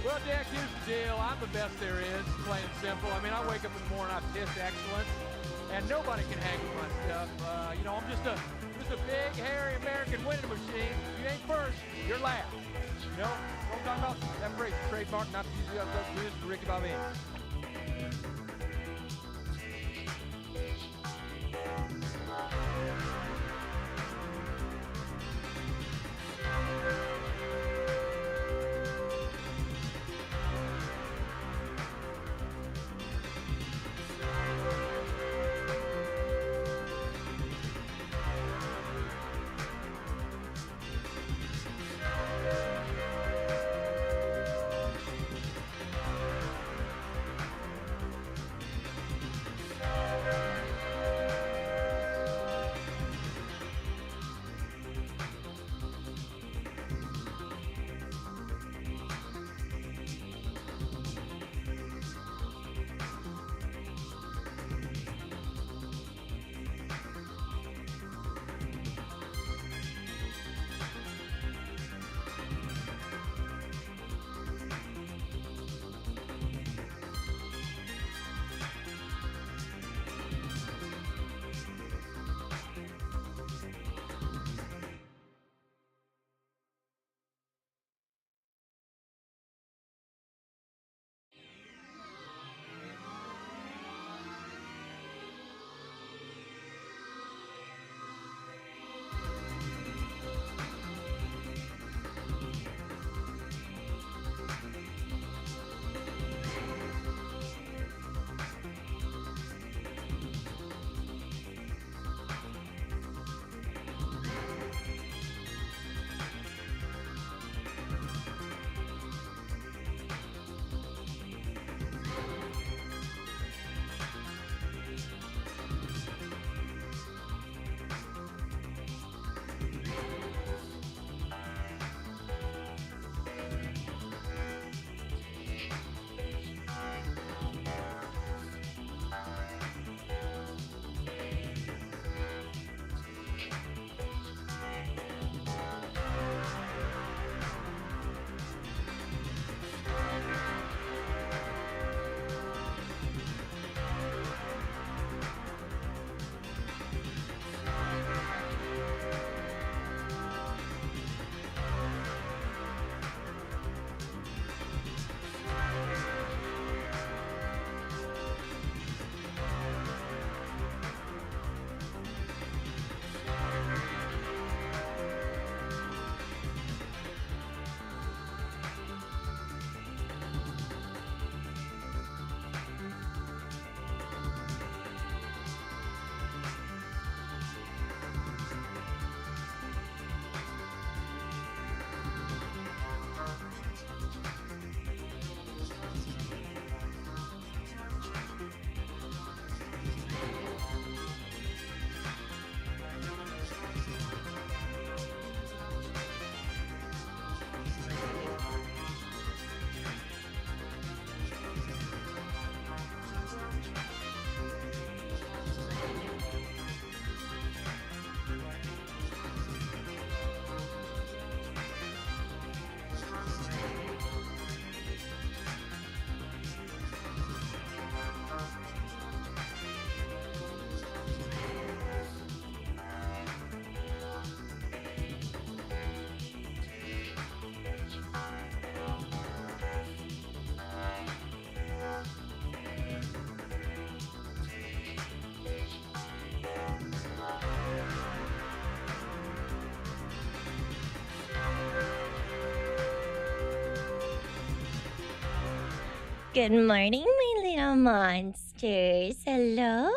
Well, Jack, here's the deal. I'm the best there is, plain and simple. I mean, I wake up in the morning, I piss excellence, and nobody can hang with my stuff. I'm just a big, hairy American winning machine. If you ain't first, you're last. You know what I'm talking about? That phrase, trademark, not to use the other this for Ricky Bobby. Good morning, my little monsters. Hello.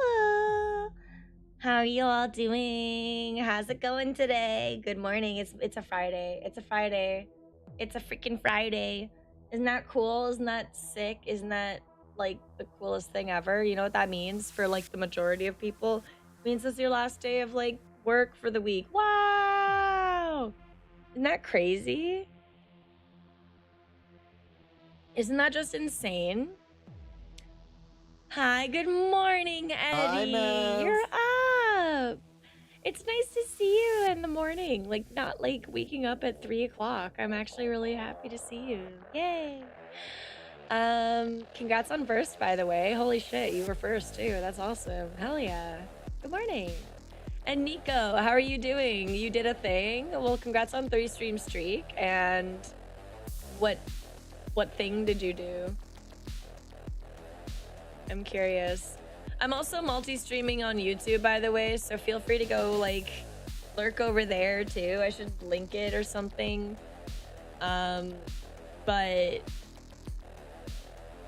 How are you all doing? How's it going today? Good morning. It's a Friday. It's a Friday. It's a freaking Friday. Isn't that cool? Isn't that sick? Isn't that like the coolest thing ever? You know what that means for like the majority of people? It means it's your last day of like work for the week. Wow. Isn't that crazy? Isn't that just insane? Hi, good morning, Eddie. Hi, Mav. You're up. It's nice to see you in the morning, like not like waking up at 3 o'clock. I'm actually really happy to see you. Yay. Congrats on first, by the way. Holy shit, you were first too. That's awesome. Hell yeah. Good morning. And Nico, how are you doing? You did a thing. Well, congrats on 3-stream streak. And what thing did you do? I'm curious. I'm also multi-streaming on YouTube, by the way, so feel free to go like lurk over there too. I should link it or something. But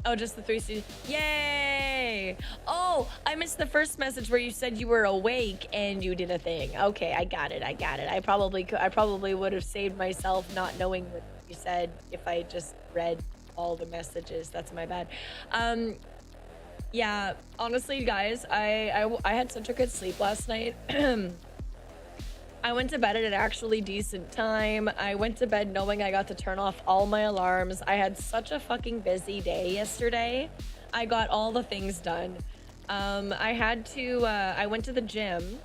oh, just the 3 streams. Yay! Oh, I missed the first message where you said you were awake and you did a thing. Okay, I got it. I probably would have saved myself not knowing what you said if I just read all the messages. That's my bad. Yeah, honestly, guys, I had such a good sleep last night. I went to bed at an actually decent time. I went to bed knowing I got to turn off all my alarms. I had such a fucking busy day yesterday. I got all the things done. I went to the gym.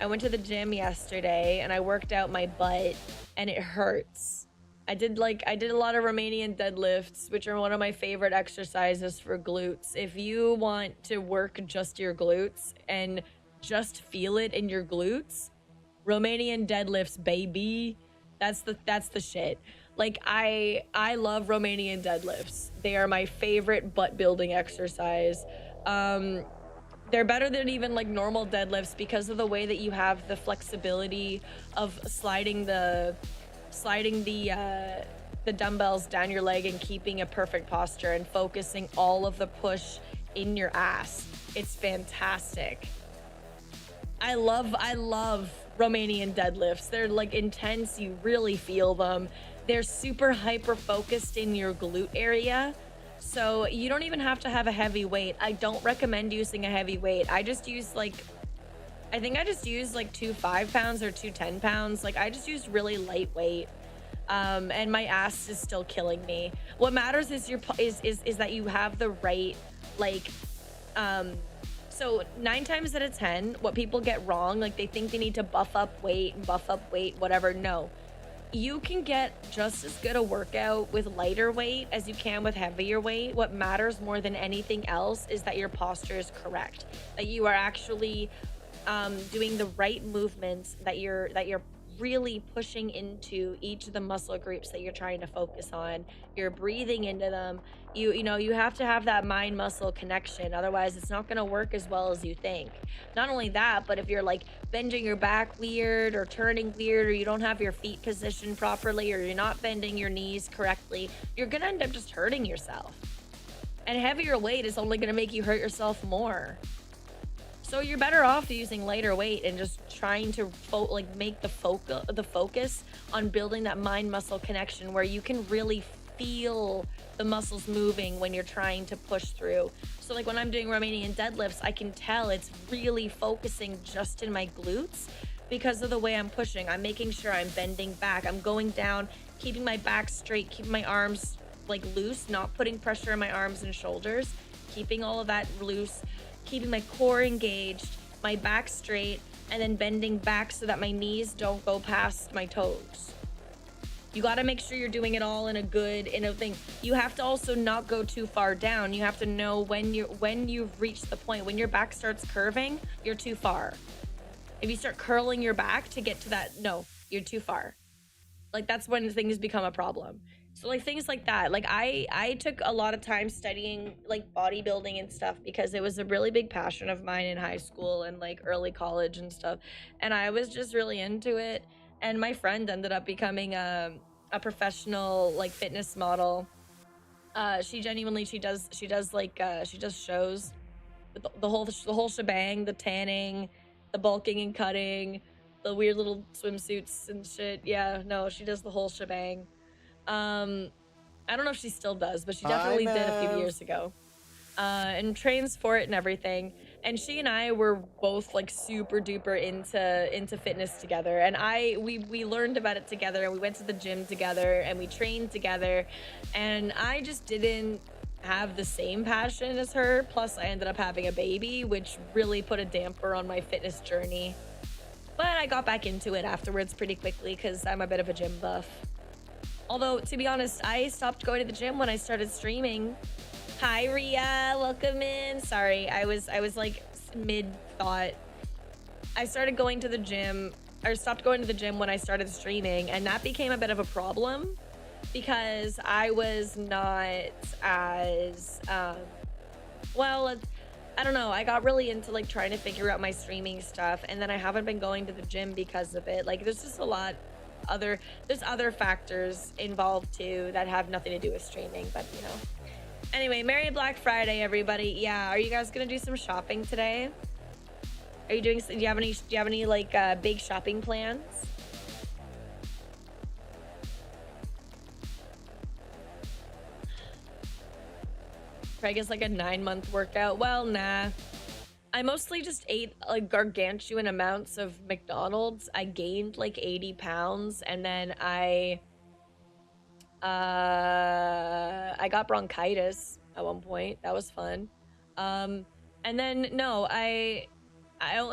I went to the gym yesterday and I worked out my butt and it hurts. I did a lot of Romanian deadlifts, which are one of my favorite exercises for glutes. If you want to work just your glutes and just feel it in your glutes, Romanian deadlifts, baby. That's the shit. Like I love Romanian deadlifts. They are my favorite butt building exercise. They're better than even like normal deadlifts because of the way that you have the flexibility of sliding the dumbbells down your leg and keeping a perfect posture and focusing all of the push in your ass. It's fantastic. I love Romanian deadlifts. They're like intense. You really feel them. They're super hyper focused in your glute area. So you don't even have to have a heavy weight. I don't recommend using a heavy weight. I just use I think I just used like 2 5-pounds or 2 10-pounds. Like I just used really lightweight. And my ass is still killing me. What matters is is that you have the right so 9 times out of 10, what people get wrong, like they think they need to buff up weight, whatever. No, you can get just as good a workout with lighter weight as you can with heavier weight. What matters more than anything else is that your posture is correct, that you are actually doing the right movements, that you're really pushing into each of the muscle groups that you're trying to focus on. You're breathing into them. You have to have that mind muscle connection, otherwise it's not going to work as well as you think. Not only that, but if you're like bending your back weird or turning weird, or you don't have your feet positioned properly, or you're not bending your knees correctly, you're going to end up just hurting yourself. And heavier weight is only going to make you hurt yourself more. So you're better off using lighter weight and just trying to make the focus on building that mind muscle connection where you can really feel the muscles moving when you're trying to push through. So like when I'm doing Romanian deadlifts, I can tell it's really focusing just in my glutes because of the way I'm pushing. I'm making sure I'm bending back. I'm going down, keeping my back straight, keeping my arms like loose, not putting pressure on my arms and shoulders, keeping all of that loose, keeping my core engaged, my back straight, and then bending back so that my knees don't go past my toes. You got to make sure you're doing it all in a thing. You have to also not go too far down. You have to know when you've reached the point, when your back starts curving, you're too far. If you start curling your back to get to that, no, you're too far. Like that's when things become a problem. So like things like that, like I took a lot of time studying like bodybuilding and stuff because it was a really big passion of mine in high school and like early college and stuff, and I was just really into it. And my friend ended up becoming a professional like fitness model. She does shows, the whole shebang, the tanning, the bulking and cutting, the weird little swimsuits and shit. Yeah, no, she does the whole shebang. I don't know if she still does, but she definitely did a few years ago. And trains for it and everything. And she and I were both like super duper into fitness together. And we learned about it together, and we went to the gym together, and we trained together. And I just didn't have the same passion as her. Plus I ended up having a baby, which really put a damper on my fitness journey. I got back into it afterwards pretty quickly because I'm a bit of a gym buff. Although, to be honest, I stopped going to the gym when I started streaming. Hi, Ria. Welcome in. Sorry, I was like mid-thought. I started going to the gym, or stopped going to the gym when I started streaming, and that became a bit of a problem because I was not as, well, I don't know. I got really into like trying to figure out my streaming stuff, and then I haven't been going to the gym because of it. Like, there's just a lot there's other factors involved too that have nothing to do with streaming, but you know. Anyway, Merry Black Friday, everybody. Yeah, are you guys gonna do some shopping today? Are you doing? Do you have any like big shopping plans? Craig is like a 9-month workout. Well, nah. I mostly just ate like gargantuan amounts of McDonald's. I gained like 80 pounds, and then I got bronchitis at one point. That was fun. And then no, it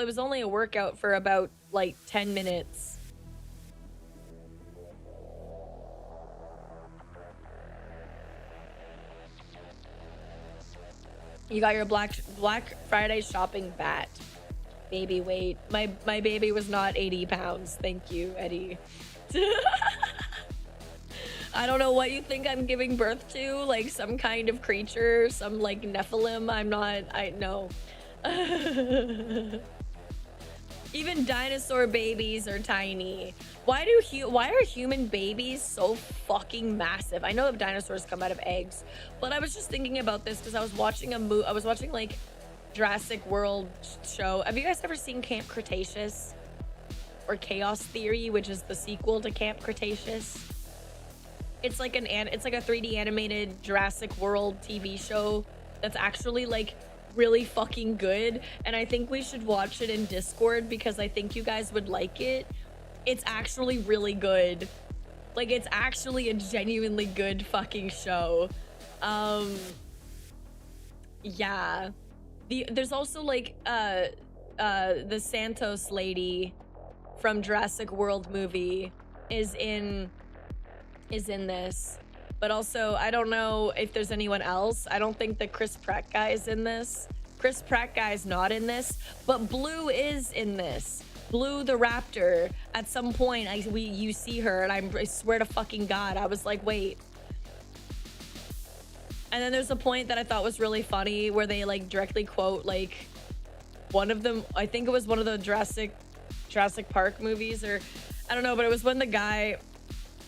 was only a workout for about like 10 minutes. You got your Black Friday shopping bat. Baby weight. My baby was not 80 pounds. Thank you, Eddie. I don't know what you think I'm giving birth to, like some kind of creature, some like Nephilim. No. Even dinosaur babies are tiny. Why are human babies so fucking massive? I know that dinosaurs come out of eggs, but I was just thinking about this because I was watching like Jurassic World show. Have you guys ever seen Camp Cretaceous or Chaos Theory, which is the sequel to Camp Cretaceous? It's like a 3D animated Jurassic World TV show that's actually like really fucking good, and I think we should watch it in Discord because I think you guys would like it. It's actually really good. Like, it's actually a genuinely good fucking show. Yeah. There's also like the Santos lady from Jurassic World movie is in this. But also, I don't know if there's anyone else. I don't think the Chris Pratt guy is in this. Chris Pratt guy is not in this, but Blue is in this. Blue the raptor. At some point, you see her, and I swear to fucking God, I was like, wait. And then there's a point that I thought was really funny where they like directly quote like one of them. I think it was one of the Jurassic Park movies, or I don't know, but it was when the guy.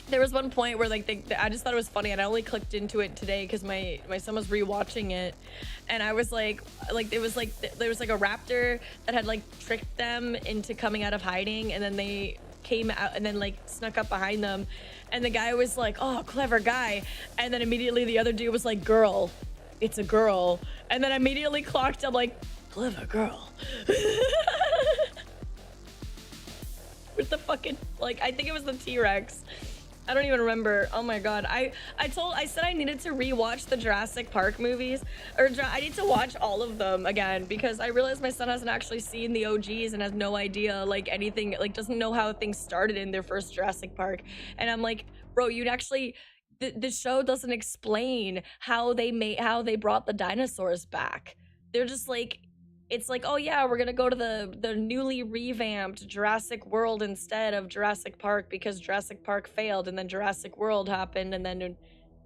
There was one point where like I just thought it was funny, and I only clicked into it today because my son was rewatching it, and I was like there was like a raptor that had like tricked them into coming out of hiding, and then they came out and then like snuck up behind them, and the guy was like, oh, clever guy, and then immediately the other dude was like, girl, it's a girl, and then immediately clocked up like, clever girl. With the fucking like, I think it was the T-Rex. I don't even remember. Oh my God. I said I needed to rewatch the Jurassic Park movies, or I need to watch all of them again because I realized my son hasn't actually seen the OGs and has no idea like anything, like doesn't know how things started in their first Jurassic Park. And I'm like, bro, you'd actually, the show doesn't explain how they brought the dinosaurs back. They're just like, it's like, oh yeah, we're gonna go to the newly revamped Jurassic World instead of Jurassic Park because Jurassic Park failed, and then Jurassic World happened, and then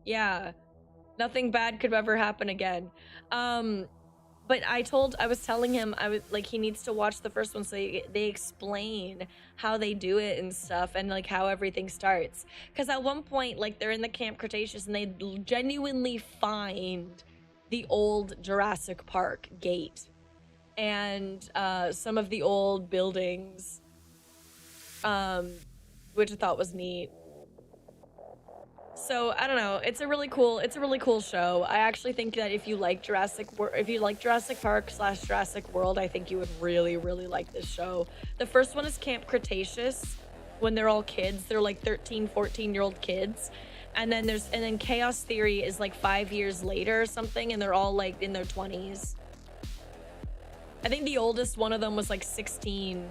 yeah, nothing bad could ever happen again. But I was telling him I was like, he needs to watch the first one so they explain how they do it and stuff, and like how everything starts. Because at one point, like they're in the Camp Cretaceous and they genuinely find the old Jurassic Park gate. And some of the old buildings, which I thought was neat. So I don't know. It's a really cool show. I actually think that if you like Jurassic Park / Jurassic World, I think you would really, really like this show. The first one is Camp Cretaceous, when they're all kids. They're like 13, 14-year-old kids. And then Chaos Theory is like 5 years later or something, and they're all like in their 20s. I think the oldest one of them was like 16.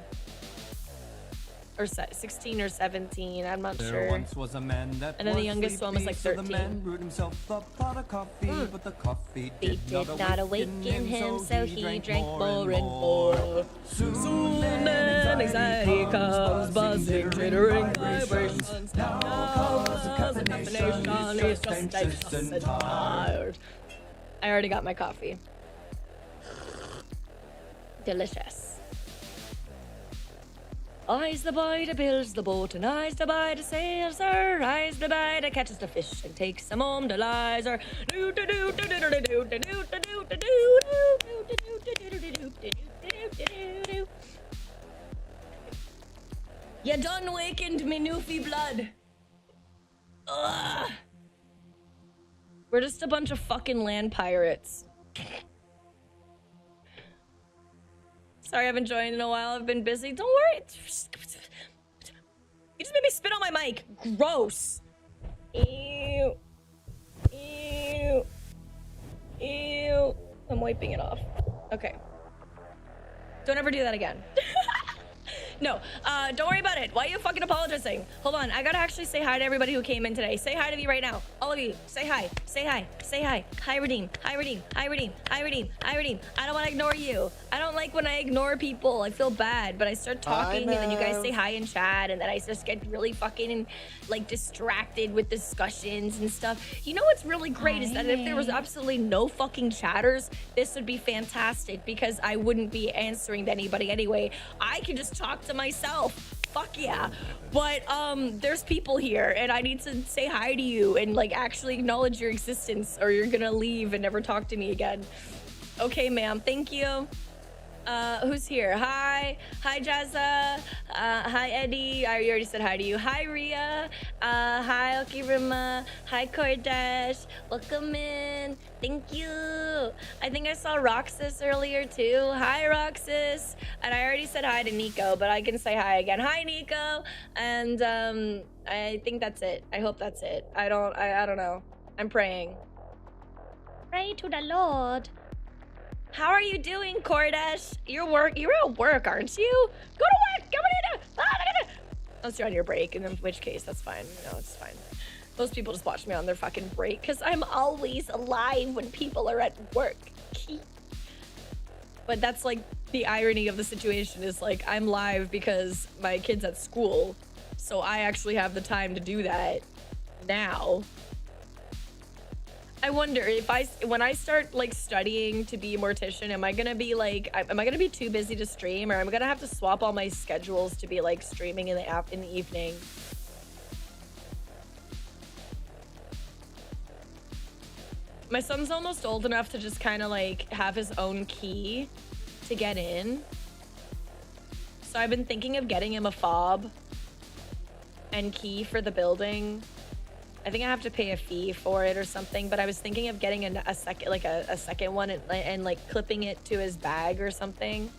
or 16 or 17. I'm not There sure. once was a man that And then the youngest one was like sleepy, 13. So the man brewed himself a pot of coffee, but the coffee It did not awaken him, so he drank more and more. Soon then anxiety comes, buzzing, jittering vibrations. Now cause of caffeination is just anxious and tired. I already got my coffee. Delicious. I's the boy that builds the boat, and I's the boy that sails her. I's the boy that catches the fish and takes them home to lazer. You done wakened me newfie blood. Ugh. We're just a bunch of fucking land pirates. Sorry, I haven't joined in a while. I've been busy. Don't worry. You just made me spit on my mic. Gross. Ew. Ew. Ew. I'm wiping it off. Okay. Don't ever do that again. No, don't worry about it. Why are you fucking apologizing? Hold on, I gotta actually say hi to everybody who came in today. Say hi to me right now. All of you, say hi. Say hi. Say hi. Hi, Redeem. Hi, Redeem. Hi, Redeem. Hi, Redeem. Hi, Redeem. I don't want to ignore you. I don't like when I ignore people. I feel bad, but I start talking and then you guys say hi in chat and then I just get really fucking like distracted with discussions and stuff. You know what's really great is that if there was absolutely no fucking chatters, this would be fantastic because I wouldn't be answering to anybody anyway. I can just talk to myself. Fuck yeah. But there's people here and I need to say hi to you and like actually acknowledge your existence or you're gonna leave and never talk to me again. Okay, ma'am. Thank you. Who's here? Hi Jazza. Hi Eddie. I already said hi to you. Hi Ria. Hi Okirima. Hi Kordash. Welcome in. Thank you. I think I saw Roxas earlier too. Hi Roxas. And I already said hi to Nico, but I can say hi again. Hi Nico. And I think that's it. I hope that's it. I don't know. I'm praying. Pray to the Lord. How are you doing, Kordash? You're at work, aren't you? Go to work! Come on in! Unless you're on your break, and in which case, that's fine. No, it's fine. Most people just watch me on their fucking break, because I'm always alive when people are at work. But that's like, the irony of the situation is like, I'm live because my kid's at school, so I actually have the time to do that now. I wonder if when I start like studying to be a mortician, am I gonna be too busy to stream, or am I gonna have to swap all my schedules to be like streaming in the evening? My son's almost old enough to just kind of like have his own key to get in. So I've been thinking of getting him a fob and key for the building. I think I have to pay a fee for it or something, but I was thinking of getting a second one and like clipping it to his bag or something,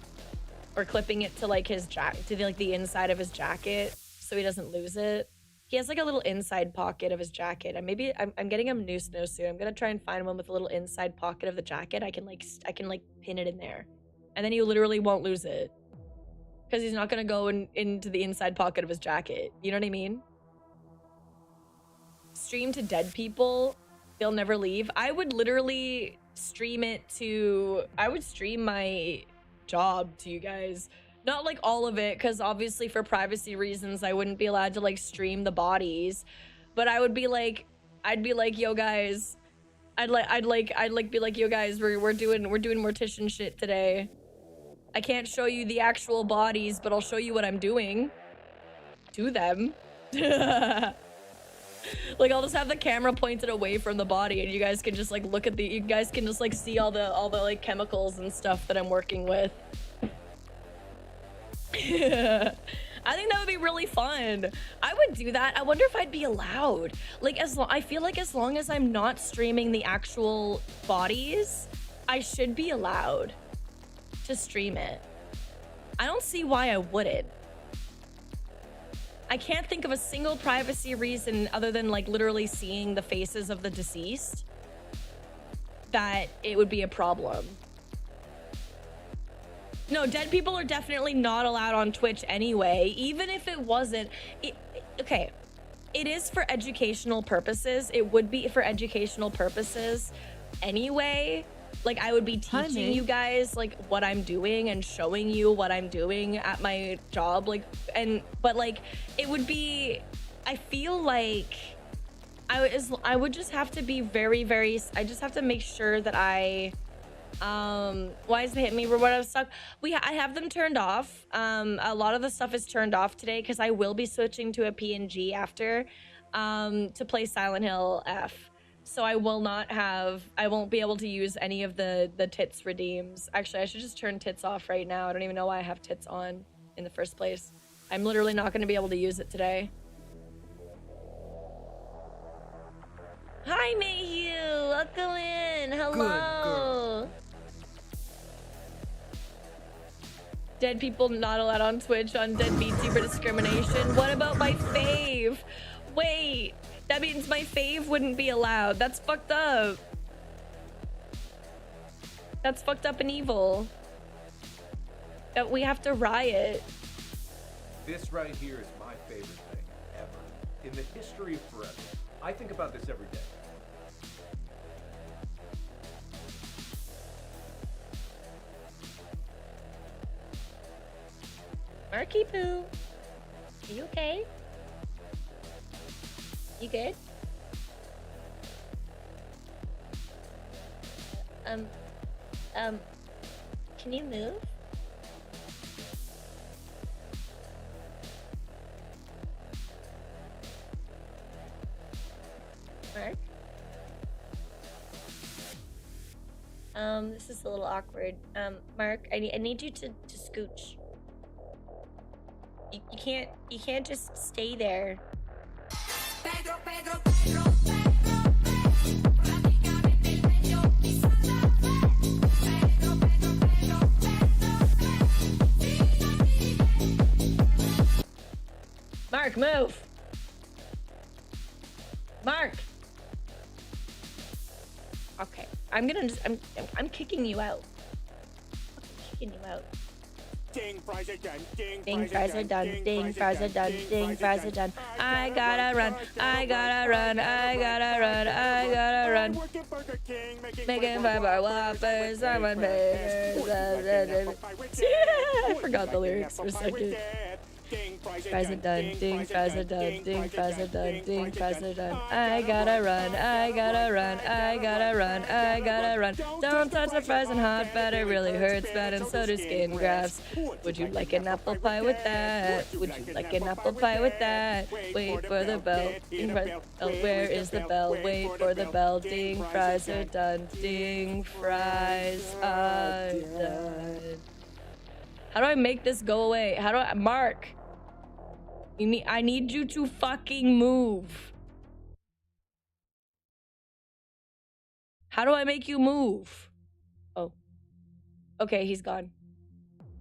or clipping it to like his the inside of his jacket so he doesn't lose it. He has like a little inside pocket of his jacket, and maybe I'm getting him a new snowsuit. I'm gonna try and find one with a little inside pocket of the jacket. I can like pin it in there, and then he literally won't lose it because he's not gonna go into the inside pocket of his jacket. You know what I mean? Stream to dead people, they'll never leave. I would literally stream my job to you guys, not like all of it, because obviously for privacy reasons I wouldn't be allowed to like stream the bodies, but I'd be like, yo guys, I'd be like, yo guys, we're doing mortician shit today. I can't show you the actual bodies, but I'll show you what I'm doing to them. Like I'll just have the camera pointed away from the body and you guys can just like you guys can just like see all the like chemicals and stuff that I'm working with. I think that would be really fun. I would do that. I wonder if I'd be allowed. Like I feel like as long as I'm not streaming the actual bodies, I should be allowed to stream it. I don't see why I wouldn't. I can't think of a single privacy reason other than like literally seeing the faces of the deceased that it would be a problem. No, dead people are definitely not allowed on Twitch anyway. Even if it wasn't, okay, it is for educational purposes. It would be for educational purposes anyway. Like, I would be teaching you guys like what I'm doing and showing you what I'm doing at my job. Like, but like, it would be, I feel like I would just have to be very, I just have to make sure that why is the hit me reward I was stuck? I have them turned off. A lot of the stuff is turned off today because I will be switching to a PNG after to play Silent Hill F. So I won't be able to use any of the tits redeems. Actually, I should just turn tits off right now. I don't even know why I have tits on in the first place. I'm literally not going to be able to use it today. Hi, Mayhew. Welcome in. Hello. Good. Dead people not allowed on Twitch on dead VTuber discrimination. What about my fave? Wait, that means my fave wouldn't be allowed. That's fucked up. That's fucked up and evil. That we have to riot. This right here is my favorite thing ever. In the history of forever. I think about this every day. Marky Poo, are you okay? You good? Can you move? Mark? This is a little awkward. Mark, I need you to scooch. You can't just stay there. Mark, move. Mark. Okay, I'm kicking you out. I'm kicking you out. Ding, fries are done. Ding, fries are done. Ding, fries are done. Ding, fries are done. I gotta run. I gotta run. I gotta run. I gotta run. Making 5-bar Whoppers. I'm on burgers. I forgot the lyrics for a second. Fries are done. Ding, fries are done. Ding, fries are done. Ding, fries are done. I gotta run. I gotta run. I gotta run. I gotta run. Don't touch the fries and hot fat. It really hurts bad, and so do skin grafts. Would you like an apple pie with that? Would you like an apple pie with that? Wait for the bell. Ding, fries. Oh, where is the bell? Wait for the bell. Ding, fries are done. Ding, fries are done. How do I make this go away? How do I, Mark? I need you to fucking move. How do I make you move? Oh. Okay, he's gone.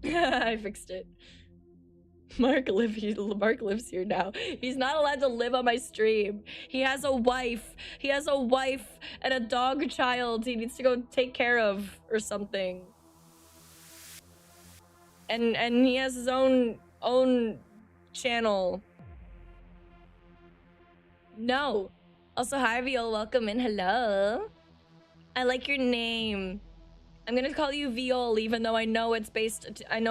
I fixed it. Mark lives here now. He's not allowed to live on my stream. He has a wife. He has a wife and a dog child he needs to go take care of or something. And he has his own channel. No. Also, hi, Viol. Welcome in. Hello. I like your name. I'm gonna call you Viol, even though I know it's based on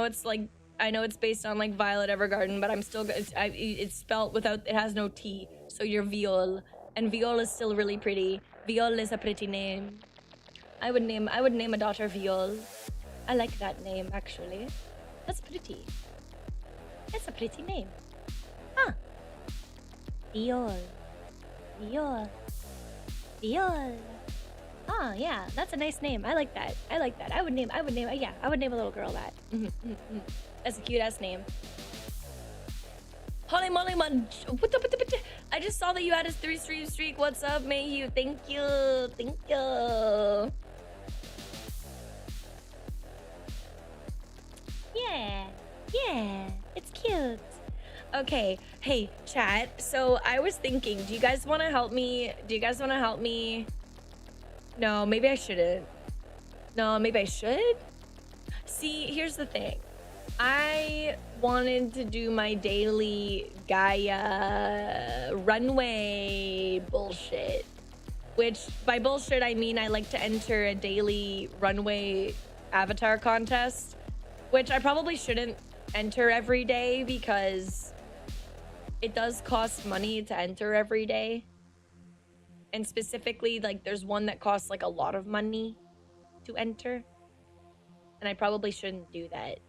like Violet Evergarden, but I'm still. It's spelt without. It has no T, so you're Viol, and Viol is still really pretty. Viol is a pretty name. I would name a daughter Viol. I like that name actually. That's pretty. That's a pretty name. Huh. Viol. Viol. Viol. Oh, yeah. That's a nice name. I like that. I like that. I would name a little girl that. That's a cute-ass name. Holy moly, man. I just saw that you had a 3-stream streak. What's up, Mayhew? Thank you. Thank you. Yeah. Yeah. It's cute. Okay. Hey, chat. So I was thinking, do you guys want to help me? No, maybe I shouldn't. No, maybe I should? See, here's the thing. I wanted to do my daily Gaia runway bullshit, which by bullshit I mean I like to enter a daily runway avatar contest, which I probably shouldn't enter every day because it does cost money to enter every day. And specifically, like, there's one that costs like a lot of money to enter. And I probably shouldn't do that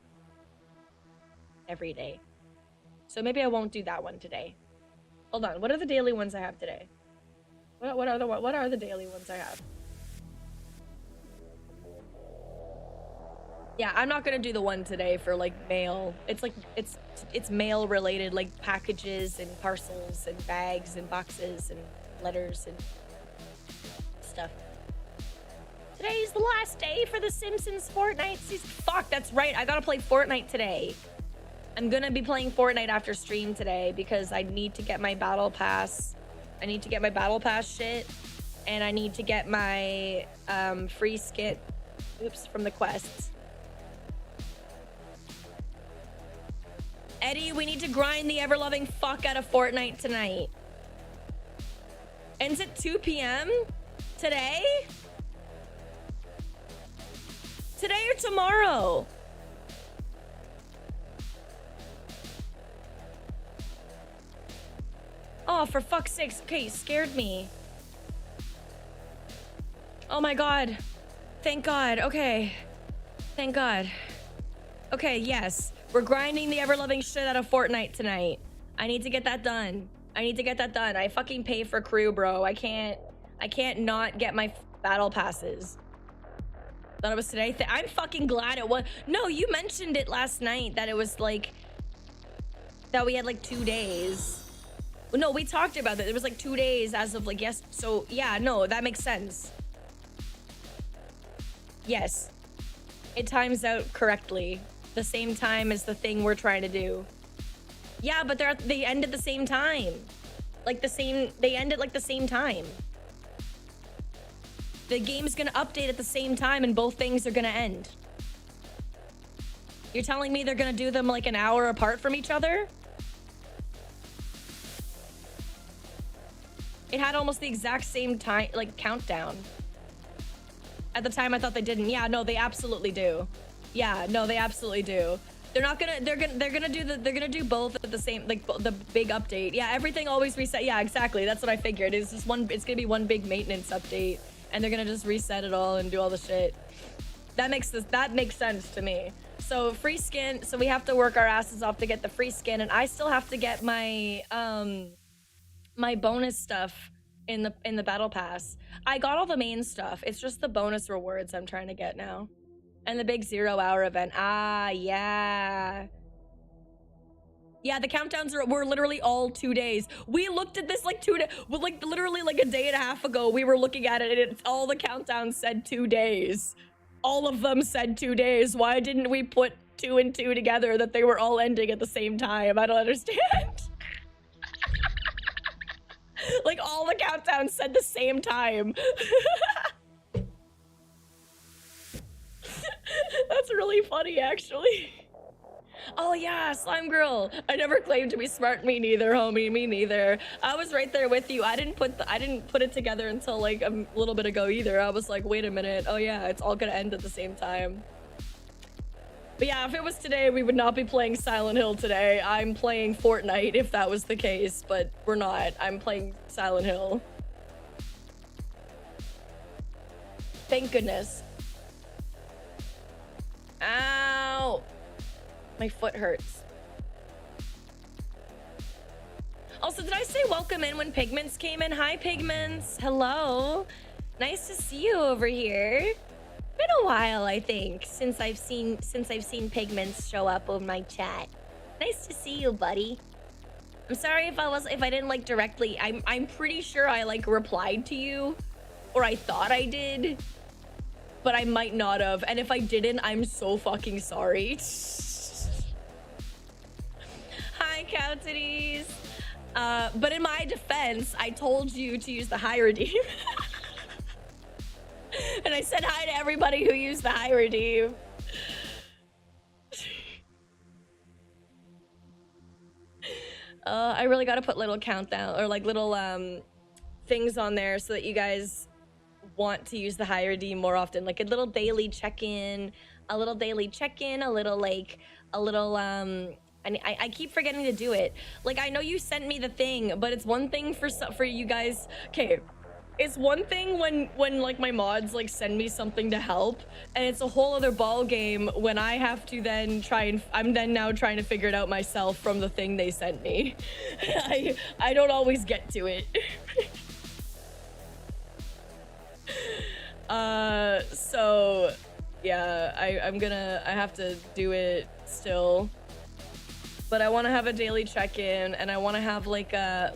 every day. So maybe I won't do that one today. Hold on, what are the daily ones I have today? What are the daily ones I have? Yeah, I'm not gonna do the one today for like mail. It's like it's mail related, like packages and parcels and bags and boxes and letters and stuff. Today's the last day for the Simpsons Fortnite season. Fuck, that's right. I gotta play Fortnite today. I'm gonna be playing Fortnite after stream today because I need to get my battle pass. I need to get my battle pass shit, and I need to get my free skit. Oops, from the quests. Eddie, we need to grind the ever-loving fuck out of Fortnite tonight. Ends at 2 p.m. today? Today or tomorrow? Oh, for fuck's sakes. Okay, you scared me. Oh my god. Thank god. Okay. Thank god. Okay, yes. We're grinding the ever-loving shit out of Fortnite tonight. I need to get that done. I need to get that done. I fucking pay for crew, bro. I can't not get my battle passes. Thought it was today. I'm fucking glad it was. No, you mentioned it last night that it was like that we had like 2 days. No, we talked about it. It was like 2 days as of like yes. So yeah, no, that makes sense. Yes, it times out correctly. The same time as the thing we're trying to do. Yeah, but they end at the same time. Like they end at like the same time. The game's gonna update at the same time and both things are gonna end. You're telling me they're gonna do them like an hour apart from each other? It had almost the exact same time, like countdown. At the time I thought they didn't. Yeah, no, they absolutely do. Yeah, no, they absolutely do. They're gonna do both at the same, like the big update. Yeah, everything always reset. Yeah, exactly. That's what I figured. It's just it's gonna be one big maintenance update, and they're gonna just reset it all and do all the shit. That makes sense to me. So free skin. So we have to work our asses off to get the free skin, and I still have to get my my bonus stuff in the battle pass. I got all the main stuff. It's just the bonus rewards I'm trying to get now. And the big 0 hour event. Ah, yeah. Yeah, the countdowns were literally all 2 days. We looked at this like 2 days, well, like literally like a day and a half ago, we were looking at it and all the countdowns said 2 days. All of them said 2 days. Why didn't we put 2 and 2 together that they were all ending at the same time? I don't understand. Like all the countdowns said the same time. That's really funny, actually. Oh yeah, Slime Girl. I never claimed to be smart. Me neither, homie. Me neither. I was right there with you. I didn't put it together until like a little bit ago either. I was like, wait a minute. Oh yeah, it's all gonna end at the same time. But yeah, if it was today, we would not be playing Silent Hill today. I'm playing Fortnite if that was the case, but we're not. I'm playing Silent Hill. Thank goodness. Ow! My foot hurts. Also, did I say welcome in when Pigments came in? Hi, Pigments. Hello. Nice to see you over here. Been a while, I think, since I've seen Pigments show up on my chat. Nice to see you, buddy. I'm sorry if I didn't like directly. I'm pretty sure I like replied to you, or I thought I did. But I might not have, and if I didn't, I'm so fucking sorry. Hi, Cow Titties. But in my defense, I told you to use the high redeem. And I said hi to everybody who used the high redeem. I really gotta put little countdown or like little things on there so that you guys want to use the high redeem more often, like a little daily check-in, a little I keep forgetting to do it. Like, I know you sent me the thing, but it's one thing for you guys. Okay, it's one thing when like my mods like send me something to help, and it's a whole other ball game when I have to then I'm then now trying to figure it out myself from the thing they sent me. I don't always get to it. So yeah, I have to do it still, but I want to have a daily check-in, and I want to have like a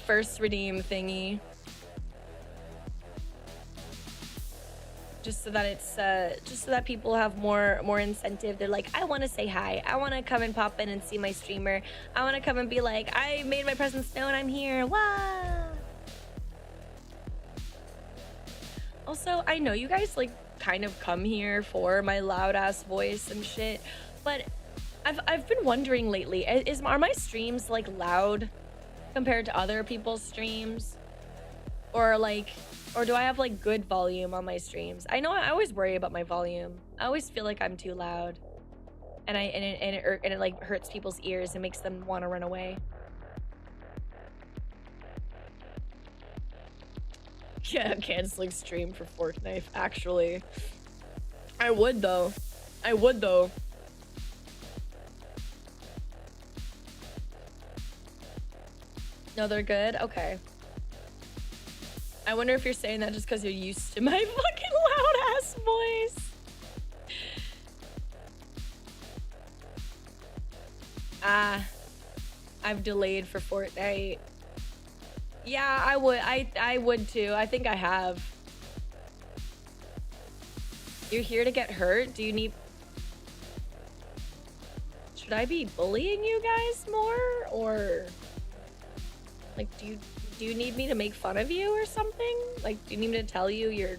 first redeem thingy, just so that it's just so that people have more incentive. They're like, I want to say hi, I want to come and pop in and see my streamer, I want to come and be like, I made my presence known, I'm here. Wow. Also, I know you guys like kind of come here for my loud ass voice and shit, but I've been wondering lately, are my streams like loud compared to other people's streams, or do I have like good volume on my streams? I know I always worry about my volume. I always feel like I'm too loud, and it like hurts people's ears and makes them want to run away. Yeah, I'm canceling stream for Fortnite, actually. I would though. No, they're good? Okay. I wonder if you're saying that just because you're used to my fucking loud ass voice. I've delayed for Fortnite. Yeah, I would too. I think I have. You're here to get hurt? Do you need... Should I be bullying you guys more? Or... like, do you need me to make fun of you or something? Like, do you need me to tell you your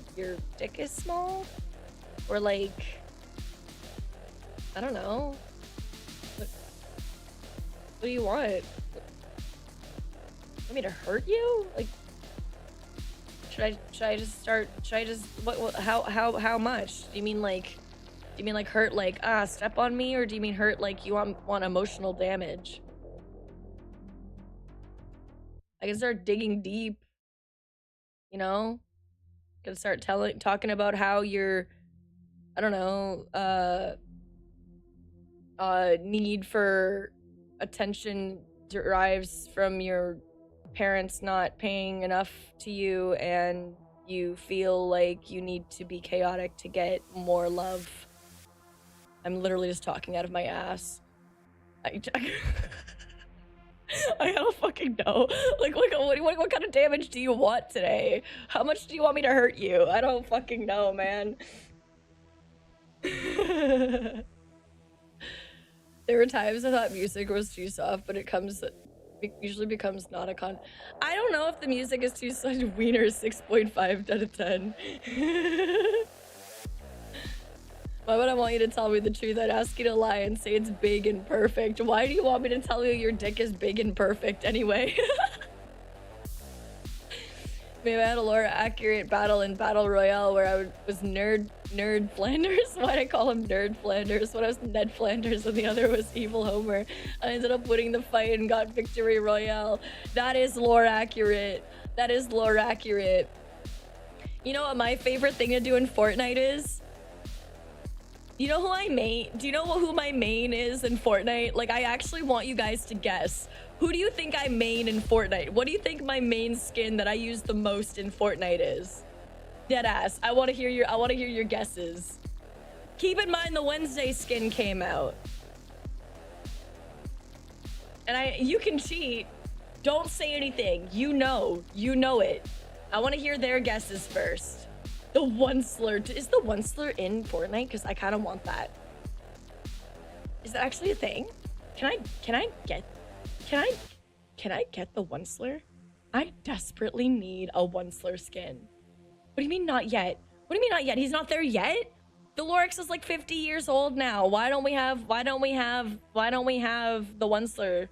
dick is small? Or like... I don't know. What do you want? Want me to hurt you? Like, should I just how much? Do you mean like hurt like step on me, or do you mean hurt like you want emotional damage? I can start digging deep, you know? I can start talking about how you're, I don't know, need for attention derives from your parents not paying enough to you, and you feel like you need to be chaotic to get more love. I'm literally just talking out of my ass. I don't fucking know. Like, what kind of damage do you want today? How much do you want me to hurt you? I don't fucking know, man. There were times I thought music was too soft, but it usually becomes not a con. I don't know if the music is too soft. Wiener 6.5 out of 10. Why would I want you to tell me the truth? I'd ask you to lie and say it's big and perfect. Why do you want me to tell you your dick is big and perfect anyway? Maybe I had a lore accurate battle in Battle Royale where I was Nerd Flanders. Why'd I call him Nerd Flanders? When I was Ned Flanders and the other was Evil Homer. I ended up winning the fight and got Victory Royale. That is lore accurate. That is lore accurate. You know what my favorite thing to do in Fortnite is? You know who I main? Do you know who my main is in Fortnite? Like, I actually want you guys to guess. Who do you think I main in Fortnite? What do you think my main skin that I use the most in Fortnite is? Deadass. I want to hear your guesses. Keep in mind the Wednesday skin came out. And you can cheat. Don't say anything. You know it. I want to hear their guesses first. The one slur. Is the one slur in Fortnite? Because I kind of want that. Is that actually a thing? Can I get the one slur? I desperately need a one slur skin. What do you mean not yet? What do you mean not yet? He's not there yet? The Lorax is like 50 years old now. Why don't we have the Onceler?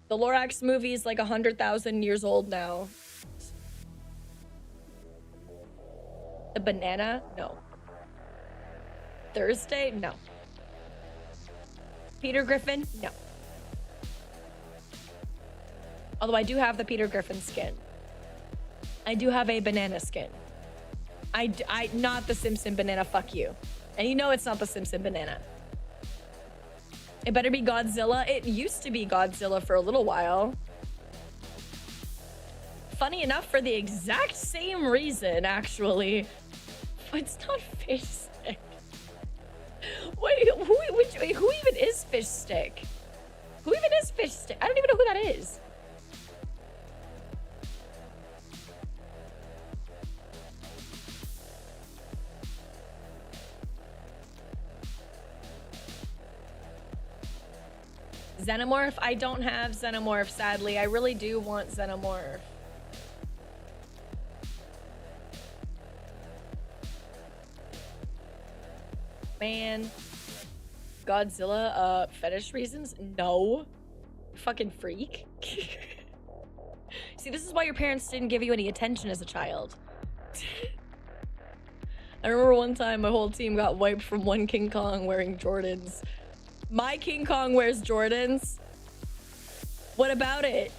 The Lorax movie is like 100,000 years old now. The banana? No. Thursday? No. Peter Griffin? No. Although I do have the Peter Griffin skin. I do have a banana skin. I not the Simpson banana, fuck you. And you know it's not the Simpson banana. It better be Godzilla. It used to be Godzilla for a little while. Funny enough, for the exact same reason, actually. It's not fish stick. Wait, who even is fish stick? Who even is fish stick? I don't even know who that is. Xenomorph? I don't have Xenomorph, sadly. I really do want Xenomorph. Man. Godzilla, fetish reasons? No. Fucking freak. See, this is why your parents didn't give you any attention as a child. I remember one time my whole team got wiped from one King Kong wearing Jordans. My King Kong wears Jordans. What about it?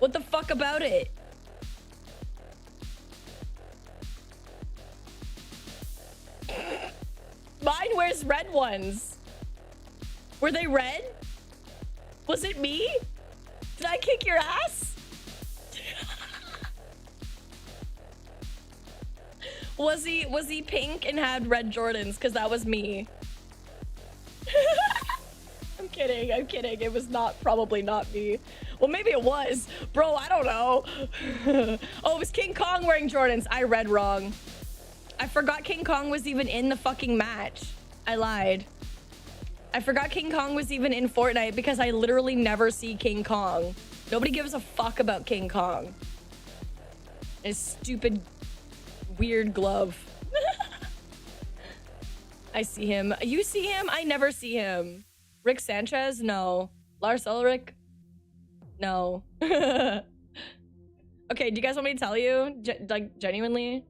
What the fuck about it? Mine wears red ones. Were they red? Was it me? Did I kick your ass? Was he pink and had red Jordans? Because that was me. I'm kidding. It was probably not me. Well, maybe it was. Bro, I don't know. Oh, it was King Kong wearing Jordans. I read wrong. I forgot King Kong was even in the fucking match. I lied. I forgot King Kong was even in Fortnite because I literally never see King Kong. Nobody gives a fuck about King Kong. His stupid, weird glove. I see him. You see him? I never see him. Rick Sanchez? No. Lars Ulrich? No. Okay, do you guys want me to tell you? Like, genuinely?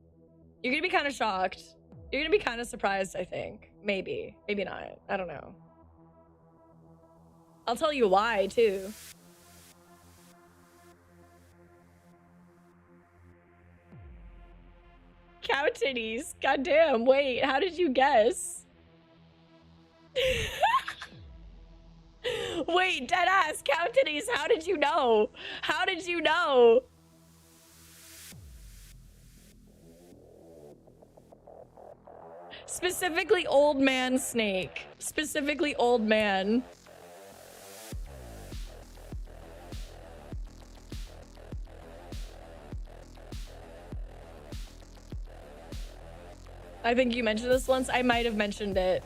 You're gonna be kind of shocked. You're gonna be kind of surprised, I think. Maybe. Maybe not. I don't know. I'll tell you why, too. Cow titties. Goddamn, wait, how did you guess? Wait, deadass, cow titties, how did you know? How did you know? Specifically old man snake. Specifically old man. I think you mentioned this once. I might have mentioned it.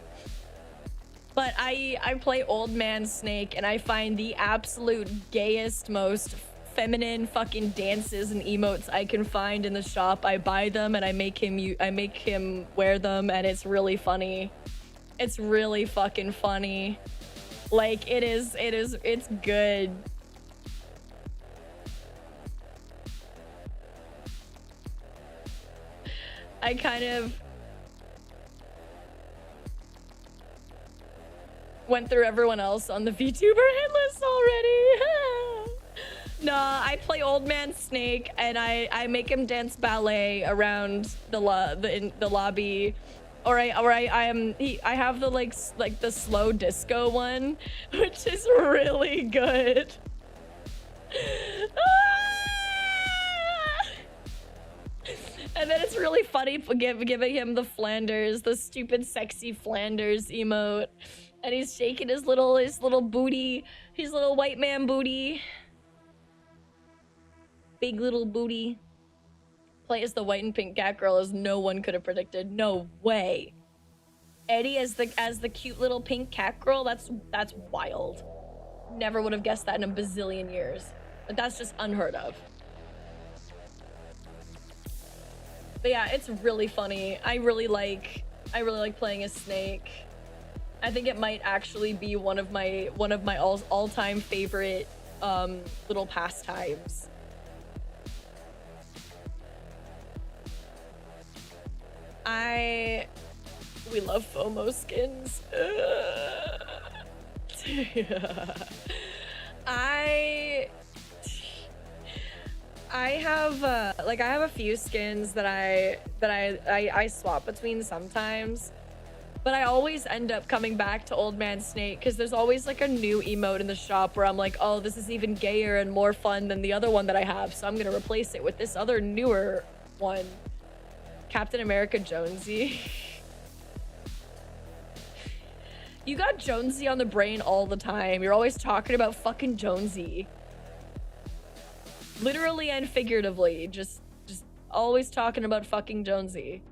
But I play old man snake and I find the absolute gayest, most feminine fucking dances and emotes I can find in the shop. I buy them and I make him wear them, and it's really funny. It's really fucking funny. Like, it's good. I kind of went through everyone else on the VTuber hit list already. Nah, I play old man snake and I make him dance ballet around the lobby, or I have the like the slow disco one, which is really good. And then it's really funny giving him the Flanders, the stupid sexy Flanders emote. And he's shaking his little booty, his little white man booty. Big little booty. Play as the white and pink cat girl as no one could have predicted. No way. Eddie as the cute little pink cat girl, that's wild. Never would have guessed that in a bazillion years. But that's just unheard of. But yeah, it's really funny. I really like playing as Snake. I think it might actually be one of my all-time favorite little pastimes. We love FOMO skins. I have like I have a few skins that I swap between sometimes, but I always end up coming back to Old Man Snake because there's always like a new emote in the shop where I'm like, oh, this is even gayer and more fun than the other one that I have, so I'm gonna replace it with this other newer one. Captain America Jonesy. You got Jonesy on the brain all the time. You're always talking about fucking Jonesy. Literally and figuratively. Just always talking about fucking Jonesy.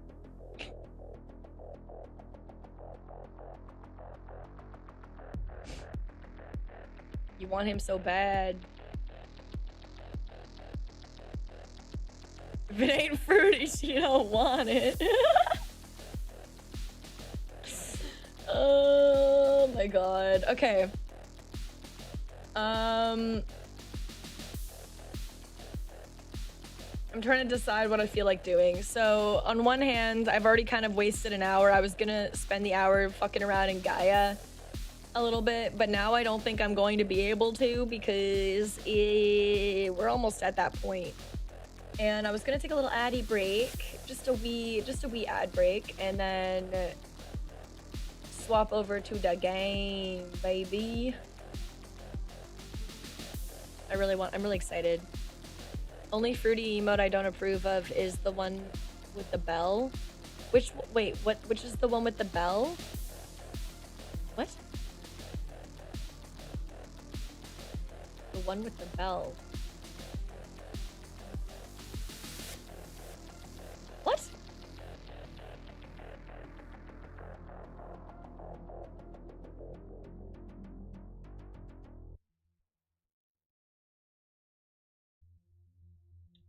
You want him so bad. If it ain't fruity, you don't want it. Oh my god. Okay. I'm trying to decide what I feel like doing. So on one hand, I've already kind of wasted an hour. I was gonna spend the hour fucking around in Gaia a little bit, but now I don't think I'm going to be able to because we're almost at that point. And I was gonna take a little addy break, just a wee ad break, and then swap over to the game, baby. I'm really excited. Only fruity emote I don't approve of is the one with the bell. Which is the one with the bell? What? The one with the bell. What?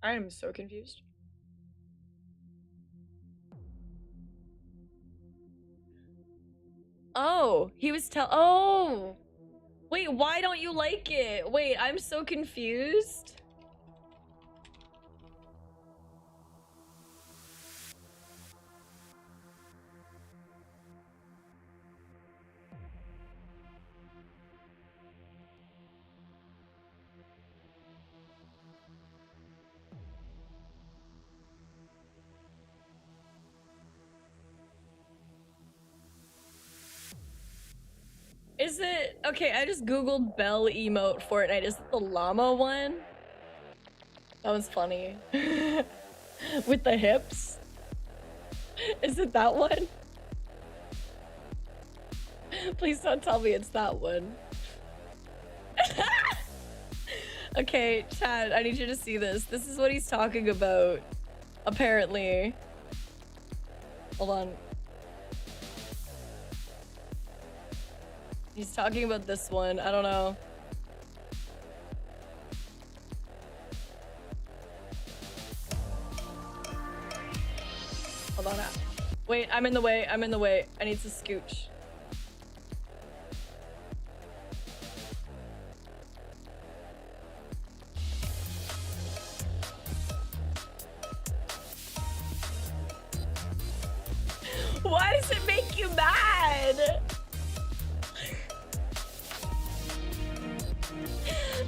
I am so confused. Oh, he was oh! Wait, why don't you like it? Wait, I'm so confused. Is it okay? I just googled bell emote Fortnite. Is it the llama one? That was funny. With the hips? Is it that one? Please don't tell me it's that one. Okay, Chad, I need you to see this. This is what he's talking about, apparently. Hold on. He's talking about this one. I don't know. Hold on. Wait, I'm in the way. I'm in the way. I need to scooch. Why does it make you mad?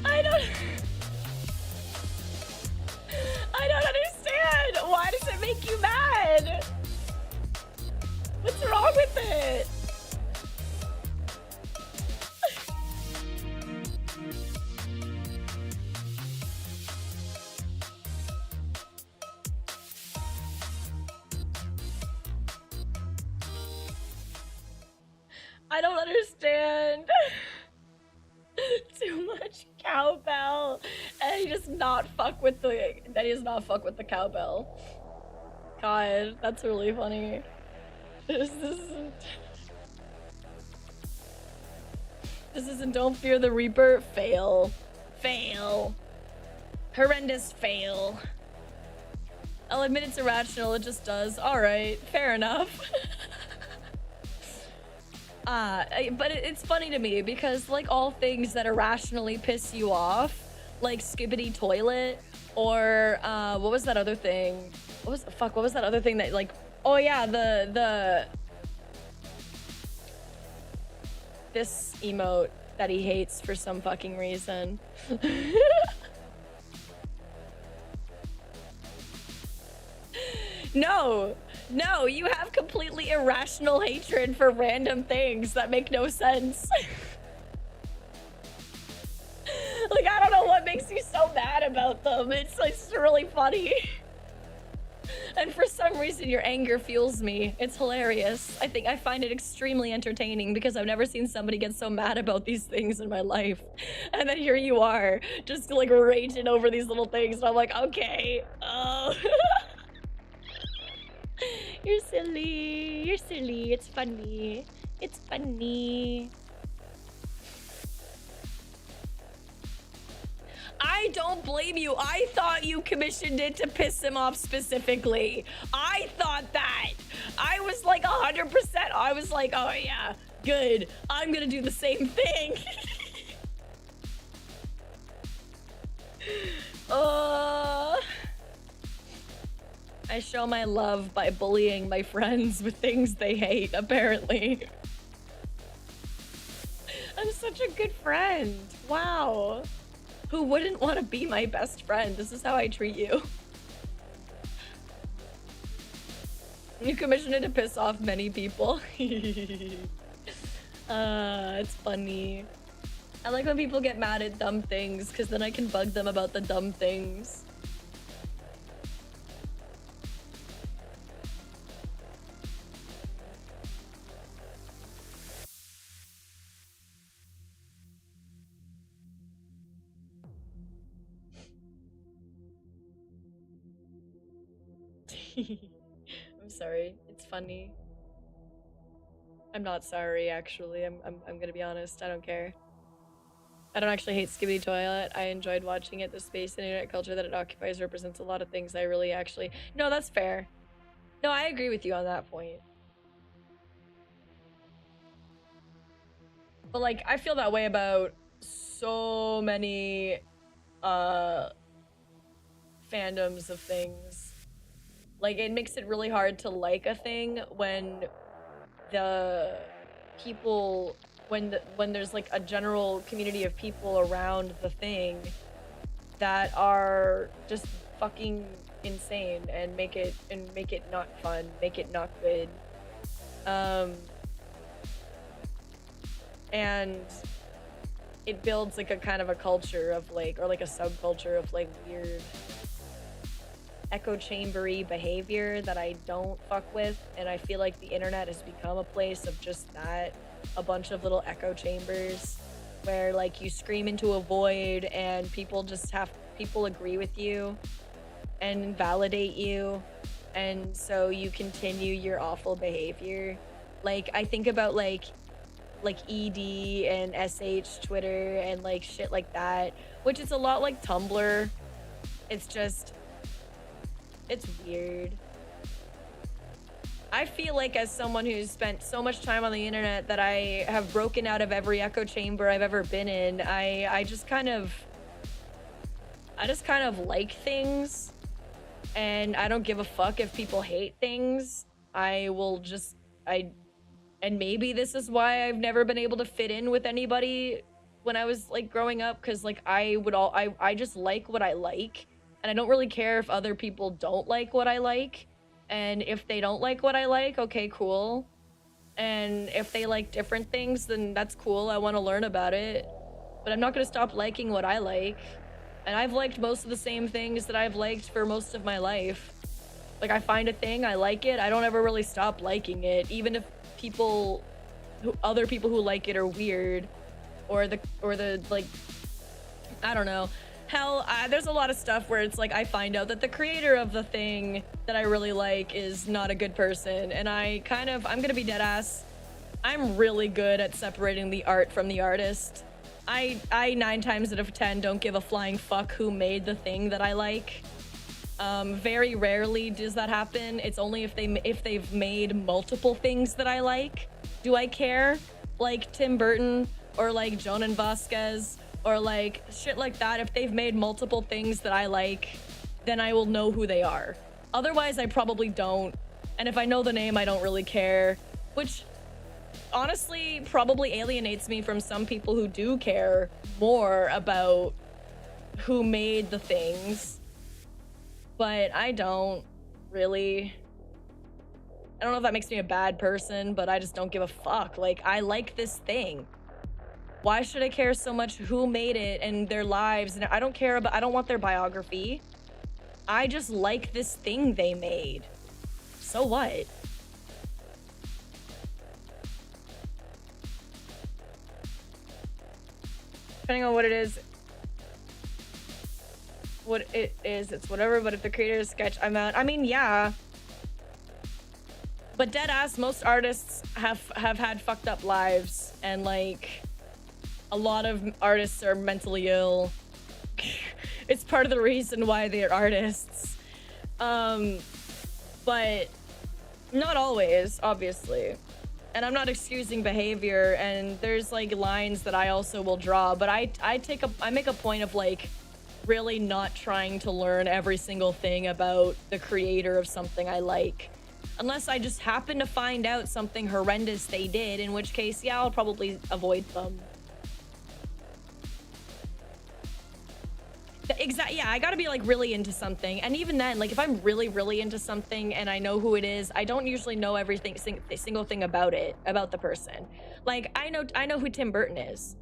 I don't understand. Why does it make you mad? What's wrong with it? I don't understand. Too much cowbell, and he does not fuck with the cowbell. God, that's really funny. This isn't Don't Fear the Reaper. Fail. Horrendous fail. I'll admit it's irrational, it just does. All right, fair enough. But it's funny to me because like all things that irrationally piss you off, like skibbity toilet, or what was that other thing? What was that other thing that like, oh yeah, this emote that he hates for some fucking reason. No, you have completely irrational hatred for random things that make no sense. Like, I don't know what makes you so mad about them. It's really funny. And for some reason, your anger fuels me. It's hilarious. I find it extremely entertaining because I've never seen somebody get so mad about these things in my life. And then here you are, just like raging over these little things. And I'm like, okay. You're silly. You're silly. It's funny. It's funny. I don't blame you. I thought you commissioned it to piss him off specifically. I thought that. I was like 100%. I was like, oh yeah, good. I'm gonna do the same thing. I show my love by bullying my friends with things they hate, apparently. I'm such a good friend. Wow. Who wouldn't want to be my best friend? This is how I treat you. You commissioned it to piss off many people. It's funny. I like when people get mad at dumb things, because then I can bug them about the dumb things. I'm sorry. It's funny. I'm not sorry, actually. I'm gonna be honest. I don't care. I don't actually hate Skibbity Toilet. I enjoyed watching it. The space and internet culture that it occupies represents a lot of things I really actually... No, that's fair. No, I agree with you on that point. But, like, I feel that way about so many, fandoms of things. Like, it makes it really hard to like a thing when the people... When there's, like, a general community of people around the thing that are just fucking insane and make it not fun, make it not good. And it builds, like, a kind of a culture of, like, or, like, a subculture of, like, weird echo chambery behavior that I don't fuck with, and I feel like the internet has become a place of just that. A bunch of little echo chambers where, like, you scream into a void and people agree with you and validate you, and so you continue your awful behavior. Like, I think about like ED and SH Twitter and, like, shit like that, which is a lot like Tumblr. It's just, it's weird. I feel like, as someone who's spent so much time on the internet, that I have broken out of every echo chamber I've ever been in. I just kind of like things, and I don't give a fuck if people hate things. And maybe this is why I've never been able to fit in with anybody when I was, like, growing up, because, like, I just like what I like, and I don't really care if other people don't like what I like. And if they don't like what I like, okay, cool. And if they like different things, then that's cool. I want to learn about it. But I'm not going to stop liking what I like. And I've liked most of the same things that I've liked for most of my life. Like, I find a thing, I like it, I don't ever really stop liking it. Even if other people who like it are weird. Or the like, I don't know. Hell, there's a lot of stuff where it's like I find out that the creator of the thing that I really like is not a good person, and I'm gonna be dead ass. I'm really good at separating the art from the artist. I 9 times out of 10 don't give a flying fuck who made the thing that I like. Very rarely does that happen. It's only if they've made multiple things that I like. Do I care? Like Tim Burton or like Jonan Vasquez or like shit like that. If they've made multiple things that I like, then I will know who they are. Otherwise, I probably don't. And if I know the name, I don't really care. Which honestly probably alienates me from some people who do care more about who made the things. But I don't really. I don't know if that makes me a bad person, but I just don't give a fuck. Like, I like this thing. Why should I care so much who made it and their lives? And I don't care about, I don't want their biography. I just like this thing they made. So what? Depending on what it is, it's whatever. But if the creator is sketch, I'm out. I mean, yeah. But dead ass, most artists have had fucked up lives, and like a lot of artists are mentally ill. It's part of the reason why they're artists. But not always, obviously. And I'm not excusing behavior, and there's like lines that I also will draw, but I make a point of like really not trying to learn every single thing about the creator of something I like. Unless I just happen to find out something horrendous they did, in which case, yeah, I'll probably avoid them. Exactly. Yeah, I gotta be like really into something, and even then, like if I'm really into something and I know who it is, I don't usually know everything, single thing about it, about the person. Like I know who Tim Burton is.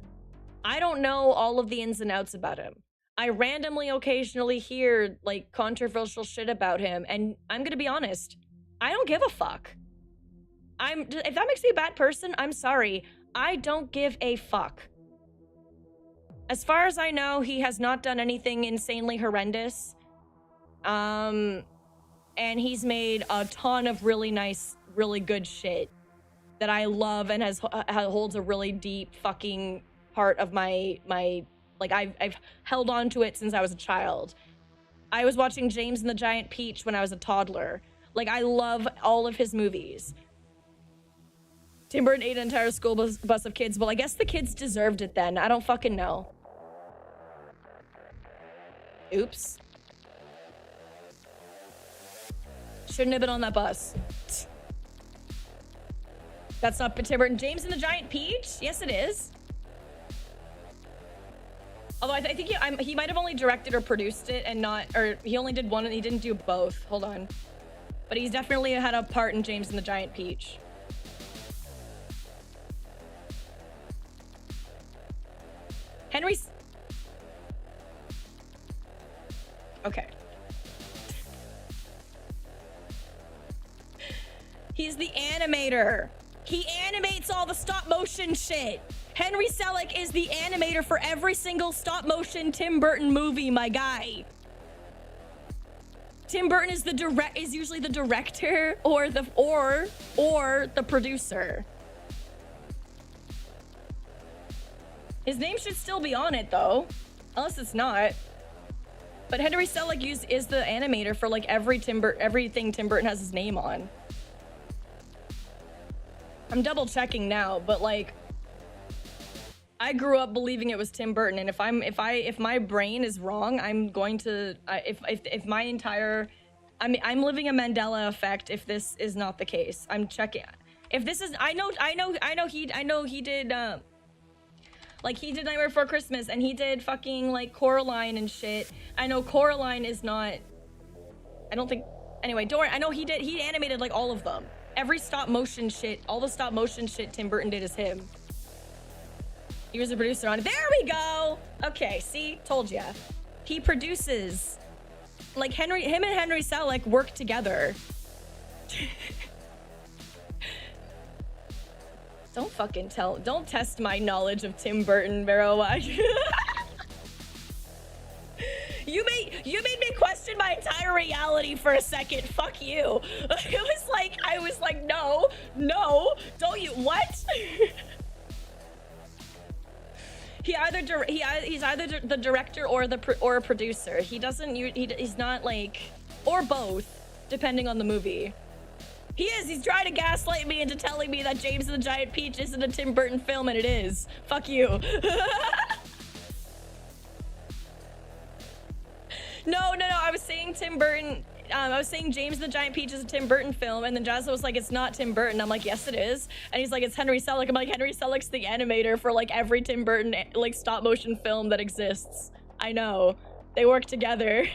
I don't know all of the ins and outs about him. I randomly, occasionally hear like controversial shit about him, and I'm gonna be honest, I don't give a fuck. If that makes me a bad person, I'm sorry. I don't give a fuck. As far as I know, he has not done anything insanely horrendous. And he's made a ton of really nice, really good shit that I love and holds a really deep fucking part of my like I've held on to it since I was a child. I was watching James and the Giant Peach when I was a toddler. Like, I love all of his movies. Tim Burton ate an entire school bus of kids. Well, I guess the kids deserved it then. I don't fucking know. Oops. Shouldn't have been on that bus. That's not Tim Burton. James and the Giant Peach? Yes, it is. Although I think he might have only directed or produced it and not, or he only did one and he didn't do both. Hold on. But he's definitely had a part in James and the Giant Peach. Henry's... Okay. He's the animator. He animates all the stop motion shit. Henry Selick is the animator for every single stop motion Tim Burton movie, my guy. Tim Burton is usually the director or the producer. His name should still be on it though, unless it's not. But Henry Selick is the animator for like everything Tim Burton has his name on. I'm double checking now, but like I grew up believing it was Tim Burton, and if my brain is wrong, I'm going to if my entire I'm living a Mandela effect if this is not the case. I'm checking. If this is I know he did like he did Nightmare Before Christmas, and he did fucking like Coraline and shit. I know Coraline is not, I don't think, anyway, don't worry, I know he animated like all of them. Every stop motion shit, all the stop motion shit Tim Burton did is him. He was a producer on it. There we go. Okay, see, told ya. He produces. Like him and Henry Selick work together. Don't test my knowledge of Tim Burton, Vero. You made me question my entire reality for a second. Fuck you. I was like, no, don't you, what? He's either the director or a producer. He doesn't. He's not like. or both, depending on the movie. He's trying to gaslight me into telling me that James and the Giant Peach isn't a Tim Burton film, and it is. Fuck you. No, I was saying Tim Burton. I was saying James and the Giant Peach is a Tim Burton film, and then Jazza was like, it's not Tim Burton. I'm like, yes, it is. And he's like, it's Henry Selick. I'm like, Henry Selick's the animator for like every Tim Burton like stop motion film that exists. I know. They work together.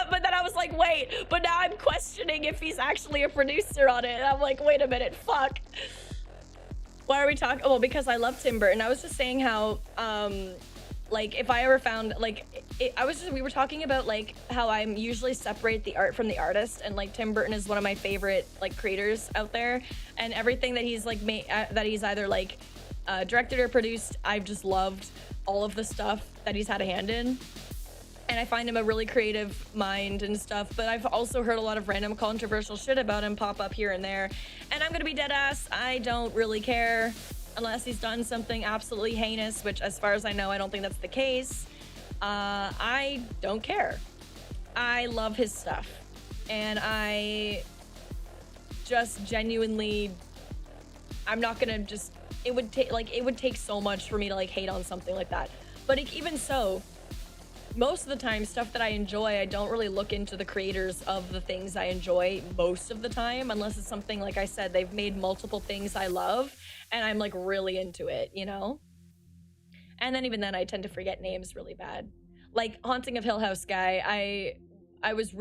But then I was like, wait, but now I'm questioning if he's actually a producer on it. And I'm like, wait a minute, fuck. Why are we talking? Oh, well, because I love Tim Burton. I was just saying how, like, if I ever found, like, we were talking about, like, how I usually separate the art from the artist, and, like, Tim Burton is one of my favorite, like, creators out there, and everything that he's, like, made, that he's either, like, directed or produced, I've just loved all of the stuff that he's had a hand in. And I find him a really creative mind and stuff, but I've also heard a lot of random controversial shit about him pop up here and there. And I'm gonna be dead ass, I don't really care unless he's done something absolutely heinous, which as far as I know, I don't think that's the case. I don't care. I love his stuff. And I just genuinely, I'm not gonna just, it would take so much for me to like hate on something like that. But even so, most of the time, stuff that I enjoy, I don't really look into the creators of the things I enjoy most of the time, unless it's something, like I said, they've made multiple things I love, and I'm, like, really into it, you know? And then even then, I tend to forget names really bad. Like, Haunting of Hill House guy, I was,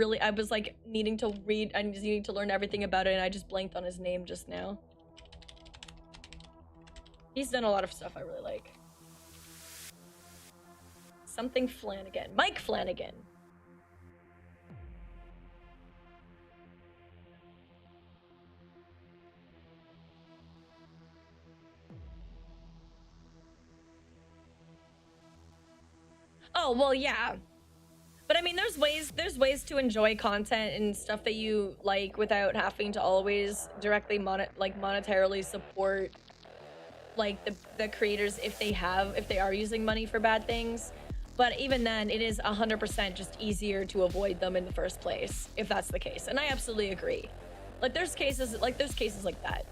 like, needing to read, and needing to learn everything about it, and I just blanked on his name just now. He's done a lot of stuff I really like. Something Flanagan. Mike Flanagan. Oh, well, yeah. But I mean, there's ways to enjoy content and stuff that you like without having to always directly monetarily support like the creators if they are using money for bad things. But even then, it is 100% just easier to avoid them in the first place, if that's the case. And I absolutely agree. Like, there's cases like that.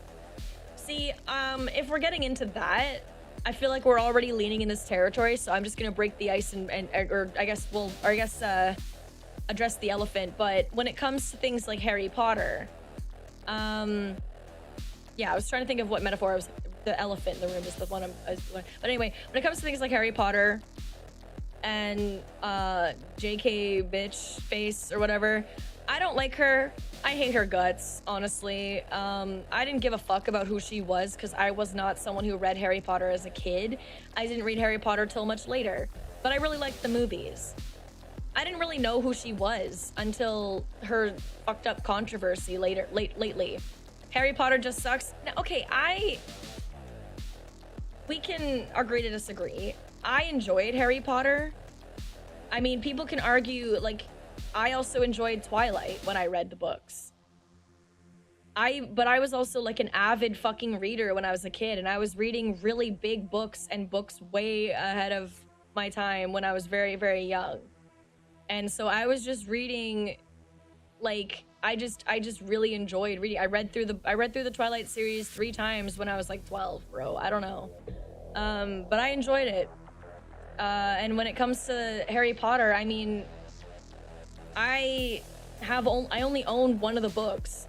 See, if we're getting into that, I feel like we're already leaning in this territory, so I'm just gonna break the ice and address the elephant. But when it comes to things like Harry Potter, yeah, I was trying to think of what metaphor I was. The elephant in the room is the one but anyway, when it comes to things like Harry Potter and JK bitch face or whatever, I don't like her. I hate her guts, honestly. I didn't give a fuck about who she was because I was not someone who read Harry Potter as a kid. I didn't read Harry Potter till much later, but I really liked the movies. I didn't really know who she was until her fucked up controversy lately. Harry Potter just sucks. Now, okay, we can agree to disagree. I enjoyed Harry Potter. I mean, people can argue, like, I also enjoyed Twilight when I read the books. But I was also, like, an avid fucking reader when I was a kid, and I was reading really big books and books way ahead of my time when I was very, very young. And so I was just reading, like, I just really enjoyed reading. I read through the Twilight series 3 times when I was like 12, bro. I don't know. But I enjoyed it. And when it comes to Harry Potter, I mean, I only own one of the books,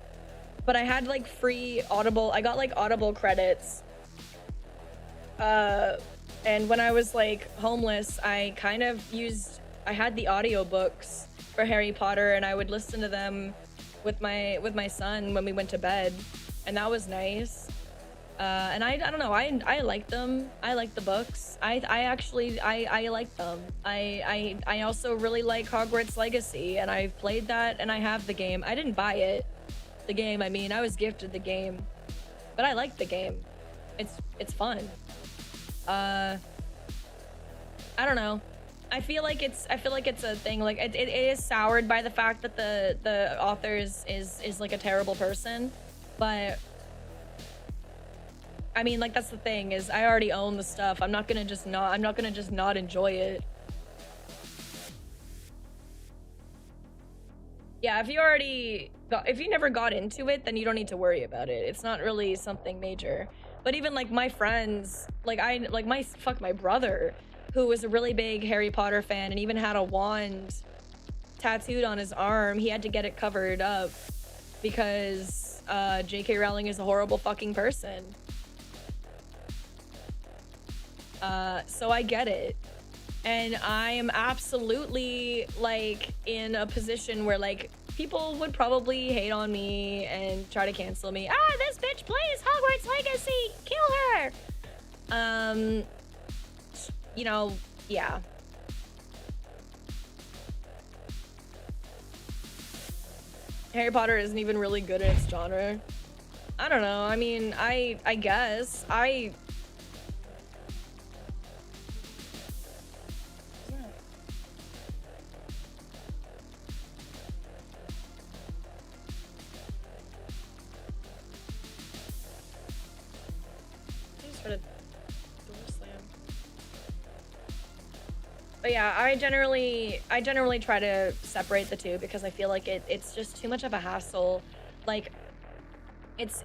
but I had like free Audible. I got like Audible credits. And when I was like homeless, I had the audiobooks for Harry Potter, and I would listen to them with my son when we went to bed, and that was nice. And I don't know, I like them. I like the books. I actually like them. I also really like Hogwarts Legacy, and I've played that, and I have the game. I didn't buy it. The game, I mean, I was gifted the game, but I like the game. It's fun. I don't know. I feel like it's a thing. Like it is soured by the fact that the author is like a terrible person, but I mean, like, that's the thing, is I already own the stuff. I'm not gonna just not enjoy it. Yeah, if you never got into it, then you don't need to worry about it. It's not really something major. But even like my friends, like my brother, who was a really big Harry Potter fan and even had a wand tattooed on his arm, he had to get it covered up because J.K. Rowling is a horrible fucking person. So I get it. And I am absolutely like in a position where like people would probably hate on me and try to cancel me. Ah, this bitch plays Hogwarts Legacy. Kill her. You know, yeah. Harry Potter isn't even really good at its genre. I don't know. I mean, I guess But yeah, I generally try to separate the two because I feel like it's just too much of a hassle. Like it's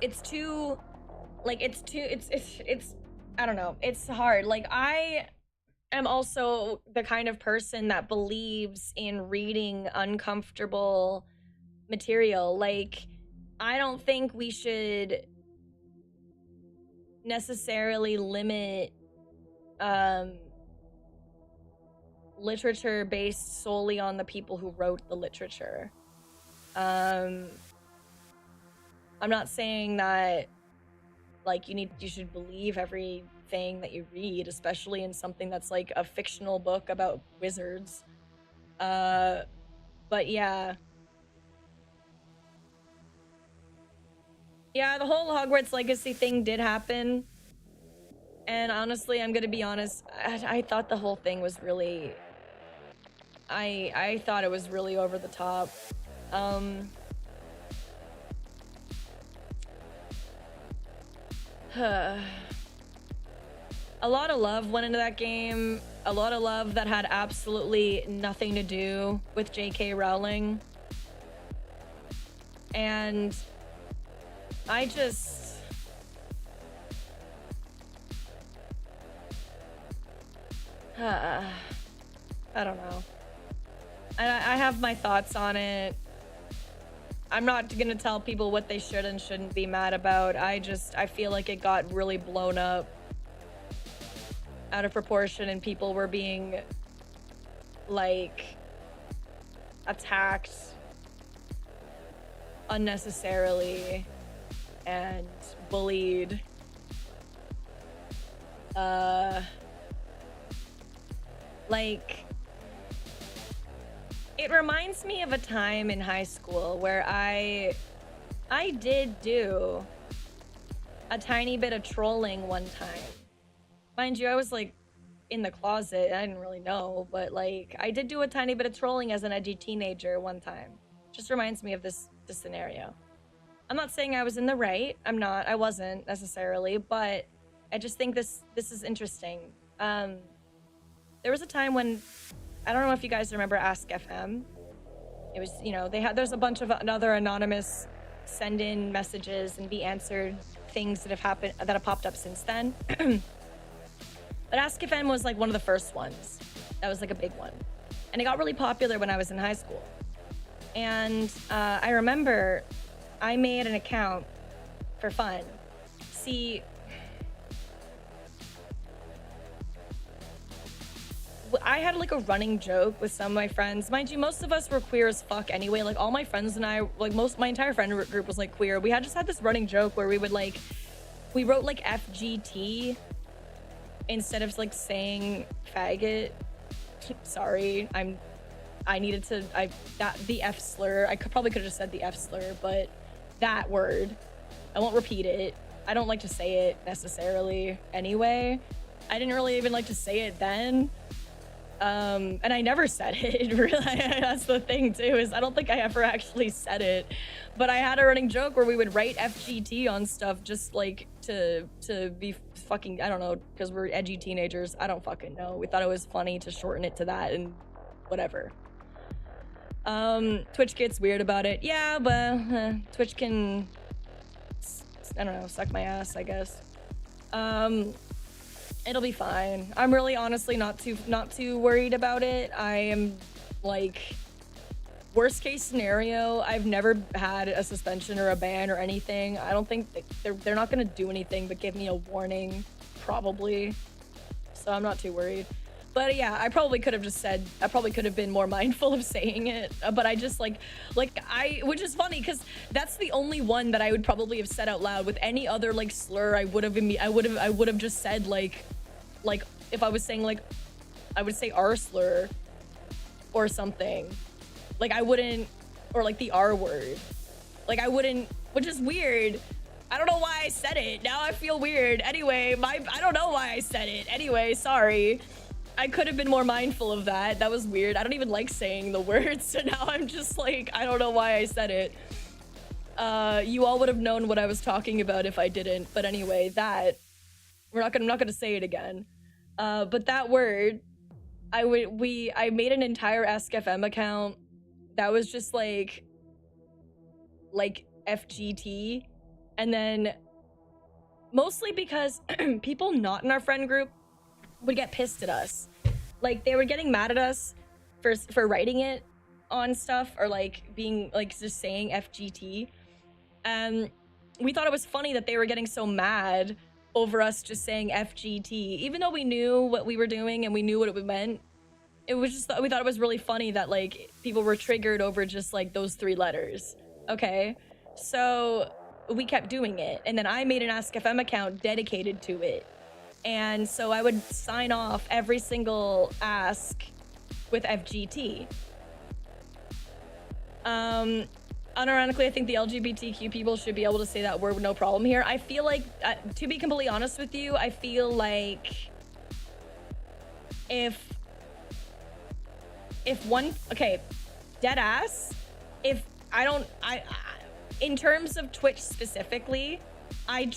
I don't know. It's hard. Like I am also the kind of person that believes in reading uncomfortable material. Like I don't think we should necessarily limit literature based solely on the people who wrote the literature. I'm not saying that like you should believe everything that you read, especially in something that's like a fictional book about wizards. But yeah. Yeah, the whole Hogwarts Legacy thing did happen. And honestly, I'm gonna be honest, I thought the whole thing was really... I thought it was really over the top. A lot of love went into that game. A lot of love that had absolutely nothing to do with J.K. Rowling. And I just... I don't know. I have my thoughts on it. I'm not gonna tell people what they should and shouldn't be mad about. I feel like it got really blown up out of proportion and people were being like attacked unnecessarily and bullied. Like, it reminds me of a time in high school where I did do a tiny bit of trolling one time. Mind you, I was like in the closet. I didn't really know, but like I did do a tiny bit of trolling as an edgy teenager one time. Just reminds me of this scenario. I'm not saying I was in the right. I wasn't necessarily, but I just think this is interesting. There was a time when, I don't know if you guys remember Ask FM. It was, you know, there's a bunch of other anonymous send in messages and be answered things that have popped up since then. But Ask FM was like one of the first ones. That was like a big one. And it got really popular when I was in high school. And I remember I made an account for fun. See, I had like a running joke with some of my friends. Mind you, most of us were queer as fuck anyway. Like all my friends and I, like my entire friend group was like queer. We just had this running joke where we would like, we wrote like FGT instead of like saying faggot. Sorry, the F slur. I probably could have just said the F slur, but that word, I won't repeat it. I don't like to say it necessarily anyway. I didn't really even like to say it then. And I never said it, really. That's the thing too, is I don't think I ever actually said it. But I had a running joke where we would write FGT on stuff just like to be fucking, I don't know, because we're edgy teenagers. I don't fucking know. We thought it was funny to shorten it to that and whatever. Twitch gets weird about it. Yeah, but Twitch can, I don't know, suck my ass, I guess. It'll be fine. I'm really honestly not too worried about it. I am like, worst case scenario, I've never had a suspension or a ban or anything. I don't think they're not gonna do anything but give me a warning, probably. So I'm not too worried. But yeah, I probably could have been more mindful of saying it. But I just which is funny because that's the only one that I would probably have said out loud. With any other like slur, I would have just said like if I was saying like, I would say R slur or something. Like I wouldn't, or like the R word. Like I wouldn't, which is weird. I don't know why I said it. Now I feel weird. Anyway, I don't know why I said it. Anyway, sorry. I could have been more mindful of that. That was weird. I don't even like saying the words, so now I'm just like, I don't know why I said it. You all would have known what I was talking about if I didn't. But anyway, I'm not gonna say it again. But that word, I made an entire AskFM account that was just like FGT, and then mostly because people not in our friend group would get pissed at us. Like they were getting mad at us for writing it on stuff, or like being like just saying FGT. We thought it was funny that they were getting so mad over us just saying FGT, even though we knew what we were doing and we knew what it meant. It was just, we thought it was really funny that like people were triggered over just like those 3 letters. Okay, so we kept doing it, and then I made an AskFM account dedicated to it. And so I would sign off every single ask with FGT. Unironically, I think the LGBTQ people should be able to say that word with no problem here. I feel like, to be completely honest with you, I feel like if one, okay, dead ass, if in terms of Twitch specifically, I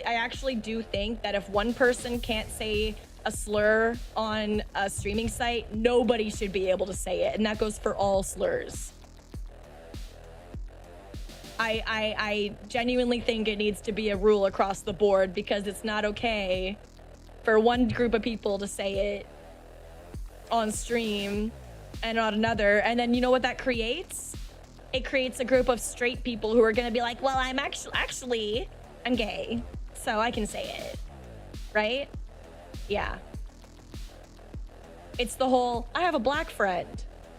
actually do think that if one person can't say a slur on a streaming site, nobody should be able to say it, and that goes for all slurs. I genuinely think it needs to be a rule across the board, because it's not okay for one group of people to say it on stream and not another. And then you know what that creates? It creates a group of straight people who are gonna be like, well, I'm actually I'm gay, so I can say it, right? Yeah. It's the whole, I have a black friend,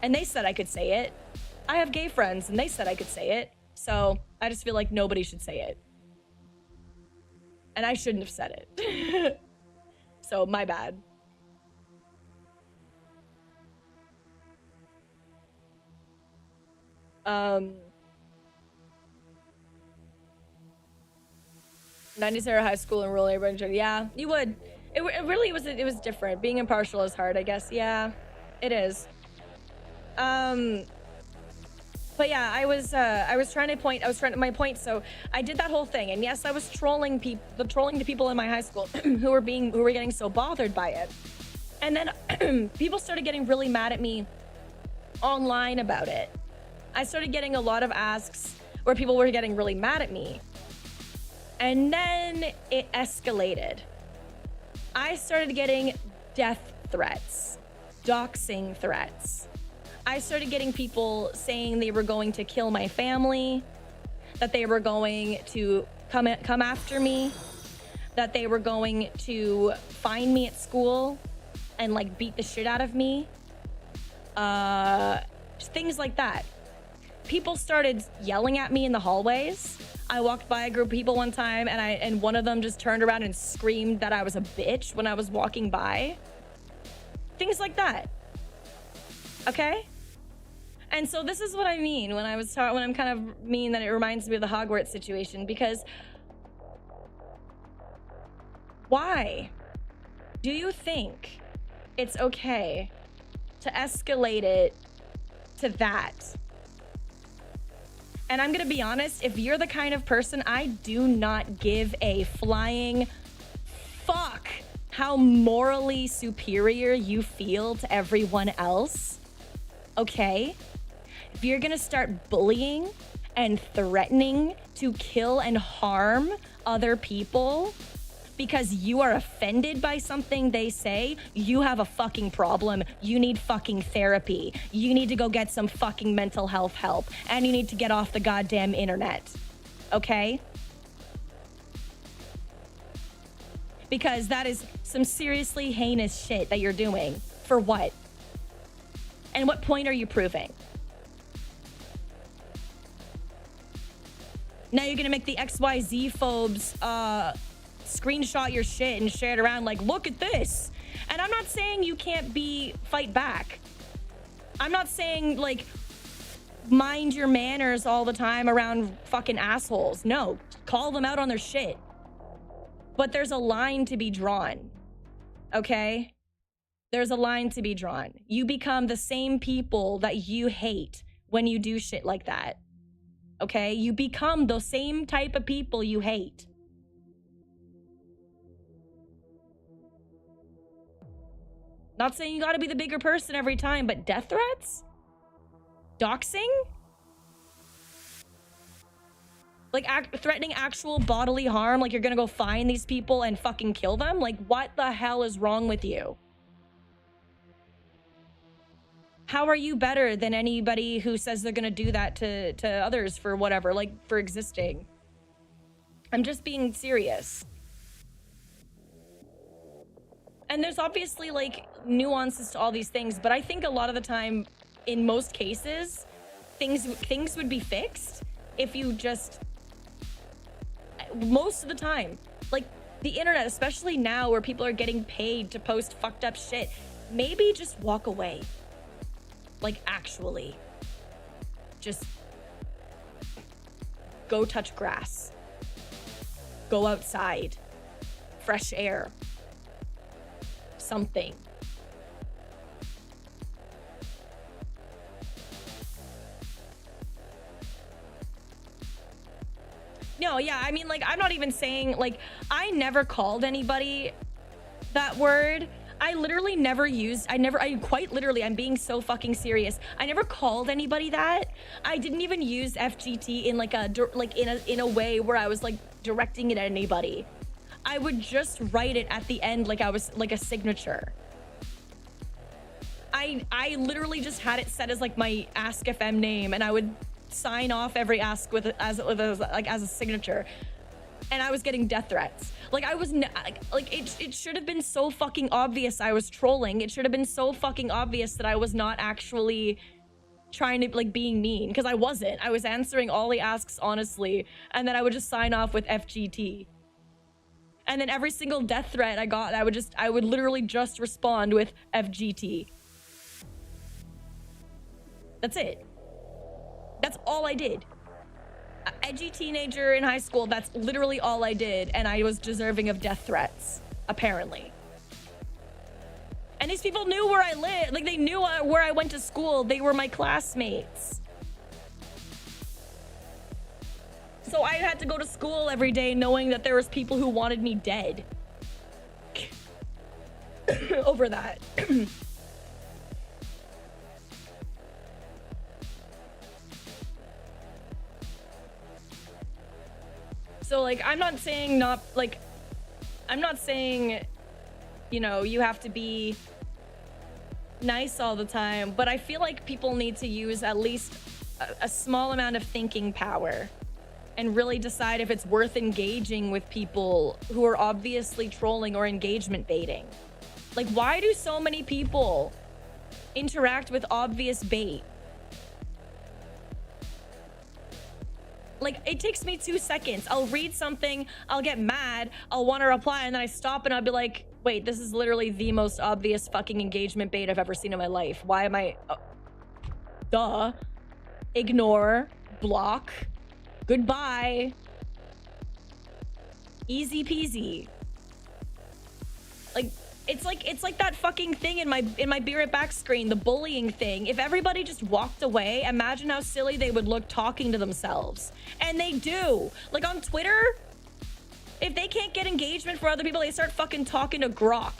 and they said I could say it. I have gay friends, and they said I could say it. So I just feel like nobody should say it. And I shouldn't have said it. So my bad. '90s era high school and rural neighborhood. Yeah, you would. It really was. It was different. Being impartial is hard, I guess. Yeah, it is. But yeah, I was trying to my point. So I did that whole thing, and yes, I was trolling the people in my high school who were getting so bothered by it. And then people started getting really mad at me online about it. I started getting a lot of asks where people were getting really mad at me. And then it escalated. I started getting death threats, doxing threats. I started getting people saying they were going to kill my family, that they were going to come after me, that they were going to find me at school and like beat the shit out of me. Things like that. People started yelling at me in the hallways. I walked by a group of people one time, and one of them just turned around and screamed that I was a bitch when I was walking by. Things like that. Okay? And so this is what I mean when I'm kind of mean that it reminds me of the Hogwarts situation, because why do you think it's okay to escalate it to that? And I'm gonna be honest, if you're the kind of person, I do not give a flying fuck how morally superior you feel to everyone else, okay? if you're gonna start bullying and threatening to kill and harm other people because you are offended by something they say, you have a fucking problem. You need fucking therapy. You need to go get some fucking mental health help. And you need to get off the goddamn internet. Okay? Because that is some seriously heinous shit that you're doing. For what? And what point are you proving? Now you're gonna make the XYZ phobes screenshot your shit and share it around like, look at this. And I'm not saying you can't fight back. I'm not saying like mind your manners all the time around fucking assholes. No, call them out on their shit. But there's a line to be drawn, okay? There's a line to be drawn. You become the same people that you hate when you do shit like that, okay? You become the same type of people you hate. Not saying you gotta be the bigger person every time, but death threats? Doxing? Like threatening actual bodily harm, like you're gonna go find these people and fucking kill them? Like what the hell is wrong with you? How are you better than anybody who says they're gonna do that to others for whatever, like for existing? I'm just being serious. And there's obviously like nuances to all these things, but I think a lot of the time, in most cases, things would be fixed if you just, most of the time, like the internet, especially now where people are getting paid to post fucked up shit, maybe just walk away. Like actually, just go touch grass, go outside, fresh air. Something. No, yeah, I mean, like, I'm not even saying, like, I never called anybody that word. I literally never used, I quite literally, I'm being so fucking serious. I never called anybody that. I didn't even use FGT in like in a way where I was like directing it at anybody. I would just write it at the end like I was like a signature. I literally just had it set as like my Ask FM name, and I would sign off every ask with as a signature. And I was getting death threats. Like I was like it should have been so fucking obvious I was trolling. It should have been so fucking obvious that I was not actually trying to like being mean, because I wasn't. I was answering all the asks honestly, and then I would just sign off with FGT. And then every single death threat I got, I would literally just respond with FGT. That's it. That's all I did. Edgy teenager in high school, that's literally all I did, and I was deserving of death threats, apparently. And these people knew where I lived. Like, they knew where I went to school. They were my classmates. So I had to go to school every day knowing that there was people who wanted me dead. Over that. So, like, I'm not saying, you know, you have to be nice all the time, but I feel like people need to use at least a small amount of thinking power and really decide if it's worth engaging with people who are obviously trolling or engagement baiting. Like, why do so many people interact with obvious bait? Like, it takes me 2 seconds. I'll read something, I'll get mad, I'll want to reply, and then I stop and I'll be like, wait, this is literally the most obvious fucking engagement bait I've ever seen in my life. Why am I... duh. Ignore. Block. Goodbye. Easy peasy. Like, it's like that fucking thing in my Be Right Back screen, the bullying thing. If everybody just walked away, imagine how silly they would look talking to themselves. And they do. Like on Twitter, if they can't get engagement for other people, they start fucking talking to Grok.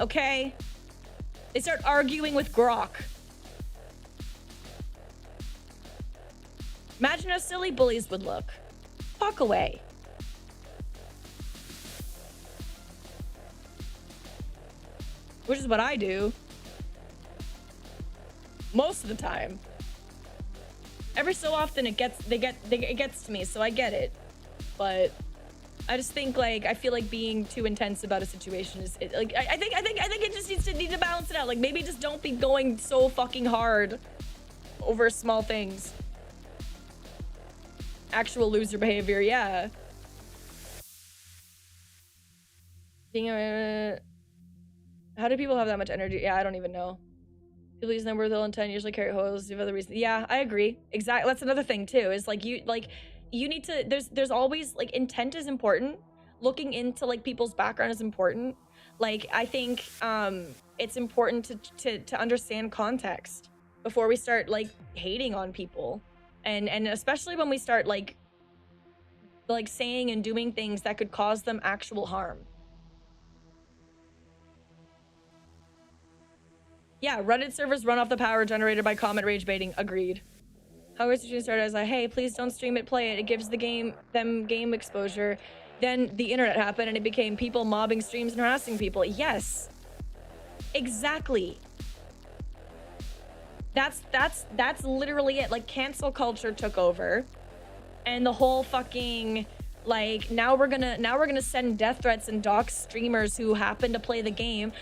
Okay? They start arguing with Grok. Imagine how silly bullies would look. Fuck away. Which is what I do. Most of the time. Every so often it gets to me, so I get it. But I just think, like, I feel like being too intense about a situation is like I think it just needs to balance it out. Like, maybe just don't be going so fucking hard over small things. Actual loser behavior, yeah. Being a how do people have that much energy? Yeah, I don't even know. People use number with ill intent usually carry holes for other reasons. Yeah, I agree. Exactly. That's another thing too. Is like you need to. There's always like intent is important. Looking into like people's background is important. Like I think it's important to understand context before we start like hating on people, and especially when we start like saying and doing things that could cause them actual harm. Yeah, Reddit servers run off the power generated by comment rage baiting. Agreed. How is it started as like, hey, please don't stream it, play it. It gives them game exposure. Then the internet happened and it became people mobbing streams and harassing people. Yes. Exactly. That's literally it. Like cancel culture took over. And the whole fucking like now we're gonna send death threats and dox streamers who happen to play the game.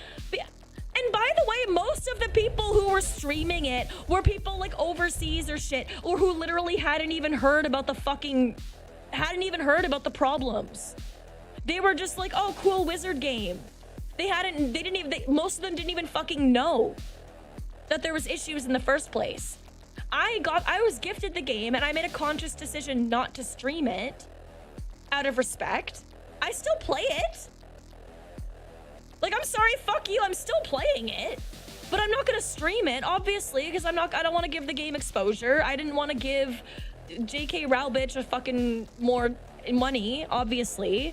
And by the way, most of the people who were streaming it were people like overseas or shit, or who literally hadn't even heard about the problems. They were just like, oh, cool wizard game. Most of them didn't even fucking know that there was issues in the first place. I was gifted the game and I made a conscious decision not to stream it out of respect. I still play it. Like, I'm sorry, fuck you, I'm still playing it. But I'm not gonna stream it, obviously, because I don't want to give the game exposure. I didn't want to give JK Rowbitch a fucking more money, obviously.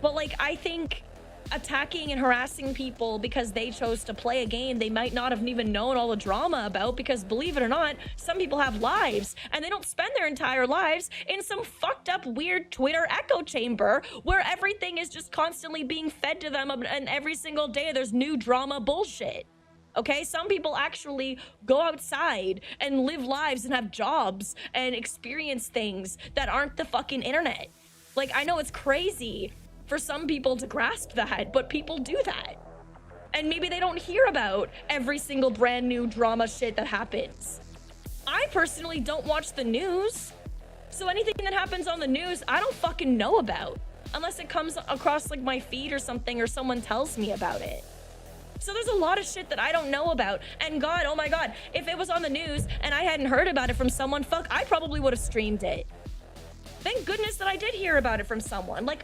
But, like, I think attacking and harassing people because they chose to play a game they might not have even known all the drama about, because believe it or not, some people have lives and they don't spend their entire lives in some fucked up weird Twitter echo chamber where everything is just constantly being fed to them, and every single day there's new drama bullshit. Okay, some people actually go outside and live lives and have jobs and experience things that aren't the fucking internet. Like, I know it's crazy for some people to grasp that, but people do that. And maybe they don't hear about every single brand new drama shit that happens. I personally don't watch the news, so anything that happens on the news, I don't fucking know about, unless it comes across like my feed or something, or someone tells me about it. So there's a lot of shit that I don't know about. And God, oh my God, if it was on the news and I hadn't heard about it from someone, fuck, I probably would have streamed it. Thank goodness that I did hear about it from someone. Like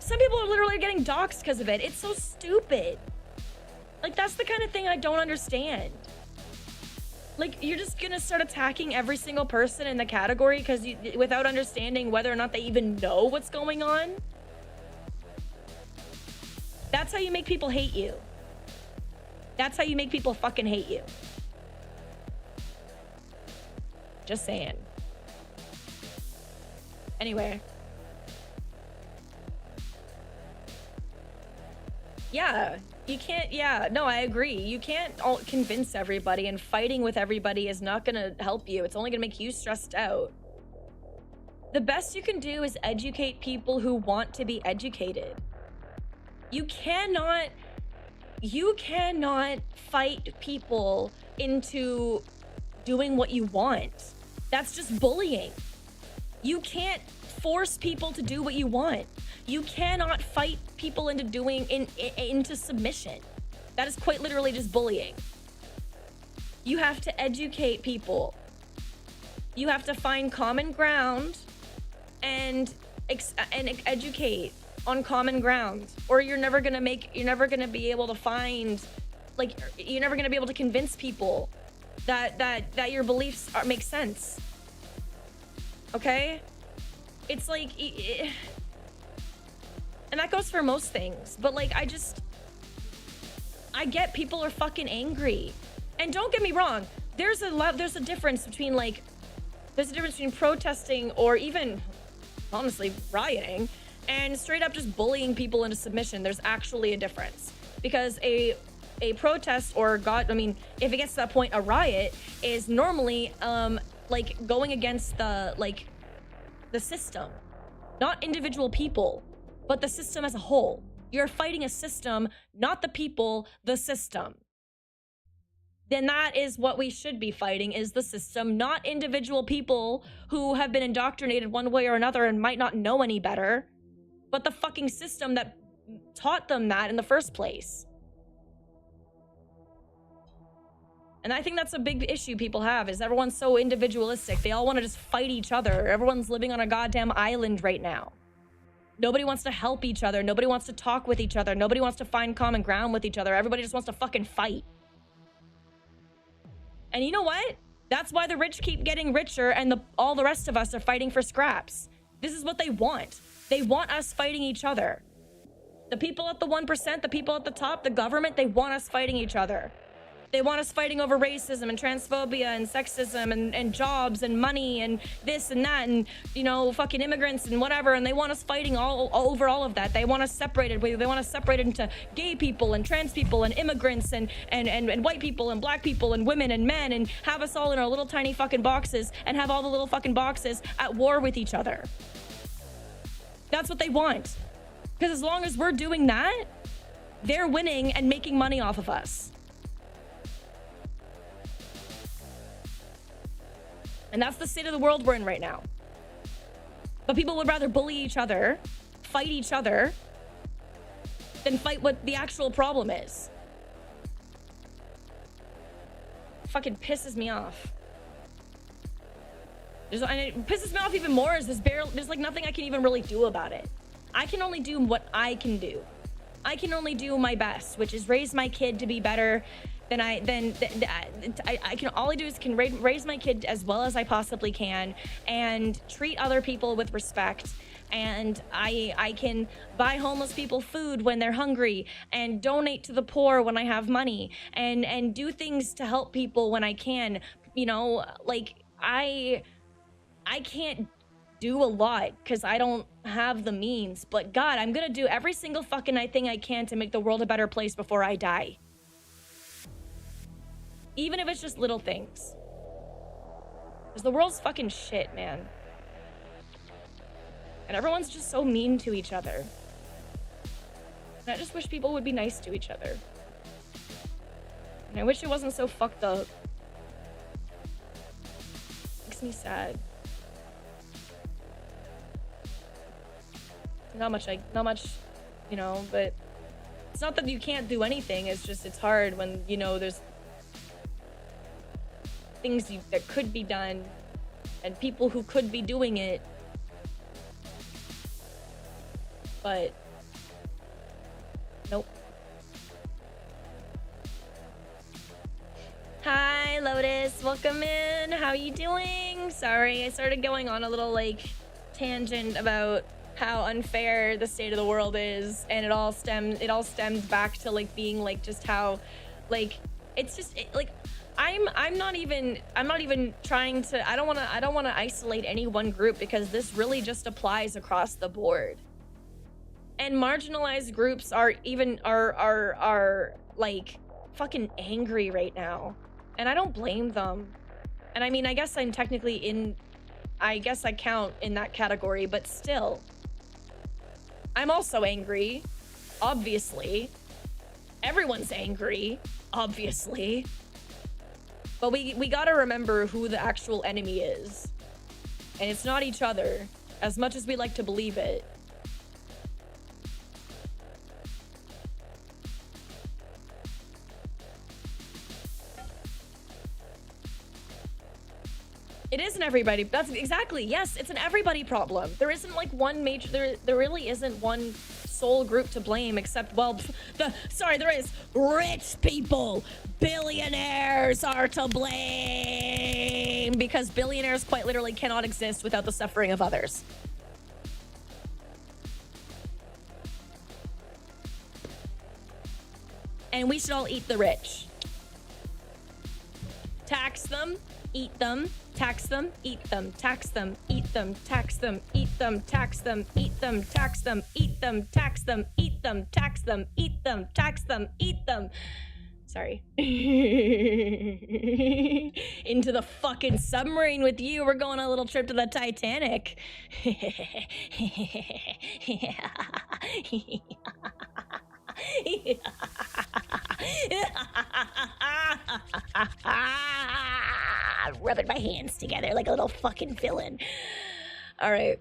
some people are literally getting doxxed because of it. It's so stupid. Like, that's the kind of thing I don't understand. Like, you're just gonna start attacking every single person in the category without understanding whether or not they even know what's going on? That's how you make people hate you. That's how you make people fucking hate you. Just saying. Anyway. Yeah, you can't, yeah, no, I agree. You can't convince everybody, and fighting with everybody is not gonna help you. It's only gonna make you stressed out. The best you can do is educate people who want to be educated. You cannot fight people into doing what you want. That's just bullying. You can't force people to do what you want. You cannot fight people into submission. That is quite literally just bullying. You have to educate people. You have to find common ground and educate on common ground, or you're never gonna be able to find, like, you're never gonna be able to convince people that your beliefs make sense. Okay? It's like, and that goes for most things, but like, I get people are fucking angry. And don't get me wrong, there's a difference between like There's a difference between protesting or even, honestly, rioting and straight up just bullying people into submission. There's actually a difference. Because a protest or if it gets to that point, a riot is normally like going against the system, not individual people, but the system as a whole. You're fighting a system, not the people, the system. Then that is what we should be fighting, is the system, not individual people who have been indoctrinated one way or another and might not know any better, but the fucking system that taught them that in the first place. And I think that's a big issue people have, is everyone's so individualistic. They all want to just fight each other. Everyone's living on a goddamn island right now. Nobody wants to help each other. Nobody wants to talk with each other. Nobody wants to find common ground with each other. Everybody just wants to fucking fight. And you know what? That's why the rich keep getting richer and all the rest of us are fighting for scraps. This is what they want. They want us fighting each other. The people at the 1%, the people at the top, the government, they want us fighting each other. They want us fighting over racism and transphobia and sexism and jobs and money and this and that and, you know, fucking immigrants and whatever. And they want us fighting all over all of that. They want us separated. They want us separated into gay people and trans people and immigrants and white people and black people and women and men, and have us all in our little tiny fucking boxes and have all the little fucking boxes at war with each other. That's what they want. Because as long as we're doing that, they're winning and making money off of us. And that's the state of the world we're in right now. But people would rather bully each other, fight each other, than fight what the actual problem is. It fucking pisses me off. And it pisses me off even more is there's like nothing I can even really do about it. I can only do what I can do. I can only do my best, which is raise my kid to be better than all I do is can raise my kid as well as I possibly can and treat other people with respect. And I can buy homeless people food when they're hungry and donate to the poor when I have money and do things to help people when I can. You know, like I can't do a lot because I don't have the means, but God, I'm gonna do every single fucking thing I can to make the world a better place before I die. Even if it's just little things. Because the world's fucking shit, man. And everyone's just so mean to each other. And I just wish people would be nice to each other. And I wish it wasn't so fucked up. Makes me sad. Not much, you know, but it's not that you can't do anything. It's just, it's hard when, you know, there's things that could be done and people who could be doing it, but nope. Hi, Lotus. Welcome in. How you doing? Sorry, I started going on a little like tangent about how unfair the state of the world is, and it all stems back to like being like just how like it's just like I'm not even trying to, I don't want to isolate any one group, because this really just applies across the board. And marginalized groups are like fucking angry right now. And I don't blame them. And I mean, I guess I'm technically I guess I count in that category, but still. I'm also angry, obviously. Everyone's angry, obviously. But we gotta remember who the actual enemy is. And it's not each other, as much as we like to believe it. It isn't everybody. That's exactly, yes, it's an everybody problem. There isn't like one major, there really isn't one sole group to blame, except, well, there is rich people. Billionaires are to blame, because billionaires quite literally cannot exist without the suffering of others. And we should all eat the rich. Tax them, eat them, Tax them, eat them, tax them, eat them, tax them, eat them, tax them, eat them, tax them, eat them, tax them, eat them, tax them, eat them, tax them, eat them. Sorry. Into the fucking submarine with you. We're going on a little trip to the Titanic. Rubbing my hands together like a little fucking villain. All right.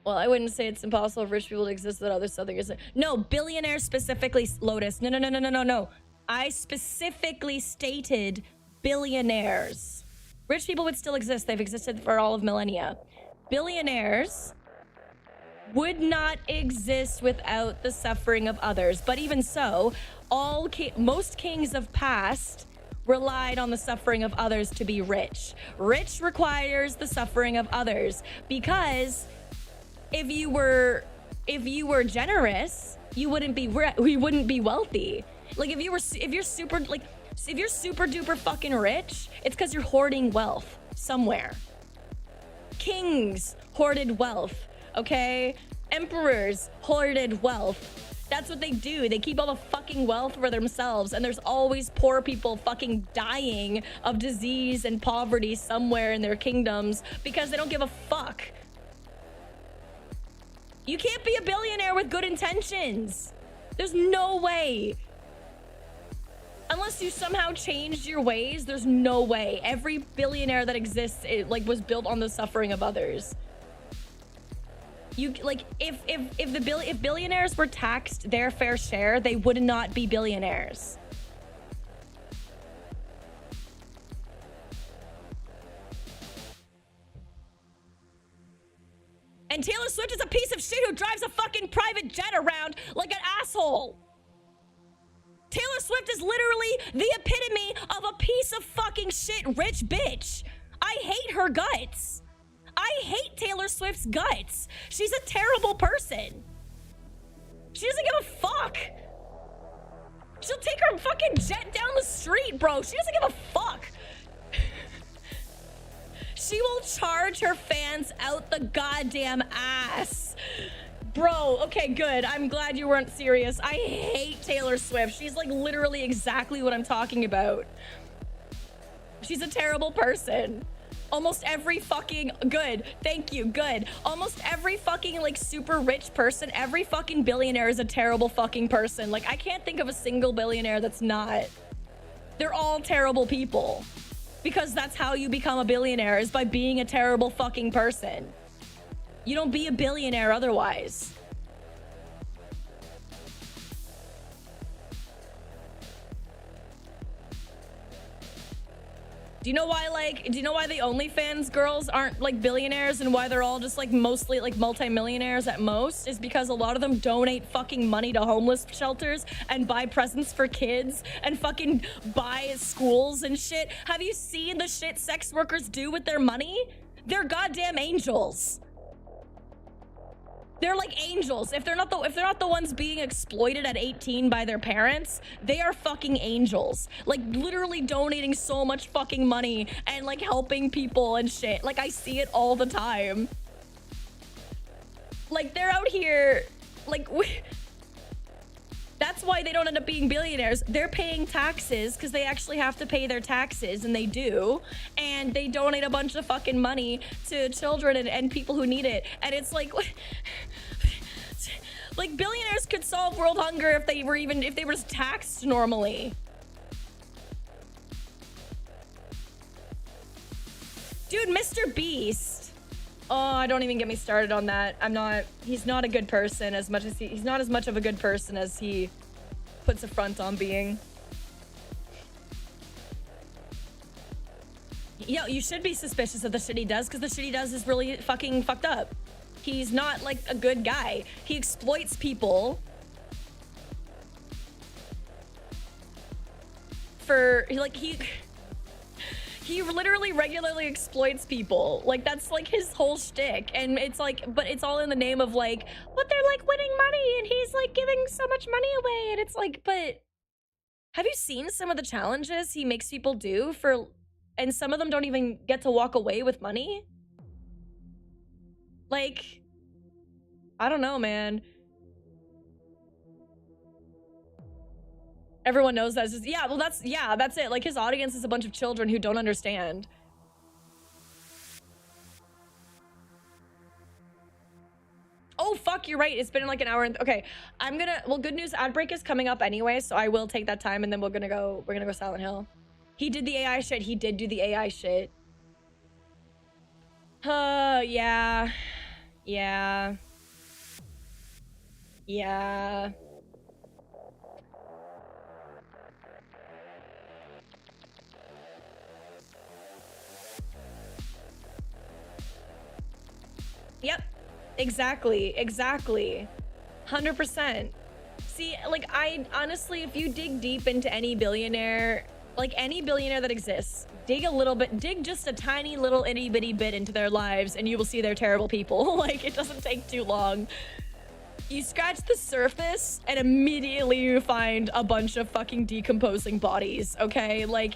Well, I wouldn't say it's impossible for rich people to exist without other Southerners. No, billionaires specifically, Lotus. No. I specifically stated billionaires. Rich people would still exist. They've existed for all of millennia. Billionaires would not exist without the suffering of others. But even so, most kings of past relied on the suffering of others to be rich. Rich requires the suffering of others, because if you were generous, we wouldn't be wealthy. Like if you're super duper fucking rich, it's because you're hoarding wealth somewhere. Kings hoarded wealth, okay? Emperors hoarded wealth. That's what they do. They keep all the fucking wealth for themselves, and there's always poor people fucking dying of disease and poverty somewhere in their kingdoms because they don't give a fuck. You can't be a billionaire with good intentions. There's no way. Unless you somehow changed your ways, there's no way. Every billionaire that exists, was built on the suffering of others. If billionaires were taxed their fair share, they would not be billionaires. And Taylor Swift is a piece of shit who drives a fucking private jet around like an asshole. Taylor Swift is literally the epitome of a piece of fucking shit rich bitch. I hate her guts. I hate Taylor Swift's guts. She's a terrible person. She doesn't give a fuck. She'll take her fucking jet down the street, bro. She doesn't give a fuck. She will charge her fans out the goddamn ass. Bro, okay, good. I'm glad you weren't serious. I hate Taylor Swift. She's like literally exactly what I'm talking about. She's a terrible person. Almost every fucking good. Thank you. Good. Almost every fucking like super rich person, every fucking billionaire is a terrible fucking person. Like I can't think of a single billionaire that's not. They're all terrible people. Because that's how you become a billionaire, is by being a terrible fucking person. You don't be a billionaire otherwise. Do you know why the OnlyFans girls aren't like billionaires and why they're all just like mostly like multimillionaires at most? Is because a lot of them donate fucking money to homeless shelters and buy presents for kids and fucking buy schools and shit. Have you seen the shit sex workers do with their money? They're goddamn angels. They're like angels. If they're not the ones being exploited at 18 by their parents, they are fucking angels. Like literally donating so much fucking money and like helping people and shit. Like I see it all the time. Like they're out here like that's why they don't end up being billionaires. They're paying taxes because they actually have to pay their taxes, and they do. And they donate a bunch of fucking money to children and people who need it. And it's like, like billionaires could solve world hunger if they were just taxed normally. Dude, Mr. Beast. Oh, don't even get me started on that. He's not a good person he's not as much of a good person as he puts a front on being. Yo, you should be suspicious of the shit he does, because the shit he does is really fucking fucked up. He's not like a good guy. He exploits people for like he literally regularly exploits people. Like that's like his whole shtick. And it's like, but it's all in the name of like, but they're like winning money and he's like giving so much money away. And it's like, but have you seen some of the challenges he makes people do for and some of them don't even get to walk away with money. Like, I don't know, man. Everyone knows that. It's just, yeah, well, that's it. Like, his audience is a bunch of children who don't understand. Oh, fuck, you're right. It's been like an hour and okay. I'm gonna, well, good news, ad break is coming up anyway, so I will take that time and then we're gonna go Silent Hill. He did the AI shit. He did do the AI shit. Yeah. Yeah. Yeah. Yep. Exactly. 100%. See, like, I honestly, if you dig deep into any billionaire, like any billionaire that exists, dig a little bit, dig just a tiny little itty bitty bit into their lives and you will see they're terrible people. Like, it doesn't take too long. You scratch the surface and immediately you find a bunch of fucking decomposing bodies, okay? Like,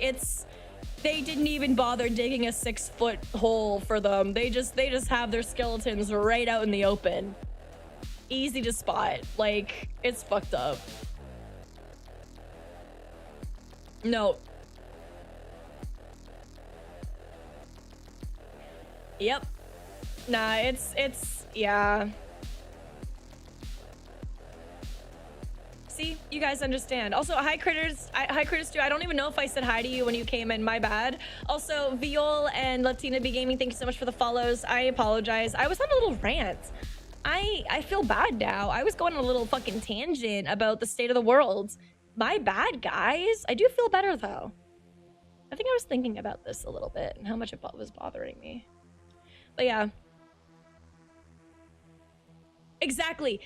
they didn't even bother digging a 6-foot hole for them. They just have their skeletons right out in the open. Easy to spot. Like, it's fucked up. No. Yep. Nah, it's yeah. See, you guys understand. Also, hi critters 2. I don't even know if I said hi to you when you came in. My bad. Also, Viol and Latina B Gaming, thank you so much for the follows. I apologize. I was on a little rant. I feel bad now. I was going on a little fucking tangent about the state of the world. My bad, guys. I do feel better though. I think I was thinking about this a little bit and how much it was bothering me. But yeah. Exactly.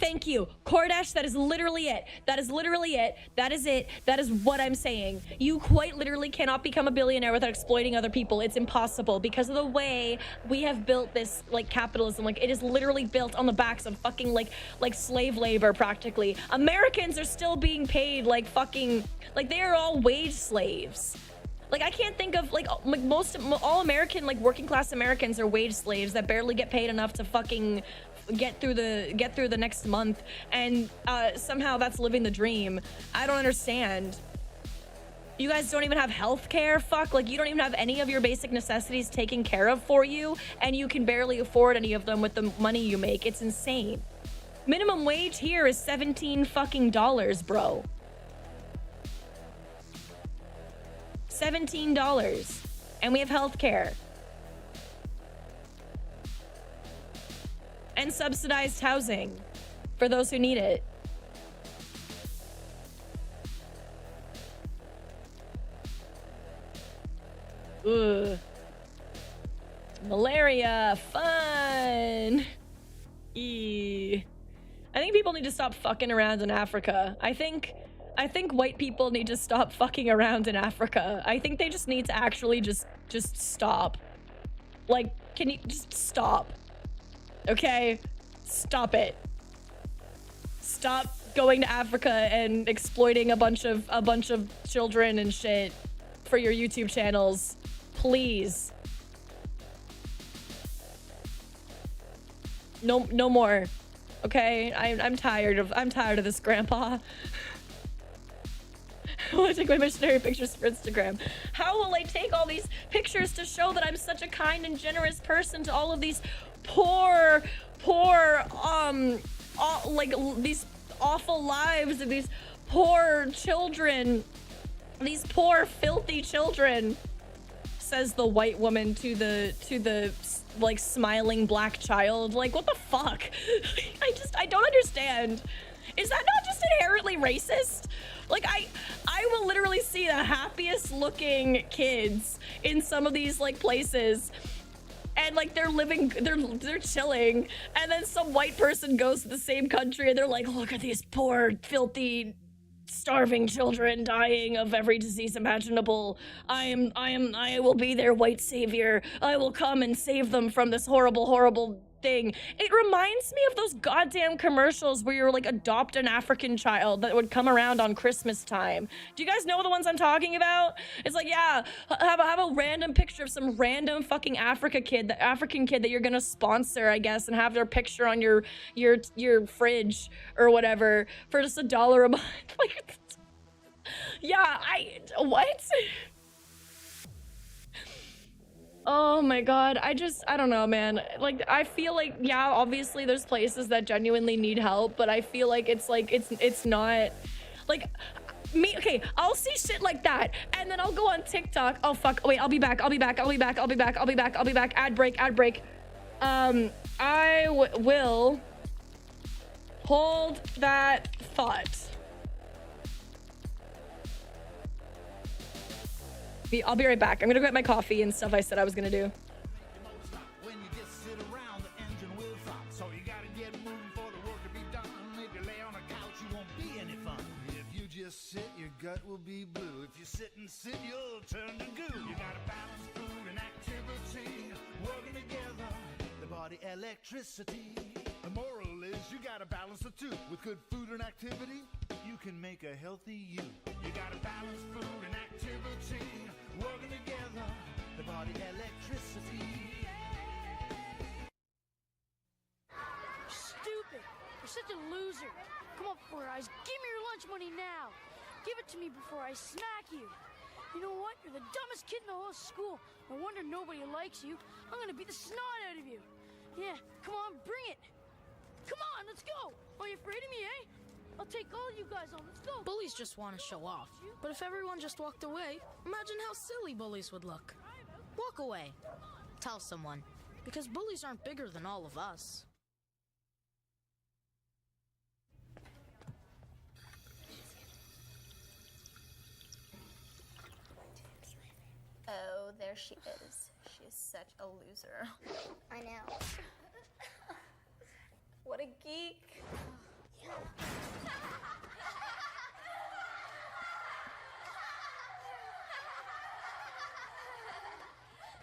Thank you. Kordash, that is literally it. That is it. That is what I'm saying. You quite literally cannot become a billionaire without exploiting other people. It's impossible because of the way we have built this, like, capitalism. Like, it is literally built on the backs of fucking, like slave labor, practically. Americans are still being paid like fucking, like, they are all wage slaves. Like, I can't think of, like all American, like, working class Americans are wage slaves that barely get paid enough to fucking get through the next month, and somehow that's living the dream. I don't understand. You guys don't even have health care. Fuck, like, you don't even have any of your basic necessities taken care of for you, and you can barely afford any of them with the money you make. It's insane. Minimum wage here is $17 fucking dollars, bro. $17, and we have health care and subsidized housing for those who need it. Ugh. Malaria, fun. I think people need to stop fucking around in Africa. I think white people need to stop fucking around in Africa. I think they just need to actually just stop. Like, can you just stop? Okay? Stop it. Stop going to Africa and exploiting a bunch of children and shit for your YouTube channels. Please. No more. Okay? I'm tired of this, Grandpa. I want to take my missionary pictures for Instagram. How will I take all these pictures to show that I'm such a kind and generous person to all of these poor, like, these awful lives of these poor children, these poor filthy children, says the white woman to the like smiling black child. Like, what the fuck? I don't understand. Is that not just inherently racist? Like, I will literally see the happiest looking kids in some of these, like, places, and, like, they're chilling, and then some white person goes to the same country and they're like, look at these poor, filthy, starving children dying of every disease imaginable. I will be their white savior. I will come and save them from this horrible thing. It reminds me of those goddamn commercials where you're like adopt an African child that would come around on Christmas time. Do you guys know the ones I'm talking about? It's like, yeah, have a random picture of some random fucking African kid that you're gonna sponsor, I guess, and have their picture on your fridge or whatever for just $1 a month. Like, yeah, what? Oh my god, I don't know, man. Like, I feel like, yeah, obviously there's places that genuinely need help, but I feel like it's not, like, me, okay, I'll see shit like that, and then I'll go on TikTok. Oh, fuck, wait, I'll be back. Ad break. I will hold that thought. I'll be right back. I'm gonna get my coffee and stuff I said I was gonna do. When you just sit around, the engine will stop. So you gotta get moving for the work to be done. If you lay on a couch, you won't be any fun. If you just sit, your gut will be blue. If you sit and sit, you'll turn to goo. You gotta balance food and activity, working together, the body electricity. The moral is you gotta balance the two. With good food and activity, you can make a healthy you. You gotta balance food and activity, working together, the body electricity. Stupid! You're such a loser. Come on, Four Eyes, give me your lunch money now. Give it to me before I smack you. You know what? You're the dumbest kid in the whole school. No wonder nobody likes you. I'm gonna beat the snot out of you. Yeah, come on, bring it. Come on, let's go. Are you afraid of me, eh? I'll take all you guys on. Let's go. Bullies just want to show off. But if everyone just walked away, imagine how silly bullies would look. Walk away. Tell someone. Because bullies aren't bigger than all of us. Oh, there she is. She's such a loser. I know. What a geek.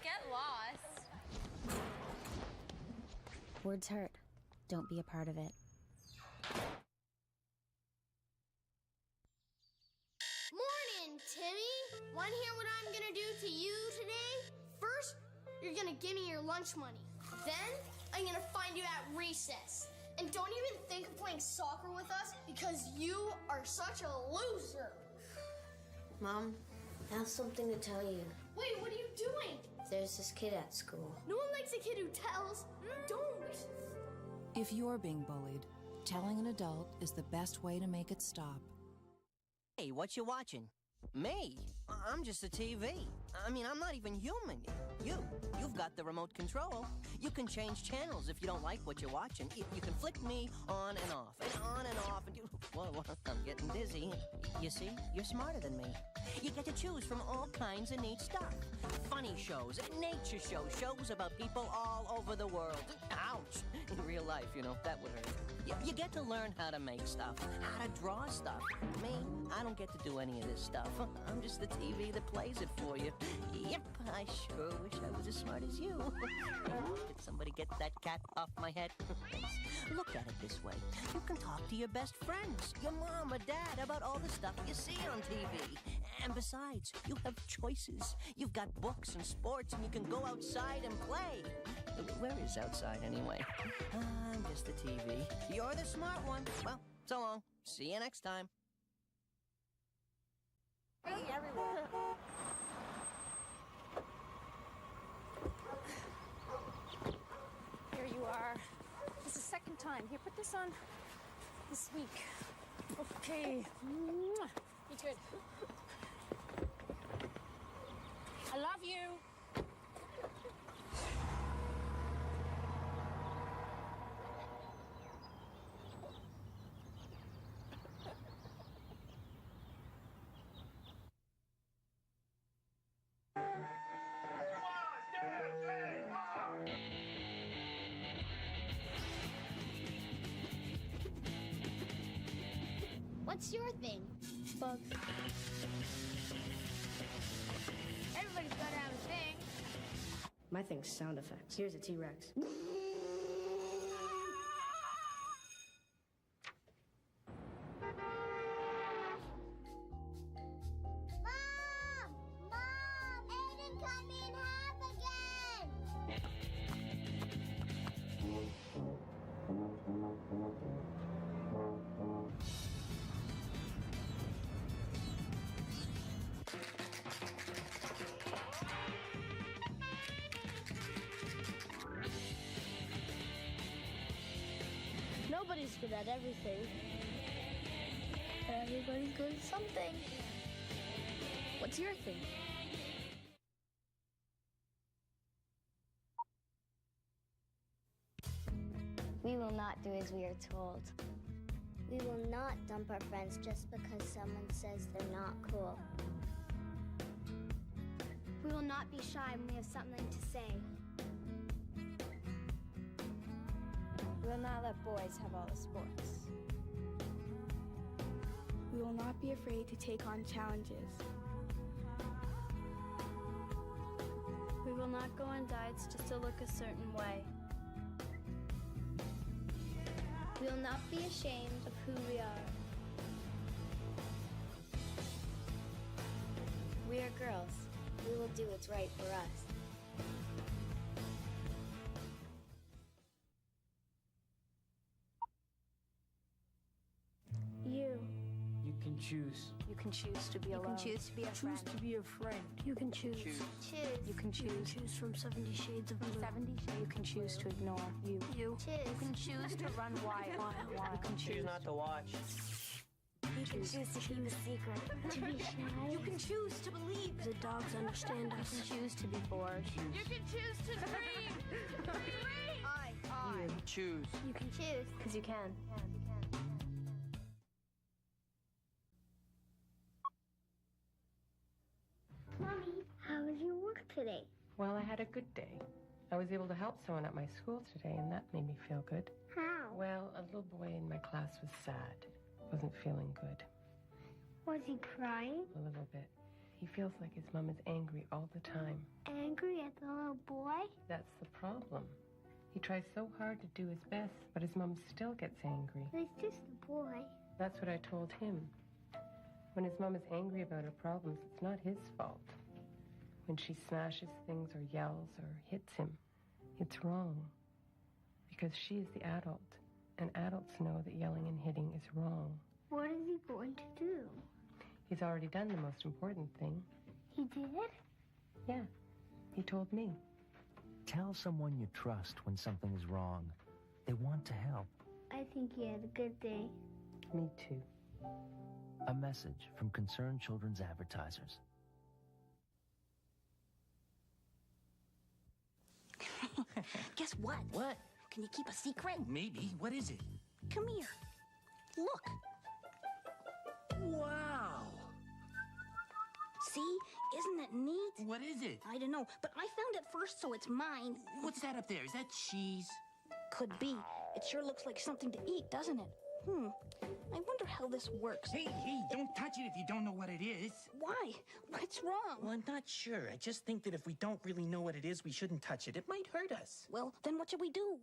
Get lost. Words hurt. Don't be a part of it. Morning, Timmy. Want to hear what I'm gonna do to you today? First, you're gonna give me your lunch money. Then, I'm gonna find you at recess. And don't even think of playing soccer with us because you are such a loser. Mom, I have something to tell you. Wait, what are you doing? There's this kid at school. No one likes a kid who tells. Don't. If you're being bullied, telling an adult is the best way to make it stop. Hey, what you watching? Me? I'm just a TV. I mean, I'm not even human. You've got the remote control. You can change channels if you don't like what you're watching. You can flick me on and off, and on and off, and whoa, I'm getting dizzy. You see, you're smarter than me. You get to choose from all kinds of neat stuff. Funny shows, nature shows, shows about people all over the world. Ouch! In real life, that would hurt. You get to learn how to make stuff, how to draw stuff. Me, I don't get to do any of this stuff. I'm just the TV that plays it for you. Yep, I sure wish I was as smart as you. Did somebody get that cat off my head? Look at it this way. You can talk to your best friends, your mom or dad, about all the stuff you see on TV. And besides, you have choices. You've got books and sports, and you can go outside and play. Where is outside anyway? I'm just the TV. You're the smart one. Well, so long. See you next time. Hey, everyone. Here you are. This is the second time. Here, put this on this week. Okay. Be good. I love you. What's your thing? Bugs. Everybody's gotta have a thing. My thing's sound effects. Here's a T-Rex. Everybody's good at everything. Everybody's good at something. What's your thing? We will not do as we are told. We will not dump our friends just because someone says they're not cool. We will not be shy when we have something to say. We will not let boys have all the sports. We will not be afraid to take on challenges. We will not go on diets just to look a certain way. We will not be ashamed of who we are. We are girls. We will do what's right for us. You can choose. You can choose to be alone. You can choose to be a friend. Choose to be a friend. You can choose. Choose. You can choose. You can choose from 70 Shades of Blue. 70 shades. You can choose to ignore you. You. Choose. You can choose to run wild. You can choose not to watch. You can choose to keep a secret. To be shy. You can choose to believe. The dogs understand us. You can choose to be bored. You can choose to dream. You choose. You can choose. Because you can. Mommy, how was your work today? Well, I had a good day. I was able to help someone at my school today, and that made me feel good. How? Well, a little boy in my class was sad. Wasn't feeling good. Was he crying? A little bit. He feels like his mom is angry all the time. Angry at the little boy? That's the problem. He tries so hard to do his best, but his mom still gets angry. But it's just a boy. That's what I told him. When his mom is angry about her problems, it's not his fault. When she smashes things or yells or hits him, it's wrong. Because she is the adult, and adults know that yelling and hitting is wrong. What is he going to do? He's already done the most important thing. He did? Yeah, he told me. Tell someone you trust when something is wrong. They want to help. I think he had a good day. Me too. A message from Concerned Children's Advertisers. Guess what? What? Can you keep a secret? Maybe. What is it? Come here. Look. Wow. See? Isn't it neat? What is it? I don't know, but I found it first, so it's mine. What's that up there? Is that cheese? Could be. It sure looks like something to eat, doesn't it? I wonder how this works. Hey, don't touch it if you don't know what it is. Why? What's wrong? Well, I'm not sure. I just think that if we don't really know what it is, we shouldn't touch it. It might hurt us. Well, then what should we do?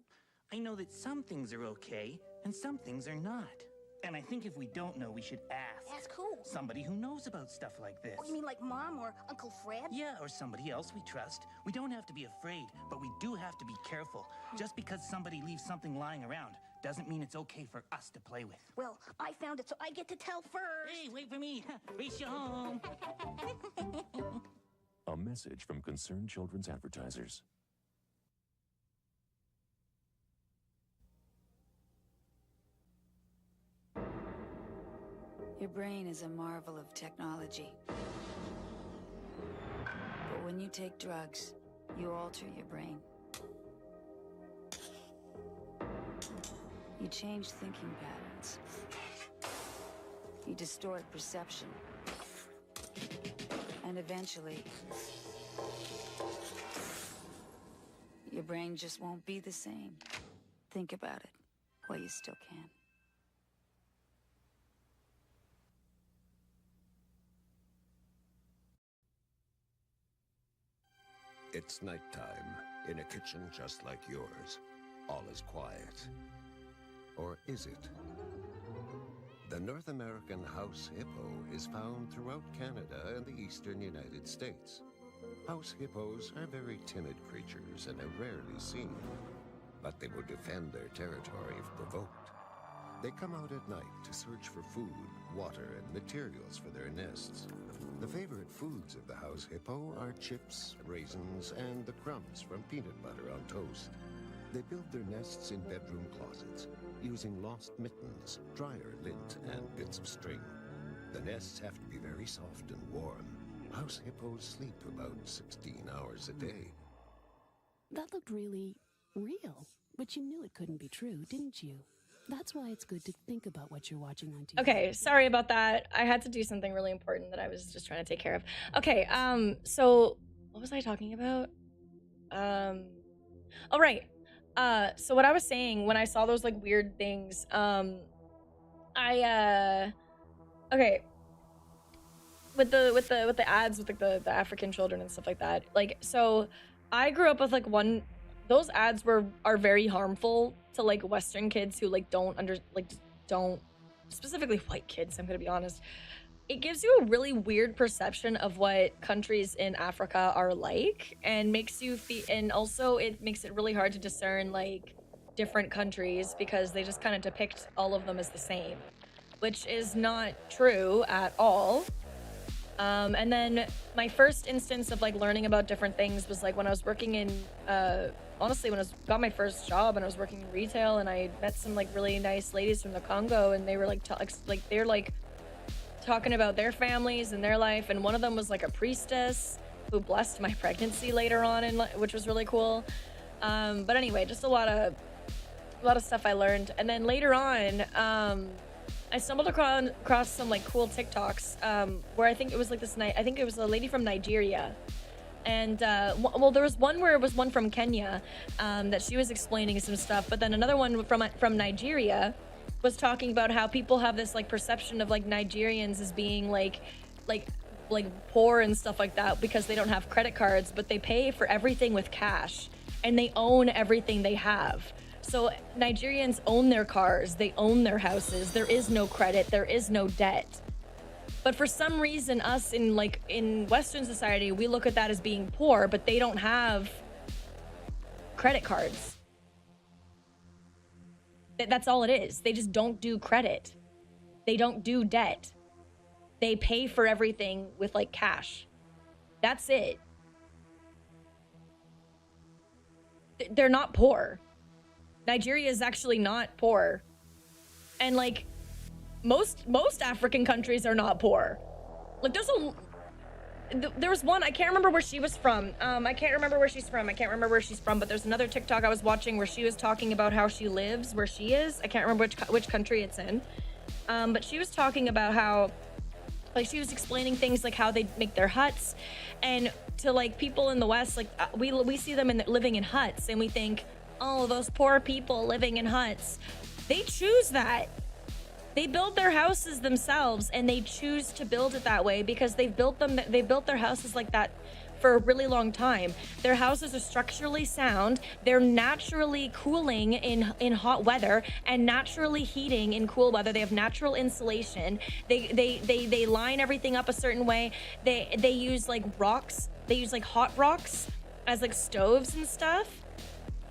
I know that some things are okay, and some things are not. And I think if we don't know, we should ask. Ask who? Somebody who knows about stuff like this. Oh, you mean like Mom or Uncle Fred? Yeah, or somebody else we trust. We don't have to be afraid, but we do have to be careful. Just because somebody leaves something lying around doesn't mean it's okay for us to play with. Well, I found it, so I get to tell first. Hey, wait for me. Race you home. A message from Concerned Children's Advertisers. Your brain is a marvel of technology. But when you take drugs, you alter your brain. You change thinking patterns. You distort perception. And eventually, your brain just won't be the same. Think about it while you still can. It's nighttime in a kitchen just like yours. All is quiet. Or is it? The North American house hippo is found throughout Canada and the eastern United States. House hippos are very timid creatures and are rarely seen, but they will defend their territory if provoked. They come out at night to search for food, water, and materials for their nests. The favorite foods of the house hippo are chips, raisins, and the crumbs from peanut butter on toast. They build their nests in bedroom closets, using lost mittens, dryer lint, and bits of string. The nests have to be very soft and warm. House hippos sleep about 16 hours a day. That looked really real, but you knew it couldn't be true, didn't you? That's why it's good to think about what you're watching on TV. Okay, sorry about that. I had to do something really important that I was just trying to take care of. Okay, so what was I talking about? Oh, right. So what I was saying when I saw those like weird things, okay, with the ads with like the African children and stuff like that. Like, so I grew up with like those ads are very harmful to like Western kids who like don't specifically white kids, I'm gonna be honest. It gives you a really weird perception of what countries in Africa are like, and makes you feel, and also it makes it really hard to discern like different countries because they just kind of depict all of them as the same, which is not true at all. And then my first instance of like learning about different things was like when I was working in, honestly, when I got my first job and I was working in retail, and I met some like really nice ladies from the Congo, and they were like, they're like talking about their families and their life, and one of them was like a priestess who blessed my pregnancy later on, which was really cool. But anyway, just a lot of stuff I learned, and then later on, I stumbled across some like cool TikToks where I think it was like I think it was a lady from Nigeria, and well, there was one where it was one from Kenya that she was explaining some stuff, but then another one from Nigeria was talking about how people have this like perception of like Nigerians as being like poor and stuff like that because they don't have credit cards, but they pay for everything with cash and they own everything they have. So Nigerians own their cars, they own their houses, there is no credit, there is no debt. But for some reason, us in Western society, we look at that as being poor, but they don't have credit cards. That's all it is. They just don't do credit. They don't do debt. They pay for everything with like cash. That's it. They're not poor. Nigeria is actually not poor. And like most African countries are not poor. Like there was one, I can't remember where she was from. I can't remember where she's from, but there's another TikTok I was watching where she was talking about how she lives where she is. I can't remember which country it's in. But she was talking about how, like, she was explaining things like how they make their huts, and to like people in the West, like we see them living in huts, and we think, oh, those poor people living in huts. They choose that. They build their houses themselves, and they choose to build it that way because they built their houses like that for a really long time. Their houses are structurally sound. They're naturally cooling in hot weather and naturally heating in cool weather. They have natural insulation. They line everything up a certain way. They use like rocks. They use like hot rocks as like stoves and stuff.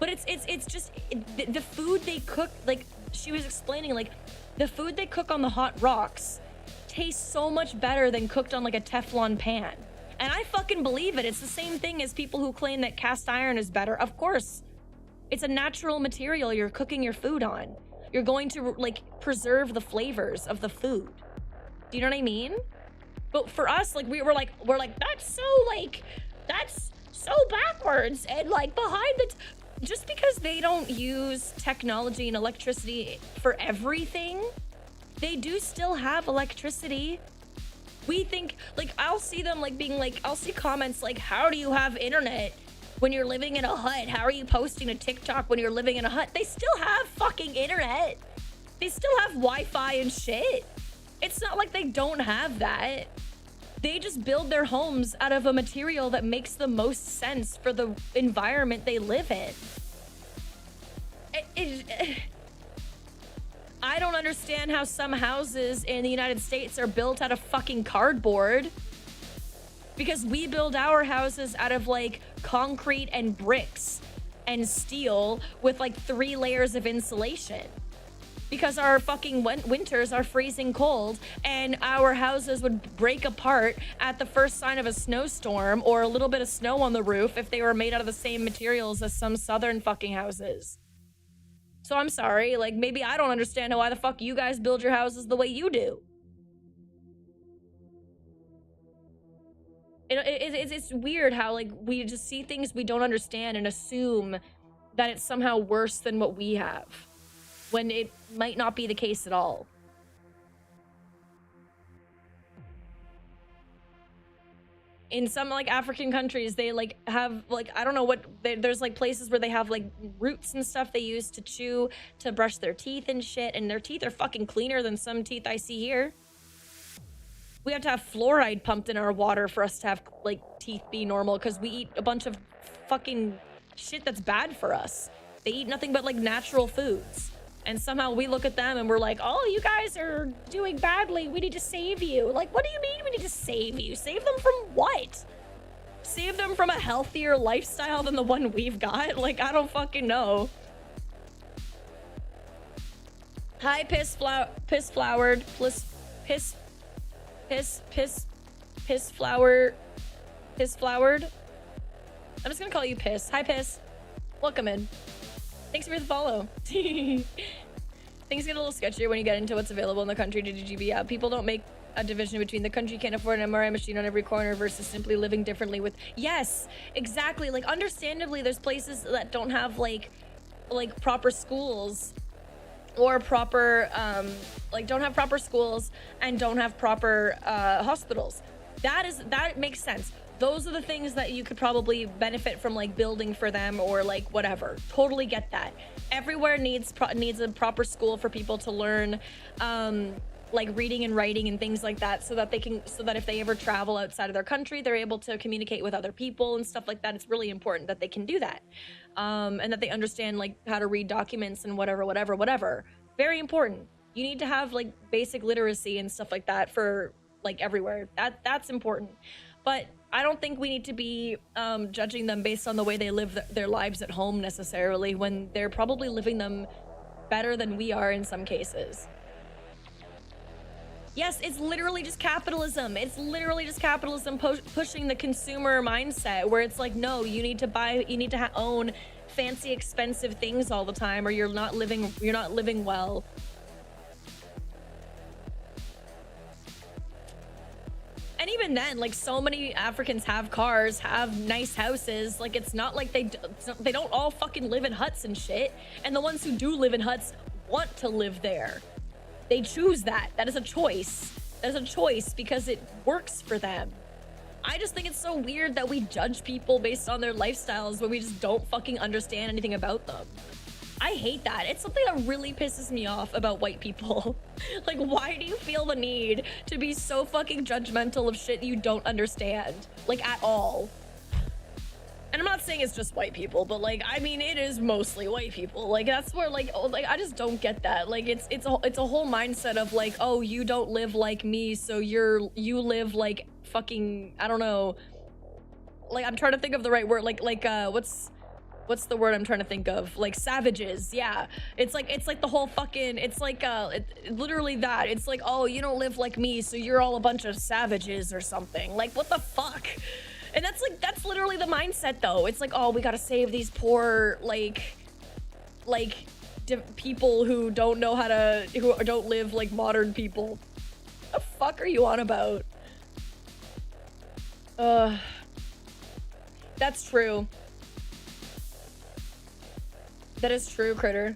But it's just the food they cook, like she was explaining, like the food they cook on the hot rocks tastes so much better than cooked on like a Teflon pan. And I fucking believe it. It's the same thing as people who claim that cast iron is better. Of course, it's a natural material you're cooking your food on. You're going to like preserve the flavors of the food. Do you know what I mean? But for us, like we're like that's so backwards and like behind the just because they don't use technology and electricity for everything, they do still have electricity. We think, like, I'll see them like being like, I'll see comments like, how do you have internet when you're living in a hut? How are you posting a TikTok when you're living in a hut? They still have fucking internet. They still have Wi-Fi and shit. It's not like they don't have that. They just build their homes out of a material that makes the most sense for the environment they live in. I don't understand how some houses in the United States are built out of fucking cardboard. Because we build our houses out of like concrete and bricks and steel with like 3 layers of insulation. because our fucking winters are freezing cold and our houses would break apart at the first sign of a snowstorm or a little bit of snow on the roof if they were made out of the same materials as some southern fucking houses. So I'm sorry, like, maybe I don't understand why the fuck you guys build your houses the way you do. It's weird how, like, we just see things we don't understand and assume that it's somehow worse than what we have, when it might not be the case at all. In some, like, African countries, they, like, have, like, I don't know what, there's, like, places where they have, like, roots and stuff they use to chew, to brush their teeth and shit, and their teeth are fucking cleaner than some teeth I see here. We have to have fluoride pumped in our water for us to have, like, teeth be normal, because we eat a bunch of fucking shit that's bad for us. They eat nothing but, like, natural foods. And somehow we look at them and we're like, oh, you guys are doing badly. We need to save you. Like, what do you mean we need to save you? Save them from what? Save them from a healthier lifestyle than the one we've got? Like, I don't fucking know. Hi, piss flowered. I'm just gonna call you Piss. Hi, Piss. Welcome in. Thanks for the follow. Things get a little sketchier when you get into what's available in the country to DGB. Yeah, people don't make a division between the country can't afford an MRI machine on every corner versus simply living differently with... Yes, exactly. Like, understandably, there's places that don't have, like proper schools or proper, don't have proper schools and don't have proper hospitals. That makes sense. Those are the things that you could probably benefit from, like, building for them or, like, whatever. Totally get that. Everywhere needs a proper school for people to learn, like, reading and writing and things like that, so that if they ever travel outside of their country, they're able to communicate with other people and stuff like that. It's really important that they can do that, and that they understand, like, how to read documents and whatever. Very important. You need to have, like, basic literacy and stuff like that for, like, everywhere. That's important. But I don't think we need to be judging them based on the way they live their lives at home necessarily, when they're probably living them better than we are in some cases. Yes, it's literally just capitalism. It's literally just capitalism pushing the consumer mindset, where it's like, no, you need to own fancy, expensive things all the time, or you're not living well. And even then, like, so many Africans have cars, have nice houses. Like, it's not like they don't all fucking live in huts and shit. And the ones who do live in huts want to live there. They choose that. That is a choice. That is a choice because it works for them. I just think it's so weird that we judge people based on their lifestyles when we just don't fucking understand anything about them. I hate that. It's something that really pisses me off about white people. Like, why do you feel the need to be so fucking judgmental of shit you don't understand? Like, at all. And I'm not saying it's just white people, but, like, I mean, it is mostly white people. Like, that's where, like, I just don't get that. Like, it's a whole mindset of, like, oh, you don't live like me, so you live like fucking, I don't know. Like, I'm trying to think of the right word. What's the word I'm trying to think of? Like, savages. Yeah. It's like the whole fucking, it's like, literally that. It's like, oh, you don't live like me, so you're all a bunch of savages or something. Like, what the fuck? And that's literally the mindset, though. It's like, oh, we gotta save these poor, people who don't know how to, who don't live like modern people. What the fuck are you on about? That's true. That is true, Critter.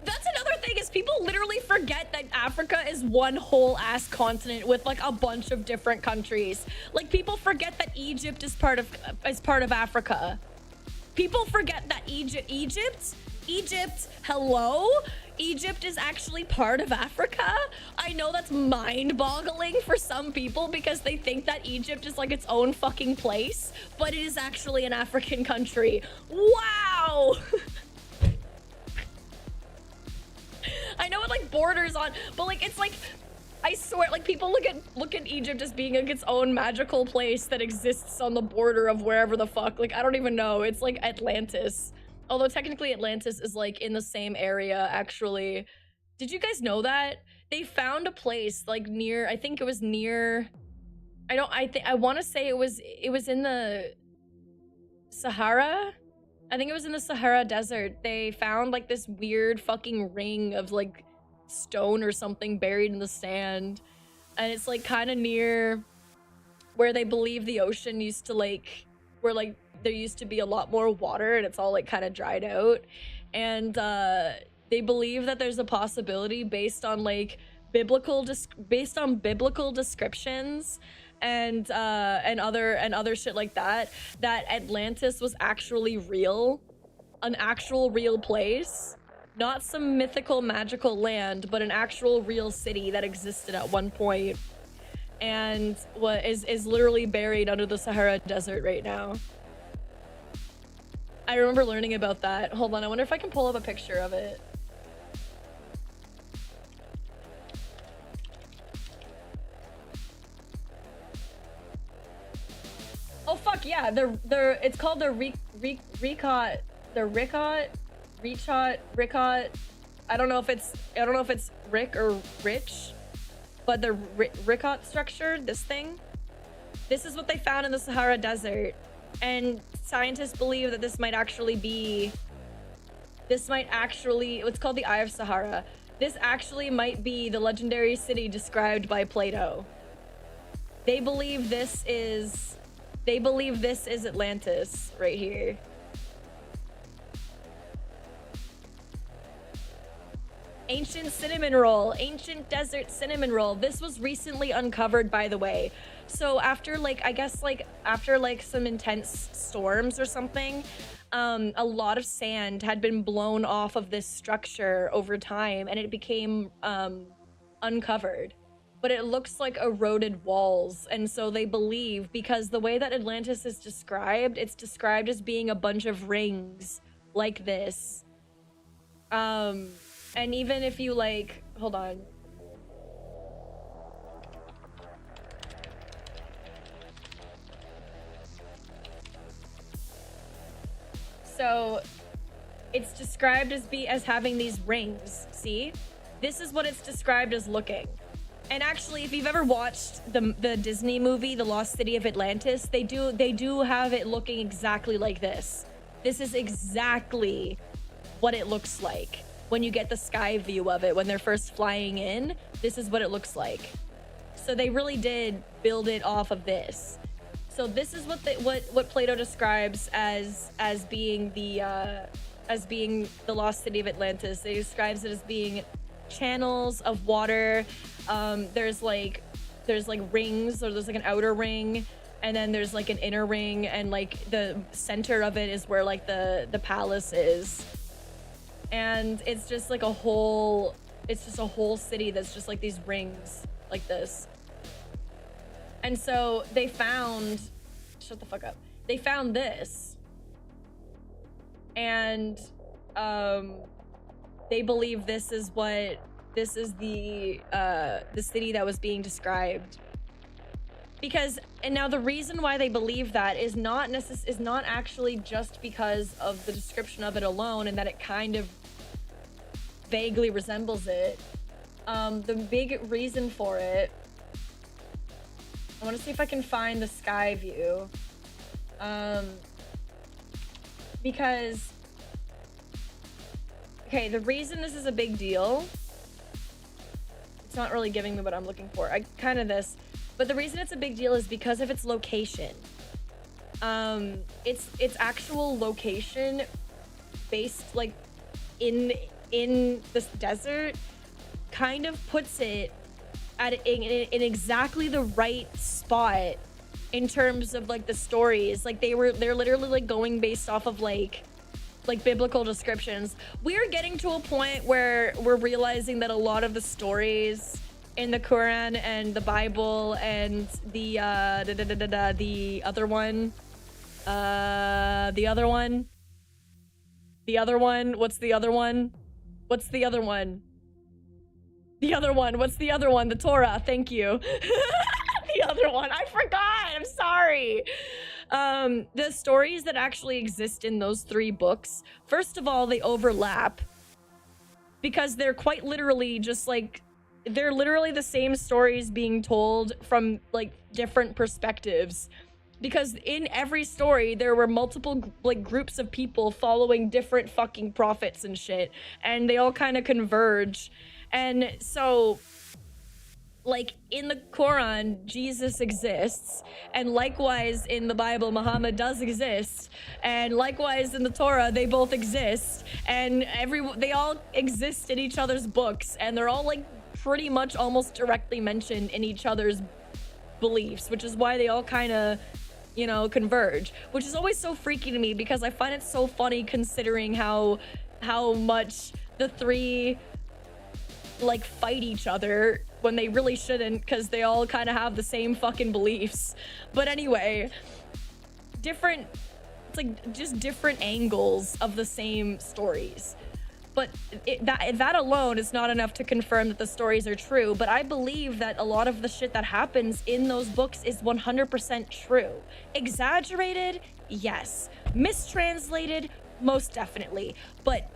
That's another thing, is people literally forget that Africa is one whole ass continent with, like, a bunch of different countries. Like, people forget that Egypt is part of Africa. People forget that Egypt, hello? Egypt is actually part of Africa? I know that's mind-boggling for some people because they think that Egypt is like its own fucking place, but it is actually an African country. Wow! I know it, like, borders on, but, like, it's like, I swear, like, people look at Egypt as being, like, its own magical place that exists on the border of wherever the fuck. Like, I don't even know. It's like Atlantis. Although technically Atlantis is like in the same area, actually. Did you guys know that? They found a place like near, I think it was near, I want to say it was in the Sahara. I think it was in the Sahara Desert. They found like this weird fucking ring of like stone or something buried in the sand. And it's like kind of near where they believe the ocean used to like, where like there used to be a lot more water and it's all like kind of dried out. And they believe that there's a possibility based on like biblical descriptions and other shit like that, that Atlantis was actually real, an actual real place, not some mythical magical land, but an actual real city that existed at one point and what is literally buried under the Sahara Desert right now. I remember learning about that. Hold on, I wonder if I can pull up a picture of it. Oh fuck yeah, it's called the Ricot. I don't know if it's Rick or Rich, but the Ricot structure, this thing. This is what they found in the Sahara Desert, and scientists believe that this might actually be, it's called the Eye of Sahara. This actually might be the legendary city described by Plato. They believe this is Atlantis right here. Ancient cinnamon roll, ancient desert cinnamon roll. This was recently uncovered, by the way. So after like, I guess like after like some intense storms or something, a lot of sand had been blown off of this structure over time and it became uncovered. But it looks like eroded walls. And so they believe, because the way that Atlantis is described, it's described as being a bunch of rings like this. And even if you like, hold on. So it's described as having these rings. See? This is what it's described as looking. And actually, if you've ever watched the Disney movie, The Lost City of Atlantis, they do have it looking exactly like this. This is exactly what it looks like. When you get the sky view of it, when they're first flying in, this is what it looks like. So they really did build it off of this. So this is what Plato describes as being the Lost City of Atlantis. He describes it as being channels of water. There's like rings, or there's like an outer ring, and then there's like an inner ring, and like the center of it is where like the palace is. And it's just like a whole city that's just like these rings like this. And so they found, shut the fuck up. They found this. And they believe this is the city that was being described. Because, and now the reason why they believe that is not actually just because of the description of it alone and that it kind of vaguely resembles it. The big reason for it, I want to see if I can find the sky view. Because, okay, the reason this is a big deal, it's not really giving me what I'm looking for. But the reason it's a big deal is because of its location. Its actual location based like in this desert kind of puts it in exactly the right spot in terms of like the stories. Like they're literally like going based off of like biblical descriptions. We're getting to a point where we're realizing that a lot of the stories in the Quran and the Bible and the other one, what's the other one? The other one, what's the other one? The Torah, thank you. The other one, I forgot, I'm sorry. The stories that actually exist in those 3 books, first of all, they overlap because they're quite literally just like, they're literally the same stories being told from like different perspectives. Because in every story, there were multiple like groups of people following different fucking prophets and shit, and they all kind of converge. And so, like, in the Quran, Jesus exists, and likewise in the Bible, Muhammad does exist, and likewise in the Torah, they both exist, and they all exist in each other's books, and they're all like pretty much almost directly mentioned in each other's beliefs, which is why they all kind of, you know, converge, which is always so freaky to me because I find it so funny considering how much the 3 like fight each other when they really shouldn't, because they all kind of have the same fucking beliefs. But anyway, it's like just different angles of the same stories. But that alone is not enough to confirm that the stories are true. But I believe that a lot of the shit that happens in those books is 100% true. Exaggerated? Yes. Mistranslated? Most definitely. But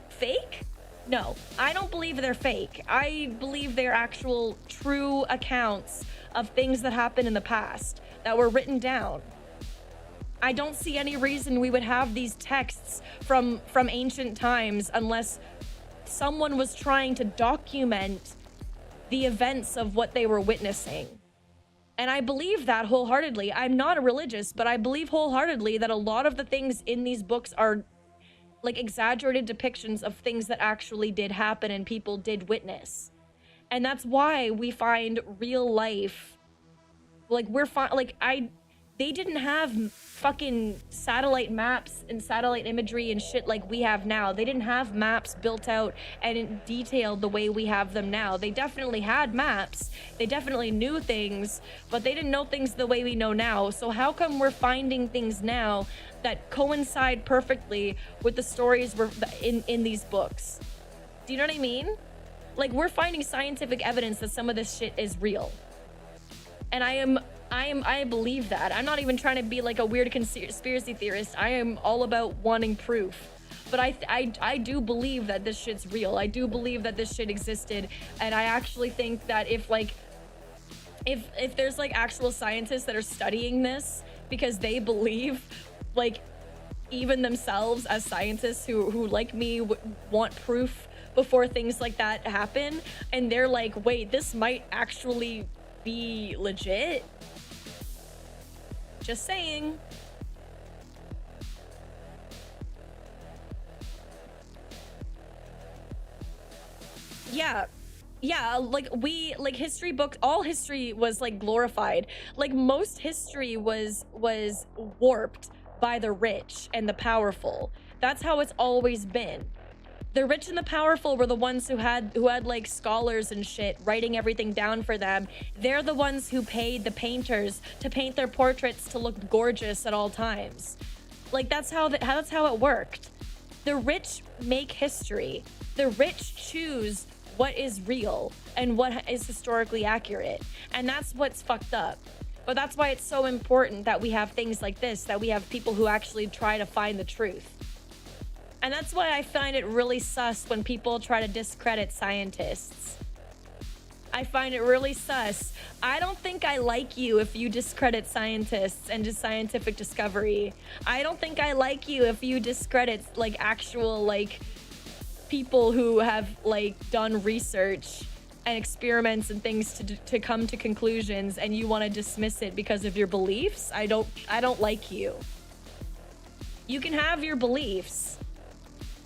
fake? No. I don't believe they're fake. I believe they're actual true accounts of things that happened in the past that were written down. I don't see any reason we would have these texts from ancient times unless someone was trying to document the events of what they were witnessing. And I believe that wholeheartedly. I'm not a religious, but I believe wholeheartedly that a lot of the things in these books are like exaggerated depictions of things that actually did happen and people did witness. And that's why we find real life, like they didn't have fucking satellite maps and satellite imagery and shit like we have now. They didn't have maps built out and detailed the way we have them now. They definitely had maps. They definitely knew things, but they didn't know things the way we know now. So how come we're finding things now that coincide perfectly with the stories in these books? Do you know what I mean? Like, we're finding scientific evidence that some of this shit is real. And I believe that. I'm not even trying to be like a weird conspiracy theorist. I am all about wanting proof. But I do believe that this shit's real. I do believe that this shit existed. And I actually think that if there's like actual scientists that are studying this because they believe, like, even themselves as scientists who like me want proof before things like that happen, and they're like, wait, this might actually be legit. Just saying. Yeah, like history books, all history was like glorified. Like, most history was warped by the rich and the powerful. That's how it's always been. The rich and the powerful were the ones who had like scholars and shit writing everything down for them. They're the ones who paid the painters to paint their portraits to look gorgeous at all times. Like, that's how it worked. The rich make history. The rich choose what is real and what is historically accurate. And that's what's fucked up. But that's why it's so important that we have things like this, that we have people who actually try to find the truth. And that's why I find it really sus when people try to discredit scientists. I find it really sus. I don't think I like you if you discredit scientists and just scientific discovery. I don't think I like you if you discredit like actual like people who have like done research and experiments and things to come to conclusions, and you want to dismiss it because of your beliefs. I don't like you. You can have your beliefs,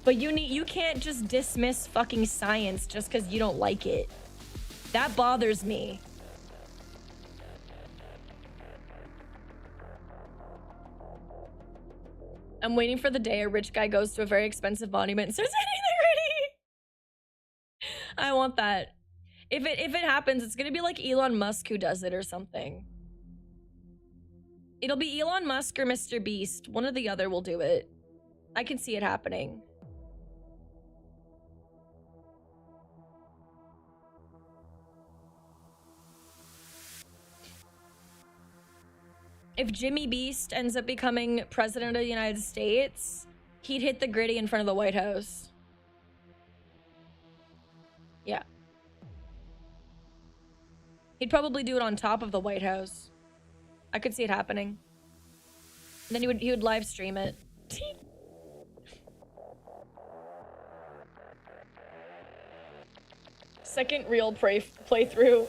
but you can't just dismiss fucking science just because you don't like it. That bothers me. I'm waiting for the day a rich guy goes to a very expensive monument and starts hitting the gritty. I want that. If it happens, it's gonna be like Elon Musk who does it or something. It'll be Elon Musk or Mr. Beast. One or the other will do it. I can see it happening. if Jimmy Beast ends up becoming president of the United States, he'd hit the gritty in front of the White House. Yeah. He'd probably do it on top of the White House. I could see it happening. And then he would live stream it. Second real playthrough.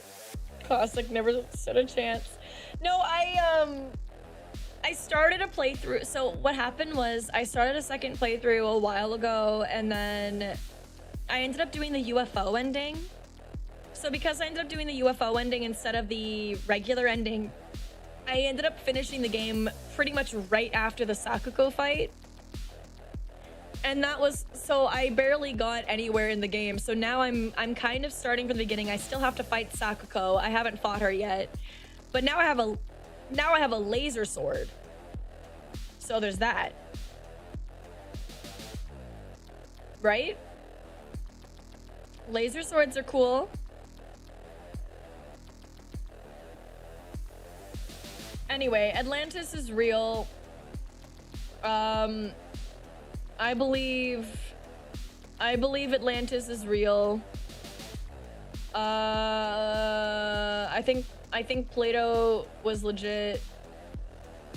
Classic, never stood a chance. No, I started a playthrough. So what happened was I started a second playthrough a while ago, and then I ended up doing the UFO ending. So because I ended up doing the UFO ending instead of the regular ending, I ended up finishing the game pretty much right after the Sakuko fight. And that was, so I barely got anywhere in the game. So now I'm kind of starting from the beginning. I still have to fight Sakuko. I haven't fought her yet. But now I have a laser sword. So there's that. Right? Laser swords are cool. Anyway, Atlantis is real. I believe Atlantis is real. I think Plato was legit.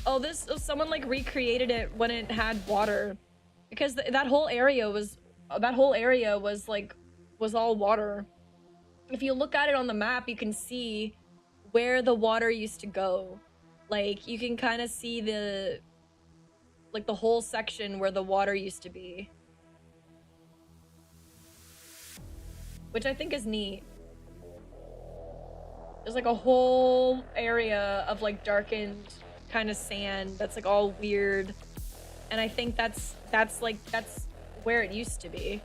Oh, someone like recreated it when it had water, because that whole area was all water. If you look at it on the map, you can see where the water used to go. Like, you can kind of see the whole section where the water used to be. Which I think is neat. There's like a whole area of like darkened kind of sand that's like all weird. And I think that's where it used to be.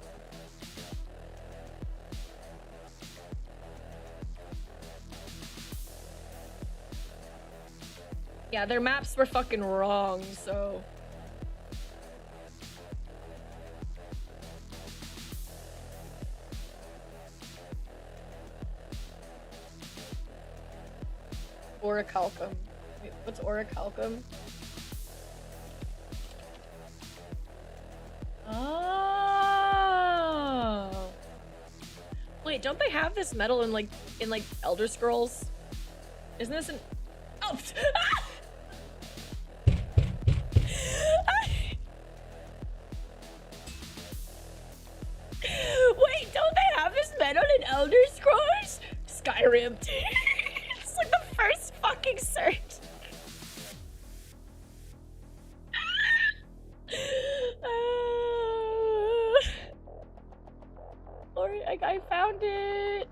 Yeah, their maps were fucking wrong, so... Orichalcum. Wait, what's orichalcum? Oh. Wait, don't they have this metal in Elder Scrolls? Isn't this an... Oh! Ah! Wait, don't they have this metal in Elder Scrolls? Skyrim. It's like the first fucking search. Or I found it.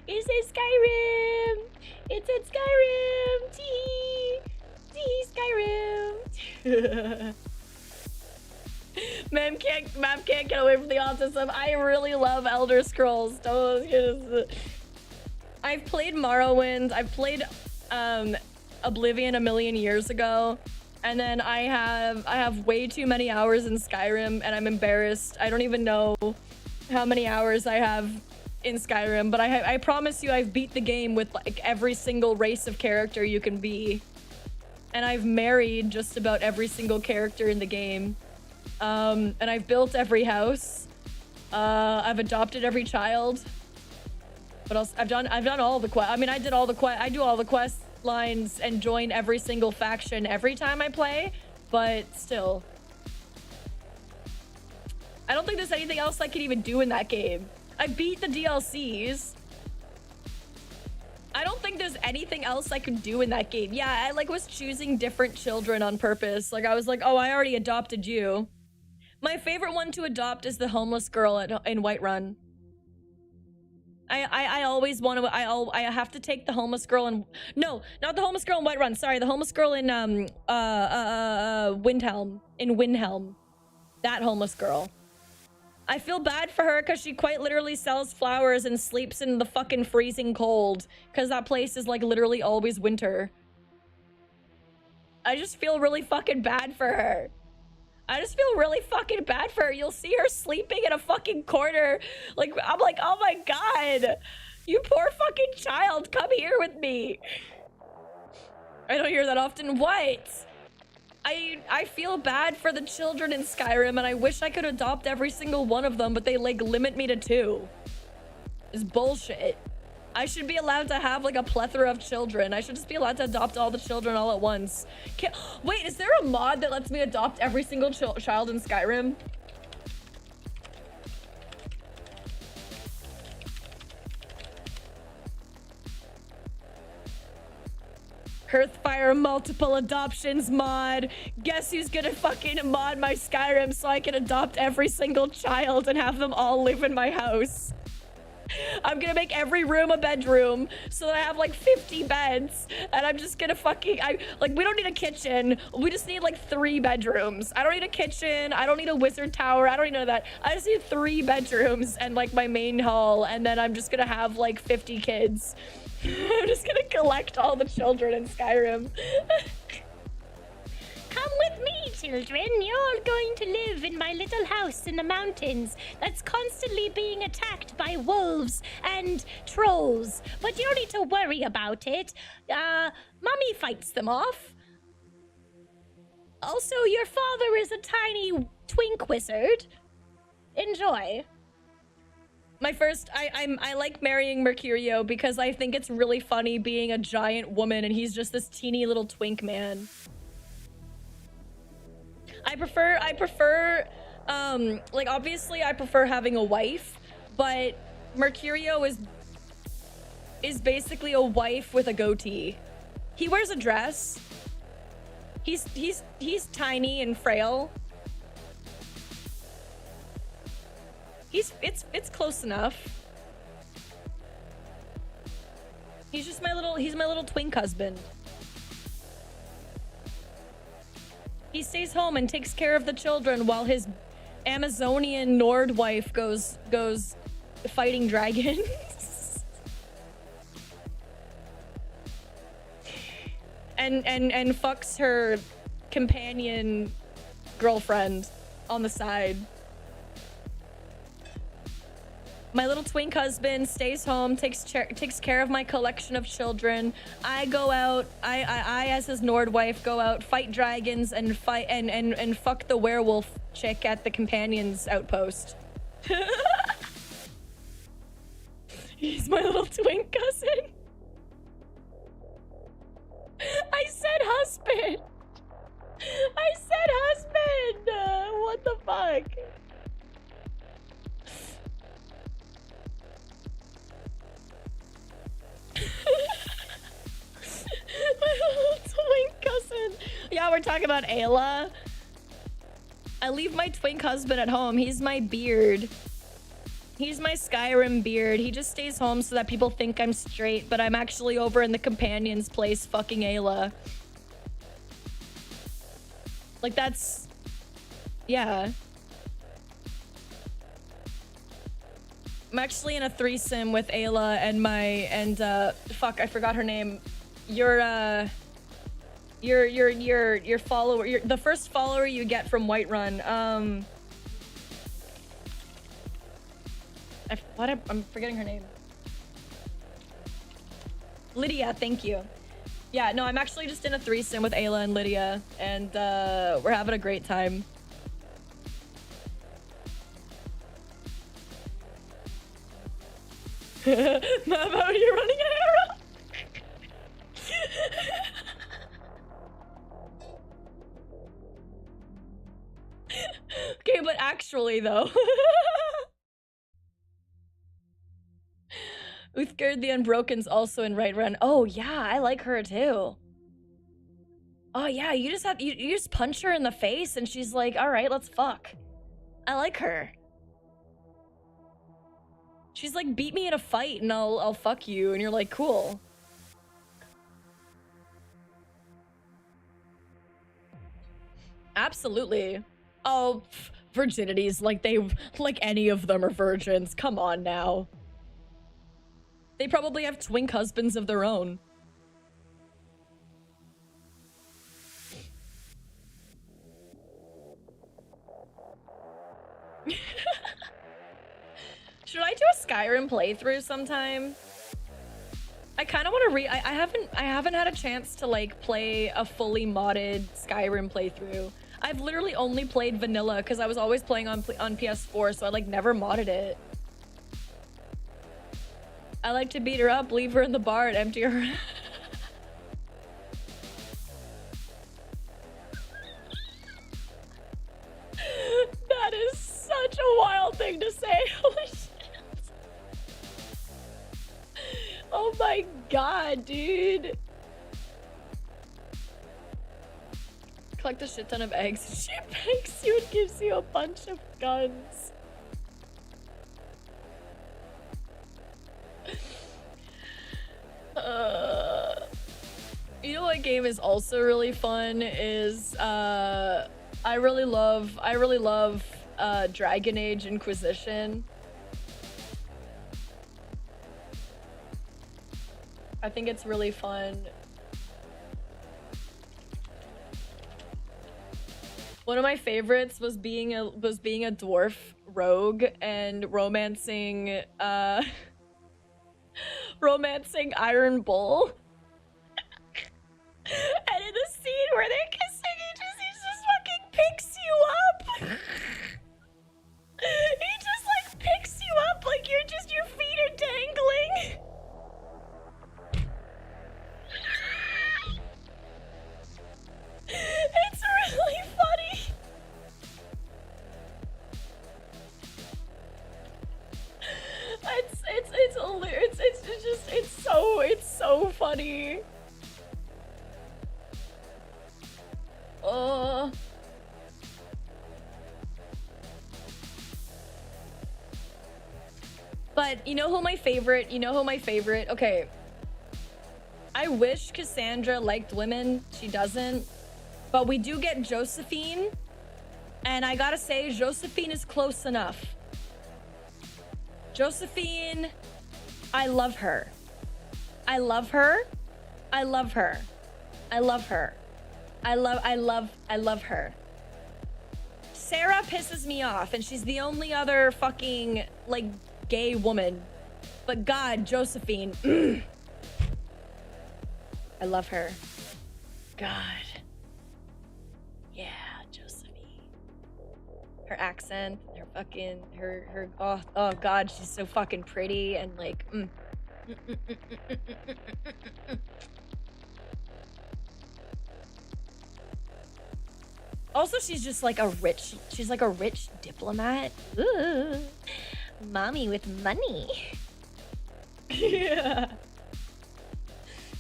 It says Skyrim. It said Skyrim. Skyrim. Mem can't get away from the autism. I really love Elder Scrolls. I've played Morrowind. I've played Oblivion a million years ago, and then I have way too many hours in Skyrim, and I'm embarrassed. I don't even know how many hours I have in Skyrim, but I promise you I've beat the game with like every single race of character you can be, and I've married just about every single character in the game. And I've built every house. I've adopted every child. What else? I've done all the quests. I mean, I do all the quest lines and join every single faction every time I play, but still. I don't think there's anything else I can even do in that game. I beat the DLCs. I don't think there's anything else I can do in that game. Yeah, I was choosing different children on purpose. Like, I was like, oh, I already adopted you. My favorite one to adopt is the homeless girl in Whiterun. I always want to. I have to take the homeless girl in. No, not the homeless girl in Whiterun. Sorry, the homeless girl in Windhelm. In Windhelm, that homeless girl. I feel bad for her because she quite literally sells flowers and sleeps in the fucking freezing cold because that place is like literally always winter. I just feel really fucking bad for her. You'll see her sleeping in a fucking corner. Like, I'm like, oh my God, you poor fucking child, come here with me. I don't hear that often. What? I feel bad for the children in Skyrim, and I wish I could adopt every single one of them, but they, like, limit me to 2. It's bullshit. I should be allowed to have, like, a plethora of children. I should just be allowed to adopt all the children all at once. Wait, is there a mod that lets me adopt every single child in Skyrim? Hearthfire multiple adoptions mod. Guess who's gonna fucking mod my Skyrim so I can adopt every single child and have them all live in my house? I'm gonna make every room a bedroom so that I have like 50 beds, and I'm just gonna fucking, we don't need a kitchen. We just need like 3 bedrooms. I don't need a kitchen. I don't need a wizard tower. I don't need none of that. I just need 3 bedrooms and like my main hall, and then I'm just gonna have like 50 kids. I'm just gonna collect all the children in Skyrim. Come with me, children. You're all going to live in my little house in the mountains that's constantly being attacked by wolves and trolls. But you don't need to worry about it. Mummy fights them off. Also, your father is a tiny twink wizard. Enjoy. My first, I like marrying Mercurio because I think it's really funny being a giant woman and he's just this teeny little twink man. I prefer, like, obviously I prefer having a wife, but Mercurio is basically a wife with a goatee. He wears a dress. He's tiny and frail. It's close enough. He's my little twink husband. He stays home and takes care of the children while his Amazonian Nord wife goes fighting dragons. and fucks her companion girlfriend on the side. My little twink husband stays home, takes care of my collection of children. I go out, I as his Nord wife go out, fight dragons and fight and fuck the werewolf chick at the companion's outpost. He's my little twink cousin. I said husband. I said husband. What the fuck? My little twink cousin. Yeah, we're talking about Ayla. I leave my twink husband at home. He's my beard. He's my Skyrim beard. He just stays home so that people think I'm straight, but I'm actually over in the companion's place fucking Ayla. Like, that's... yeah. I'm actually in a threesome with Ayla and fuck, I forgot her name. Your follower, the first follower you get from Whiterun. I'm forgetting her name. Lydia, thank you. Yeah, no, I'm actually just in a threesome with Ayla and Lydia, and we're having a great time. Mamo, you're running an arrow. Okay, but actually though. Uthgerd the Unbroken's also in Whiterun. Oh yeah, I like her too. Oh yeah, you just punch her in the face and she's like, all right, let's fuck. I like her. She's like, beat me in a fight and I'll fuck you, and you're like, cool. Absolutely. Oh, virginities, like any of them are virgins. Come on now. They probably have twink husbands of their own. Should I do a Skyrim playthrough sometime? I kind of want to I haven't had a chance to like play a fully modded Skyrim playthrough. I've literally only played vanilla because I was always playing on PS4, so I like never modded it. I like to beat her up, leave her in the bar, and empty her. That is such a wild thing to say. Holy shit. Oh my god, dude. Collect a shit ton of eggs. She picks you and gives you a bunch of guns. You know what game is also really fun is I really love Dragon Age Inquisition. I think it's really fun. One of my favorites was being a dwarf rogue and romancing Iron Bull. And in the scene where they're kissing, he just fucking picks you up. He just like picks you up like your feet are dangling. It's really funny. It's so funny. But you know who my favorite, okay. I wish Cassandra liked women. She doesn't. But we do get Josephine. And I gotta say, Josephine is close enough. Josephine, I love her. I love her. I love her. I love her. I love her. Sarah pisses me off, and she's the only other fucking, like, gay woman. But God, Josephine. I love her. God. Yeah, Josephine. Her accent, her fucking, oh God, she's so fucking pretty and like, Also, she's just like she's like a rich diplomat. Ooh, mommy with money. Yeah.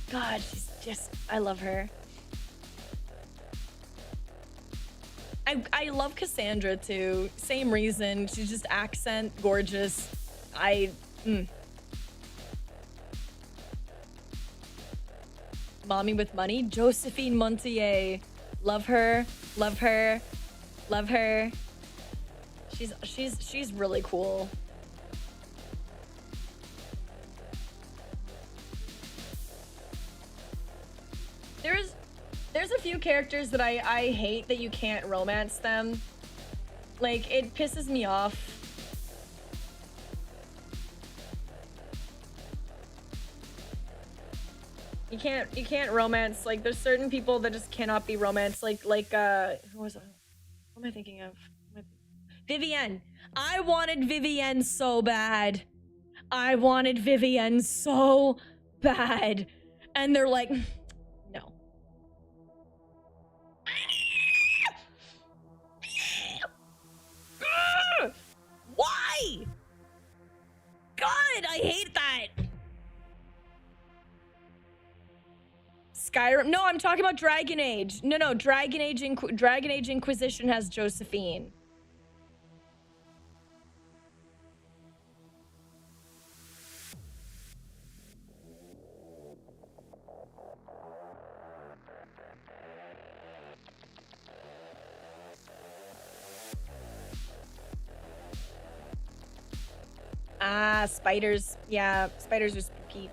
God, she's just, I love her. I love Cassandra too. Same reason. She's just accent, gorgeous. Mommy with money. Josephine Montier. Love her. Love her. Love her. She's really cool. There's a few characters that I hate that you can't romance them. Like, it pisses me off. You can't romance, like, there's certain people that just cannot be romanced, like who was it? What am I thinking of? Vivienne. I wanted Vivienne so bad. I wanted Vivienne so bad. And they're like, no. Why? God, I hate that. Skyrim. No, I'm talking about Dragon Age. No, Dragon Age Inquisition has Josephine. Ah, spiders. Yeah, spiders are spooky.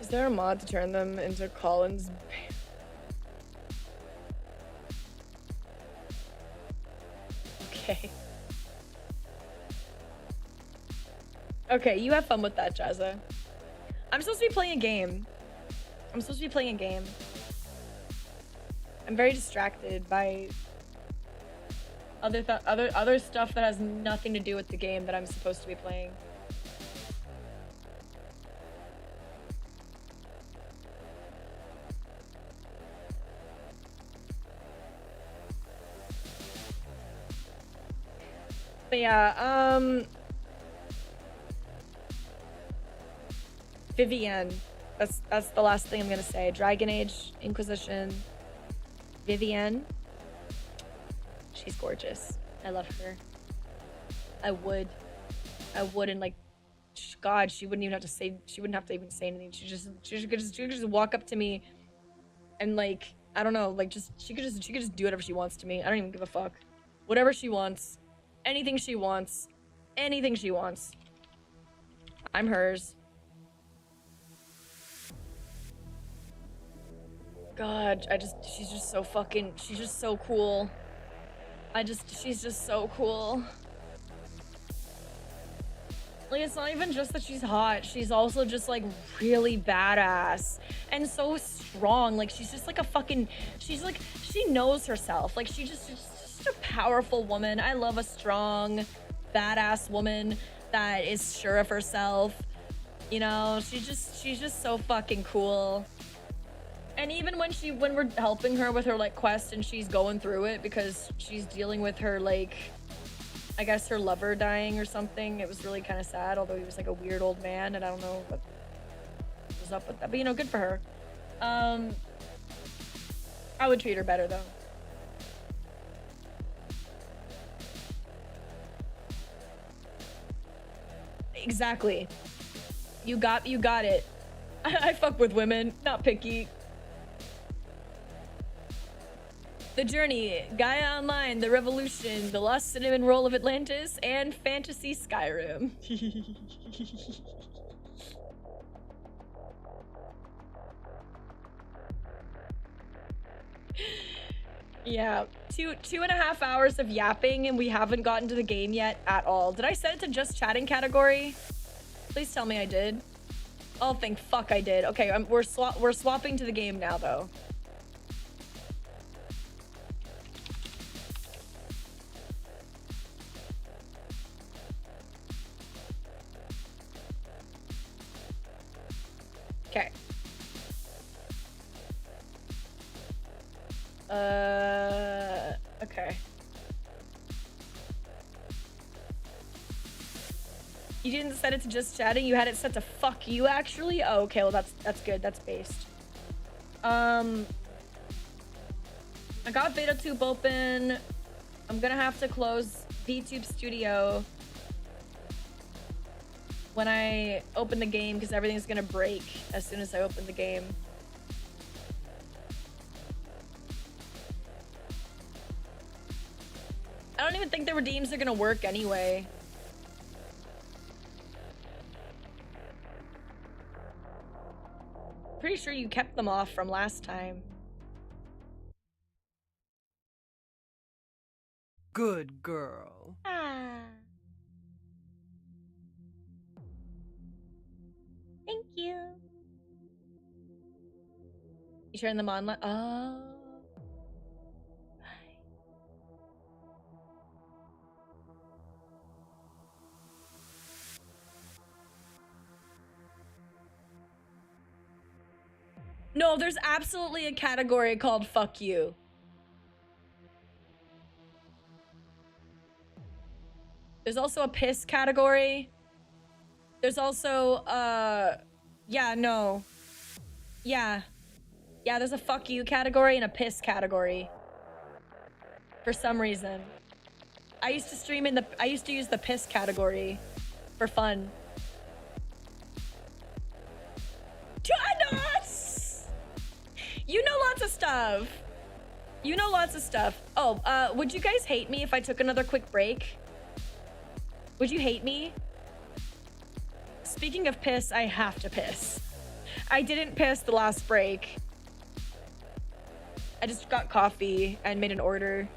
Is there a mod to turn them into Collins? Okay. Okay, you have fun with that, Jazza. I'm supposed to be playing a game. I'm very distracted by other stuff that has nothing to do with the game that I'm supposed to be playing. But yeah, Vivienne. That's the last thing I'm gonna say. Dragon Age Inquisition. Vivienne. She's gorgeous. I love her. I would, and like, God, she wouldn't even have to say. She wouldn't have to even say anything. She could just walk up to me, and like, I don't know, like she could just do whatever she wants to me. I don't even give a fuck. Whatever she wants, anything she wants, anything she wants. I'm hers. God, she's just so fucking, she's just so cool. She's just so cool. Like, it's not even just that she's hot, she's also just like really badass and so strong. Like, she's just like a fucking, she's like, she knows herself. Like, she's just a powerful woman. I love a strong, badass woman that is sure of herself. You know, she's just so fucking cool. And even when we're helping her with her like quest and she's going through it because she's dealing with her, like, I guess her lover dying or something. It was really kind of sad, although he was like a weird old man and I don't know what was up with that, but you know, good for her. I would treat her better though. Exactly. You got it. I fuck with women, not picky. The Journey, Gaia Online, The Revolution, The Lost Cinnamon Roll of Atlantis, and Fantasy Skyrim. Yeah, 2.5 hours of yapping and we haven't gotten to the game yet at all. Did I set it to just chatting category? Please tell me I did. Oh, thank fuck I did. Okay, we're swapping to the game now though. Okay. Okay. You didn't set it to just chatting, you had it set to fuck you actually? Oh, okay, well that's good, that's based. I got VtubeTube open. I'm gonna have to close VTube Studio when I open the game because everything's gonna break as soon as I open the game. I don't even think the redeems are gonna work anyway. Pretty sure you kept them off from last time. Good girl. Ah. Thank you. You turn them on. Oh. No, there's absolutely a category called fuck you. There's also a piss category. There's also, yeah, no. Yeah. Yeah, there's a fuck you category and a piss category. For some reason. I used to stream in I used to use the piss category for fun. You know lots of stuff. You know lots of stuff. Oh, would you guys hate me if I took another quick break? Would you hate me? Speaking of piss, I have to piss. I didn't piss the last break. I just got coffee and made an order.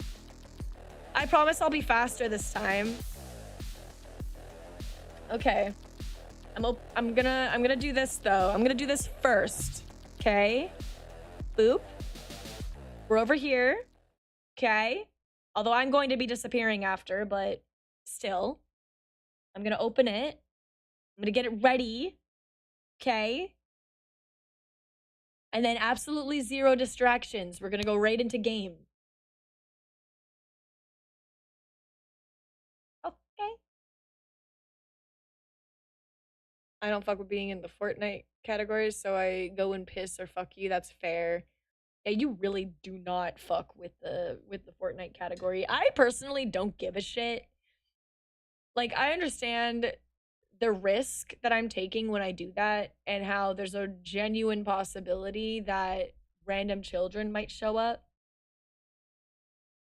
I promise I'll be faster this time. Okay. I'm gonna do this though. I'm gonna do this first. Okay. Boop. We're over here. Okay. Although I'm going to be disappearing after, but still. I'm gonna open it. I'm gonna get it ready. Okay. And then absolutely zero distractions. We're gonna go right into game. Okay. I don't fuck with being in the Fortnite category, so I go and piss or fuck you. That's fair. Yeah, you really do not fuck with the Fortnite category. I personally don't give a shit. Like, I understand the risk that I'm taking when I do that and how there's a genuine possibility that random children might show up.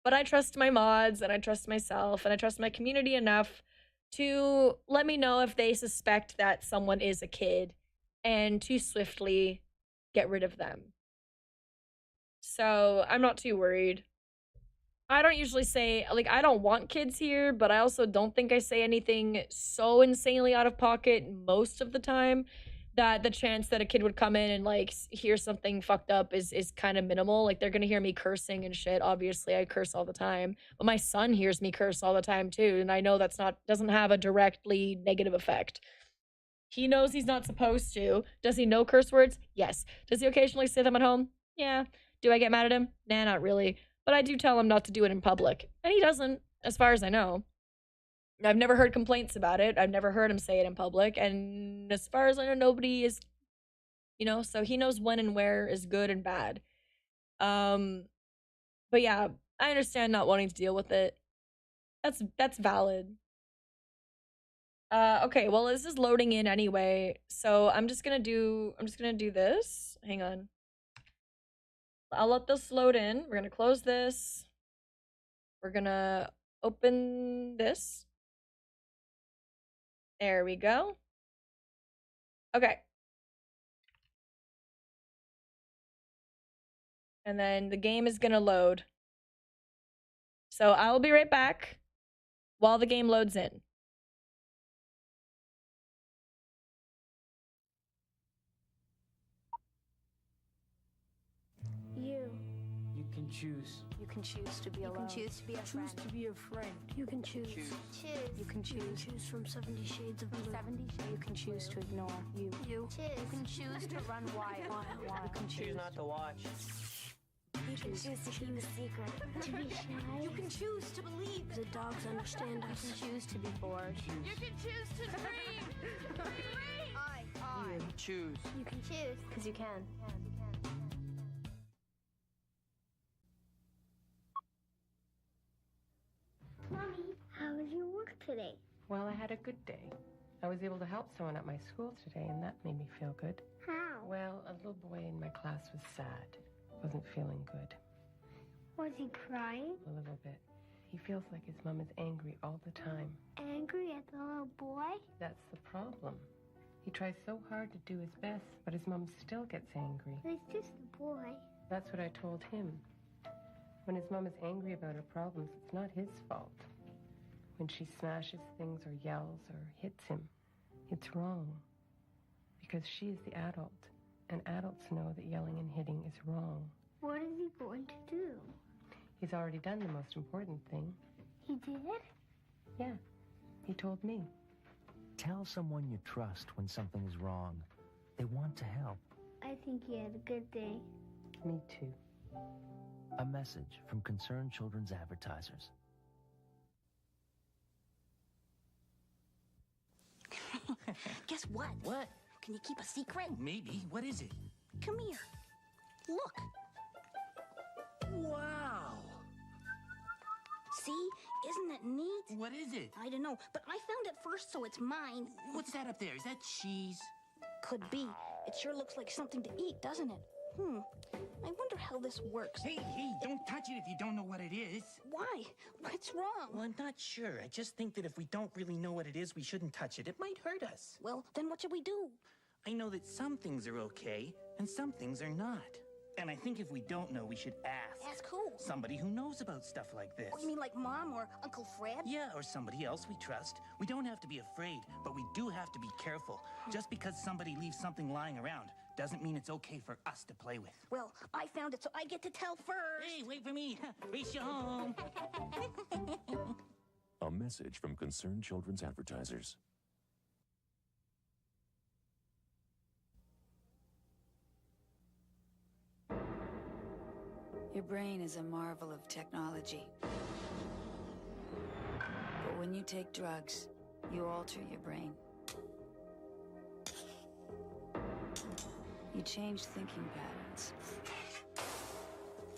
But I trust my mods and I trust myself and I trust my community enough to let me know if they suspect that someone is a kid and to swiftly get rid of them. So I'm not too worried. I don't usually say, like, I don't want kids here, but I also don't think I say anything so insanely out of pocket most of the time that the chance that a kid would come in and, like, hear something fucked up is kind of minimal. Like, they're gonna hear me cursing and shit. Obviously, I curse all the time. But my son hears me curse all the time, too, and I know that's doesn't have a directly negative effect. He knows he's not supposed to. Does he know curse words? Yes. Does he occasionally say them at home? Yeah. Do I get mad at him? Nah, not really. But I do tell him not to do it in public. And he doesn't, as far as I know. I've never heard complaints about it. I've never heard him say it in public. And as far as I know, nobody is, you know, so he knows when and where is good and bad. But yeah, I understand not wanting to deal with it. That's valid. Okay, well, this is loading in anyway. So I'm just gonna do this. Hang on. I'll let this load in. We're gonna close this. We're gonna open this. There we go. Okay. And then the game is gonna load. So I will be right back while the game loads in. You can choose. You can choose to be You alone. can choose to be a friend. Choose to be a friend. You can choose. You can choose from 70 Shades of Blue. 70 shades. You can choose to ignore. You. You can choose to run wild. You can choose not to watch. You can choose to keep a secret. To be shy. You can choose to believe the dogs understand us. You can choose to be bored. You can choose to dream. I Choose. You can choose. Because you can. Mommy, how was your work today? Well, I had a good day. I was able to help someone at my school today, and that made me feel good. How? Well, a little boy in my class was sad. Wasn't feeling good. Was he crying? A little bit. He feels like his mom is angry all the time. Angry at the little boy? That's the problem. He tries so hard to do his best, but his mom still gets angry. It's just a boy. That's what I told him. When his mom is angry about her problems, it's not his fault. When she smashes things or yells or hits him, it's wrong. Because she is the adult, and adults know that yelling and hitting is wrong. What is he going to do? He's already done the most important thing. He did? Yeah, he told me. Tell someone you trust when something is wrong. They want to help. I think he had a good day. Me too. A message from Concerned Children's Advertisers. Guess what? What? Can you keep a secret? Maybe. What is it? Come here. Look. Wow. See? Isn't it neat? What is it? I don't know, but I found it first, so it's mine. What's that up there? Is that cheese? Could be. It sure looks like something to eat, doesn't it? I wonder how this works. Hey, don't touch it if you don't know what it is. Why? What's wrong? Well, I'm not sure. I just think that if we don't really know what it is, we shouldn't touch it. It might hurt us. Well, then what should we do? I know that some things are okay and some things are not. And I think if we don't know, we should ask. Ask who? Somebody who knows about stuff like this. Oh, you mean like Mom or Uncle Fred? Yeah, or somebody else we trust. We don't have to be afraid, but we do have to be careful. Just because somebody leaves something lying around doesn't mean it's okay for us to play with. Well, I found it, so I get to tell first. Hey, wait for me. Race you home. A message from Concerned Children's Advertisers. Your brain is a marvel of technology. But when you take drugs, you alter your brain. You change thinking patterns.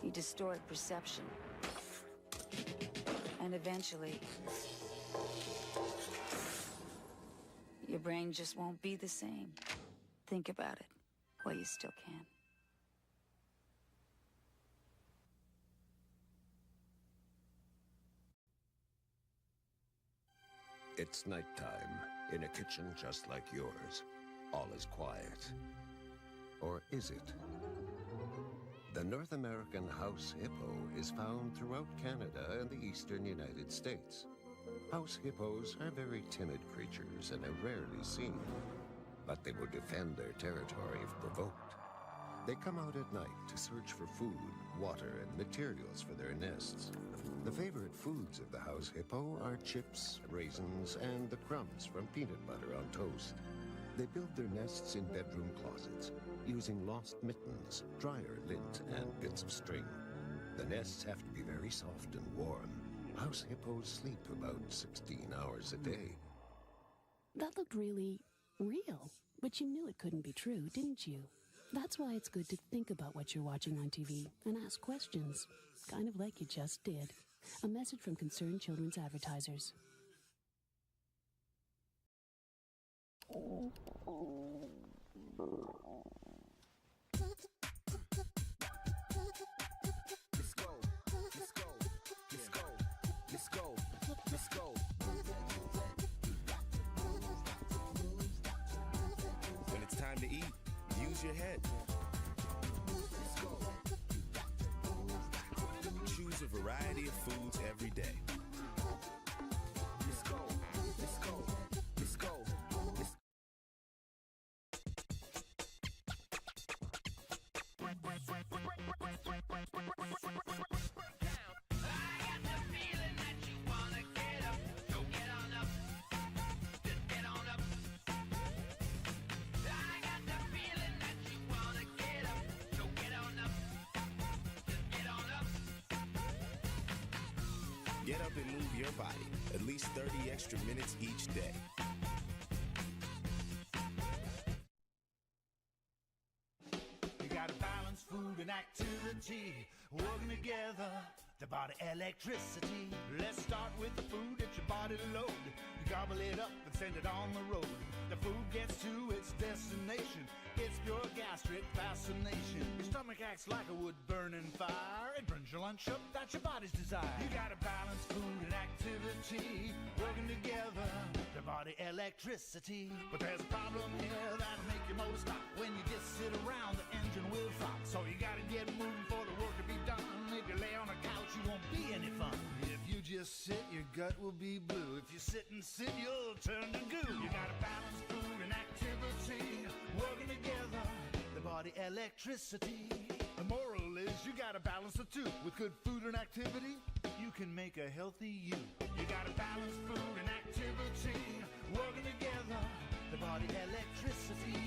You distort perception. And eventually, your brain just won't be the same. Think about it while you still can. It's nighttime in a kitchen just like yours. All is quiet. Or is it? The North American house hippo is found throughout Canada and the eastern United States. House hippos are very timid creatures and are rarely seen, but they will defend their territory if provoked. They come out at night to search for food, water, and materials for their nests. The favorite foods of the house hippo are chips, raisins, and the crumbs from peanut butter on toast. They build their nests in bedroom closets, using lost mittens, dryer lint, and bits of string. The nests have to be very soft and warm. House hippos sleep about 16 hours a day. That looked really real, but you knew it couldn't be true, didn't you? That's why it's good to think about what you're watching on TV and ask questions, kind of like you just did. A message from Concerned Children's Advertisers. Let's go, let's go, let's go, let's go, let's go. When it's time to eat, use your head. Choose a variety of foods every day. Let's go, let's go, let's go, let's go. Get up and move your body at least 30 extra minutes each day. You gotta balance food and activity, working together, the body electricity. Let's start with the food that your body load. You gobble it up and send it on the road. The food gets to its destination. It's pure gastric fascination. Your stomach acts like a wood-burning fire. It burns your lunch up, that's your body's desire. You gotta balance food and activity, working together, the body electricity. But there's a problem here that'll make your motor stop. When you just sit around, the engine will stop. So you gotta get moving for the work to be done. If you lay on a couch, you won't be any fun. If you just sit, your gut will be blue. If you sit and sit, you'll turn to goo. You gotta balance food and activity, working together, the body electricity. The moral is you gotta balance the two. With good food and activity, you can make a healthy you. You gotta balance food and activity, working together, the body electricity.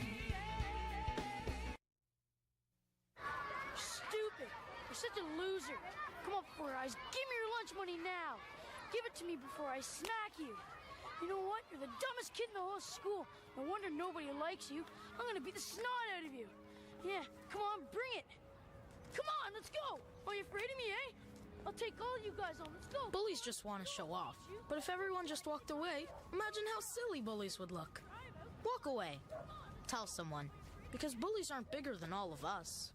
Stupid! You're such a loser. Come on, Four Eyes, give me your lunch money now. Give it to me before I smack you. You know what? You're the dumbest kid in the whole school. No wonder nobody likes you. I'm gonna beat the snot out of you. Yeah, come on, bring it. Come on, let's go. Are you afraid of me, eh? I'll take all you guys on. Let's go. Bullies just want to show off. But if everyone just walked away, imagine how silly bullies would look. Walk away. Tell someone. Because bullies aren't bigger than all of us.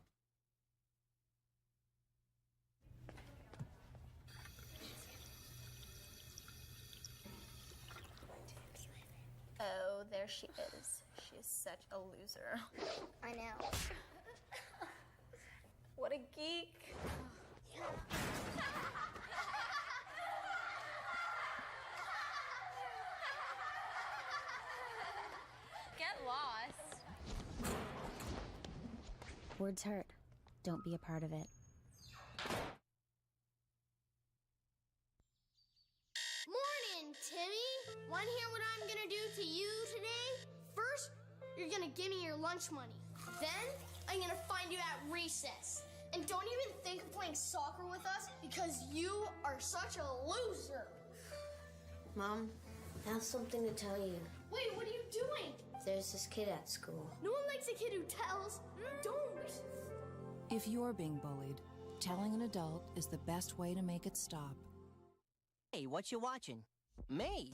Oh, there she is. She is such a loser. I know. What a geek. Get lost. Words hurt. Don't be a part of it. Morning, Timmy. Want to hear what I'm gonna do to you today? First, you're gonna give me your lunch money. Then, I'm gonna find you at recess. And don't even think of playing soccer with us because you are such a loser. Mom, I have something to tell you. Wait, what are you doing? There's this kid at school. No one likes a kid who tells. Don't. If you're being bullied, telling an adult is the best way to make it stop. Hey, what you watching? Me?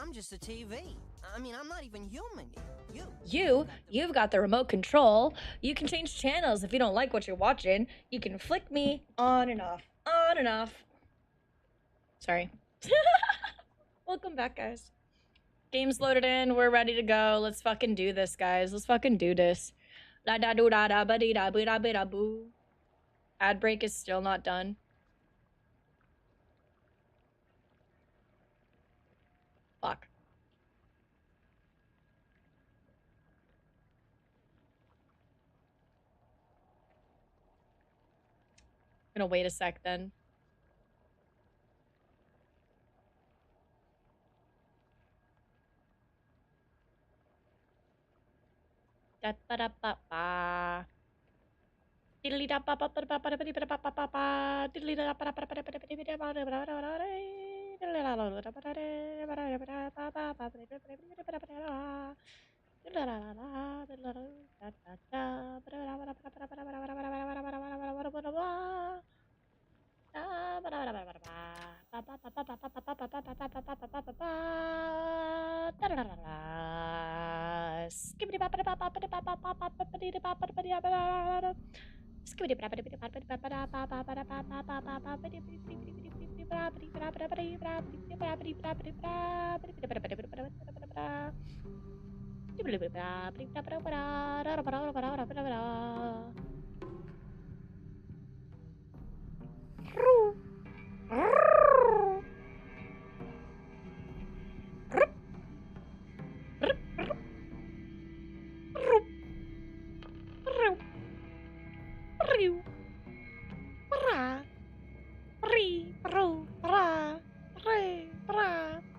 I'm just a TV. I mean, I'm not even human. You've got the remote control. You can change channels if you don't like what you're watching. You can flick me on and off, on and off. Sorry. Welcome back, guys. Game's loaded in. We're ready to go. Let's fucking do this, guys. Let's fucking do this. La da do da da ba dee da boo da ba da boo. Ad break is still not done. Fuck. I'm gonna wait a sec then. Da ba da ba ba. Diddly da ba ba ba ba ba ba ba ba ba ba ba. Diddly da ba ba ba ba ba ba ba ba ba ba ba ba.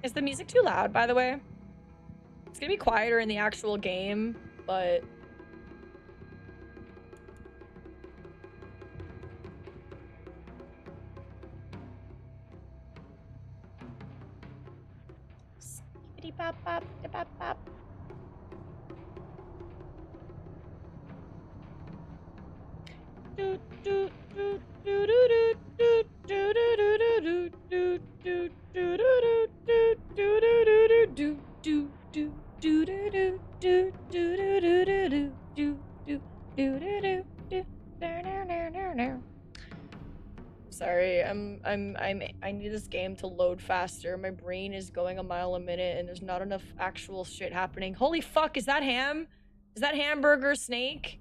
Is the music too loud, by the way? It's gonna be quieter in the actual game, but... Sorry, I need this game to load faster. My brain is going a mile a minute and there's not enough actual shit happening. Holy fuck, is that ham? Is that Hamburger Snake?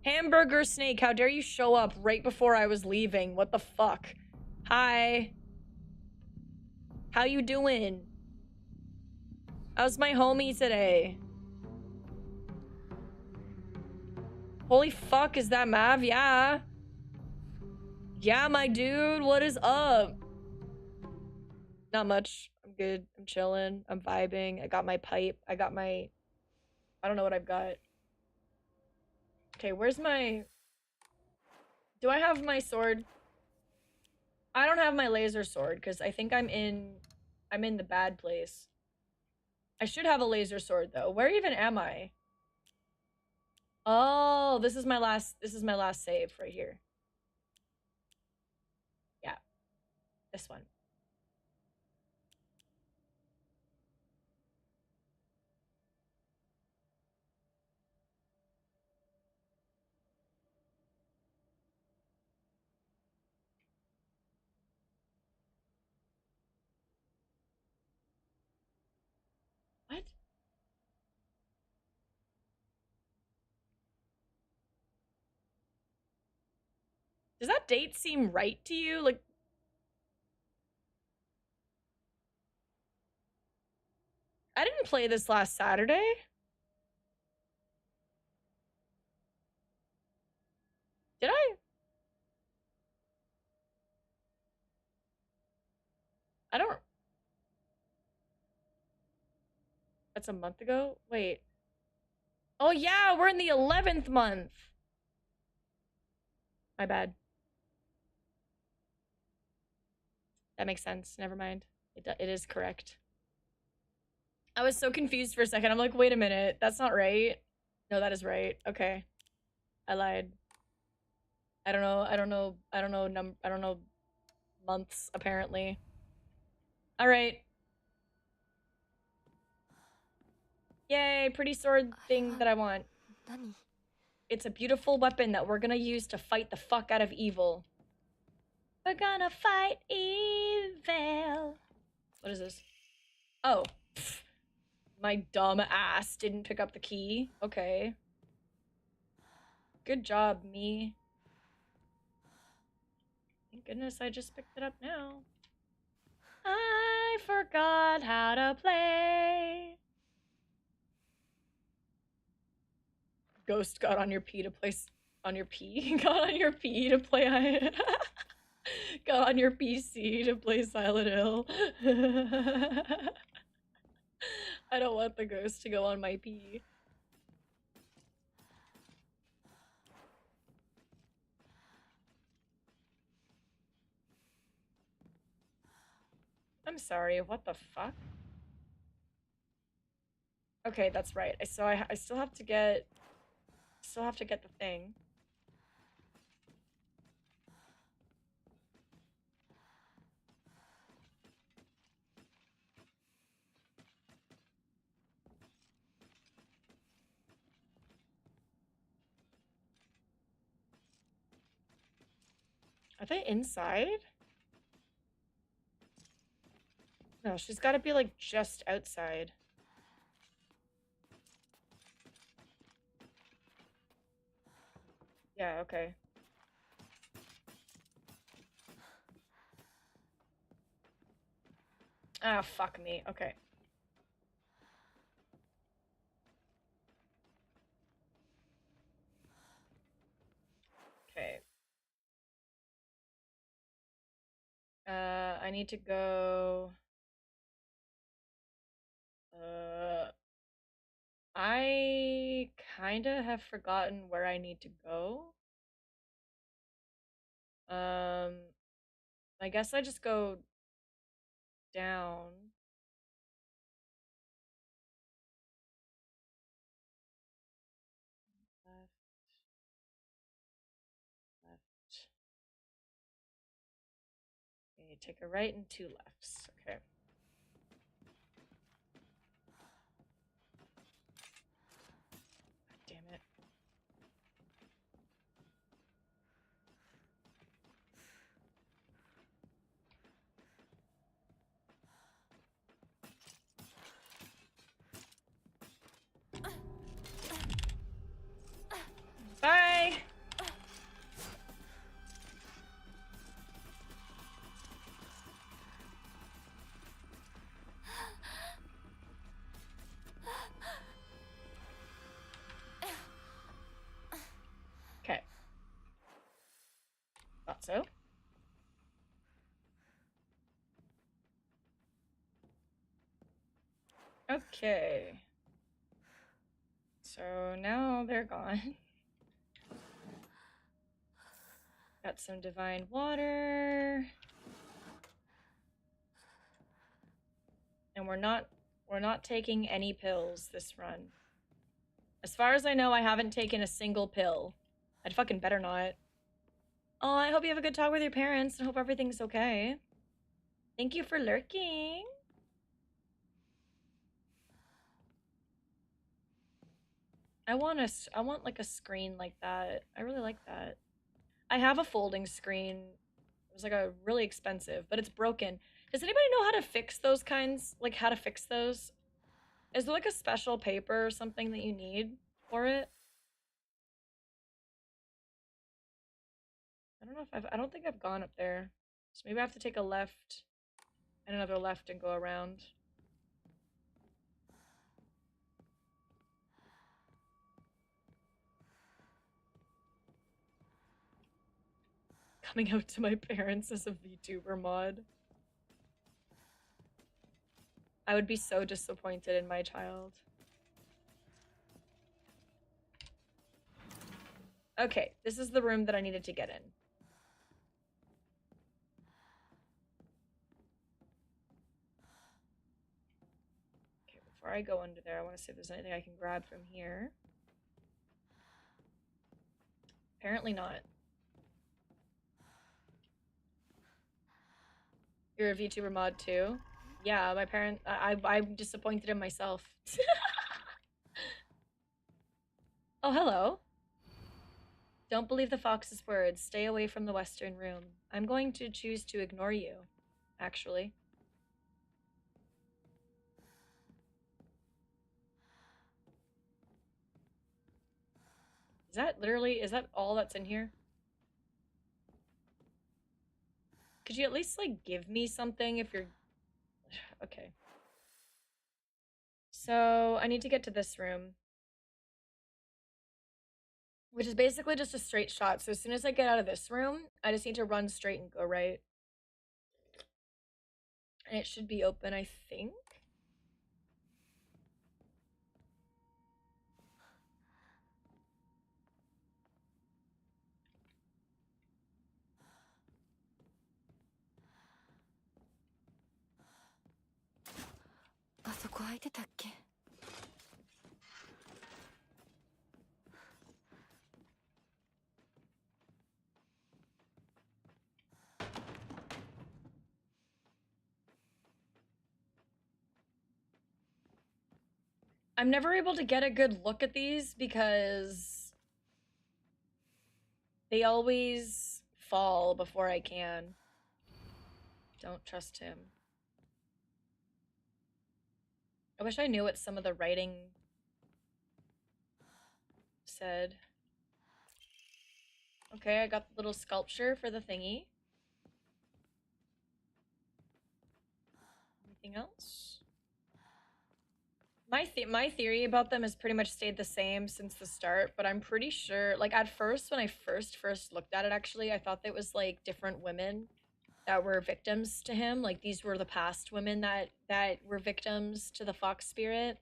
Hamburger Snake, how dare you show up right before I was leaving? What the fuck? Hi. How you doing? How's my homie today? Holy fuck, is that Mav? Yeah. Yeah, my dude, what is up? Not much. I'm good. I'm chilling. I'm vibing. I got my pipe. I got my... I don't know what I've got. Okay, where's my... Do I have my sword? I don't have my laser sword because I think I'm in the bad place. I should have a laser sword though. Where even am I? Oh, this is my last save right here. Yeah. This one. What? Does that date seem right to you? Like, I didn't play this last Saturday. Did I? I don't. That's a month ago? Wait. Oh yeah, we're in the 11th month. My bad. That makes sense. Never mind. It is correct. I was so confused for a second. I'm like, wait a minute. That's not right. No, that is right. Okay. I lied. I don't know months, apparently. Alright. Yay, pretty sword thing that I want. It's a beautiful weapon that we're gonna use to fight the fuck out of evil. We're gonna fight evil. What is this? Oh. Pfft. My dumb ass didn't pick up the key. Okay. Good job, me. Thank goodness I just picked it up now. I forgot how to play. Ghost got on your P to play on your P? Got on your P to play got on your PC to play Silent Hill. I don't want the ghost to go on my P. I'm sorry, what the fuck? Okay, that's right. So I still have to get the thing. Are they inside? No, she's gotta be like just outside. Yeah, okay. Ah, fuck me. Okay. Okay. I need to go... I kinda have forgotten where I need to go. I guess I just go down. Left. Okay, take a right and 2 lefts. Okay. God damn it. Bye! Okay. Thought so. Okay. So now they're gone. Got some divine water. And we're not taking any pills this run. As far as I know, I haven't taken a single pill. I'd fucking better not. Oh, I hope you have a good talk with your parents and hope everything's okay. Thank you for lurking. I want like a screen like that. I really like that. I have a folding screen. It was like a really expensive, but it's broken. Does anybody know how to fix those kinds? Like how to fix those? Is there like a special paper or something that you need for it? I I don't think I've gone up there. So maybe I have to take a left and another left and go around. Coming out to my parents as a VTuber mod. I would be so disappointed in my child. Okay, this is the room that I needed to get in. Okay, before I go under there, I want to see if there's anything I can grab from here. Apparently not. You're a VTuber mod too? Yeah, my parent. I'm disappointed in myself. Oh, hello. Don't believe the fox's words. Stay away from the western room. I'm going to choose to ignore you, actually. Is that all that's in here? Could you at least, like, give me something if you're... Okay. So, I need to get to this room. Which is basically just a straight shot. So as soon as I get out of this room, I just need to run straight and go right. And it should be open, I think. I'm never able to get a good look at these because they always fall before I can. Don't trust him. I wish I knew what some of the writing said. Okay, I got the little sculpture for the thingy. Anything else? My theory about them has pretty much stayed the same since the start, but I'm pretty sure, like, at first, when I first looked at it, actually, I thought that was, like, different women that were victims to him. Like, these were the past women that were victims to the fox spirit,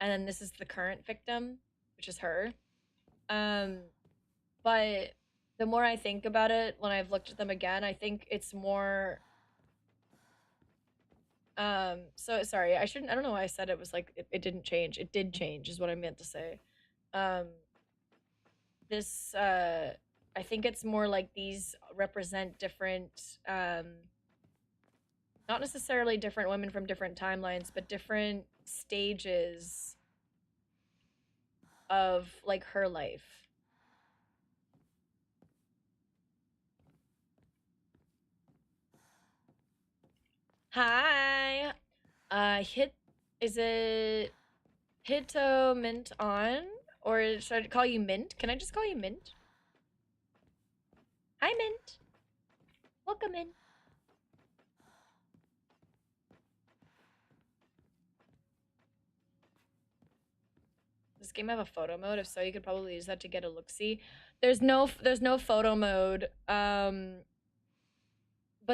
and then this is the current victim, which is her. But the more I think about it, when I've looked at them again, I think it's more... So sorry, I don't know why I said it was like, it didn't change. It did change is what I meant to say. This, I think it's more like these represent different, not necessarily different women from different timelines, but different stages of, like, her life. Hi! Is it Hito Mint on? Or should I call you Mint? Can I just call you Mint? Hi, Mint. Welcome in. Does this game have a photo mode? If so, you could probably use that to get a look-see. There's no photo mode. But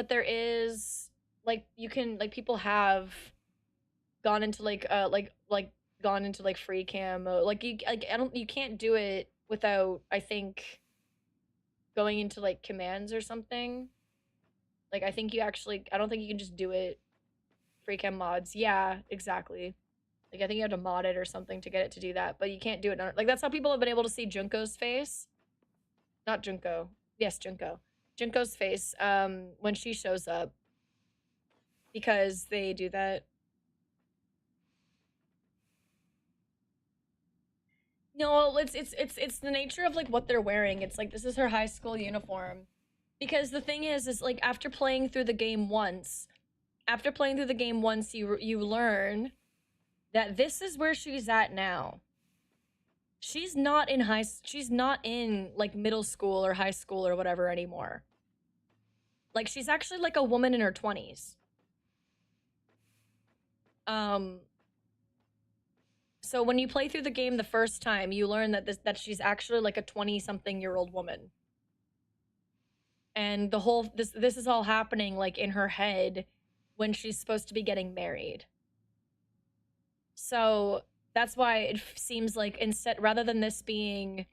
there is, like, you can, like, people have gone into like gone into like free cam mode. Like, you can't do it without, I think, going into like commands or something. Like, I think you actually, I don't think you can just do it free cam mods. Yeah, exactly. Like, I think you have to mod it or something to get it to do that, but you can't do it. Like, that's how people have been able to see Junko's face. Not Junko. Yes, Junko. Junko's face when she shows up, because they do that. No, it's the nature of, like, what they're wearing. It's like, this is her high school uniform. Because the thing is like, after playing through the game once, you learn that this is where she's at now. She's not in like middle school or high school or whatever anymore. Like, she's actually like a woman in her 20s. So when you play through the game the first time, you learn that she's actually like a 20-something-year-old woman. And the whole this is all happening like in her head when she's supposed to be getting married. So that's why it seems like instead, rather than this being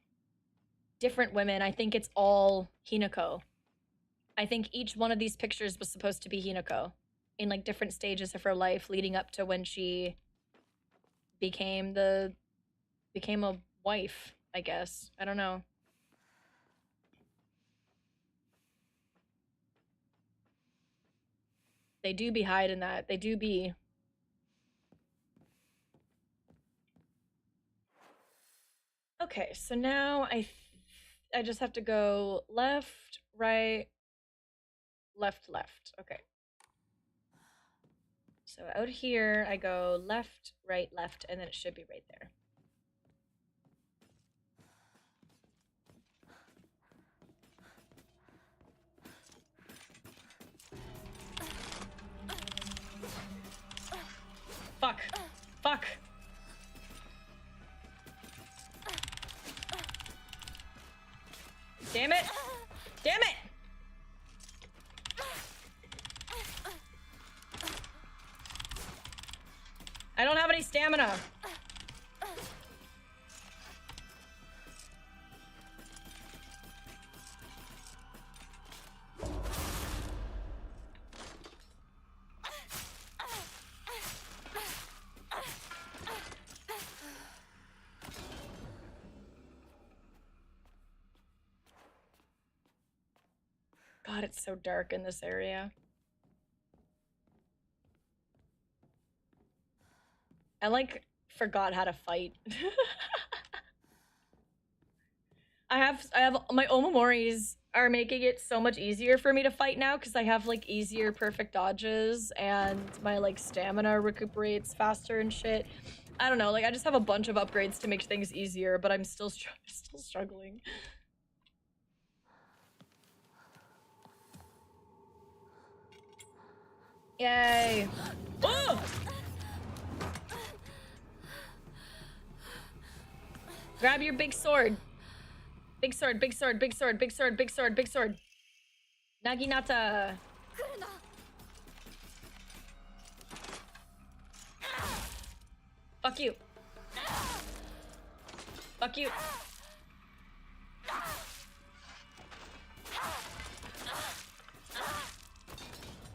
different women, I think it's all Hinako. I think each one of these pictures was supposed to be Hinako in like different stages of her life leading up to when she became a wife, I guess. I don't know. They do be hiding that. They do be. Okay, so now I just have to go left, right, left, left. Okay. So out here, I go left, right, left, and then it should be right there. Fuck. Fuck. Damn it. Damn it. I don't have any stamina. God, it's so dark in this area. I like forgot how to fight. I have my Omomoris are making it so much easier for me to fight now because I have like easier perfect dodges and my like stamina recuperates faster and shit. I don't know, like I just have a bunch of upgrades to make things easier, but I'm still struggling. Yay. Oh! Grab your big sword. Big sword, big sword, big sword, big sword, big sword, big sword. Naginata. Fuck you. Fuck you.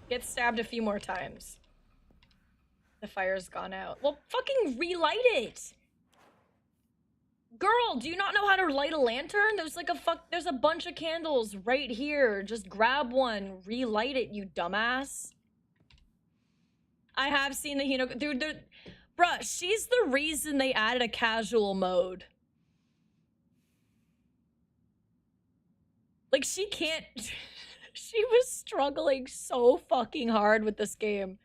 Get stabbed a few more times. The fire's gone out. Well, fucking relight it. Girl, do you not know how to light a lantern? There's like there's a bunch of candles right here. Just grab one, relight it, you dumbass. I have seen the Hinako, dude, bruh, she's the reason they added a casual mode. Like, she can't, she was struggling so fucking hard with this game.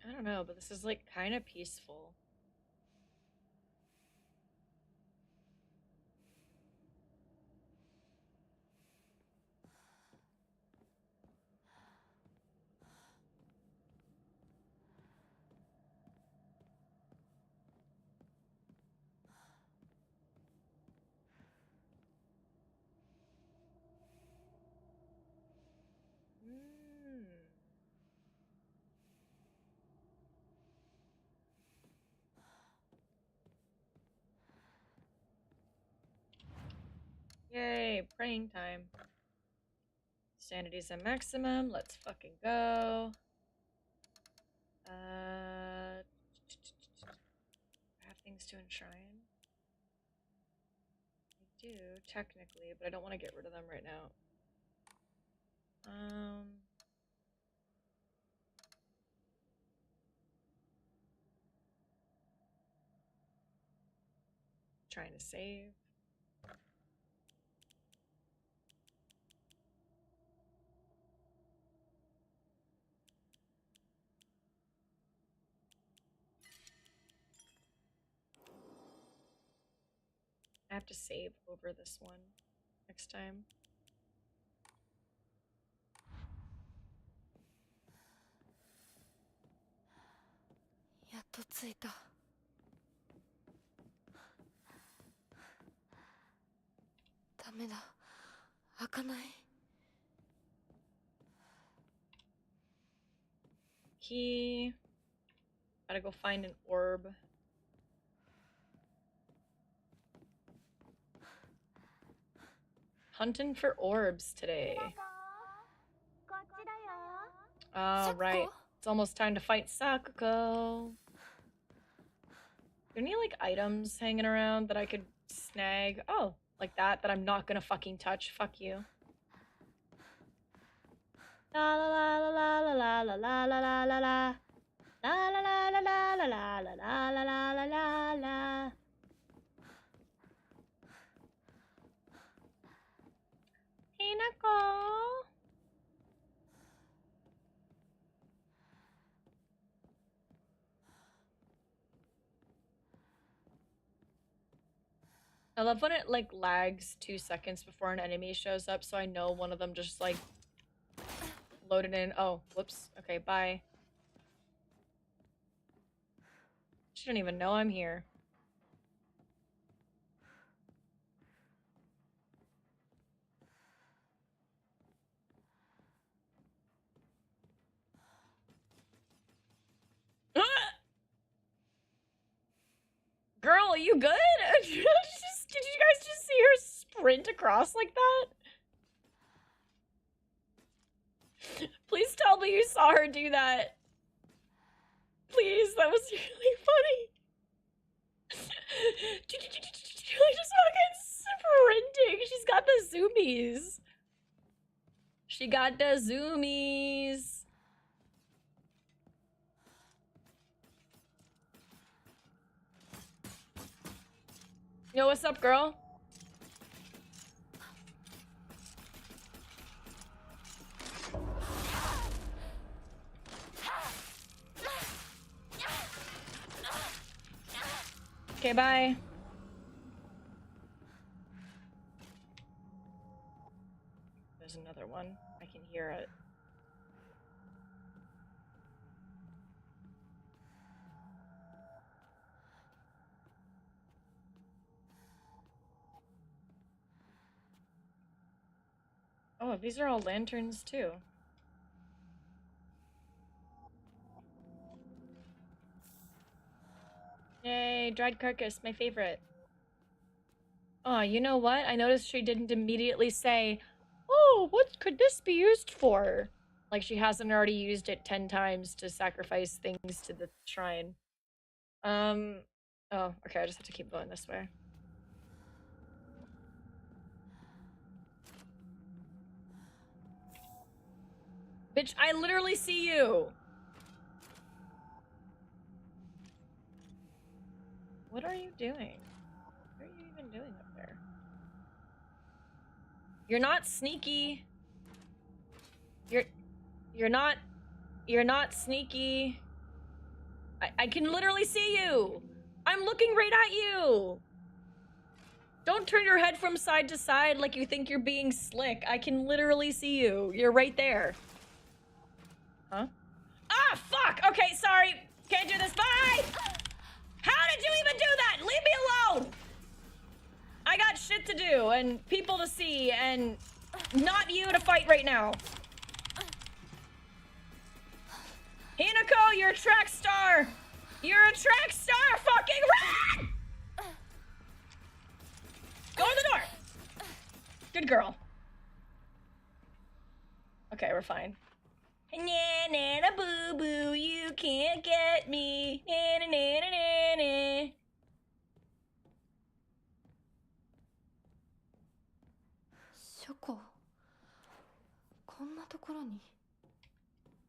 I don't know, but this is like kind of peaceful. Okay, praying time. Sanity's at maximum. Let's fucking go. I have things to enshrine. I do, technically, but I don't want to get rid of them right now. Trying to save. I have to save over this one next time. Key. Gotta go find an orb. Hunting for orbs today. Oh, right. It's almost time to fight Sakuko. Are there any, like, items hanging around that I could snag? Oh, like that I'm not gonna fucking touch. Fuck you. La la la la la la la la la la la la. La la la la la la la la la la la la la. Hey, Nicole. I love when it, like, lags 2 seconds before an enemy shows up, so I know one of them just, like, loaded in. Oh, whoops. Okay, bye. She don't even know I'm here. Girl, are you good? Did you guys just see her sprint across like that? Please tell me you saw her do that. Please, that was really funny. Like just fucking sprinting. She's got the zoomies. She got the zoomies. Yo, what's up, girl? Okay, bye. There's another one. I can hear it. Oh, these are all lanterns too. Yay, dried carcass, my favorite. Oh, you know what? I noticed she didn't immediately say, oh, what could this be used for? Like she hasn't already used it 10 times to sacrifice things to the shrine. Oh, okay, I just have to keep going this way. Bitch, I literally see you! What are you doing? What are you even doing up there? You're not sneaky. You're not sneaky. I can literally see you. I'm looking right at you. Don't turn your head from side to side like you think you're being slick. I can literally see you. You're right there. Huh? Ah, fuck! Okay, sorry. Can't do this. Bye! How did you even do that? Leave me alone! I got shit to do and people to see and not you to fight right now. Hinako, you're a track star! You're a track star! Fucking run! Go to the door! Good girl. Okay, we're fine. Na na na boo boo, you can't get me. Na na na na na na. Shoko, こんなところに?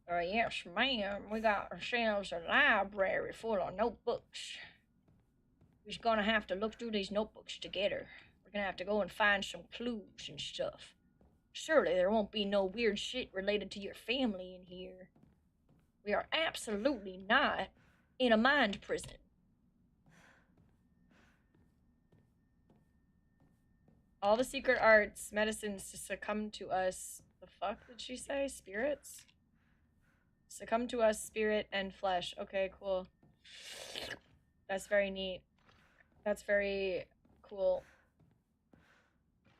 Yes, ma'am. We got ourselves a library full of notebooks. We're just gonna have to look through these notebooks together. We're gonna have to go and find some clues and stuff. Surely there won't be no weird shit related to your family in here. We are absolutely not in a mind prison. All the secret arts, medicines to succumb to us. The fuck did she say? Spirits? Succumb to us, spirit and flesh. Okay, cool. That's very neat. That's very cool.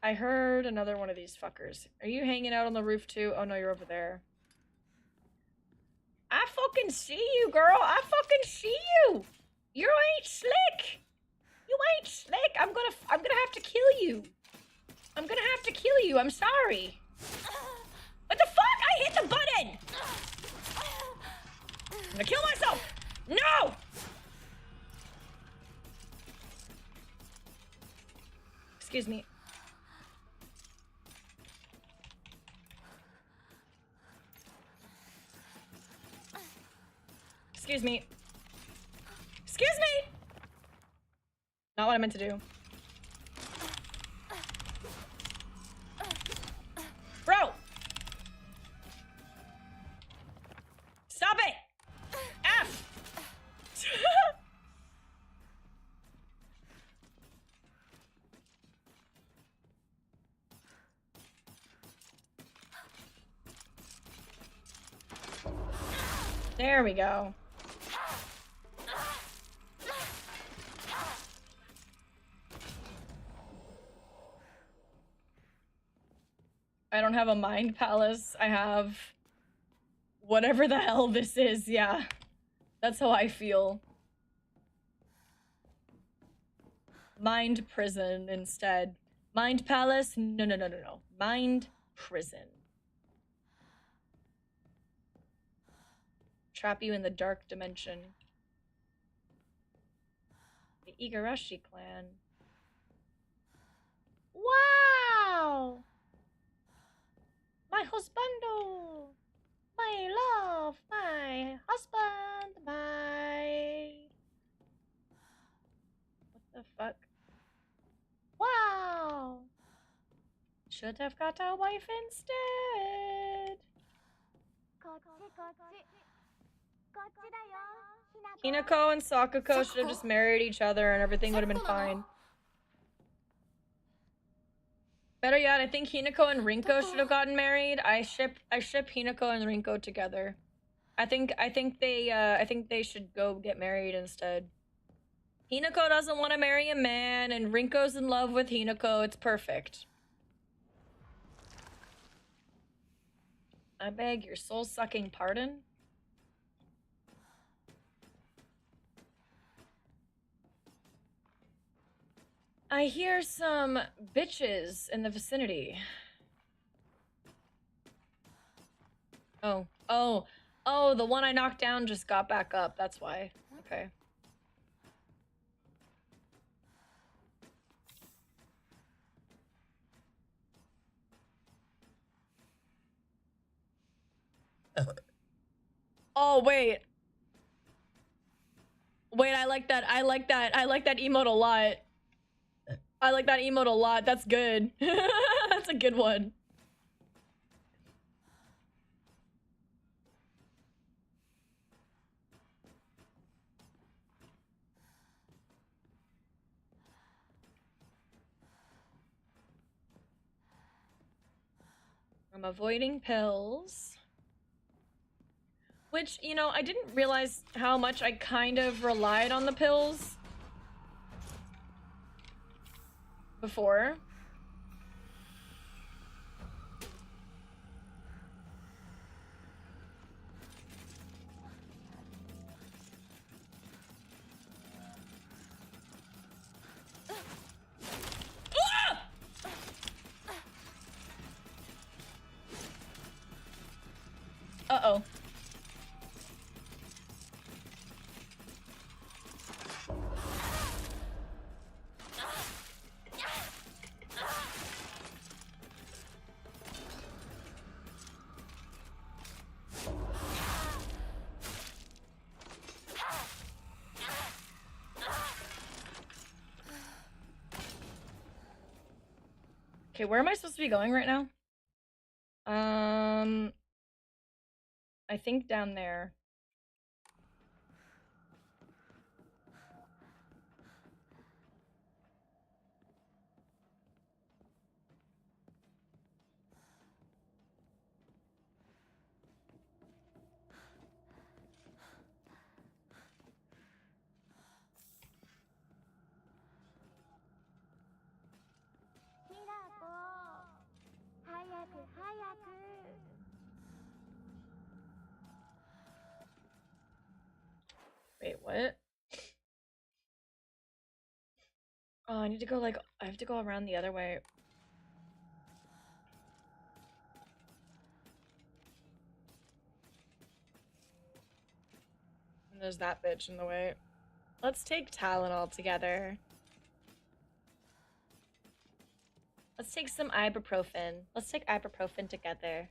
I heard another one of these fuckers. Are you hanging out on the roof too? Oh no, you're over there. I fucking see you, girl. I fucking see you. You ain't slick. You ain't slick. I'm gonna have to kill you. I'm gonna have to kill you. I'm sorry. What the fuck? I hit the button. I'm gonna kill myself. No. Excuse me. Excuse me. Excuse me! Not what I meant to do. Bro! Stop it! F! There we go. I don't have a mind palace. I have whatever the hell this is. Yeah, that's how I feel. Mind prison instead. Mind palace? No, no, no, no, no. Mind prison. Trap you in the dark dimension. The Igarashi clan. Wow! My husbando! My love! My husband! My... What the fuck? Wow! Should have got a wife instead! Hinako and Sakuko should have just married each other and everything would have been fine. Better yet, I think Hinako and Rinko should have gotten married. I ship Hinako and Rinko together. I think they should go get married instead. Hinako doesn't want to marry a man and Rinko's in love with Hinako. It's perfect. I beg your soul-sucking pardon? I hear some bitches in the vicinity. Oh, the one I knocked down just got back up. That's why. Okay. Oh, wait. Wait, I like that. I like that emote a lot. I like that emote a lot. That's good. That's a good one. I'm avoiding pills. Which, you know, I didn't realize how much I kind of relied on the pills before. Uh-oh. Okay, where am I supposed to be going right now? I think down there. Wait, what? Oh, I need to go like, I have to go around the other way. And there's that bitch in the way. Let's take Tylenol together. Let's take some ibuprofen. Let's take ibuprofen together.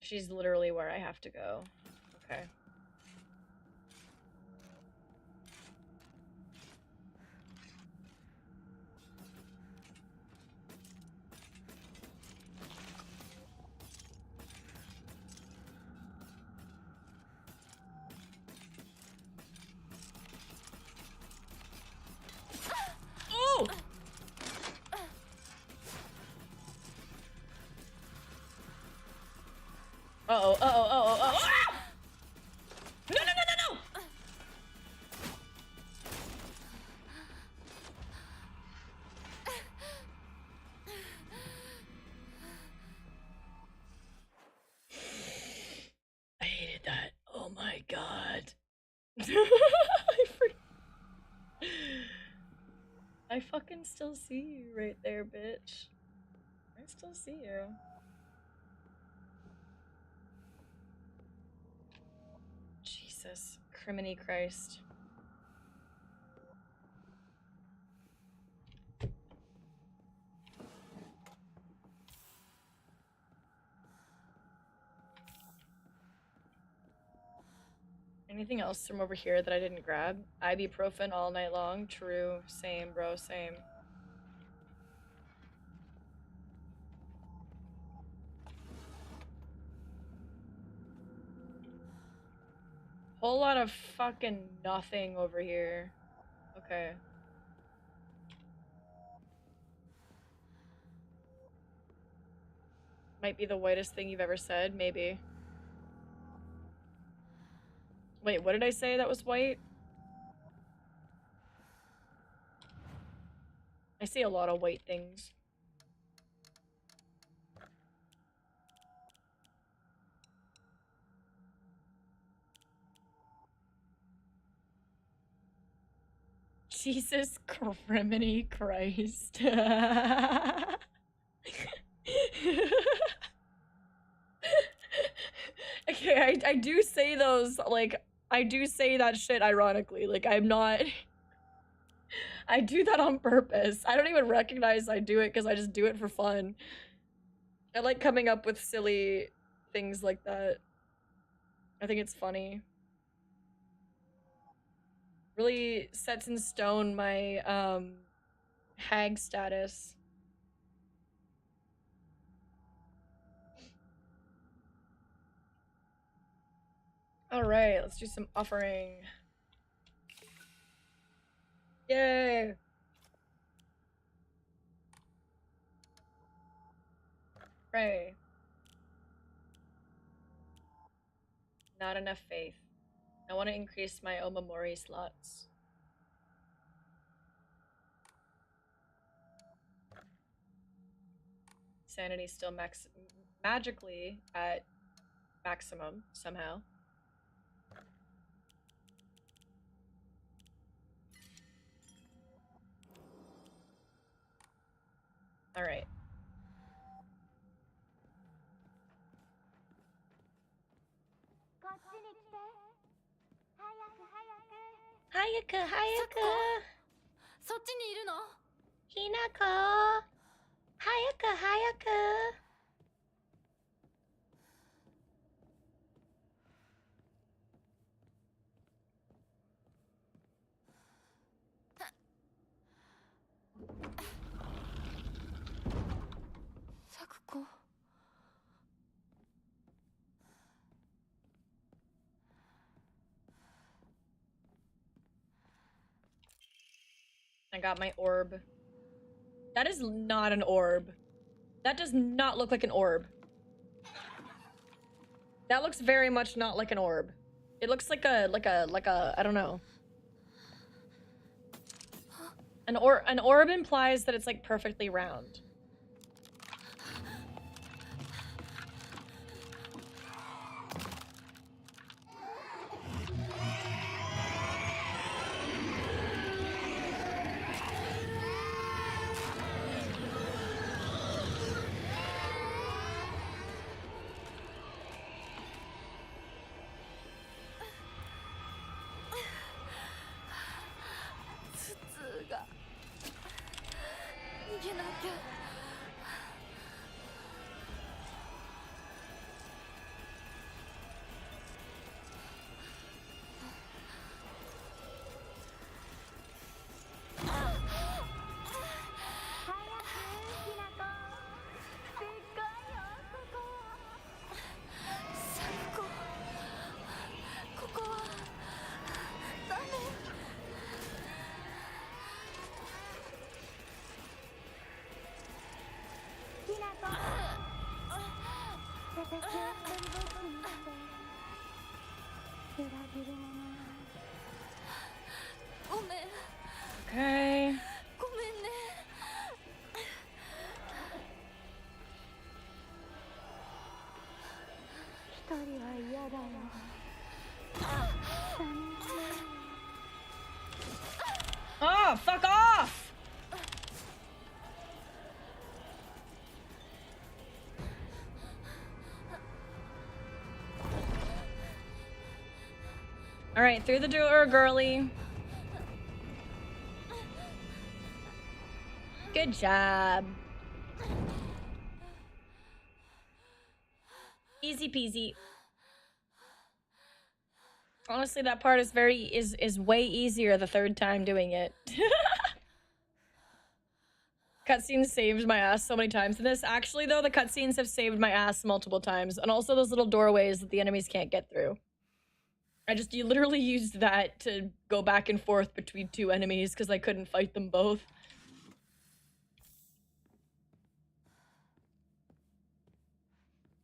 She's literally where I have to go. Okay. Oh! Uh-oh, uh-oh, uh-oh, uh-oh! Ah! No, no, no, no, no! I hated that. Oh my god. I fucking still see you right there, bitch. I still see you. Jesus. Criminy Christ. Anything else from over here that I didn't grab? Ibuprofen all night long? True. Same, bro. Same. Whole lot of fucking nothing over here. Okay. Might be the whitest thing you've ever said, maybe. Wait, what did I say that was white? I see a lot of white things. Jesus criminy Christ. Okay, I do say those, like, I do say that shit ironically. Like, I'm not... I do that on purpose. I don't even recognize I do it because I just do it for fun. I like coming up with silly things like that. I think it's funny. Really sets in stone my, hag status. Alright, let's do some offering. Yay! Pray. Not enough faith. I want to increase my Omamori slots. Sanity still magically at maximum somehow. All right. Hayaka, Hayaka. そっちにいるの? Hinako. Hayaka, Hayaka. Sakuko. I got my orb. That is not an orb. That does not look like an orb. That looks very much not like an orb. It looks like a I don't know. An orb implies that it's like perfectly round. Okay. Oh, fuck off! All right, through the door, girly. Good job. Easy peasy. Honestly, that part is way easier the third time doing it. Cutscenes saved my ass so many times in this. Actually, though, the cutscenes have saved my ass multiple times. And also those little doorways that the enemies can't get through. You literally used that to go back and forth between two enemies because I couldn't fight them both.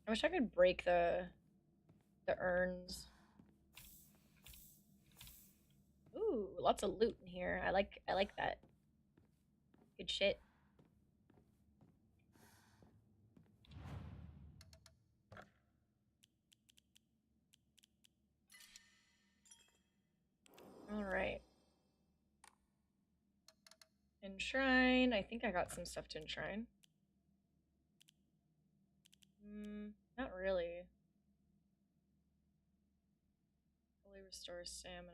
I wish I could break the urns. Ooh, lots of loot in here. I like that. Good shit. All right. Enshrine. I think I got some stuff to enshrine. Not really. Fully restores stamina.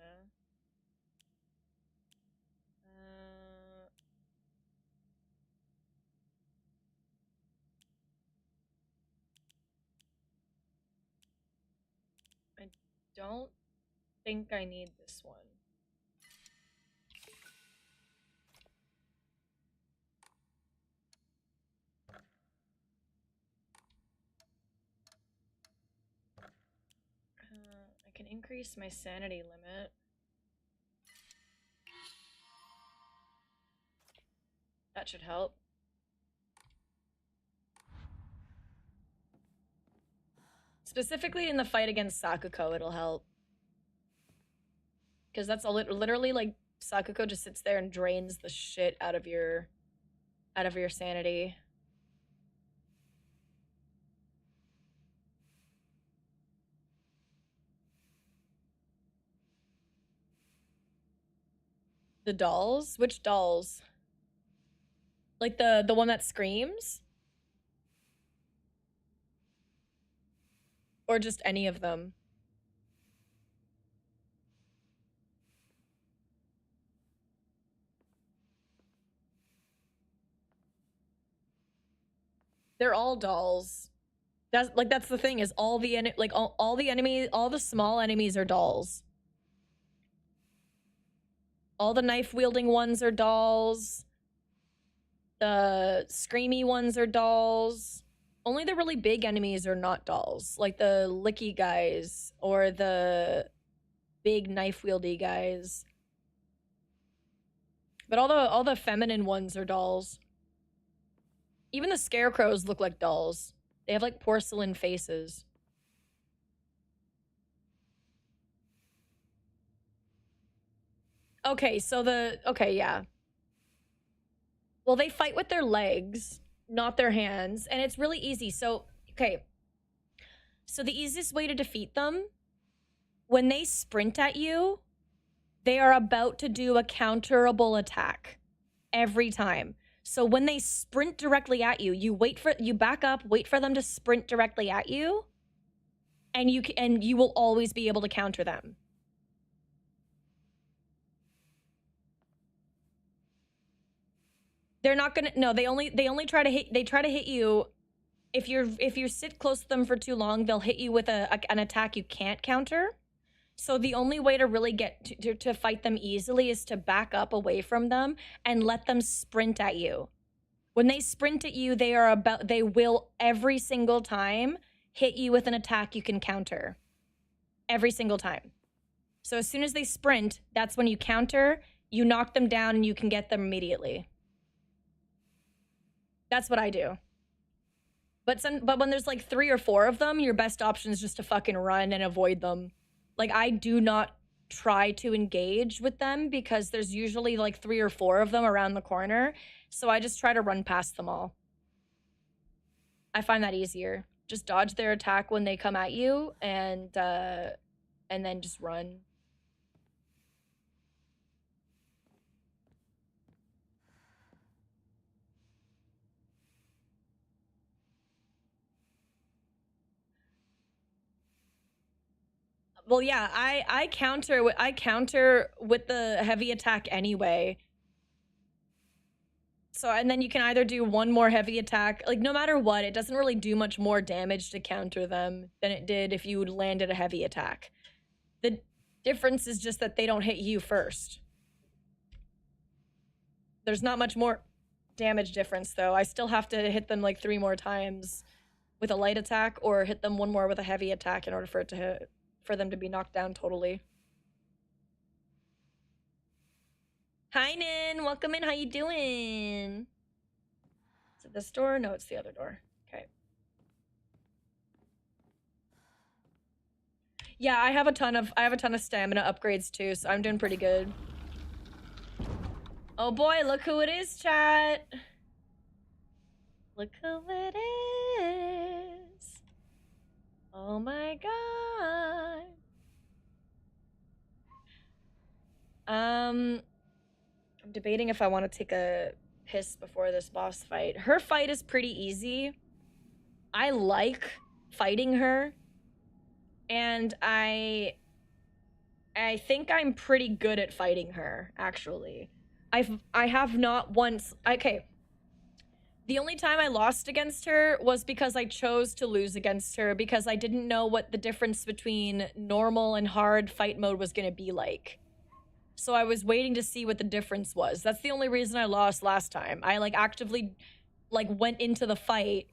I don't think I need this one. I can increase my sanity limit. That should help. Specifically in the fight against Sakuko, it'll help. Because that's literally like Sakuko just sits there and drains the shit out of your sanity. The dolls? Which dolls? Like the one that screams? Or just any of them? They're all dolls. That's the thing, is all the enemies, all the small enemies are dolls. All the knife wielding ones are dolls. The screamy ones are dolls. Only the really big enemies are not dolls, like the licky guys or the big knife wieldy guys. But all the feminine ones are dolls. Even the scarecrows look like dolls. They have like porcelain faces. Okay, so yeah. Well, they fight with their legs, not their hands, and it's really easy. So, okay. So the easiest way to defeat them, when they sprint at you, they are about to do a counterable attack every time. So when they sprint directly at you, you back up, wait for them to sprint directly at you, and you will always be able to counter them. They're not gonna, no, they only try to hit you if you sit close to them for too long. They'll hit you with an attack you can't counter. So the only way to really get to fight them easily is to back up away from them and let them sprint at you. When they sprint at you, they will every single time hit you with an attack you can counter. Every single time. So as soon as they sprint, that's when you counter, you knock them down, and you can get them immediately. That's what I do. But when there's like 3 or 4 of them, your best option is just to fucking run and avoid them. Like, I do not try to engage with them because there's usually like 3 or 4 of them around the corner. So I just try to run past them all. I find that easier. Just dodge their attack when they come at you, and then just run. Well, yeah, I counter with the heavy attack anyway. So, and then you can either do one more heavy attack. Like, no matter what, it doesn't really do much more damage to counter them than it did if you landed a heavy attack. The difference is just that they don't hit you first. There's not much more damage difference, though. I still have to hit them like 3 more times with a light attack, or hit them 1 more with a heavy attack in order for it to hit, for them to be knocked down totally. Hi, Nin. Welcome in. How you doing? Is it this door? No, it's the other door. Okay. Yeah, I have a ton of stamina upgrades too, so I'm doing pretty good. Oh boy, look who it is, chat. Look who it is. Oh my god. I'm debating if I want to take a piss before this boss fight. Her fight is pretty easy. I like fighting her. And I think I'm pretty good at fighting her, actually. I have not once... Okay. The only time I lost against her was because I chose to lose against her because I didn't know what the difference between normal and hard fight mode was going to be like. So I was waiting to see what the difference was. That's the only reason I lost last time. I like actively like went into the fight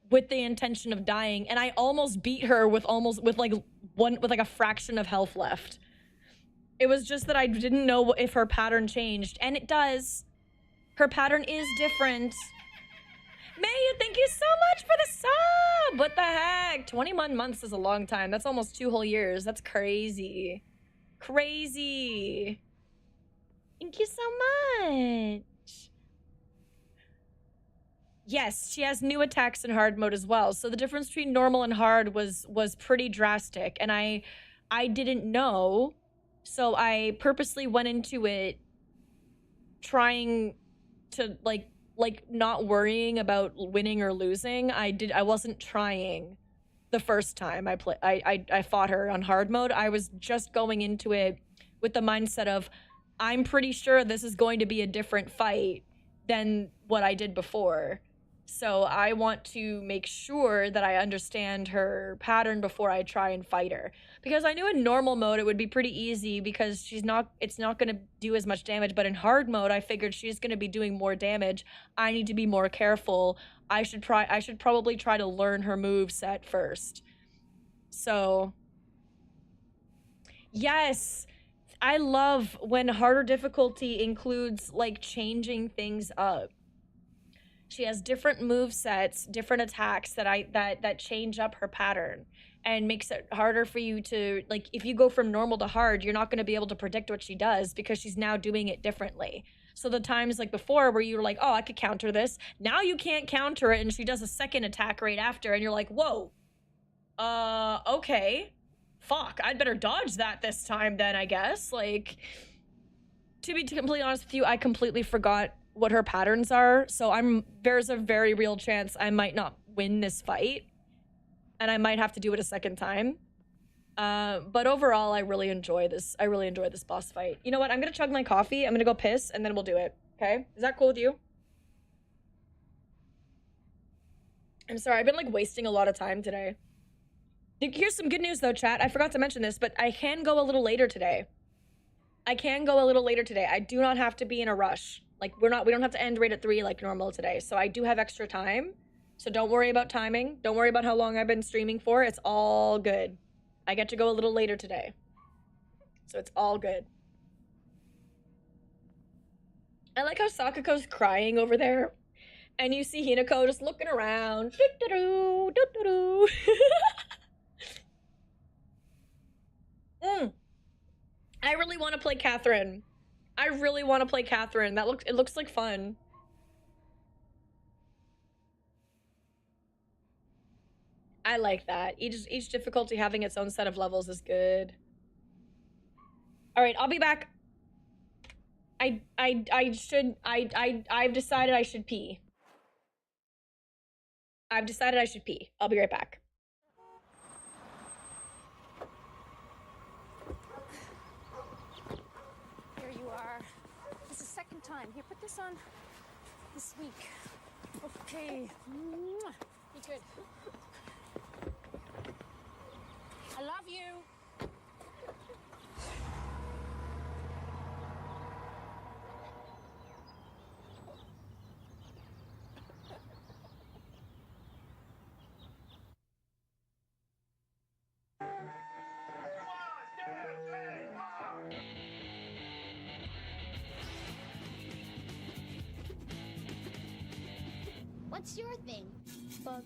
with the intention of dying, and I almost beat her with like a fraction of health left. It was just that I didn't know if her pattern changed, and it does. Her pattern is different. Mayu, thank you so much for the sub! What the heck? 21 months is a long time. That's almost 2 whole years. That's crazy. Crazy. Thank you so much. Yes, she has new attacks in hard mode as well. So the difference between normal and hard was pretty drastic, and I didn't know. So I purposely went into it trying to like not worrying about winning or losing. I wasn't trying the first time I fought her on hard mode. I was just going into it with the mindset of, I'm pretty sure this is going to be a different fight than what I did before. So I want to make sure that I understand her pattern before I try and fight her. Because I knew in normal mode it would be pretty easy because it's not going to do as much damage. But in hard mode, I figured she's going to be doing more damage. I need to be more careful. I should probably try to learn her move set first. So yes, I love when harder difficulty includes like changing things up. She has different move sets, different attacks that change up her pattern and makes it harder for you to, like, if you go from normal to hard, you're not going to be able to predict what she does because she's now doing it differently. So the times like before where you were like, oh, I could counter this, now you can't counter it and she does a second attack right after and you're like, whoa, okay, fuck, I'd better dodge that this time then, I guess. Like, to be completely honest with you, I completely forgot what her patterns are, so there's a very real chance I might not win this fight and I might have to do it a second time. But overall, I really enjoy this boss fight. You know what? I'm gonna chug my coffee, I'm gonna go piss, and then we'll do it. Okay? Is that cool with you? I'm sorry, I've been like wasting a lot of time today. Here's some good news though, chat. I forgot to mention this, but I can go a little later today. I do not have to be in a rush. Like, we don't have to end right at 3 like normal today. So I do have extra time. So don't worry about timing. Don't worry about how long I've been streaming for. It's all good. I get to go a little later today. So it's all good. I like how Sakako's crying over there. And you see Hinako just looking around. Doo-doo-doo, doo-doo-doo. I really want to play Catherine. It looks like fun. I like that. Each difficulty having its own set of levels is good. All right, I'll be back. I've decided I should pee. I'll be right back. Here you are. This is the second time. Here, put this on this week. Okay. Mwah. Be good. I love you. What's your thing? Bug.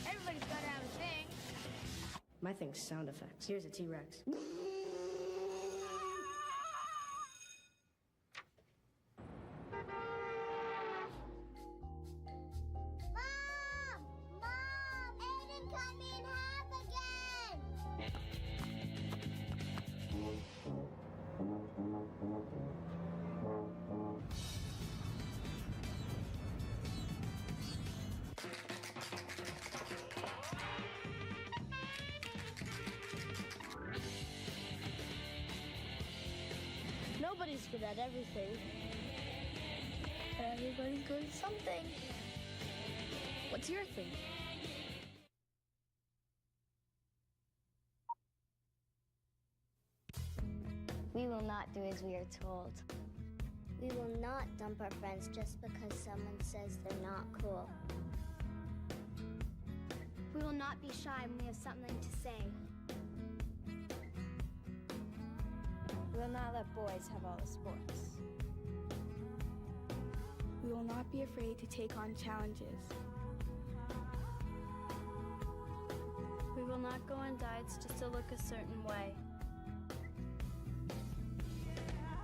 Everybody's gotta have a thing. My thing's sound effects. Here's a T-Rex. Nobody's good at everything. Everybody's good at something. What's your thing? We will not do as we are told. We will not dump our friends just because someone says they're not cool. We will not be shy when we have something to say. We will not let boys have all the sports. We will not be afraid to take on challenges. We will not go on diets just to look a certain way.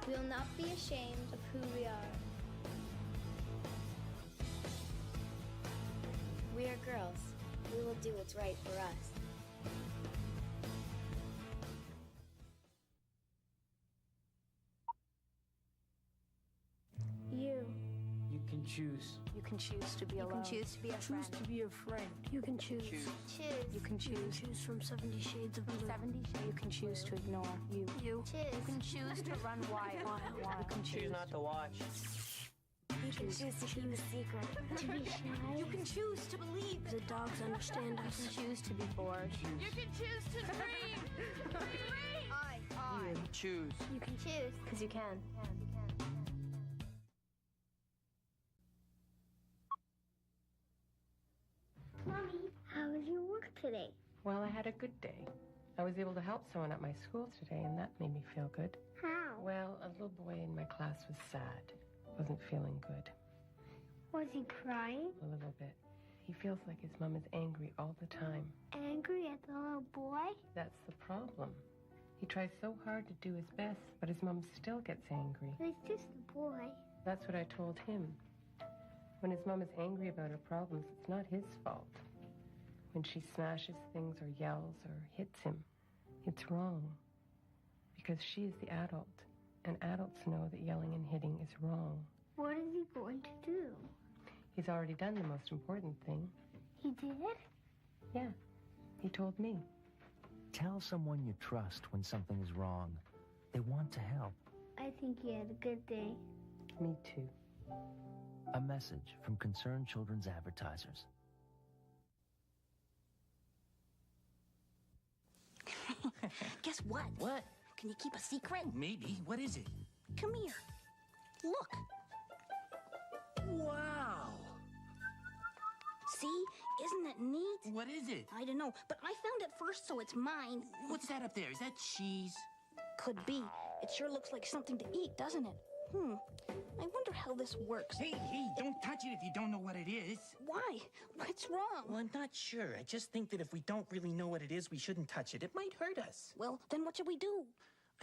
We will not be ashamed of who we are. We are girls. We will do what's right for us. choose. You can choose to be You alone. can choose to be a friend. Choose to be a friend. You can choose. You can choose. Choose from 70 Shades of Blue. 70 You can choose to ignore you. You. You can choose to run wild. You can choose not to watch. You can choose to keep a secret. To be shy. You can choose to believe. The dogs understand us. You can choose to be bored. You can choose to dream. You choose. You can choose. Because you can. Mommy, how was your work today? Well, I had a good day. I was able to help someone at my school today, and that made me feel good. How? Well, a little boy in my class was sad. Wasn't feeling good. Was he crying? A little bit. He feels like his mom is angry all the time. Angry at the little boy? That's the problem. He tries so hard to do his best, but his mom still gets angry. It's just a boy. That's what I told him. When his mom is angry about her problems, it's not his fault. When she smashes things or yells or hits him, it's wrong. Because she is the adult, and adults know that yelling and hitting is wrong. What is he going to do? He's already done the most important thing. He did? Yeah, he told me. Tell someone you trust when something is wrong. They want to help. I think he had a good day. Me too. A message from Concerned Children's Advertisers. Guess what? What? Can you keep a secret? Maybe. What is it? Come here. Look. Wow! See? Isn't it neat? What is it? I don't know, but I found it first, so it's mine. What's that up there? Is that cheese? Could be. It sure looks like something to eat, doesn't it? I wonder how this works. Hey, don't touch it if you don't know what it is. Why? What's wrong? Well, I'm not sure. I just think that if we don't really know what it is, we shouldn't touch it. It might hurt us. Well, then what should we do?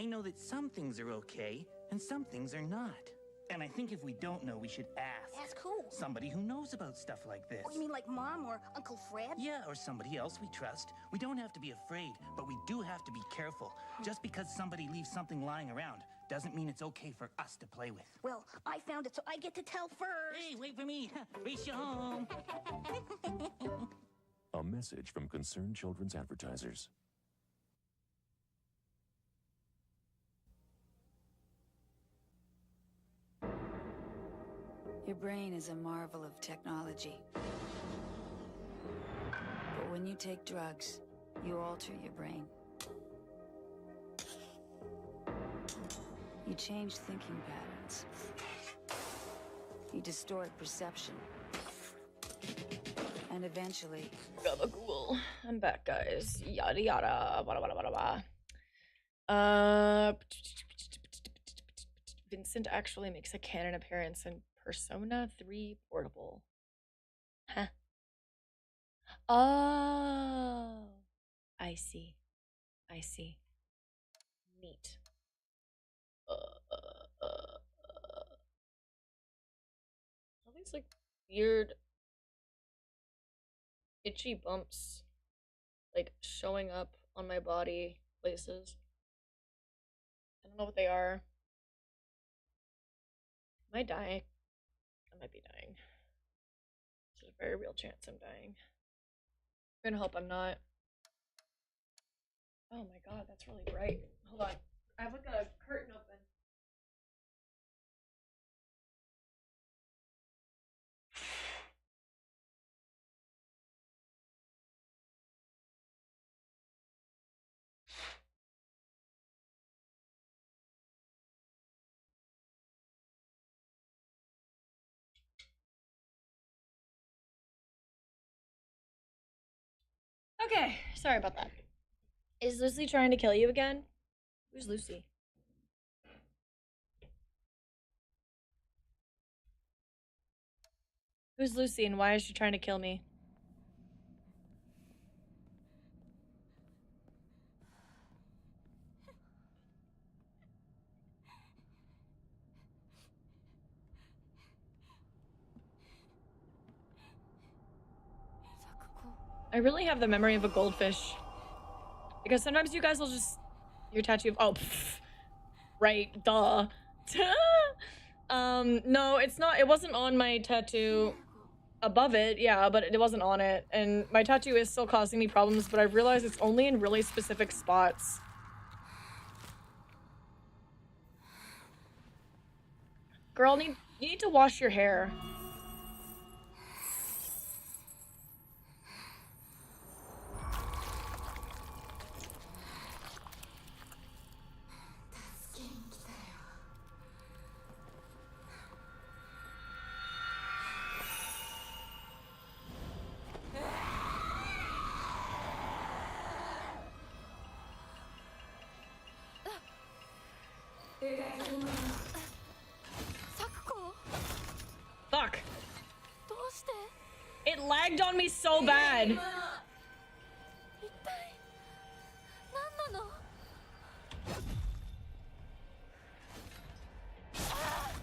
I know that some things are okay, and some things are not. And I think if we don't know, we should ask. Ask who? Somebody who knows about stuff like this. Oh, you mean like Mom or Uncle Fred? Yeah, or somebody else we trust. We don't have to be afraid, but we do have to be careful. Just because somebody leaves something lying around doesn't mean it's okay for us to play with. Well, I found it, so I get to tell first. Hey, wait for me. Race you home. A message from Concerned Children's Advertisers. Your brain is a marvel of technology. But when you take drugs, you alter your brain. You change thinking patterns. You distort perception. And eventually... Gabagool. I'm back, guys. Yada yada. Bada bada bada bada. Vincent actually makes a canon appearance in Persona 3 Portable. Huh. Oh. I see. I see. Neat. All these like weird itchy bumps like showing up on my body places. I don't know what they are. Am I dying? I might be dying. There's a very real chance I'm dying. I'm gonna hope I'm not. Oh my god, that's really bright. Hold on. I have like a curtain open. Okay, sorry about that. Is Lucy trying to kill you again? Who's Lucy? Who's Lucy and why is she trying to kill me? I really have the memory of a goldfish. Because sometimes you guys will just... Your tattoo... Oh, pff, right, duh. No, it's not. It wasn't on my tattoo. Above it, yeah, but it wasn't on it. And my tattoo is still causing me problems, but I've realized it's only in really specific spots. Girl, you need to wash your hair. Fuck. It lagged on me so bad.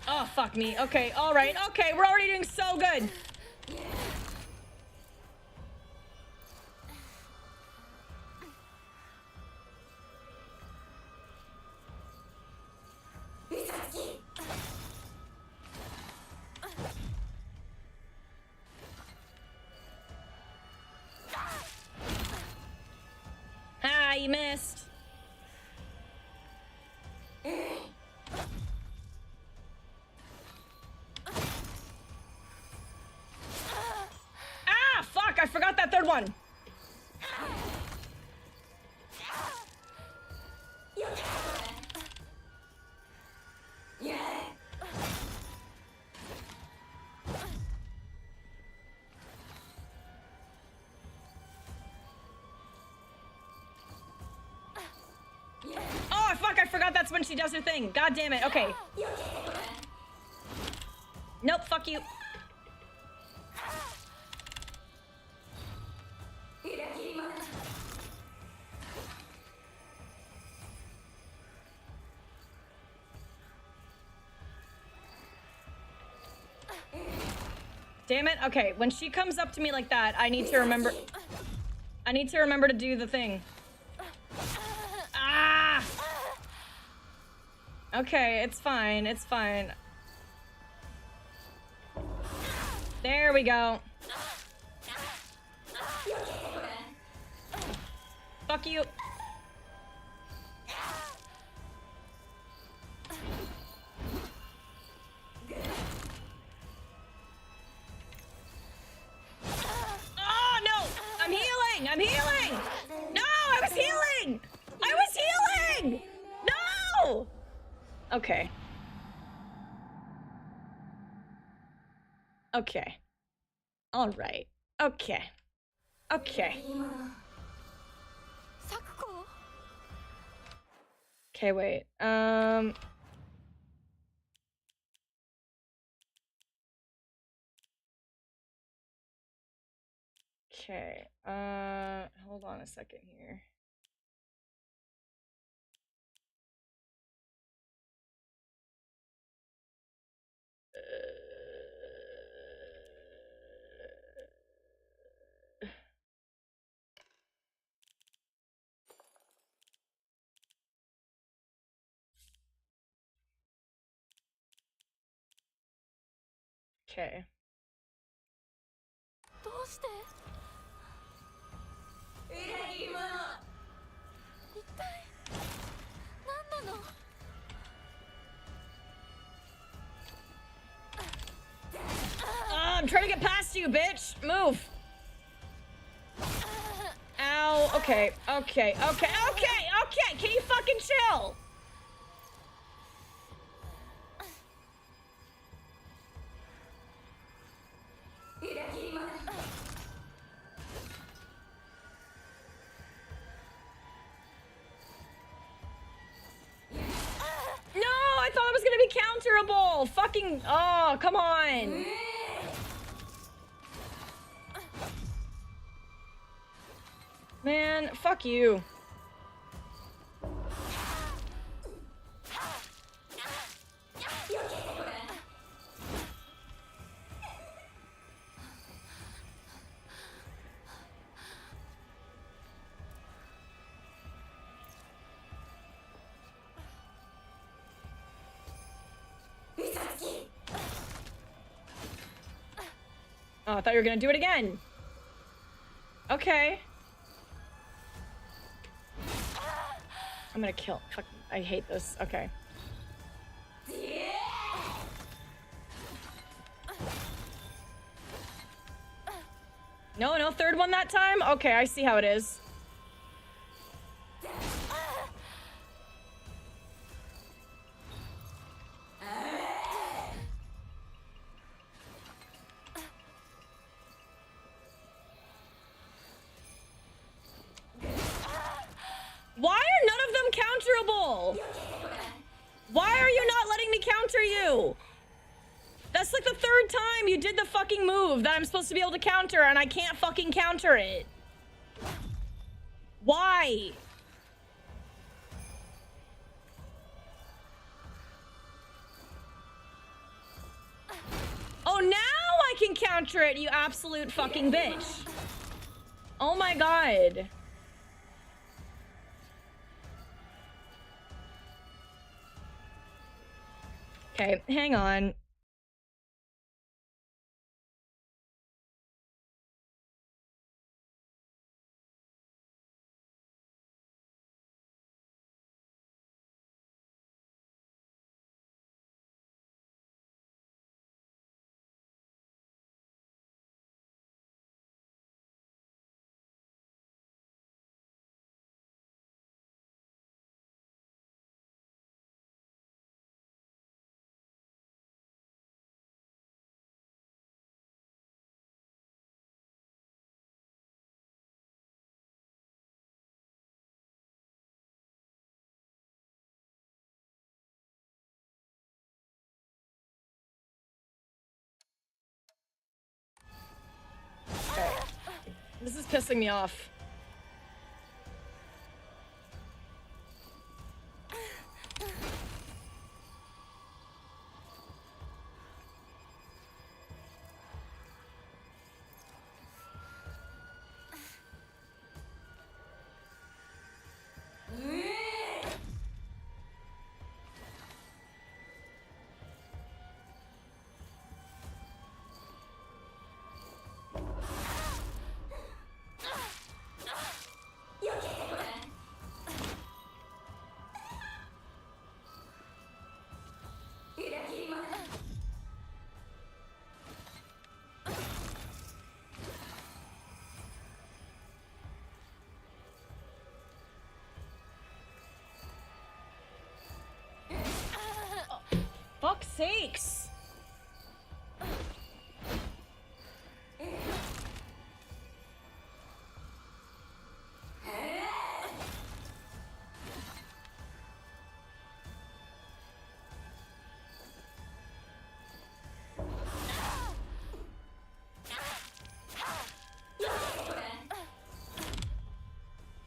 Oh, fuck me. Okay, alright. Okay, we're already doing so good. Ah, you missed. Ah, fuck, I forgot that third one. Oh, fuck, I forgot that's when she does her thing. God damn it. Okay. Nope, fuck you. Damn it. Okay, when she comes up to me like that, I need to remember to do the thing. Ah! Okay, it's fine. It's fine. There we go. Fuck you. Oh, no! I'm healing! I'm healing! No! I was healing! I was healing! No! Okay. Okay. All right. Okay. Okay. Okay, wait. Okay. Hold on a second here. Okay. I'm trying to get past you, bitch. Move. Ow. Okay. Okay. Okay. Okay. Okay. Can you fucking chill? No, I thought it was gonna be counterable. Fucking. Oh, come on. Man, fuck you. Oh, I thought you were gonna do it again. Okay. I'm gonna kill. Fuck, I hate this. Okay. No, no, third one that time? Okay, I see how it is. Why are none of them counterable? Why are you not letting me counter you? That's like the third time you did the fucking move that I'm supposed to be able to counter and I can't fucking counter it. Why? Oh, now I can counter it, you absolute fucking bitch. Oh my god. Okay, hang on. Okay. This is pissing me off. Fuck's sakes.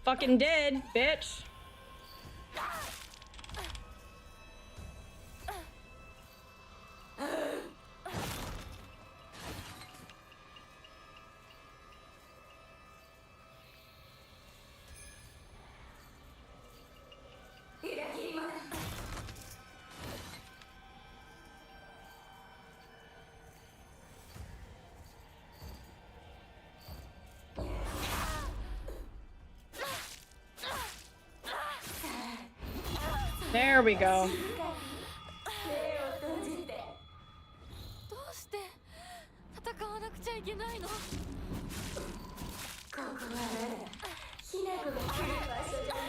Fucking dead, bitch. There we go. どうして戦わなくちゃいけないの？ここはね、ひな子が来る場所じゃない。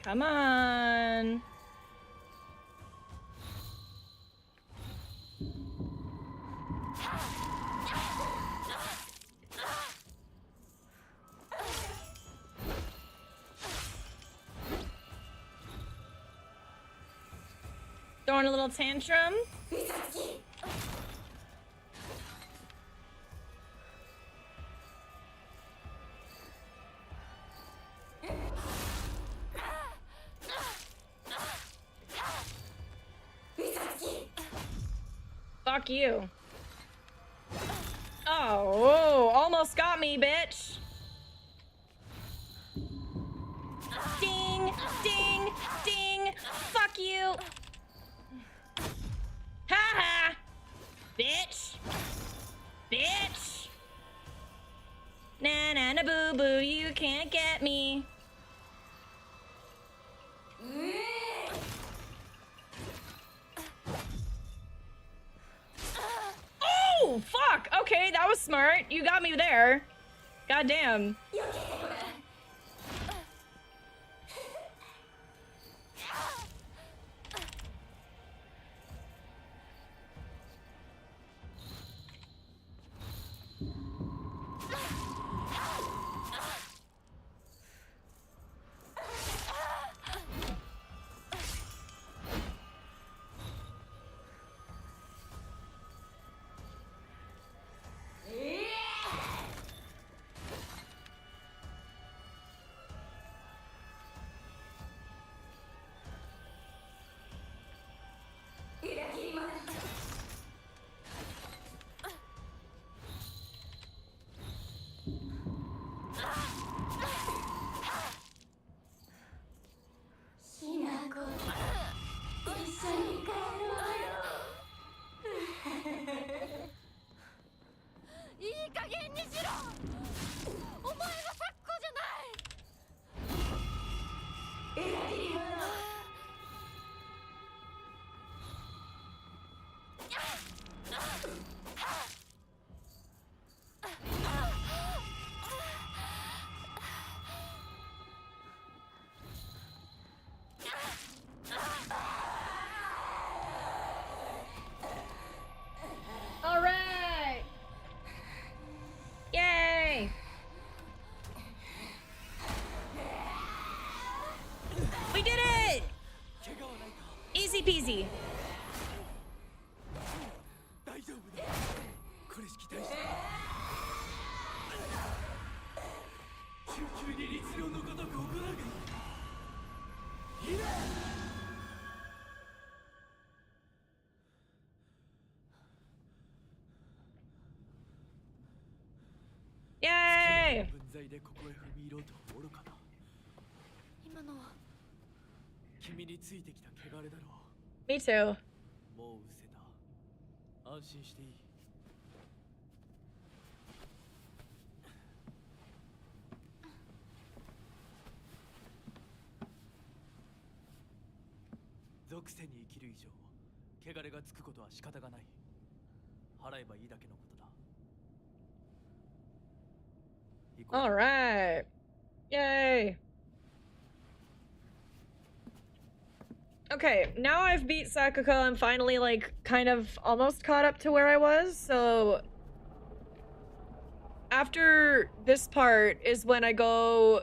Come on. Throwing a little tantrum. Fuck you. Oh, whoa, almost got me, bitch. Ding, ding, ding. Fuck you. Ha ha. Bitch. Bitch. Na na na boo boo, you can't get me. Oh, fuck. Okay, that was smart. You got me there. Goddamn. All right. Yay. We did it. Easy peasy. Yay! Me too. 安心していい。属性に生きる以上、汚れがつくことは仕方がない。払えばいいだけのことだ。 All right. Yay. Okay, now I've beat Sakuko. I'm finally, like, kind of almost caught up to where I was, so... After this part is when I go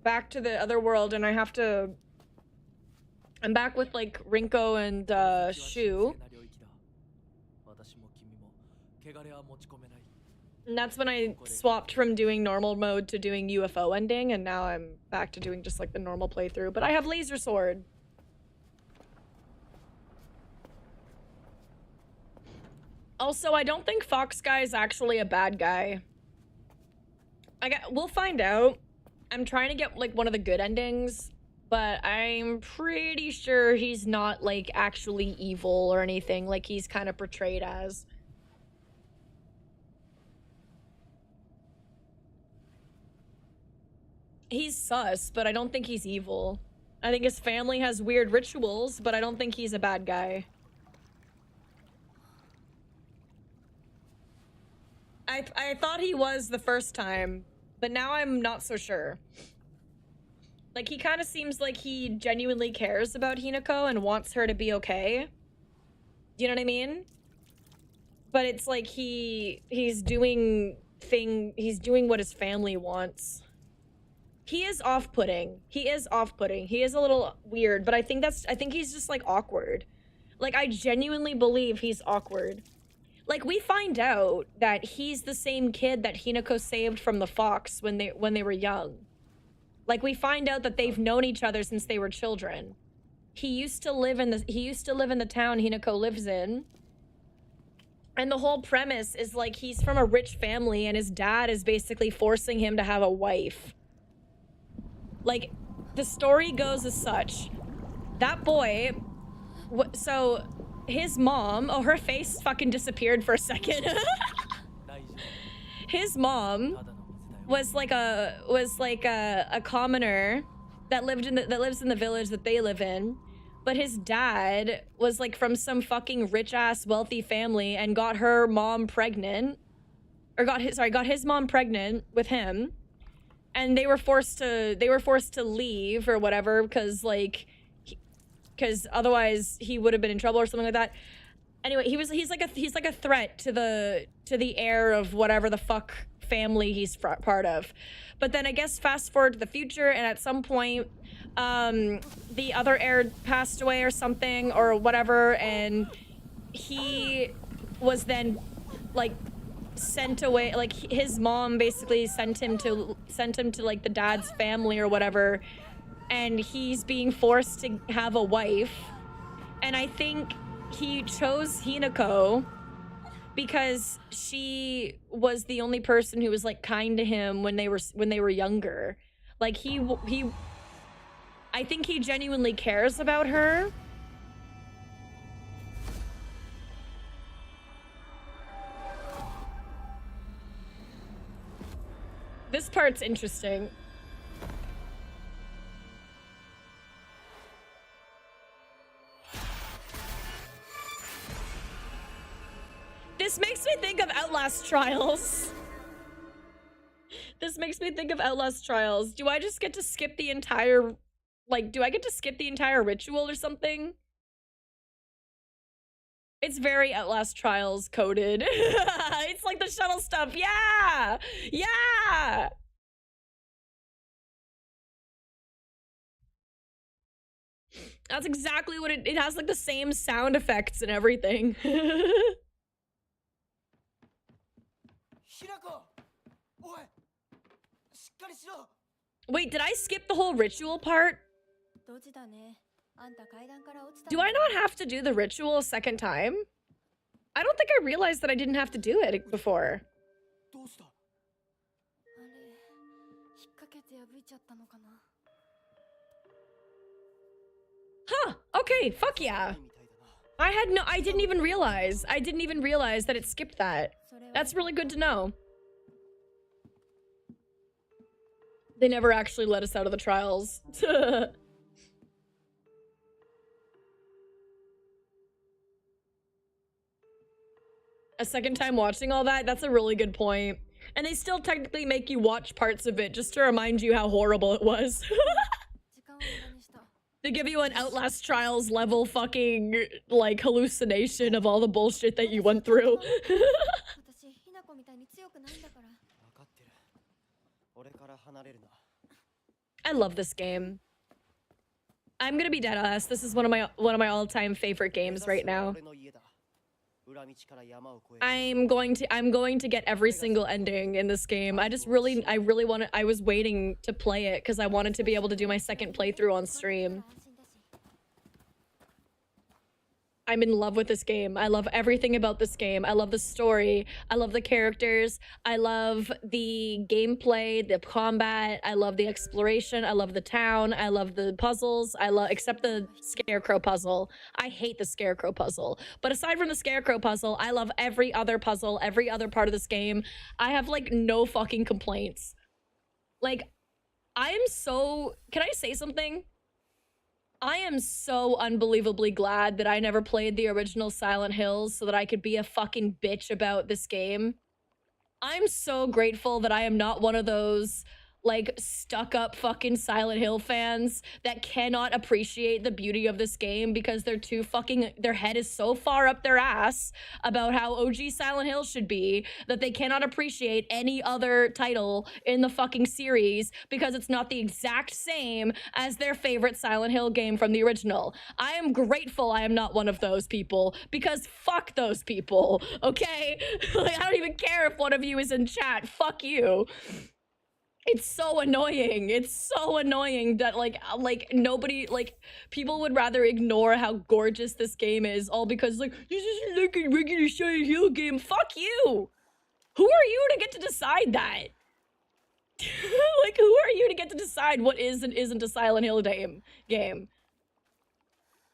back to the other world and I have to... I'm back with, like, Rinko and, Shu. And that's when I swapped from doing normal mode to doing UFO ending, and now I'm back to doing just, like, the normal playthrough. But I have Laser Sword. Also, I don't think Fox Guy is actually a bad guy. We'll find out. I'm trying to get, like, one of the good endings, but I'm pretty sure he's not, like, actually evil or anything like he's kind of portrayed as. He's sus, but I don't think he's evil. I think his family has weird rituals, but I don't think he's a bad guy. I thought he was the first time, but now I'm not so sure. Like, he kind of seems like he genuinely cares about Hinako and wants her to be okay. Do you know what I mean? But it's like he's doing what his family wants. He is off-putting. He is off-putting. He is a little weird, but I think he's just, like, awkward. Like, I genuinely believe he's awkward. Like, we find out that he's the same kid that Hinako saved from the fox when they were young. Like, we find out that they've known each other since they were children. He used to live in the town Hinako lives in. And the whole premise is like he's from a rich family and his dad is basically forcing him to have a wife. Like, the story goes as such. That boy, so his mom, oh, her face fucking disappeared for a second. His mom was like a commoner that lives in the village that they live in. But his dad was like from some fucking rich ass wealthy family and got her mom pregnant, or got his mom pregnant with him, and they were forced to leave or whatever because otherwise he would have been in trouble or something like that. Anyway, he's like a threat to the heir of whatever the fuck family he's part of. But then I guess fast forward to the future, and at some point the other heir passed away or something or whatever, and he was then like sent away. Like, his mom basically sent him to like the dad's family or whatever, and he's being forced to have a wife. And I think he chose Hinako because she was the only person who was like kind to him when they were younger. Like, I think he genuinely cares about her. This part's interesting. This makes me think of Outlast Trials. This makes me think of Outlast Trials. Do I just get to skip the entire... Like, do I get to skip the entire ritual or something? It's very Outlast Trials coded. It's like the shuttle stuff. Yeah! Yeah! That's exactly what it has, like the same sound effects and everything. Wait, did I skip the whole ritual part? Do I not have to do the ritual a second time? I don't think I realized that I didn't have to do it before. Huh, okay, fuck yeah. I didn't even realize that it skipped that. That's really good to know. They never actually let us out of the trials. A second time watching all that? That's a really good point. And they still technically make you watch parts of it just to remind you how horrible it was. They give you an Outlast Trials level fucking, like, hallucination of all the bullshit that you went through. I love this game. I'm gonna be dead ass. This is one of my all-time favorite games right now. I'm going to get every single ending in this game. I really want to. I was waiting to play it because I wanted to be able to do my second playthrough on stream. I'm in love with this game. I love everything about this game. I love the story. I love the characters. I love the gameplay, the combat. I love the exploration. I love the town. I love the puzzles. Except the scarecrow puzzle. I hate the scarecrow puzzle. But aside from the scarecrow puzzle, I love every other puzzle, every other part of this game. I have like no fucking complaints. Like, can I say something? I am so unbelievably glad that I never played the original Silent Hills so that I could be a fucking bitch about this game. I'm so grateful that I am not one of those, like stuck up fucking Silent Hill fans that cannot appreciate the beauty of this game because they're too fucking, their head is so far up their ass about how OG Silent Hill should be that they cannot appreciate any other title in the fucking series because it's not the exact same as their favorite Silent Hill game from the original. I am grateful I am not one of those people because fuck those people, okay? Like, I don't even care if one of you is in chat, fuck you. It's so annoying. It's so annoying that like nobody, like, people would rather ignore how gorgeous this game is all because like, this isn't like a regular Silent Hill game. Fuck you. Who are you to get to decide that? Like, who are you to get to decide what is and isn't a Silent Hill game?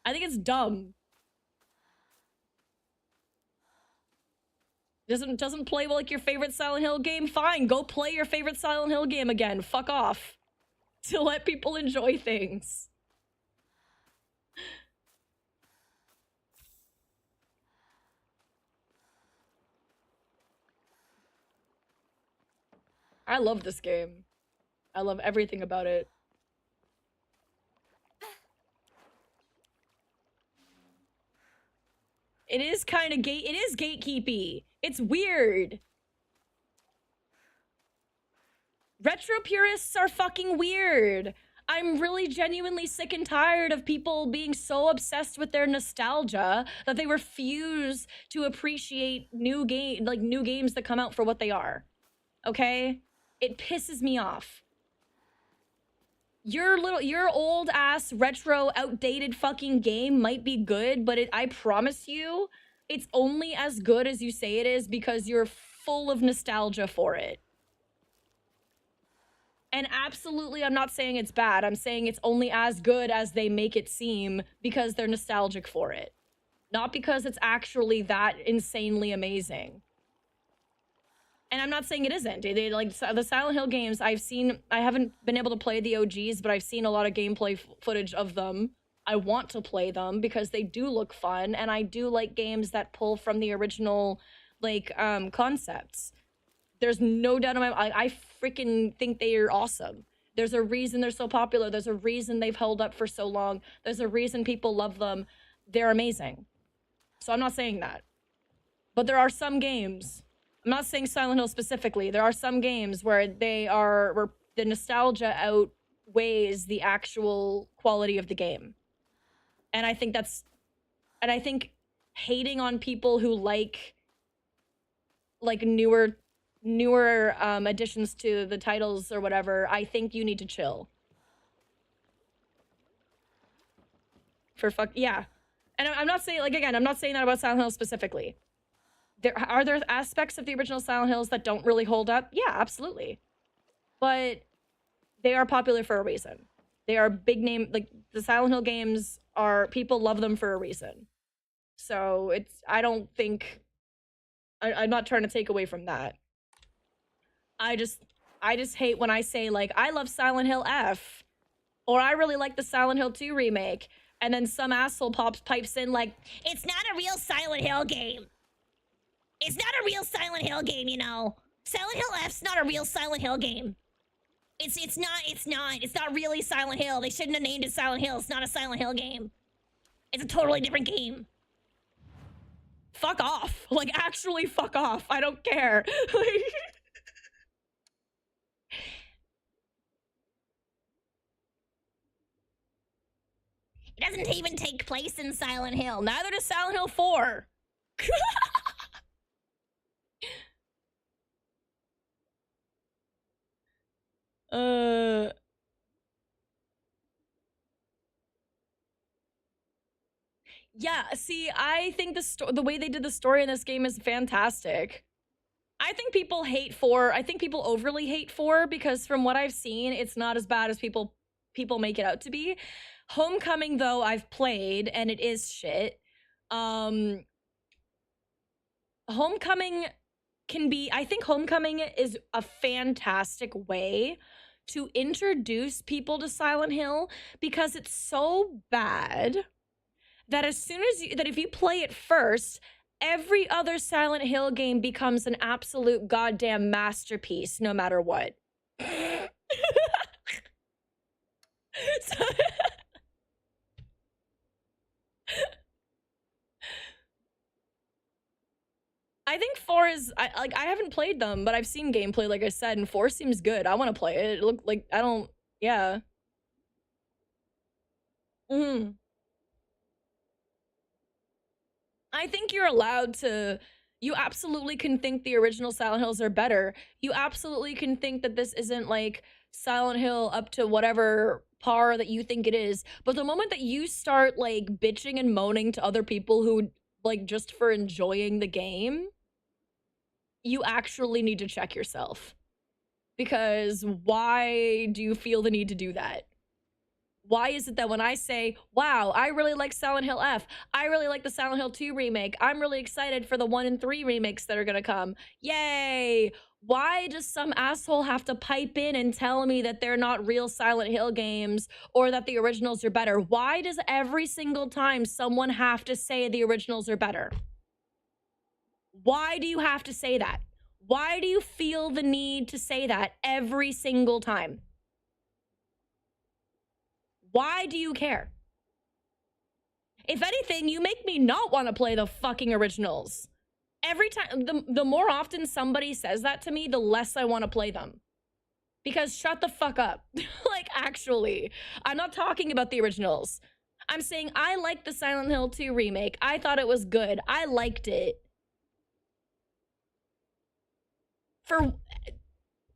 I think it's dumb. Doesn't play like your favorite Silent Hill game? Fine, go play your favorite Silent Hill game again. Fuck off. To let people enjoy things. I love this game. I love everything about it. It is kind of it is gatekeepy. It's weird. Retro purists are fucking weird. I'm really genuinely sick and tired of people being so obsessed with their nostalgia that they refuse to appreciate new games that come out for what they are. Okay? It pisses me off. Your old ass retro outdated fucking game might be good, but I promise you, it's only as good as you say it is because you're full of nostalgia for it. And absolutely, I'm not saying it's bad. I'm saying it's only as good as they make it seem because they're nostalgic for it. Not because it's actually that insanely amazing. And I'm not saying it isn't. Like the Silent Hill games I haven't been able to play the OGs, but I've seen a lot of gameplay footage of them. I want to play them because they do look fun, and I do like games that pull from the original, like, concepts. There's no doubt in my mind. I freaking think they are awesome. There's a reason they're so popular. There's a reason they've held up for so long. There's a reason people love them. They're amazing. So I'm not saying that. But there are some games, I'm not saying Silent Hill specifically, there are some games where where the nostalgia outweighs the actual quality of the game. And I think hating on people who like newer additions to the titles or whatever, I think you need to chill. Yeah. And I'm not saying, like, again, I'm not saying that about Silent Hill specifically. Are there aspects of the original Silent Hills that don't really hold up? Yeah, absolutely. But they are popular for a reason. They are big name, like, the Silent Hill games people love them for a reason. So I don't think, I'm not trying to take away from that. I just hate when I say, like, I love Silent Hill F, or I really like the Silent Hill 2 remake, and then some asshole pipes in like, it's not a real Silent Hill game. It's not a real Silent Hill game, you know. Silent Hill F's not a real Silent Hill game. It's not really Silent Hill. They shouldn't have named it Silent Hill. It's not a Silent Hill game. It's a totally different game. Fuck off. Like, actually fuck off. I don't care. It doesn't even take place in Silent Hill. Neither does Silent Hill 4. Yeah, see, I think the way they did the story in this game is fantastic. I think people overly hate 4 because from what I've seen, it's not as bad as people make it out to be. Homecoming, though, I've played, and it is shit. Homecoming I think Homecoming is a fantastic way to introduce people to Silent Hill because it's so bad that if you play it first, every other Silent Hill game becomes an absolute goddamn masterpiece, no matter what. So I think 4 is I haven't played them, but I've seen gameplay like I said, and 4 seems good. I want to play it. It look like I don't yeah. Mhm. I think you're allowed to you absolutely can think the original Silent Hills are better. You absolutely can think that this isn't like Silent Hill up to whatever par that you think it is. But the moment that you start like bitching and moaning to other people who like just for enjoying the game, you actually need to check yourself. Because why do you feel the need to do that? Why is it that when I say, wow, I really like Silent Hill F, I really like the Silent Hill 2 remake, I'm really excited for the 1 and 3 remakes that are gonna come. Yay! Why does some asshole have to pipe in and tell me that they're not real Silent Hill games or that the originals are better? Why does every single time someone have to say the originals are better? Why do you have to say that? Why do you feel the need to say that every single time? Why do you care? If anything, you make me not want to play the fucking originals. Every time, the more often somebody says that to me, the less I want to play them. Because shut the fuck up. Like, actually, I'm not talking about the originals. I'm saying I liked the Silent Hill 2 remake. I thought it was good. I liked it.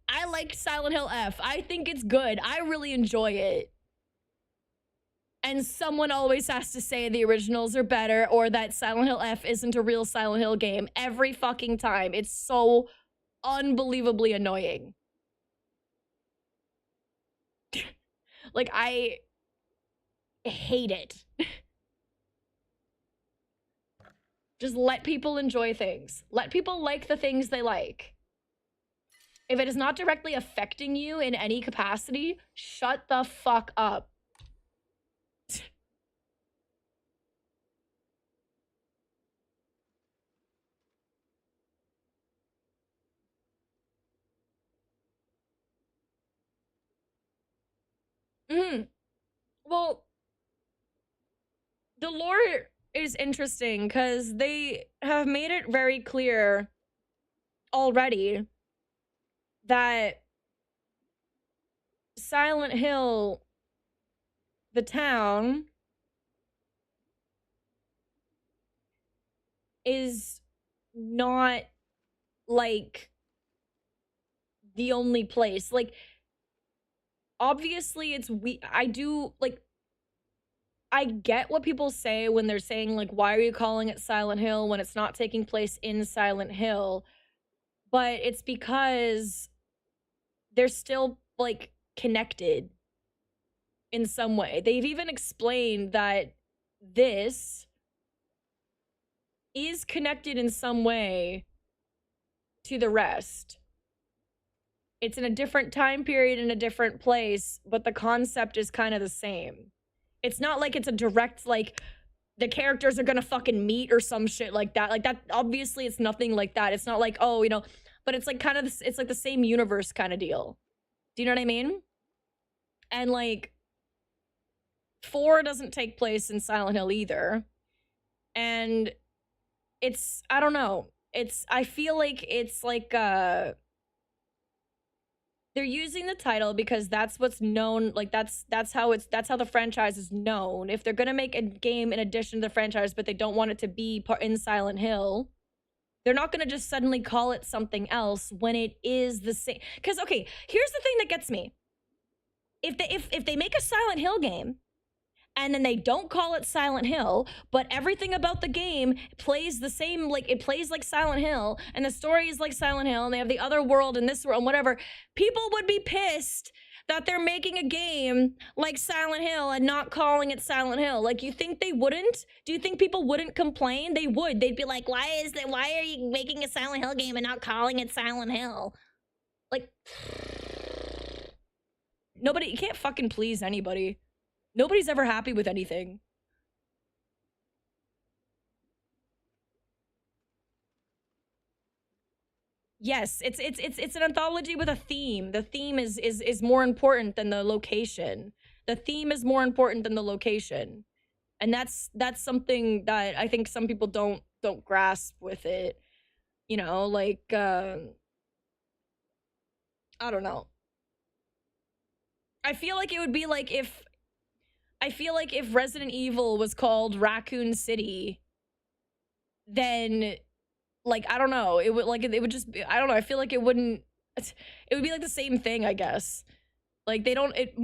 I like Silent Hill F. I think it's good. I really enjoy it. And someone always has to say the originals are better or that Silent Hill F isn't a real Silent Hill game every fucking time. It's so unbelievably annoying. Like, I hate it. Just let people enjoy things. Let people like the things they like. If it is not directly affecting you in any capacity, shut the fuck up. Well, the lore is interesting because they have made it very clear already that Silent Hill, the town, is not like the only place. Like, obviously it's I get what people say when they're saying like, why are you calling it Silent Hill when it's not taking place in Silent Hill? But it's because they're still like connected in some way. They've even explained that this is connected in some way to the rest. It's in a different time period in a different place, but the concept is kind of the same. It's not like it's a direct, like, the characters are gonna fucking meet or some shit like that. Like, that, obviously, it's nothing like that. It's not like, oh, you know, but it's like kind of, it's like the same universe kind of deal. Do you know what I mean? And, like, 4 doesn't take place in Silent Hill either. And it's, I don't know. I feel like it's like, they're using the title because that's what's known, like that's how the franchise is known. If they're gonna make a game in addition to the franchise, but they don't want it to be in Silent Hill, they're not gonna just suddenly call it something else when it is the same. Because, okay, here's the thing that gets me. If they make a Silent Hill game, and then they don't call it Silent Hill, but everything about the game plays the same, like, it plays like Silent Hill, and the story is like Silent Hill, and they have the other world and this world and whatever, people would be pissed that they're making a game like Silent Hill and not calling it Silent Hill. Like, you think they wouldn't? Do you think people wouldn't complain? They would. They'd be like, why are you making a Silent Hill game and not calling it Silent Hill? Like, nobody, you can't fucking please anybody. Nobody's ever happy with anything. Yes, it's an anthology with a theme. The theme is more important than the location. The theme is more important than the location. And that's something that I think some people don't grasp with it. You know, like I don't know. I feel like it would be like if Resident Evil was called Raccoon City, then like I don't know, it would just be, I don't know, I feel like it would be like the same thing, I guess. Like they don't it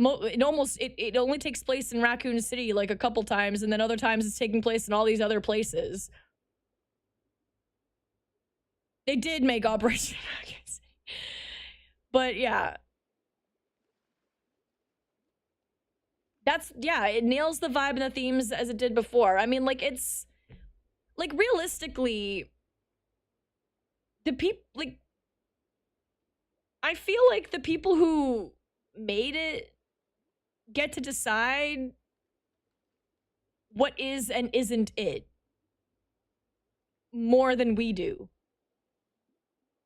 only takes place in Raccoon City like a couple times, and then other times it's taking place in all these other places. They did make Operation Raccoon City. But yeah. It nails the vibe and the themes as it did before. I mean, like, it's like realistically the people, like, I feel like the people who made it get to decide what is and isn't it more than we do.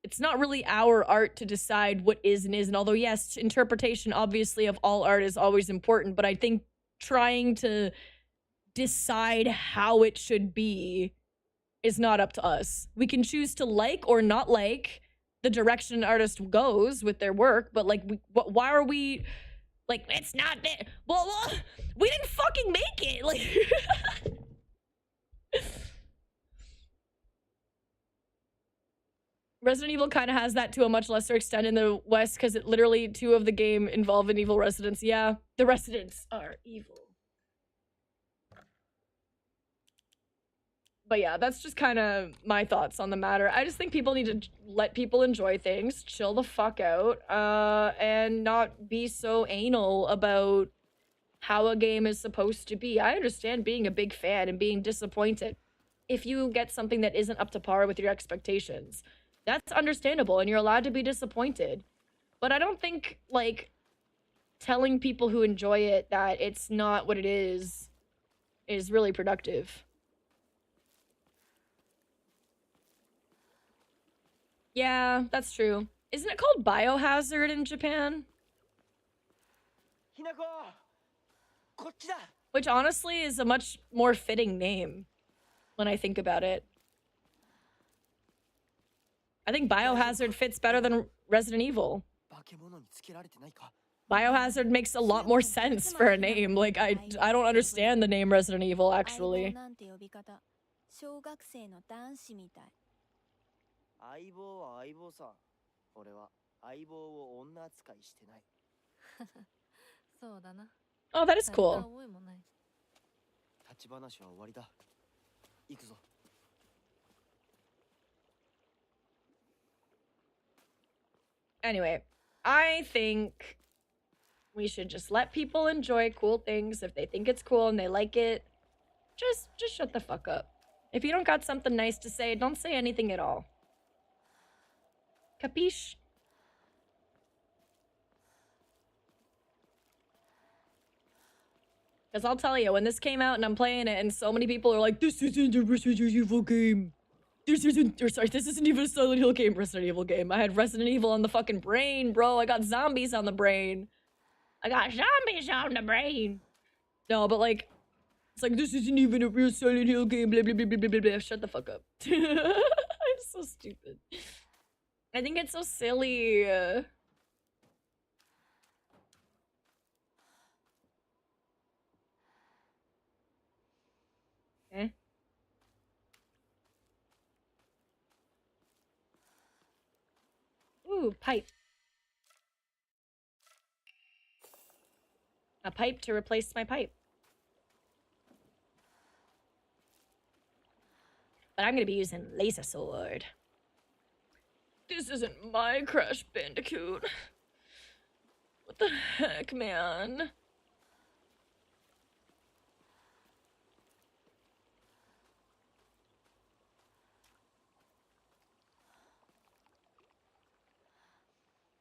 It's not really our art to decide what is and isn't, although yes, interpretation obviously of all art is always important, but I think trying to decide how it should be is not up to us. We can choose to like or not like the direction an artist goes with their work, but like, why are we like, it's not that, well, we didn't fucking make it, like. Resident Evil kind of has that to a much lesser extent in the West, because it literally 2 of the game involve an evil residents. Yeah, the residents are evil. But yeah, that's just kind of my thoughts on the matter. I just think people need to let people enjoy things, chill the fuck out, and not be so anal about how a game is supposed to be. I understand being a big fan and being disappointed if you get something that isn't up to par with your expectations. That's understandable, and you're allowed to be disappointed. But I don't think, like, telling people who enjoy it that it's not what it is really productive. Yeah, that's true. Isn't it called Biohazard in Japan? Which honestly is a much more fitting name when I think about it. I think Biohazard fits better than Resident Evil. Biohazard makes a lot more sense for a name. Like, I don't understand the name Resident Evil, actually. Oh, that is cool. Anyway, I think we should just let people enjoy cool things. If they think it's cool and they like it, just shut the fuck up. If you don't got something nice to say, don't say anything at all. Capiche? Because I'll tell you, when this came out and I'm playing it and so many people are like, this isn't a Resident Evil game. This isn't even a Silent Hill game, Resident Evil game. I had Resident Evil on the fucking brain, bro. I got zombies on the brain. I got zombies on the brain. No, but like, it's like, this isn't even a real Silent Hill game, blah, blah, blah, blah, blah, blah. Shut the fuck up. I'm so stupid. I think it's so silly. Eh? Ooh, pipe. A pipe to replace my pipe. But I'm gonna be using laser sword. This isn't my Crash Bandicoot. What the heck, man?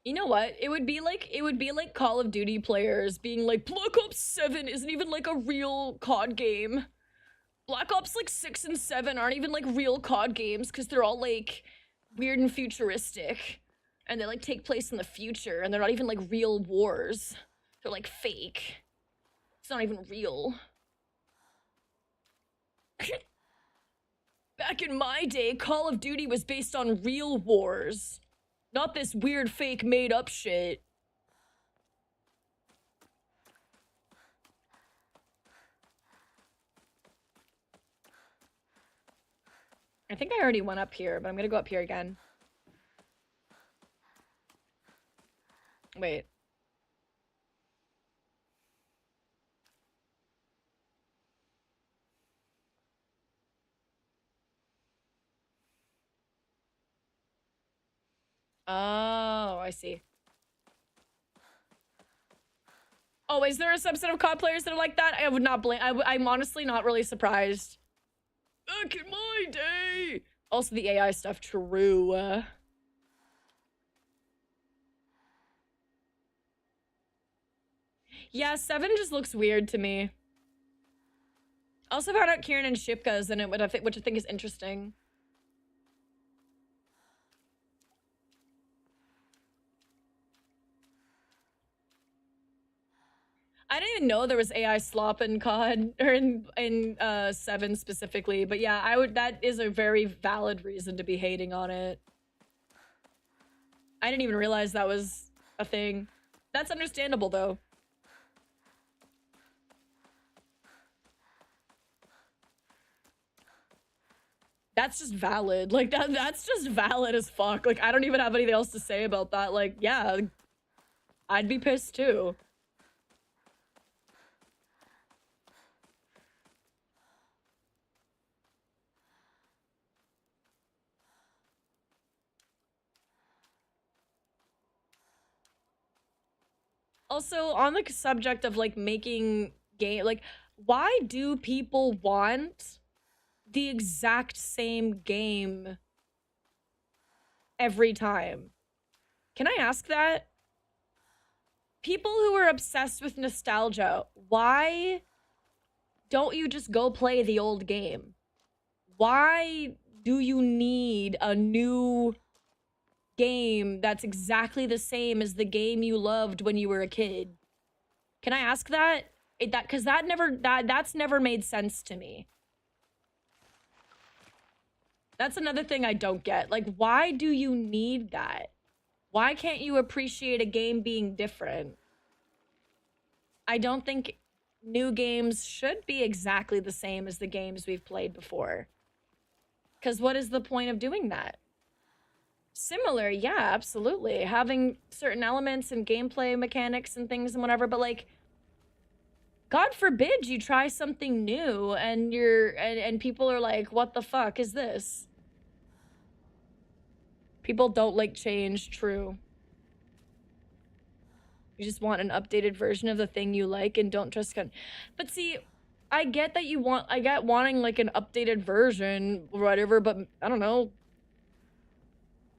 You know what? It would be like Call of Duty players being like, Black Ops 7 isn't even like a real COD game. Black Ops like 6 and 7 aren't even like real COD games because they're all like weird and futuristic. And they like take place in the future and they're not even like real wars. They're like fake. It's not even real. Back in my day, Call of Duty was based on real wars. Not this weird fake made up shit. I think I already went up here, but I'm gonna go up here again. Wait. Oh, I see. Oh, is there a subset of COD players that are like that? I would not blame. I'm honestly not really surprised. Back in my day. Also, the AI stuff, true. Yeah, 7 just looks weird to me. Also found out Kieran and Shipka's in it, which I think is interesting. I didn't even know there was AI slop in COD or in 7 specifically, but yeah, that is a very valid reason to be hating on it. I didn't even realize that was a thing. That's understandable though. That's just valid. Like that's just valid as fuck. Like I don't even have anything else to say about that. Like, yeah, I'd be pissed too. Also, on the subject of like making game, like why do people want the exact same game every time? Can I ask that? People who are obsessed with nostalgia, why don't you just go play the old game? Why do you need a new game that's exactly the same as the game you loved when you were a kid? Can I ask that? Because that's never made sense to me. That's another thing I don't get. Like, why do you need that? Why can't you appreciate a game being different? I don't think new games should be exactly the same as the games we've played before. Because what is the point of doing that? Similar, yeah, absolutely. Having certain elements and gameplay mechanics and things and whatever, but like, God forbid you try something new and and people are like, what the fuck is this? People don't like change, true. You just want an updated version of the thing you like and don't trust gun. But see, I get that I get wanting like an updated version or whatever, but I don't know.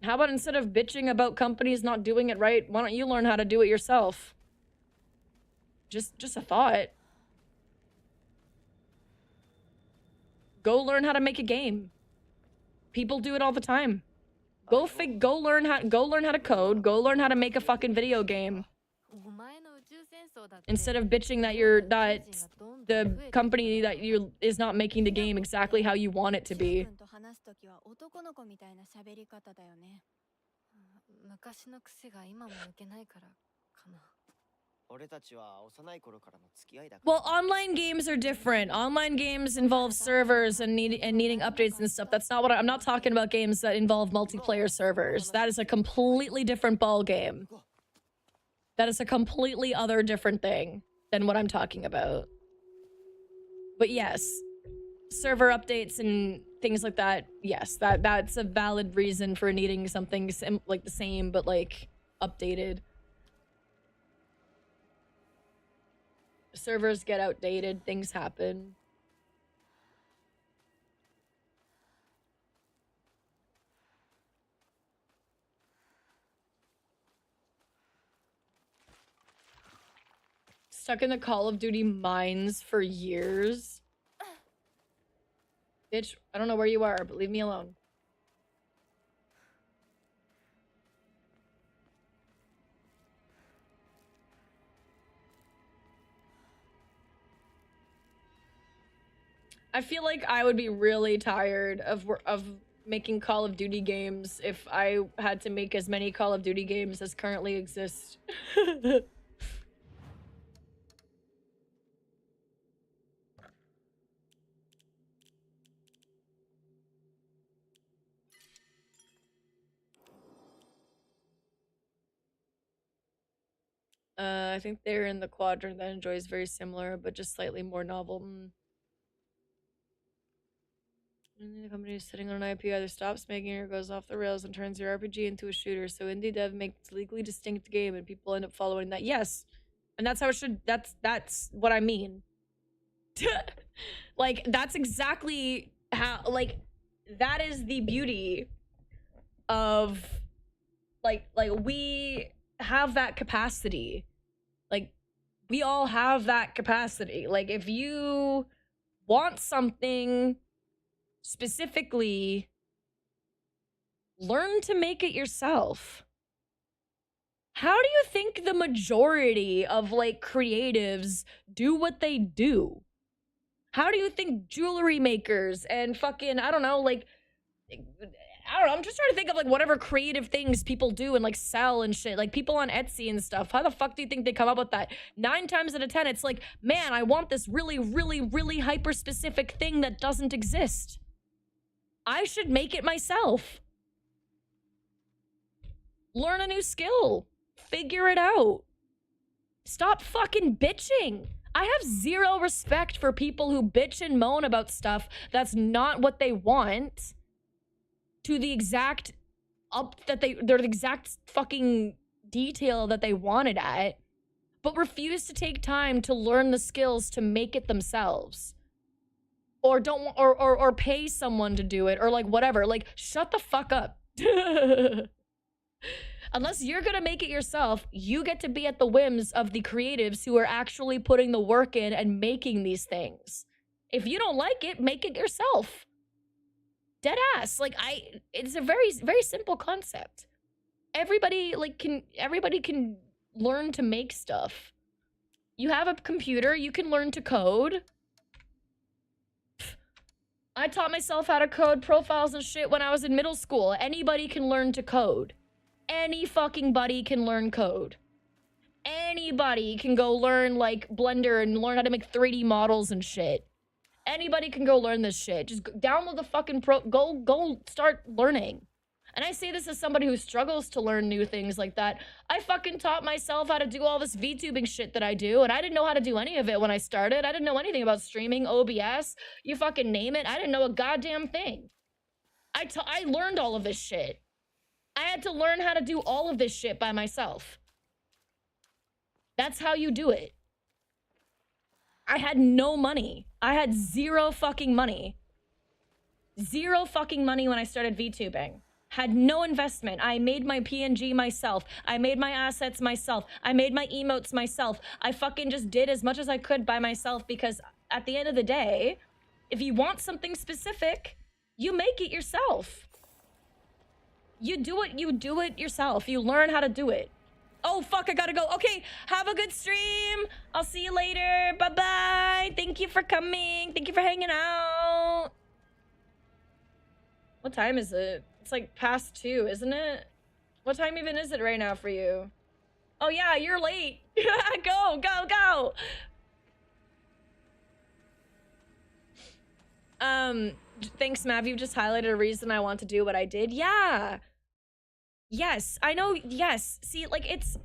How about instead of bitching about companies not doing it right, why don't you learn how to do it yourself? Just a thought. Go learn how to make a game. People do it all the time. Go learn how to code. Go learn how to make a fucking video game. Instead of bitching that the company that you is not making the game exactly how you want it to be. Well, online games are different. Online games involve servers and needing updates and stuff. That's not what I'm not talking about games that involve multiplayer servers. That is a completely different ball game. That is a completely other different thing than what I'm talking about. But yes, server updates and things like that. Yes, that's a valid reason for needing something like the same but like updated. Servers get outdated, things happen. Stuck in the Call of Duty mines for years. Bitch, I don't know where you are, but leave me alone. I feel like I would be really tired of making Call of Duty games if I had to make as many Call of Duty games as currently exist. I think they're in the quadrant that enjoys very similar, but just slightly more novel. The company is sitting on an IP either stops making it or goes off the rails and turns your RPG into a shooter. So indie dev makes legally distinct game and people end up following that. Yes. And that's how it should, that's what I mean. Like, that's exactly how, like, that is the beauty of, like we have that capacity. Like, we all have that capacity. Like, if you want something specifically, learn to make it yourself. How do you think the majority of, like, creatives do what they do? How do you think jewelry makers and fucking, I don't know, like, I don't know, I'm just trying to think of, like, whatever creative things people do and, like, sell and shit. Like, people on Etsy and stuff. How the fuck do you think they come up with that? 9 times out of 10, it's like, man, I want this really, really, really hyper-specific thing that doesn't exist. I should make it myself. Learn a new skill. Figure it out. Stop fucking bitching. I have zero respect for people who bitch and moan about stuff that's not what they want to the exact they're the exact fucking detail that they want it at, but refuse to take time to learn the skills to make it themselves. Or don't or pay someone to do it, or like whatever. Like, shut the fuck up. Unless you're gonna make it yourself, you get to be at the whims of the creatives who are actually putting the work in and making these things. If you don't like it, make it yourself. Dead ass. Like, it's a very, very simple concept. Everybody can learn to make stuff. You have a computer, you can learn to code. I taught myself how to code profiles and shit when I was in middle school. Anybody can learn to code. Any fucking buddy can learn code. Anybody can go learn, like, Blender and learn how to make 3D models and shit. Anybody can go learn this shit. Just download the fucking go start learning. And I say this as somebody who struggles to learn new things like that. I fucking taught myself how to do all this VTubing shit that I do, and I didn't know how to do any of it when I started. I didn't know anything about streaming, OBS, you fucking name it. I didn't know a goddamn thing. I learned all of this shit. I had to learn how to do all of this shit by myself. That's how you do it. I had no money. I had zero fucking money. Zero fucking money when I started VTubing. Had no investment. I made my PNG myself. I made my assets myself. I made my emotes myself. I fucking just did as much as I could by myself, because at the end of the day, if you want something specific, you make it yourself. You do it yourself. You learn how to do it. Oh, fuck, I gotta go. Okay, have a good stream. I'll see you later. Bye-bye. Thank you for coming. Thank you for hanging out. What time is it? It's like past 2, isn't it? What time even is it right now for you? Oh, yeah, you're late. Go, go, go. Thanks, Mav. You just highlighted a reason I want to do what I did. Yeah. Yes, I know. Yes. See, like, it's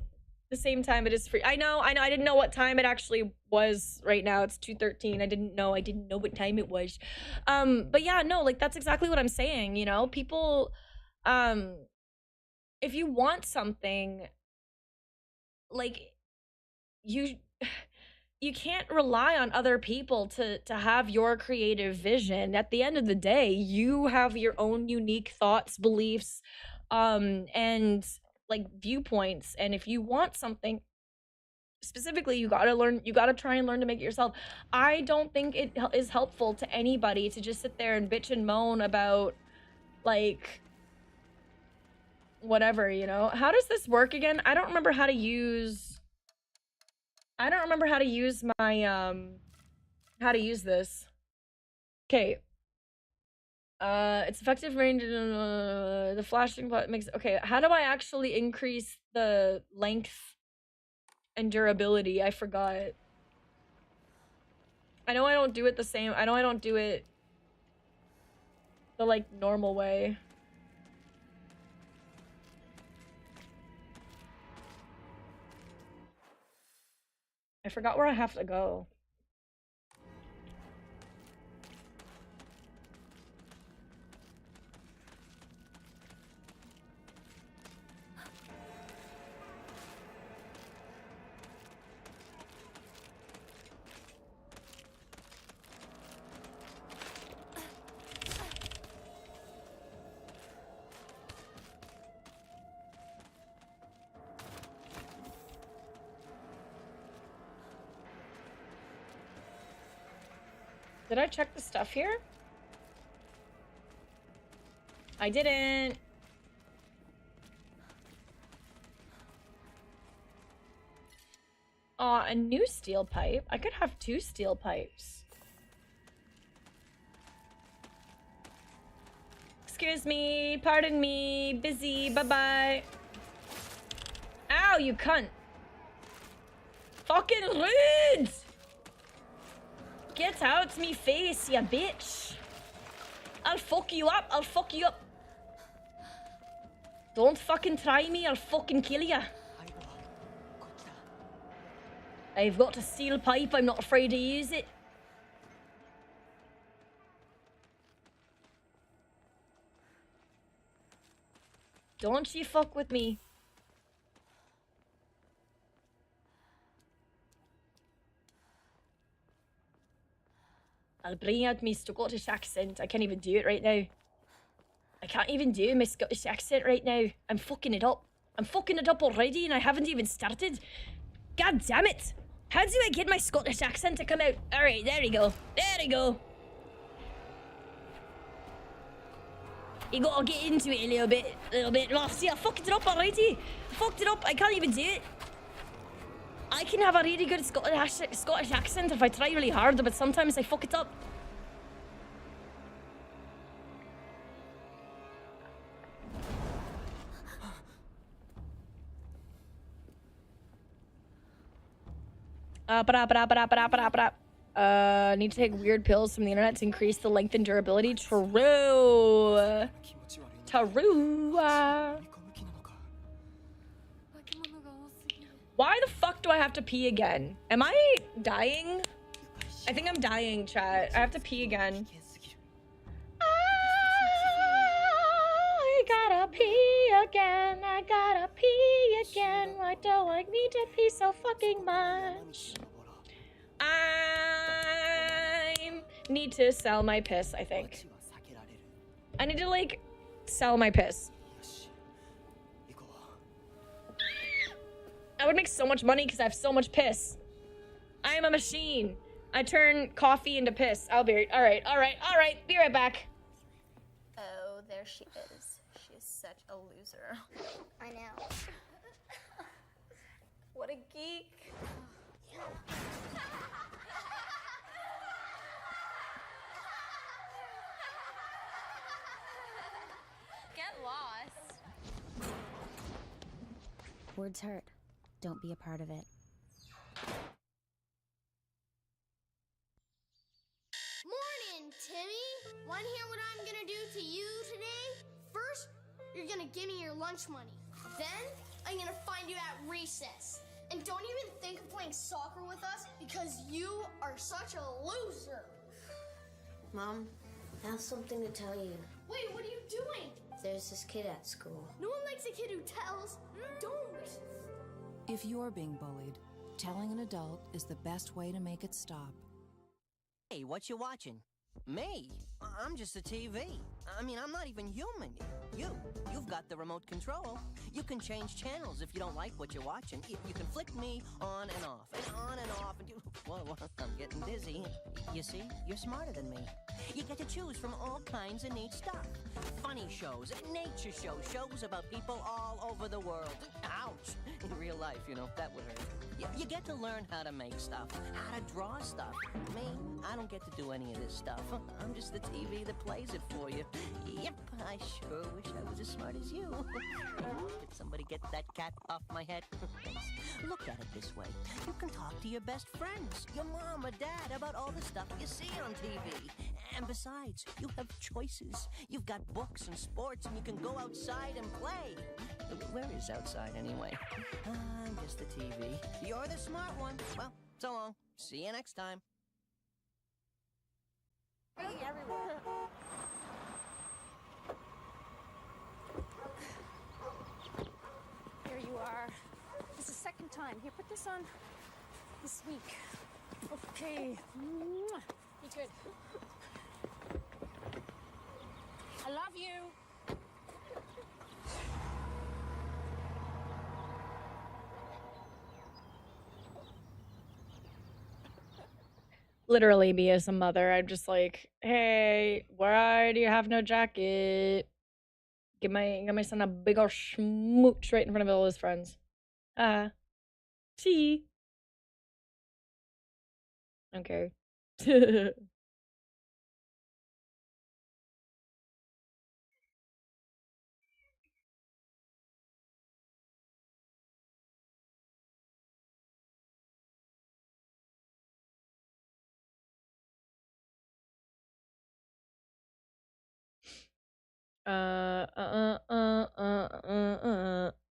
the same time it is free. I know. I didn't know what time it actually was right now. It's 2:13. I didn't know what time it was. But yeah, no, like, that's exactly what I'm saying, you know? People, if you want something, like, you can't rely on other people to have your creative vision. At the end of the day, you have your own unique thoughts, beliefs, and, like, viewpoints. And if you want something specifically, you gotta try and learn to make it yourself. I don't think it is helpful to anybody to just sit there and bitch and moan about, like, whatever, you know? How does this work again? I don't remember how to use my, how to use this. Okay. It's effective range. The flashing button makes. Okay, how do I actually increase the length and durability? I forgot. I know I don't do it the same. I know I don't do it the like normal way. I forgot where I have to go. Did I check the stuff here? I didn't. Aw, a new steel pipe? I could have 2 steel pipes. Excuse me, pardon me, busy, bye-bye. Ow, you cunt. Fucking rude! Get out me face, you bitch. I'll fuck you up, I'll fuck you up. Don't fucking try me, I'll fucking kill ya. I've got a steel pipe, I'm not afraid to use it. Don't you fuck with me. I'll bring out my Scottish accent. I can't even do it right now. I can't even do my Scottish accent right now. I'm fucking it up. I'm fucking it up already and I haven't even started. God damn it. How do I get my Scottish accent to come out? Alright, there we go. There we go. You gotta get into it a little bit. Oh, see, I fucked it up already. I fucked it up. I can't even do it. I can have a really good Scottish accent if I try really hard, but sometimes I fuck it up. Need to take weird pills from the internet to increase the length and durability. True. True. Why the fuck do I have to pee again? Am I dying? I think I'm dying, chat. I have to pee again. I gotta pee again. I gotta pee again. Why do I need to pee so fucking much? I need to sell my piss, I think. I need to, like, sell my piss. I would make so much money because I have so much piss. I am a machine. I turn coffee into piss. I'll be right. All right. Be right back. Oh, there she is. She is such a loser. I know. What a geek. Get lost. Words hurt. Don't be a part of it. Morning, Timmy. Want to hear what I'm gonna do to you today? First, you're gonna give me your lunch money. Then, I'm gonna find you at recess. And don't even think of playing soccer with us because you are such a loser. Mom, I have something to tell you. Wait, what are you doing? There's this kid at school. No one likes a kid who tells. Don't. If you're being bullied, telling an adult is the best way to make it stop. Hey, what you watching? Me? I'm just a TV. I mean, I'm not even human. You've got the remote control. You can change channels if you don't like what you're watching. You can flick me on and off, and on and off, and whoa, I'm getting dizzy. You see, you're smarter than me. You get to choose from all kinds of neat stuff. Funny shows, nature shows, shows about people all over the world. Ouch! In real life, you know, that would hurt. You get to learn how to make stuff, how to draw stuff. Me, I don't get to do any of this stuff. I'm just the TV that plays it for you. Yep, I sure wish I was as smart as you. Did somebody get that cat off my head? Thanks. Look at it this way. You can talk to your best friends, your mom or dad, about all the stuff you see on TV. And besides, you have choices. You've got books and sports, and you can go outside and play. Where is outside, anyway? I'm just the TV. You're the smart one. Well, so long. See you next time. Hey, everyone. Here you are. This is the second time. Here, put this on this week. Okay. Be good. I love you. Literally, me as a mother, I'm just like, hey, why do you have no jacket? Give my son a big ol' smooch right in front of all his friends. See? Okay.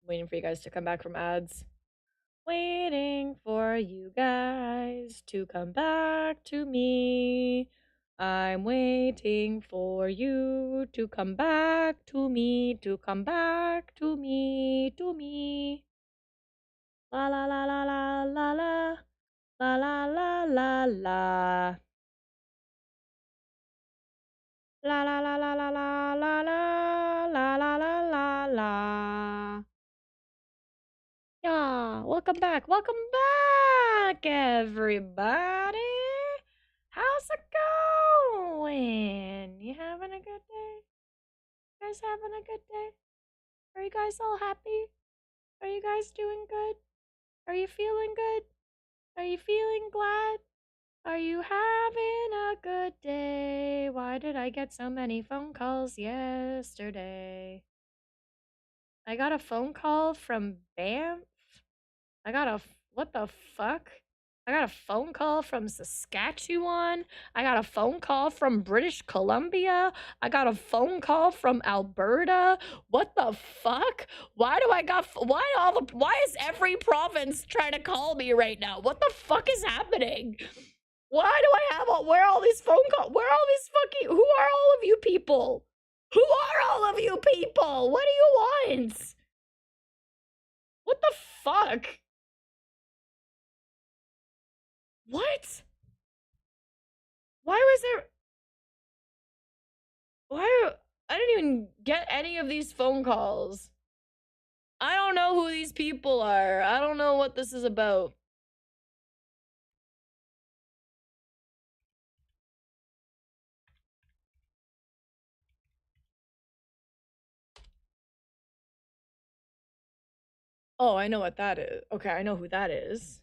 Waiting for you guys to come back from ads. Waiting for you guys to come back to me. I'm waiting for you to come back to me, to come back to me, to me. La la la la la la la. La la la la la. La la la la la la la la la la la la la. Yeah, welcome back. Welcome back, everybody. How's it going? You having a good day? You guys having a good day? Are you guys all happy? Are you guys doing good? Are you feeling good? Are you feeling glad? Are you having a good day? Why did I get so many phone calls yesterday? I got a phone call from Banff. What the fuck? I got a phone call from Saskatchewan. I got a phone call from British Columbia. I got a phone call from Alberta. What the fuck? Why is every province trying to call me right now? What the fuck is happening? Why do I have where are all these phone calls? Where are all these fucking, who are all of you people? Who are all of you people? What do you want? What the fuck? What? Why was there... I didn't even get any of these phone calls. I don't know who these people are. I don't know what this is about. Oh, I know what that is. Okay, I know who that is.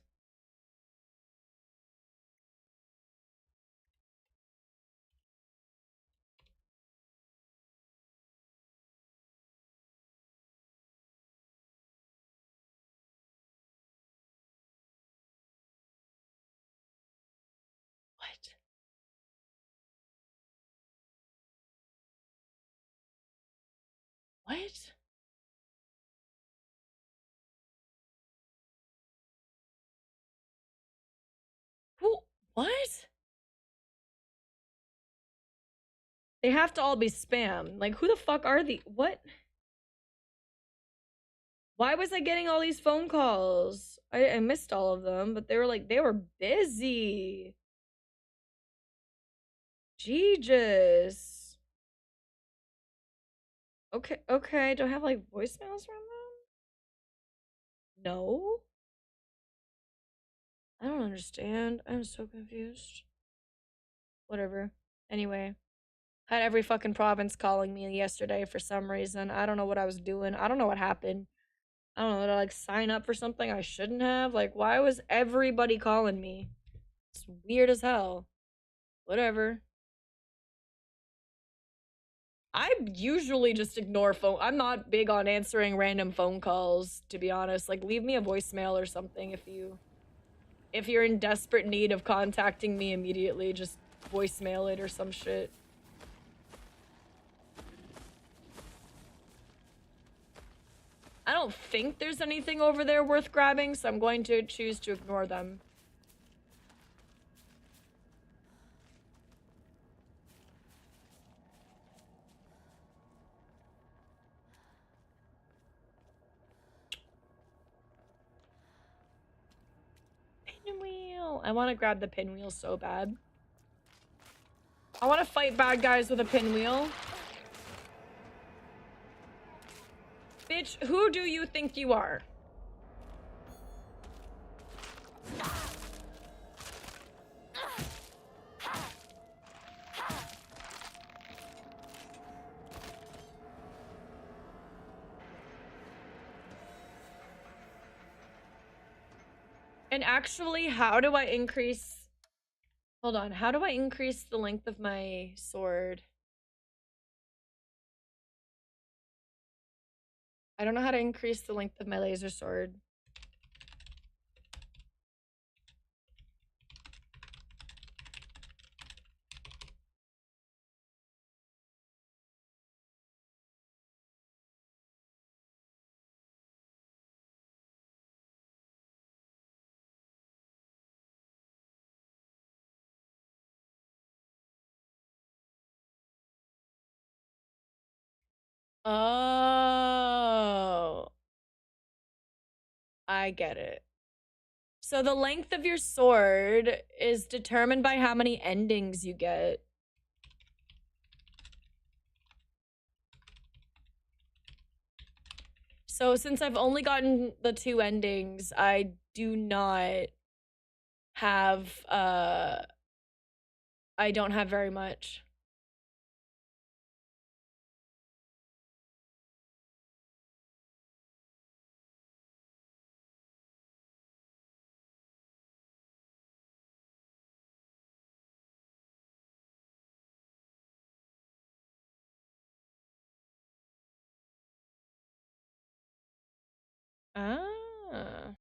What? What? Who? What? They have to all be spam. Like, who the fuck are the... What? Why was I getting all these phone calls? I missed all of them, but they were busy. Jesus. Okay. Do I have, like, voicemails from them? No? I don't understand. I'm so confused. Whatever. Anyway, had every fucking province calling me yesterday for some reason. I don't know what I was doing. I don't know what happened. I don't know, did I like sign up for something I shouldn't have? Like, why was everybody calling me? It's weird as hell. Whatever. I usually just ignore phone. I'm not big on answering random phone calls, to be honest. Like, leave me a voicemail or something if you're in desperate need of contacting me immediately. Just voicemail it or some shit. I don't think there's anything over there worth grabbing, so I'm going to choose to ignore them. Pinwheel. I want to grab the pinwheel so bad. I want to fight bad guys with a pinwheel. Bitch, who do you think you are? And actually, how do I increase... Hold on, how do I increase the length of my sword? I don't know how to increase the length of my laser sword. Oh. I get it. So the length of your sword is determined by how many endings you get. So since I've only gotten the 2 endings, I do not have, I don't have very much. Ah.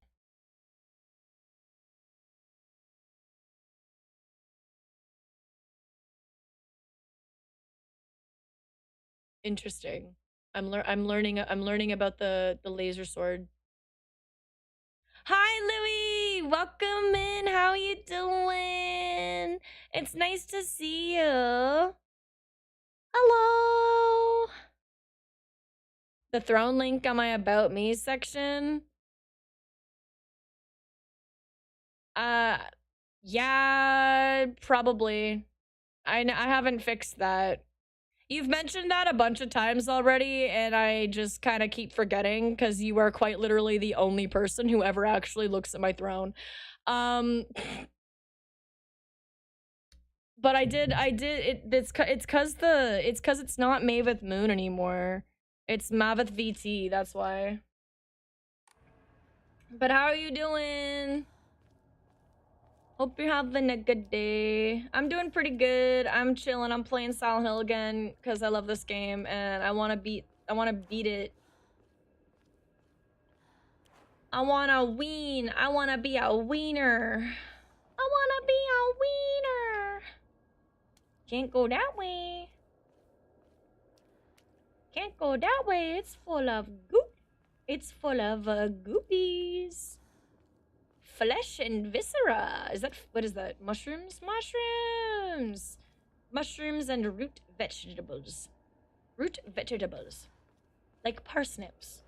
Interesting. I'm learning about the laser sword. Hi, Louie! Welcome in. How you doing? It's nice to see you. Hello. The throne link on my About Me section. Yeah, probably. I haven't fixed that. You've mentioned that a bunch of times already, and I just kind of keep forgetting because you are quite literally the only person who ever actually looks at my throne. But it's cause it's not Maveth Moon anymore. It's Maveth VT, that's why. But how are you doing? Hope you're having a good day. I'm doing pretty good. I'm chilling. I'm playing Silent Hill again because I love this game and I want to beat it. I want to ween. I want to be a wiener. I want to be a wiener. Can't go that way. Can't go that way. It's full of goop. It's full of goopies. Flesh and viscera. What is that? Mushrooms? Mushrooms! Mushrooms and root vegetables. Root vegetables. Like parsnips.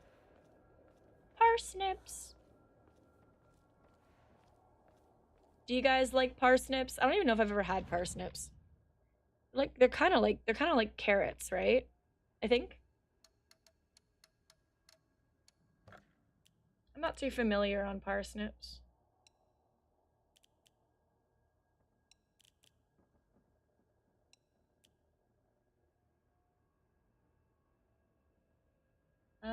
Parsnips. Do you guys like parsnips? I don't even know if I've ever had parsnips. Like they're kind of like carrots, right? I think. I'm not too familiar on parsnips. Yay.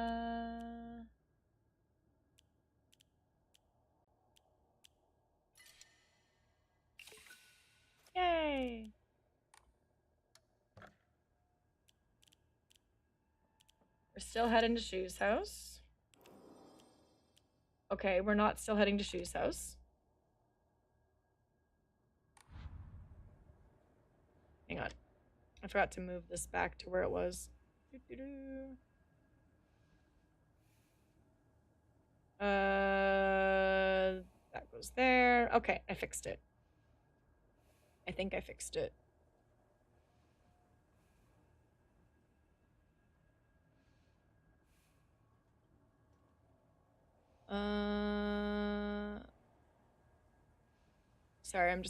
We're still heading to Shu's house. Okay, we're not still heading to Shu's house. Hang on. I forgot to move this back to where it was. That goes there. Okay, I fixed it. I think I fixed it. Sorry, I'm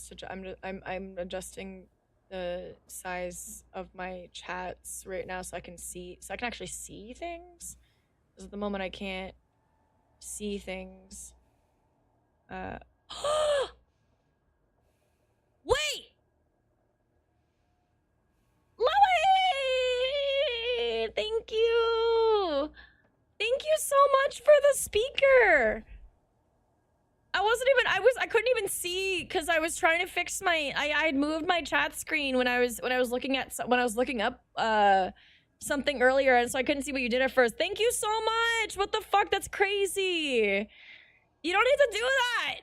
adjusting the size of my chats right now so I can actually see things. Because at the moment I can't see things. Wait! Loey! Thank you! Thank you so much for the speaker! I couldn't even see because I was trying to fix my I had moved my chat screen when I was looking up something earlier, and so I couldn't see what you did at first. Thank you so much. What the fuck? That's crazy. You don't need to do that.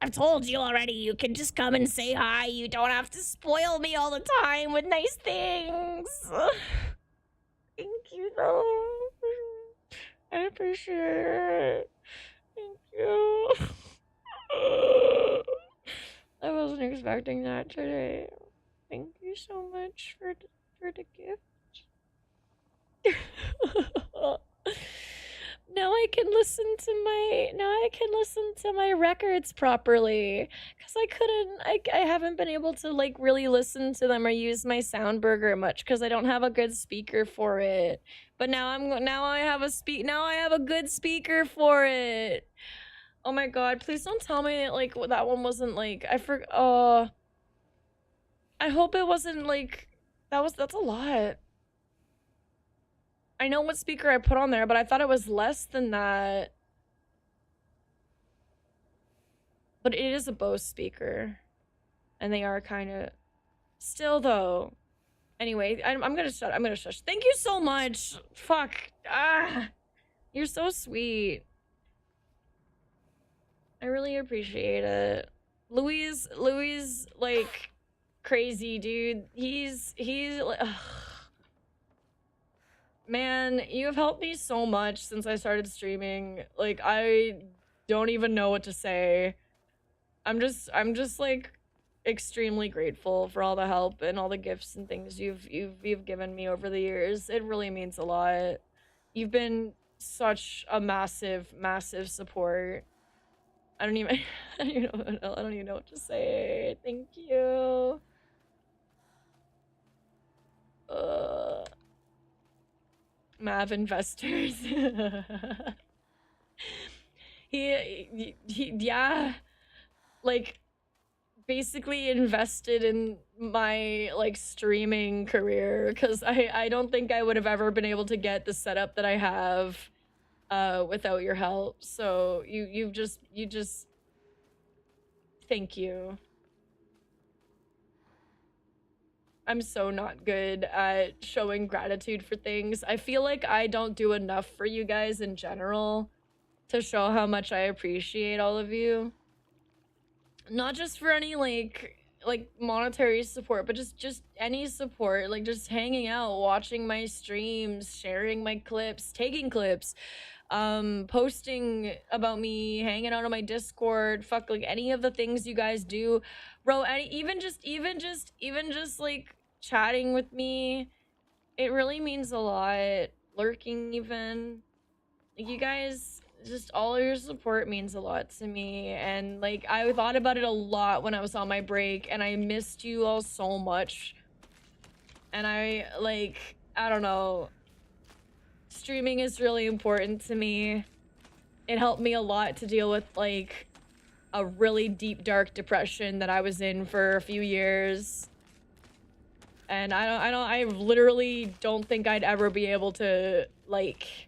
I've told you already. You can just come and say hi. You don't have to spoil me all the time with nice things. Thank you though. I appreciate it. Thank you. I wasn't expecting that today. Thank you so much for the gift. Now I can listen to my records properly, because I haven't been able to like really listen to them or use my Soundburger much because I don't have a good speaker for it. But now I have a good speaker for it. Oh my god, please don't tell me like that one wasn't like I hope it wasn't like that's a lot. I know what speaker I put on there, but I thought it was less than that. But it is a Bose speaker. And they are kind of still though. Anyway, I'm gonna shush. Thank you so much. Fuck. You're so sweet. I really appreciate it. Louis like crazy dude. He's like man, you have helped me so much since I started streaming. Like I don't even know what to say. I'm just like extremely grateful for all the help and all the gifts and things you've given me over the years. It really means a lot. You've been such a massive support. I don't even know what to say. Thank you. Mav investors. he yeah, like basically invested in my like streaming career, because I don't think I would have ever been able to get the setup that I have without your help. So you just thank you. I'm so not good at showing gratitude for things. I feel like I don't do enough for you guys in general to show how much I appreciate all of you. Not just for any like monetary support, but just any support, like just hanging out, watching my streams, sharing my clips, taking clips, posting about me, hanging out on my Discord, fuck, like any of the things you guys do, bro. Even just like chatting with me, it really means a lot. Lurking, even, like, you guys, just all your support means a lot to me. And like I thought about it a lot when I was on my break, and I missed you all so much. And I don't know, streaming is really important to me. It helped me a lot to deal with like a really deep dark depression that I was in for a few years. And I literally don't think I'd ever be able to like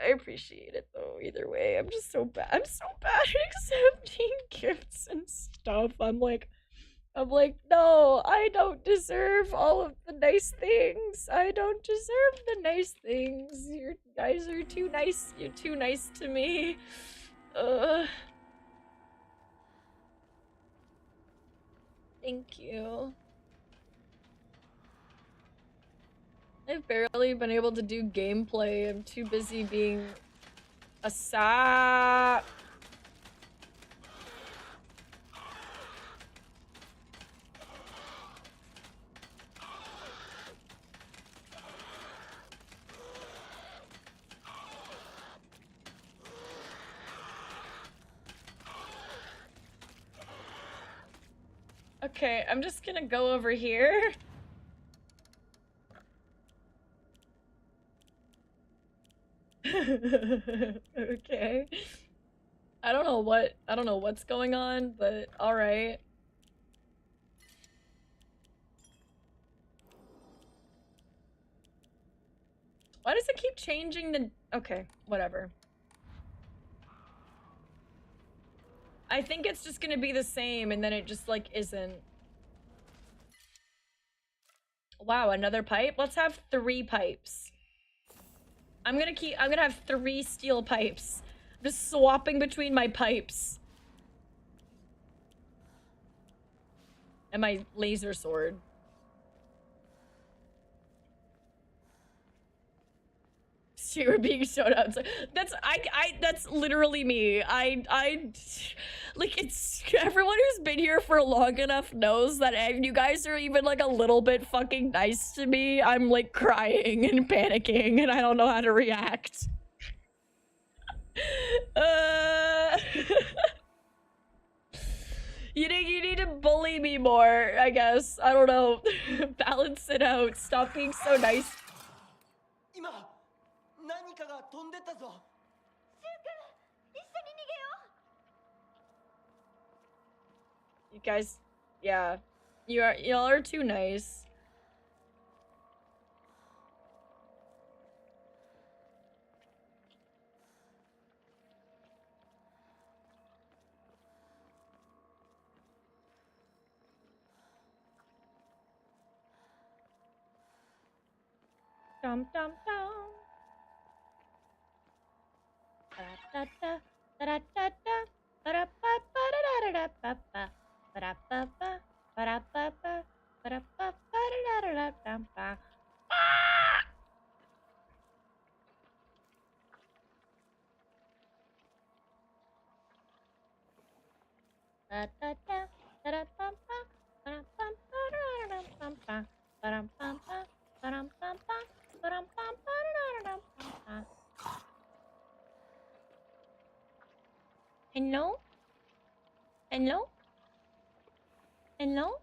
I appreciate it though. Either way, I'm just so bad. I'm so bad at accepting gifts and stuff. I'm like, no, I don't deserve all of the nice things. I don't deserve the nice things. You guys are too nice. You're too nice to me. Thank you. I've barely been able to do gameplay. I'm too busy being a sap. Okay, I'm just gonna go over here. Okay. I don't know what's going on, but alright. Why does it keep changing the... Okay, whatever. I think it's just gonna be the same, and then it just, like, isn't. Wow, another pipe? Let's have 3 pipes. I'm gonna have 3 steel pipes. I'm just swapping between my pipes. And my laser sword. You were being showed out. That's literally me. Like, it's everyone who's been here for long enough knows that if you guys are even like a little bit fucking nice to me, I'm like crying and panicking and I don't know how to react. You need to bully me more, I guess. I don't know. Balance it out. Stop being so nice. You guys, yeah. Y'all are too nice. Dum dum dum. Da da da da da da. Ba da ba ba da da da ba ba. Ba da ba ba ba da ba ba. Ba da ba ba da da da da ba. Da da da da da bum ba. Ba da bum ba da da da bum ba. Ba dum bum ba. Ba dum bum ba. Ba dum bum ba da da da bum ba. Hello? Hello? Hello?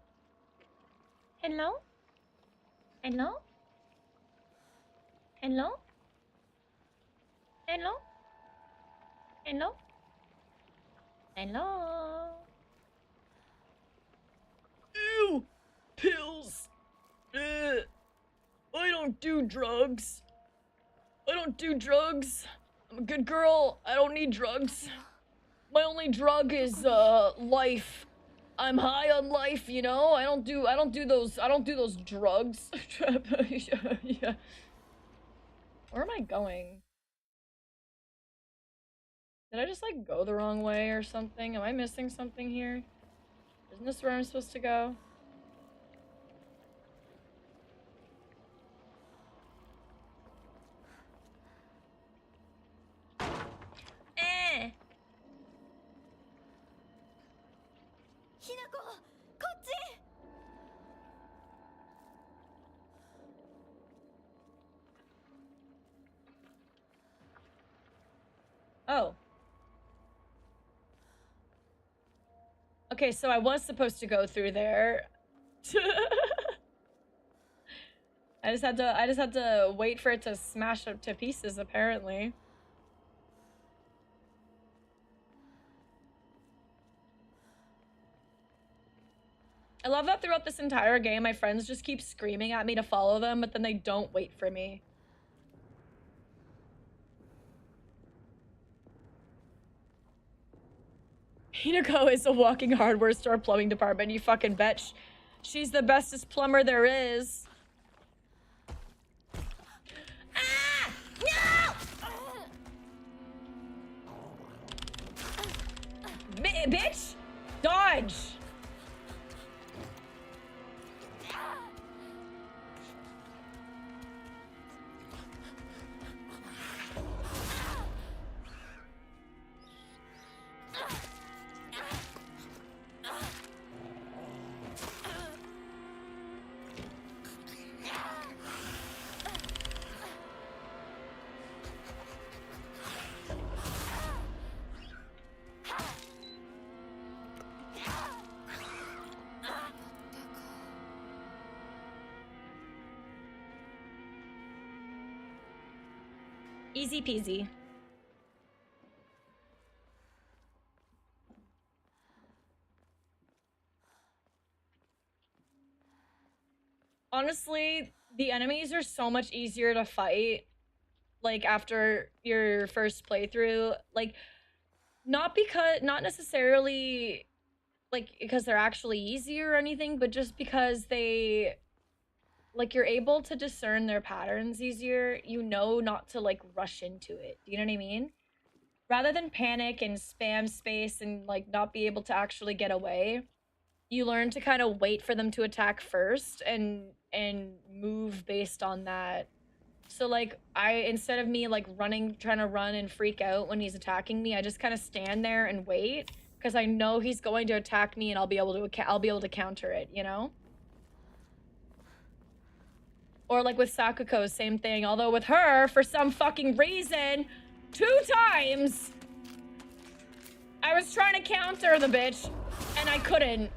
Hello? Hello? Hello? Hello? Hello? Hello? Ew! Pills! I don't do drugs. I don't do drugs. I'm a good girl. I don't need drugs. My only drug is life. I'm high on life, you know? I don't do those drugs. Yeah. Where am I going? Did I just like go the wrong way or something? Am I missing something here? Isn't this where I'm supposed to go? Eh! Oh. Okay, so I was supposed to go through there. I just had to wait for it to smash up to pieces, apparently. I love that throughout this entire game, my friends just keep screaming at me to follow them, but then they don't wait for me. Hinako is a walking hardware store plumbing department. You fucking bet. She's the bestest plumber there is. Ah! No! Bitch! Dodge! Easy peasy. Honestly, the enemies are so much easier to fight, like, after your first playthrough. Like, not necessarily, like, because they're actually easier or anything, but just because they, like, you're able to discern their patterns easier. You know not to, like, rush into it. Do you know what I mean? Rather than panic and spam space and, like, not be able to actually get away, you learn to kind of wait for them to attack first and move based on that. So, like, instead of me, like, trying to run and freak out when he's attacking me, I just kind of stand there and wait, because I know he's going to attack me and I'll be able to counter it, you know? Or like with Sakuko, same thing. Although with her, for some fucking reason, 2 times, I was trying to counter the bitch, and I couldn't.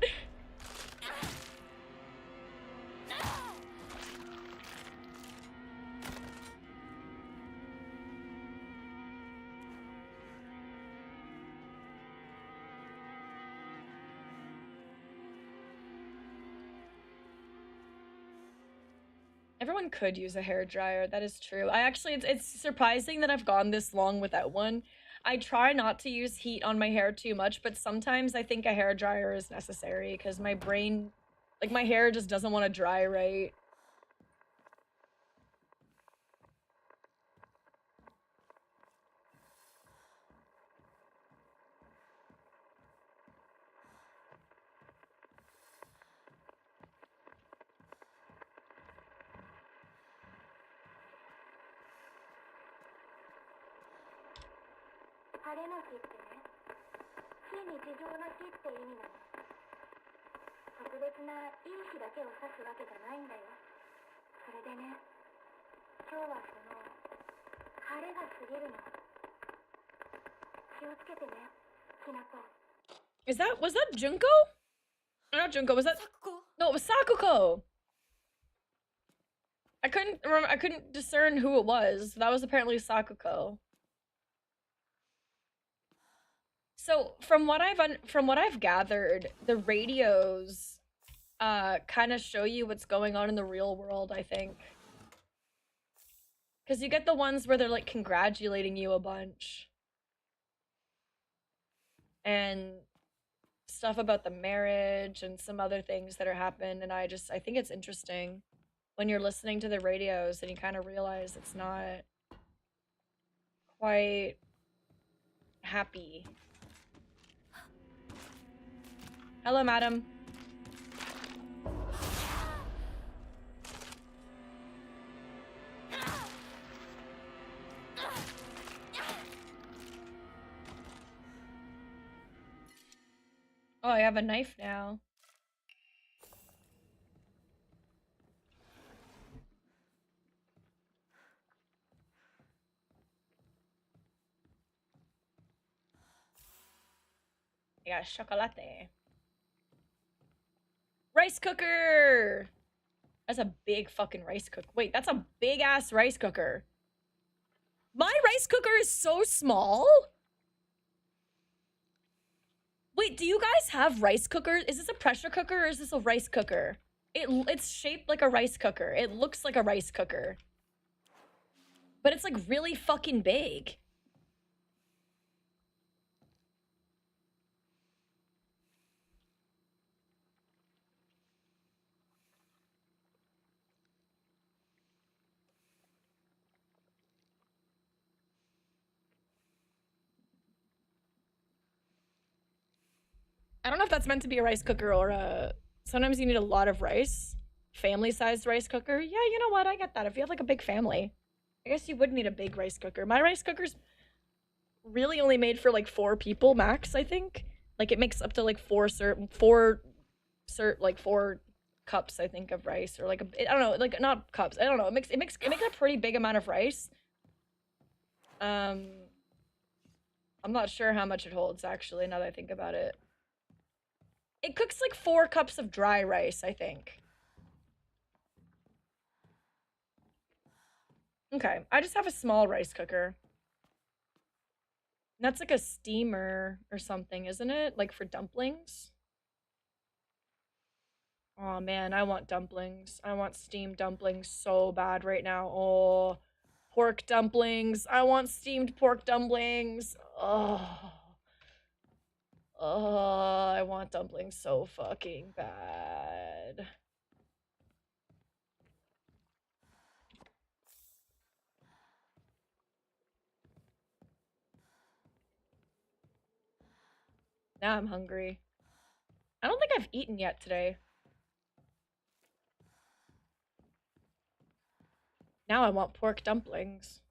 Everyone could use a hairdryer, that is true. It's surprising that I've gone this long without one. I try not to use heat on my hair too much, but sometimes I think a hairdryer is necessary because my brain, like, my hair just doesn't want to dry right. Was that Junko? Or not Junko, was that Sakuko? No, it was Sakuko. I couldn't discern who it was. That was apparently Sakuko. So from what I've gathered, the radios kind of show you what's going on in the real world, I think. Because you get the ones where they're like congratulating you a bunch. And stuff about the marriage and some other things that are happening, and I think it's interesting when you're listening to the radios and you kind of realize it's not quite happy. Hello, madam. Oh, I have a knife now. I got chocolate. Rice cooker! That's a big fucking rice cooker. Wait, that's a big ass rice cooker. My rice cooker is so small? Wait, do you guys have rice cookers? Is this a pressure cooker or is this a rice cooker? It's shaped like a rice cooker. It looks like a rice cooker. But it's like really fucking big. I don't know if that's meant to be a rice cooker or a... Sometimes you need a lot of rice. Family-sized rice cooker. Yeah, you know what? I get that. If you have like a big family, I guess you would need a big rice cooker. My rice cooker's really only made for like 4 people max, I think. Like it makes up to like four cups, I think, of rice, or like I don't know, like not cups. I don't know. It makes a pretty big amount of rice. I'm not sure how much it holds actually. Now that I think about it, it cooks like 4 cups of dry rice, I think. Okay, I just have a small rice cooker. That's like a steamer or something, isn't it? Like for dumplings? Oh man, I want dumplings. I want steamed dumplings so bad right now. Oh, pork dumplings. I want steamed pork dumplings. Oh. Oh, I want dumplings so fucking bad. Now I'm hungry. I don't think I've eaten yet today. Now I want pork dumplings.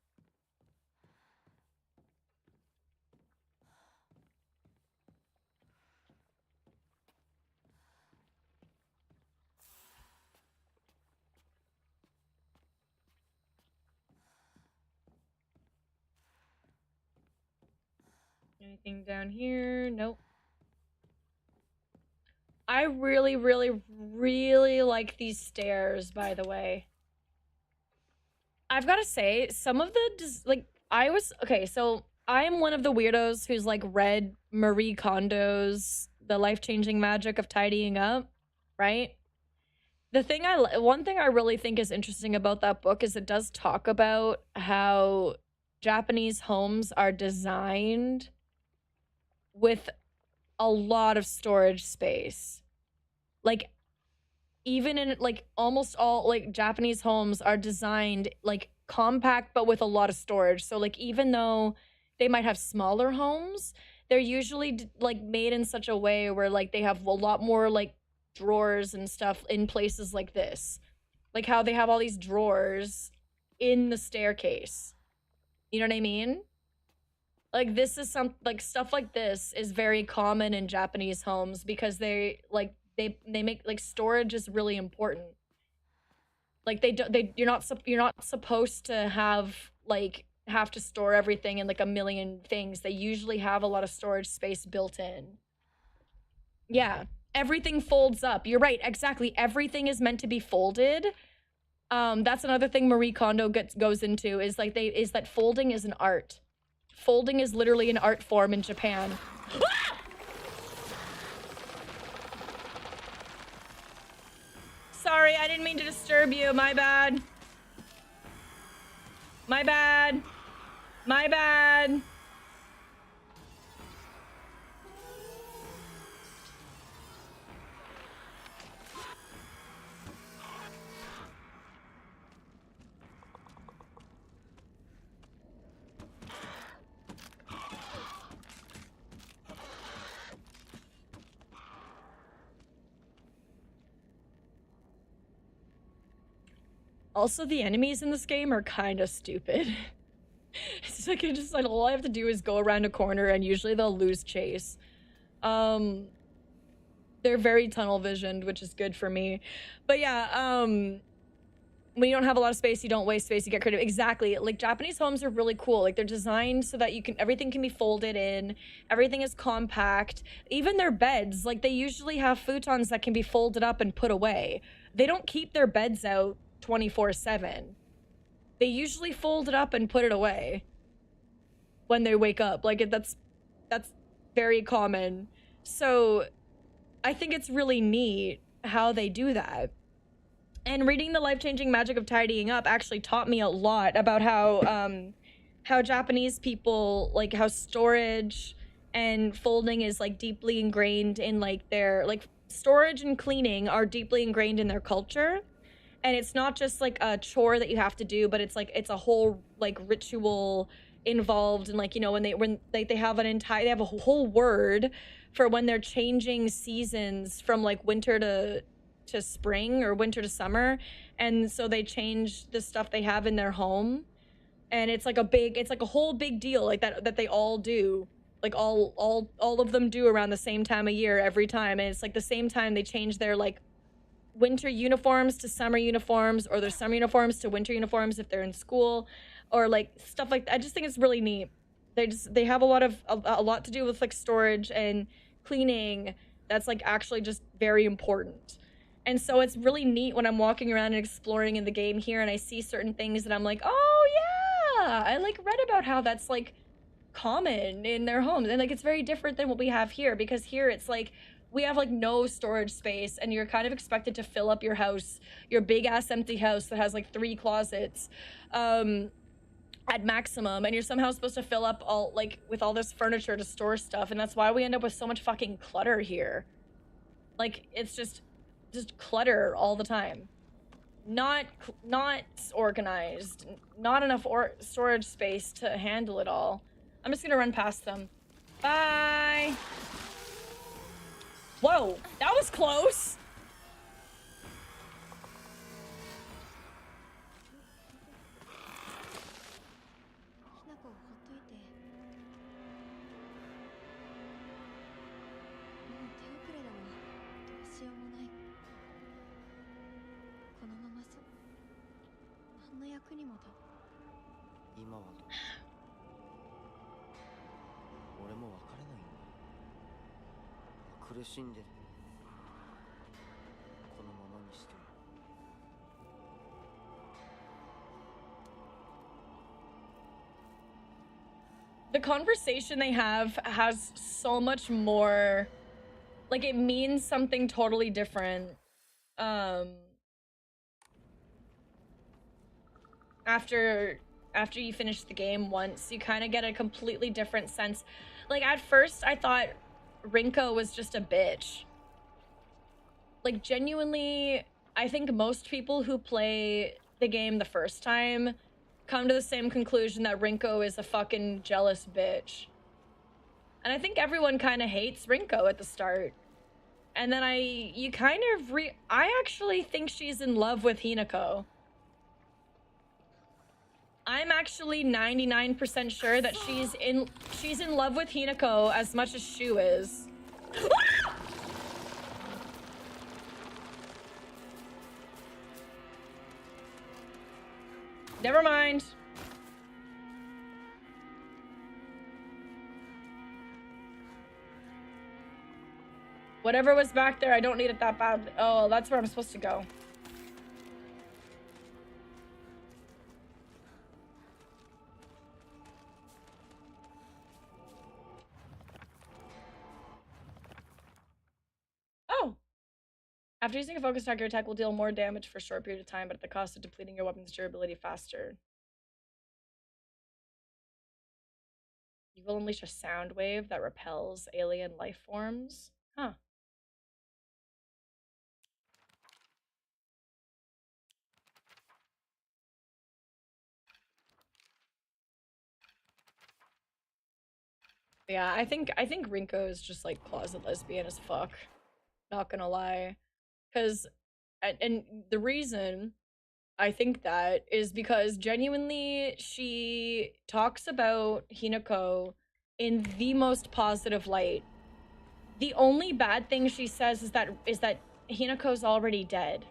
Anything down here? Nope. I really, really, really like these stairs, by the way. I've got to say, some of the, okay, so I'm one of the weirdos who's, like, read Marie Kondo's The Life-Changing Magic of Tidying Up, right? One thing I really think is interesting about that book is it does talk about how Japanese homes are designed with a lot of storage space. Like, even in, like, almost all, like, Japanese homes are designed, like, compact, but with a lot of storage. So, like, even though they might have smaller homes, they're usually, like, made in such a way where, like, they have a lot more, like, drawers and stuff in places like this. Like, how they have all these drawers in the staircase. You know what I mean? Like, this is stuff like this is very common in Japanese homes because they, like, they make, like, storage is really important. Like, you're not supposed to have to store everything in, like, a million things. They usually have a lot of storage space built in. Yeah, everything folds up. You're right, exactly. Everything is meant to be folded. That's another thing Marie Kondo goes into is that folding is an art. Folding is literally an art form in Japan. Sorry, I didn't mean to disturb you. My bad. My bad. My bad. Also, the enemies in this game are kind of stupid. It's like, all I have to do is go around a corner and usually they'll lose chase. They're very tunnel visioned, which is good for me. But yeah, when you don't have a lot of space, you don't waste space, you get creative. Exactly. Like, Japanese homes are really cool. Like, they're designed so that everything can be folded in. Everything is compact. Even their beds, like, they usually have futons that can be folded up and put away. They don't keep their beds out 24/7. They usually fold it up and put it away when they wake up. Like, that's very common. So I think it's really neat how they do that. And reading The Life-Changing Magic of Tidying Up actually taught me a lot about how Japanese people, like, how storage and folding is, like, deeply ingrained in, like, their, like, storage and cleaning are deeply ingrained in their culture. And it's not just, like, a chore that you have to do, but it's, like, it's a whole, like, ritual involved. And, like, you know, when they have they have a whole word for when they're changing seasons from like winter to spring or winter to summer, and so they change the stuff they have in their home, and it's like a whole big deal like that they all do, like all of them do around the same time of year every time, and it's like the same time they change their like winter uniforms to summer uniforms, or their summer uniforms to winter uniforms if they're in school, or like stuff like that. I just think it's really neat. They have a lot to do with like storage and cleaning that's like actually just very important. And so it's really neat when I'm walking around and exploring in the game here and I see certain things that I'm like, oh yeah, I like read about how that's like common in their homes, and like it's very different than what we have here, because here it's like we have like no storage space and you're kind of expected to fill up your house, your big ass empty house that has like 3 closets at maximum, and you're somehow supposed to fill up all like with all this furniture to store stuff, and that's why we end up with so much fucking clutter here. Like it's just clutter all the time, not organized, not enough storage space to handle it all. I'm just gonna run past them. Bye. Whoa, that was close. The conversation they have has so much more, like it means something totally different after you finish the game once. You kind of get a completely different sense. Like at first I thought Rinko was just a bitch. Like genuinely, I think most people who play the game the first time come to the same conclusion that Rinko is a fucking jealous bitch. And I think everyone kind of hates Rinko at the start. And then I actually think she's in love with Hinako. I'm actually 99% sure that she's in love with Hinako as much as Shu is. Never mind. Whatever was back there, I don't need it that bad. Oh, that's where I'm supposed to go. Oh. After using a focus attack, your attack will deal more damage for a short period of time, but at the cost of depleting your weapon's durability faster. You will unleash a sound wave that repels alien life forms. Huh. Yeah, I think Rinko is just like closet lesbian as fuck. Not gonna lie. Cause and the reason I think that is because genuinely she talks about Hinako in the most positive light. The only bad thing she says is that Hinako's already dead.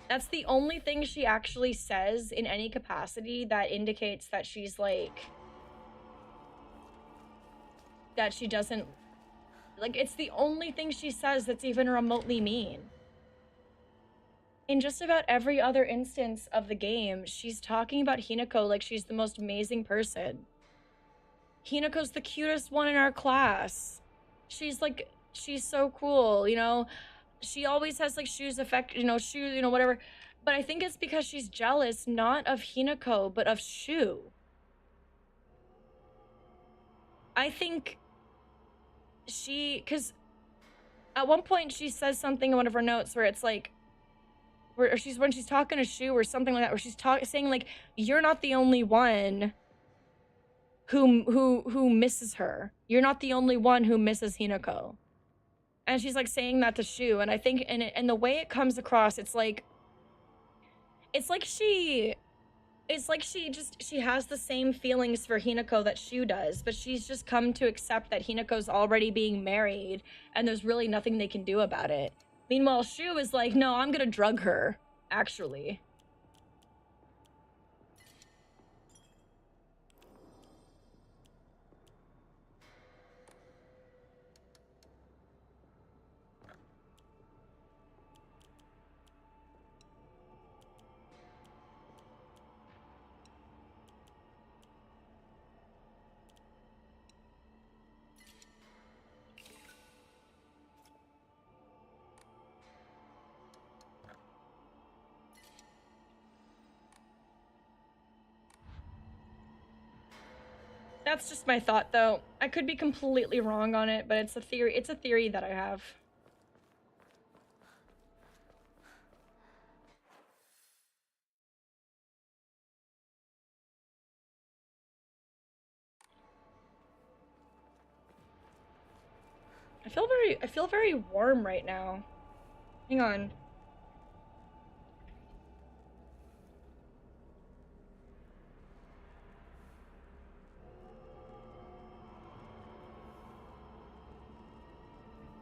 That's the only thing she actually says in any capacity that indicates that she's like, that she doesn't, like, it's the only thing she says that's even remotely mean. In just about every other instance of the game, she's talking about Hinako like she's the most amazing person. Hinako's the cutest one in our class. She's like, she's so cool, you know? She always has like shoes, whatever. But I think it's because she's jealous, not of Hinako, but of Shu. I think because at one point she says something in one of her notes where it's like, when she's talking to Shu or something like that, where she's saying like, you're not the only one who misses her. You're not the only one who misses Hinako. And she's like saying that to Shu, and I think and the way it comes across, it's like she has the same feelings for Hinako that Shu does, but she's just come to accept that Hinako's already being married and there's really nothing they can do about it. Meanwhile, Shu is like, no, I'm gonna drug her, actually. That's just my thought, though. I could be completely wrong on it, but it's a theory. It's a theory that I have. I feel very warm right now. Hang on.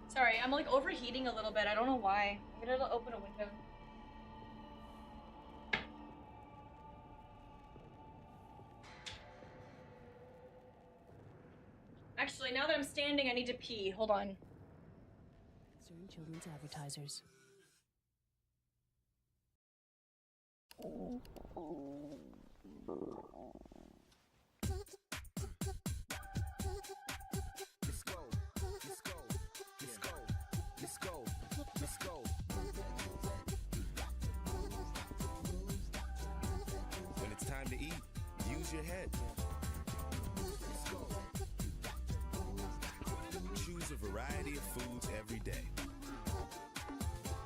Sorry, I'm like overheating a little bit. I don't know why. I'm gonna open a window. Actually, now that I'm standing, I need to pee. Hold on. Concerned children's advertisers. When it's time to eat, use your head. Choose a variety of foods every day.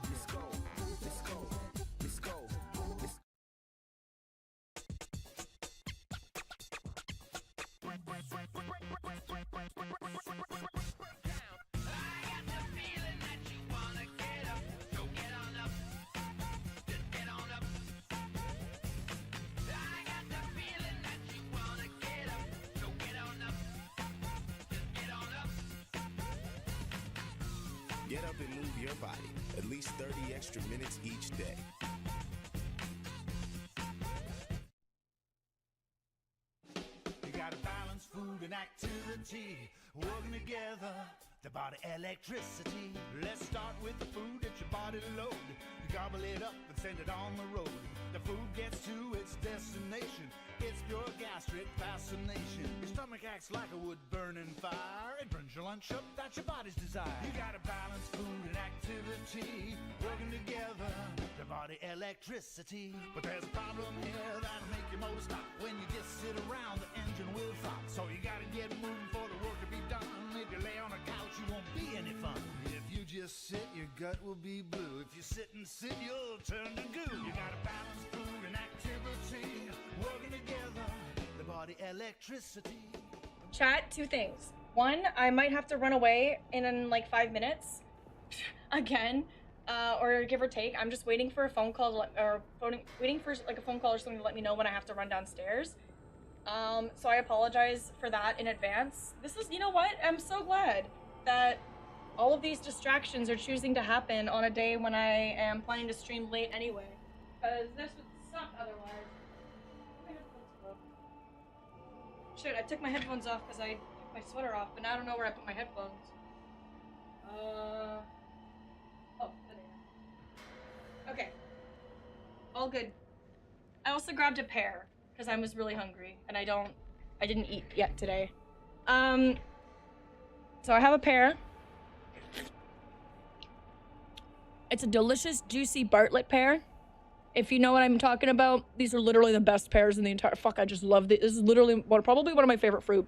Let's go. Let's go. Let's go. Get up and move your body at least 30 extra minutes each day. You gotta balance food and activity, working together, the body electricity. Let's start with the food that your body load. You gobble it up and send it on the road. The food gets to its destination. It's pure gastric fascination. Your stomach acts like a wood-burning fire. It burns your lunch up, that's your body's desire. You gotta balance food and activity, working together, the body electricity. But there's a problem here that'll make your motor stop. When you just sit around, the engine will stop. So you gotta get moving for the work to be done. If you lay on a couch, you won't be any fun. If you just sit, your gut will be blue. If you sit and sit, you'll turn to goo. You gotta balance food and activity, working together, the body electricity. Chat, two things. One, I might have to run away in like 5 minutes. Again. Or give or take. I'm just waiting for a phone call waiting for like a phone call or something to let me know when I have to run downstairs. So I apologize for that in advance. This is, you know what? I'm so glad that all of these distractions are choosing to happen on a day when I am planning to stream late anyway. Because this would suck otherwise. Shit, I took my headphones off because I took my sweater off, but now I don't know where I put my headphones. Oh, there they are. Okay. All good. I also grabbed a pear because I was really hungry and I didn't eat yet today. So I have a pear. It's a delicious, juicy Bartlett pear. If you know what I'm talking about, these are literally the best pears in the entire... Fuck, I just love this. This is literally probably one of my favorite fruit.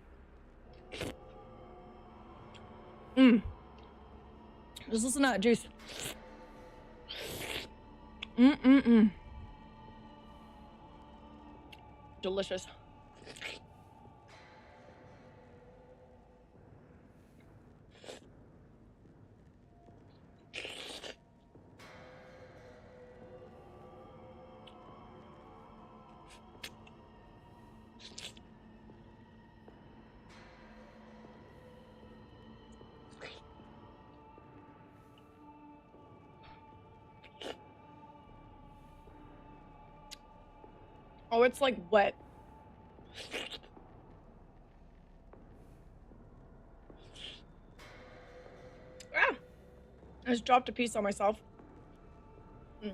Just listen to that juice. Delicious. Oh, it's like wet. Ah! I just dropped a piece on myself. Mm.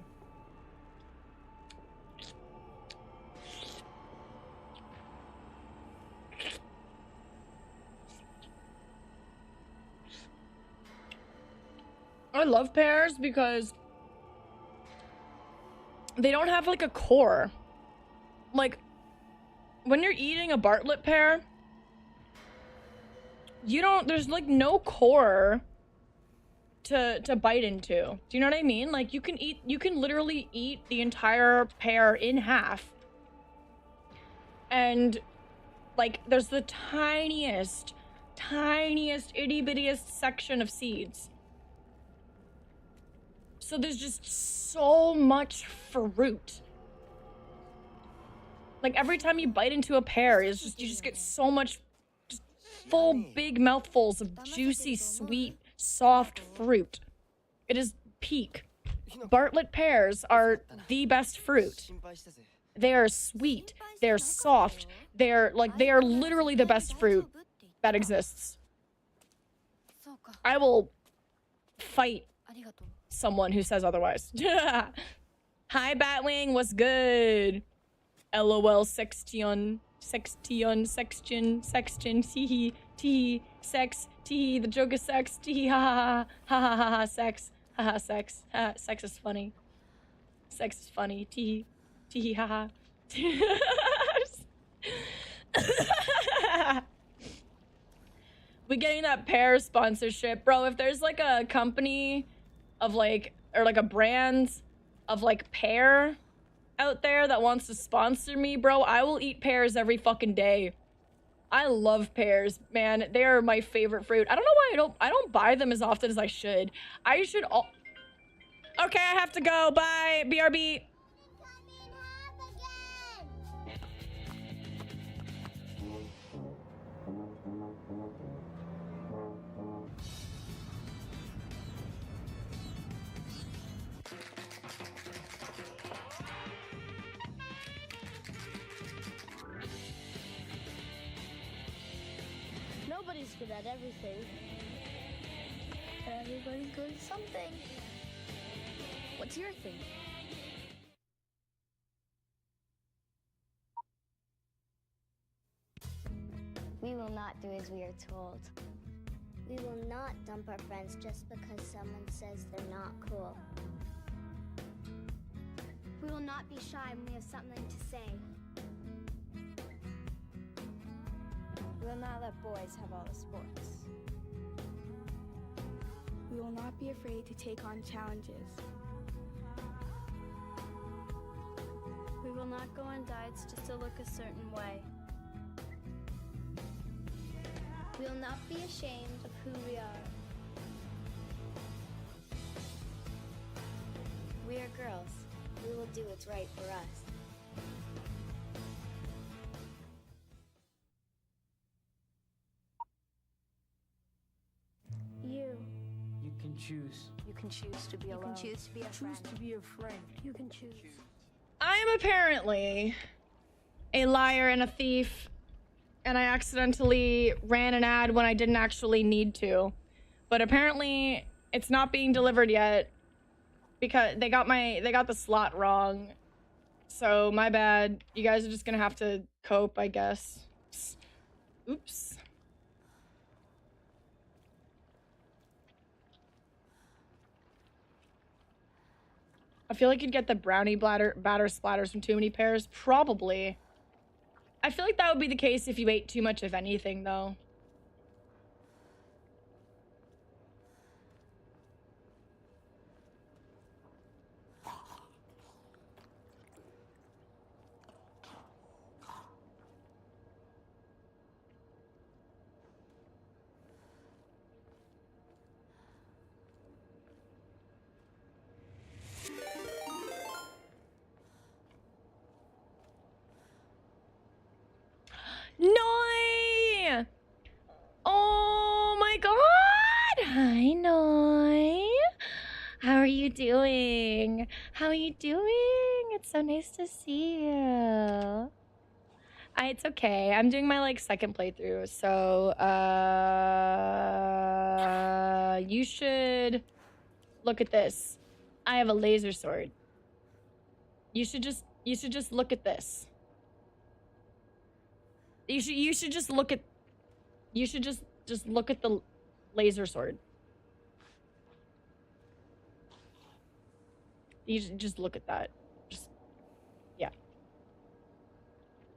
I love pears because they don't have like a core. Like when you're eating a Bartlett pear, there's like no core to bite into. Do you know what I mean? Like you can literally eat the entire pear in half. And like there's the tiniest itty bittiest section of seeds. So there's just so much fruit. Like every time you bite into a pear, you just get so much just full big mouthfuls of juicy, sweet, soft fruit. It is peak. Bartlett pears are the best fruit. They are sweet, they're soft, they are literally the best fruit that exists. I will fight someone who says otherwise. Hi Batwing, what's good? LOL sextion, teehee, teehee, sex, teehee, the joke is sex, teehee, ha ha ha, sex, ha sex, sex is funny. Sex is funny, teehee, teehee, ha ha. We getting that pear sponsorship, bro. If there's like a company of like, or like a brand of like pear out there that wants to sponsor me, bro, I will eat pears every fucking day. I love pears, man. They are my favorite fruit. I don't know why I don't buy them as often as I should. I should Okay, I have to go. Bye. BRB. Nobody's good at everything. Everybody's good at something. What's your thing? We will not do as we are told. We will not dump our friends just because someone says they're not cool. We will not be shy when we have something to say. We will not let boys have all the sports. We will not be afraid to take on challenges. We will not go on diets just to look a certain way. We will not be ashamed of who we are. We are girls. We will do what's right for us. You. You can choose. You can choose to be alone. You can choose to be a friend. Choose to be a friend. You can choose. I am apparently a liar and a thief, and I accidentally ran an ad when I didn't actually need to. But apparently it's not being delivered yet because they got the slot wrong. So my bad. You guys are just gonna have to cope, I guess. Oops. I feel like you'd get the brownie batter splatters from too many pears. Probably. I feel like that would be the case if you ate too much of anything, though. Noi! Oh my god! Hi, Noi. How are you doing? How are you doing? It's so nice to see you. It's okay. I'm doing my like second playthrough, so you should look at this. I have a laser sword. You should just look at this. You should just look at look at the laser sword. You should just look at that. Just yeah.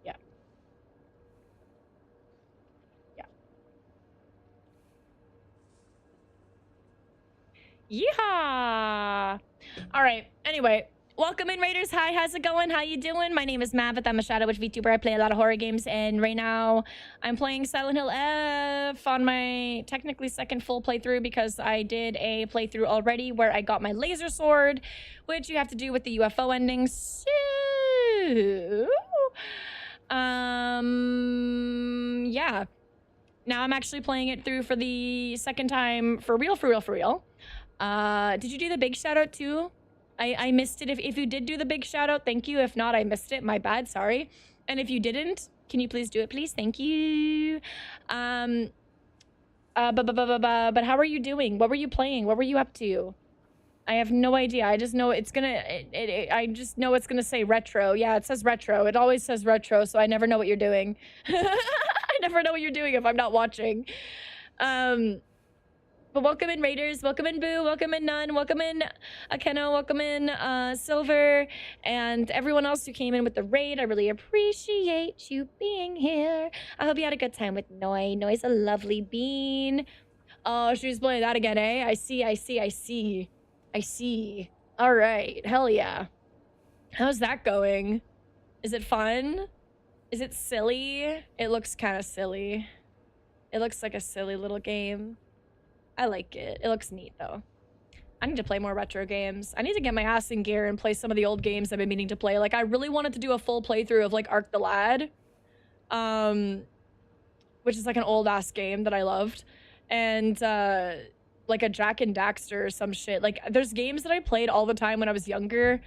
Yeah. Yeah. Yeehaw! All right. Anyway, welcome in, Raiders. Hi, how's it going? How you doing? My name is Mavith. I'm a Shadow Witch VTuber. I play a lot of horror games, and right now I'm playing Silent Hill F on my technically second full playthrough because I did a playthrough already where I got my laser sword, which you have to do with the UFO ending. So, yeah. Now I'm actually playing it through for the second time for real. Did you do the big shout out too? I missed it. If you did do the big shout out, thank you. If not, I missed it. My bad. Sorry. And if you didn't, can you please do it, please? Thank you. But how are you doing? What were you playing? What were you up to? I have no idea. I just know it's gonna. I just know it's gonna say retro. Yeah, it says retro. It always says retro, so I never know what you're doing. I never know what you're doing if I'm not watching. But welcome in, Raiders. Welcome in, Boo. Welcome in, Nun. Welcome in, Akeno. Welcome in, Silver. And everyone else who came in with the raid. I really appreciate you being here. I hope you had a good time with Noi. Noi's a lovely bean. Oh, she's playing that again, eh? I see. All right. Hell yeah. How's that going? Is it fun? Is it silly? It looks kind of silly. It looks like a silly little game. I like it. It looks neat, though. I need to play more retro games. I need to get my ass in gear and play some of the old games I've been meaning to play. Like, I really wanted to do a full playthrough of, like, Ark the Lad. Which is, like, an old-ass game that I loved. And, like, a Jack and Daxter or some shit. Like, there's games that I played all the time when I was younger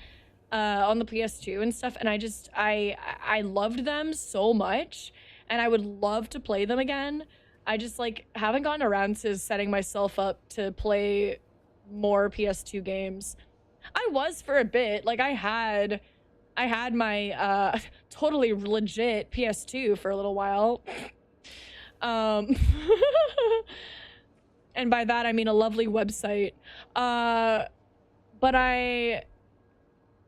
on the PS2 and stuff. And I loved them so much. And I would love to play them again. I just, like, haven't gotten around to setting myself up to play more PS2 games. I was for a bit. Like, I had my totally legit PS2 for a little while. And by that I mean a lovely website. But I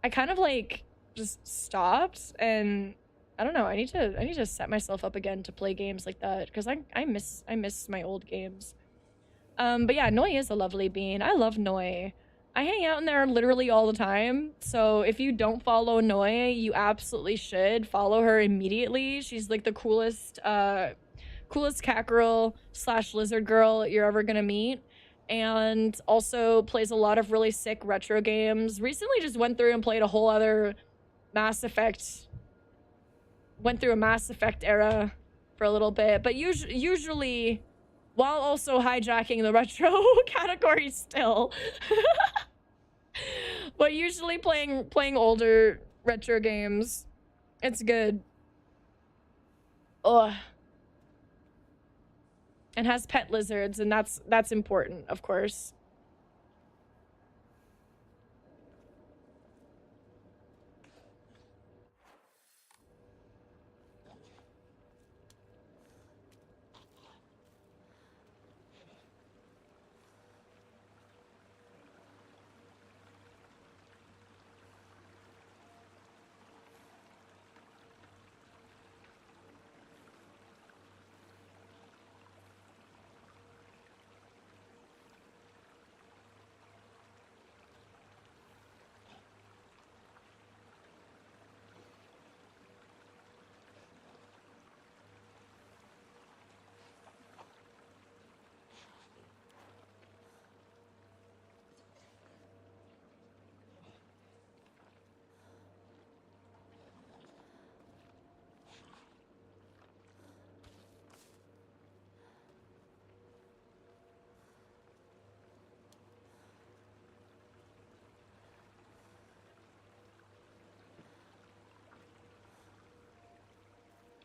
kind of, like, just stopped, and I don't know. I need to set myself up again to play games like that because I miss my old games. But yeah, Noi is a lovely bean. I love Noi. I hang out in there literally all the time. So if you don't follow Noi, you absolutely should follow her immediately. She's like the coolest cat girl / lizard girl you're ever gonna meet. And also plays a lot of really sick retro games. Recently just went through and played a whole other Mass Effect. Went through a Mass Effect era for a little bit, but usually while also hijacking the retro category still. But usually playing older retro games. It's good. Ugh. And has pet lizards, and that's important, of course.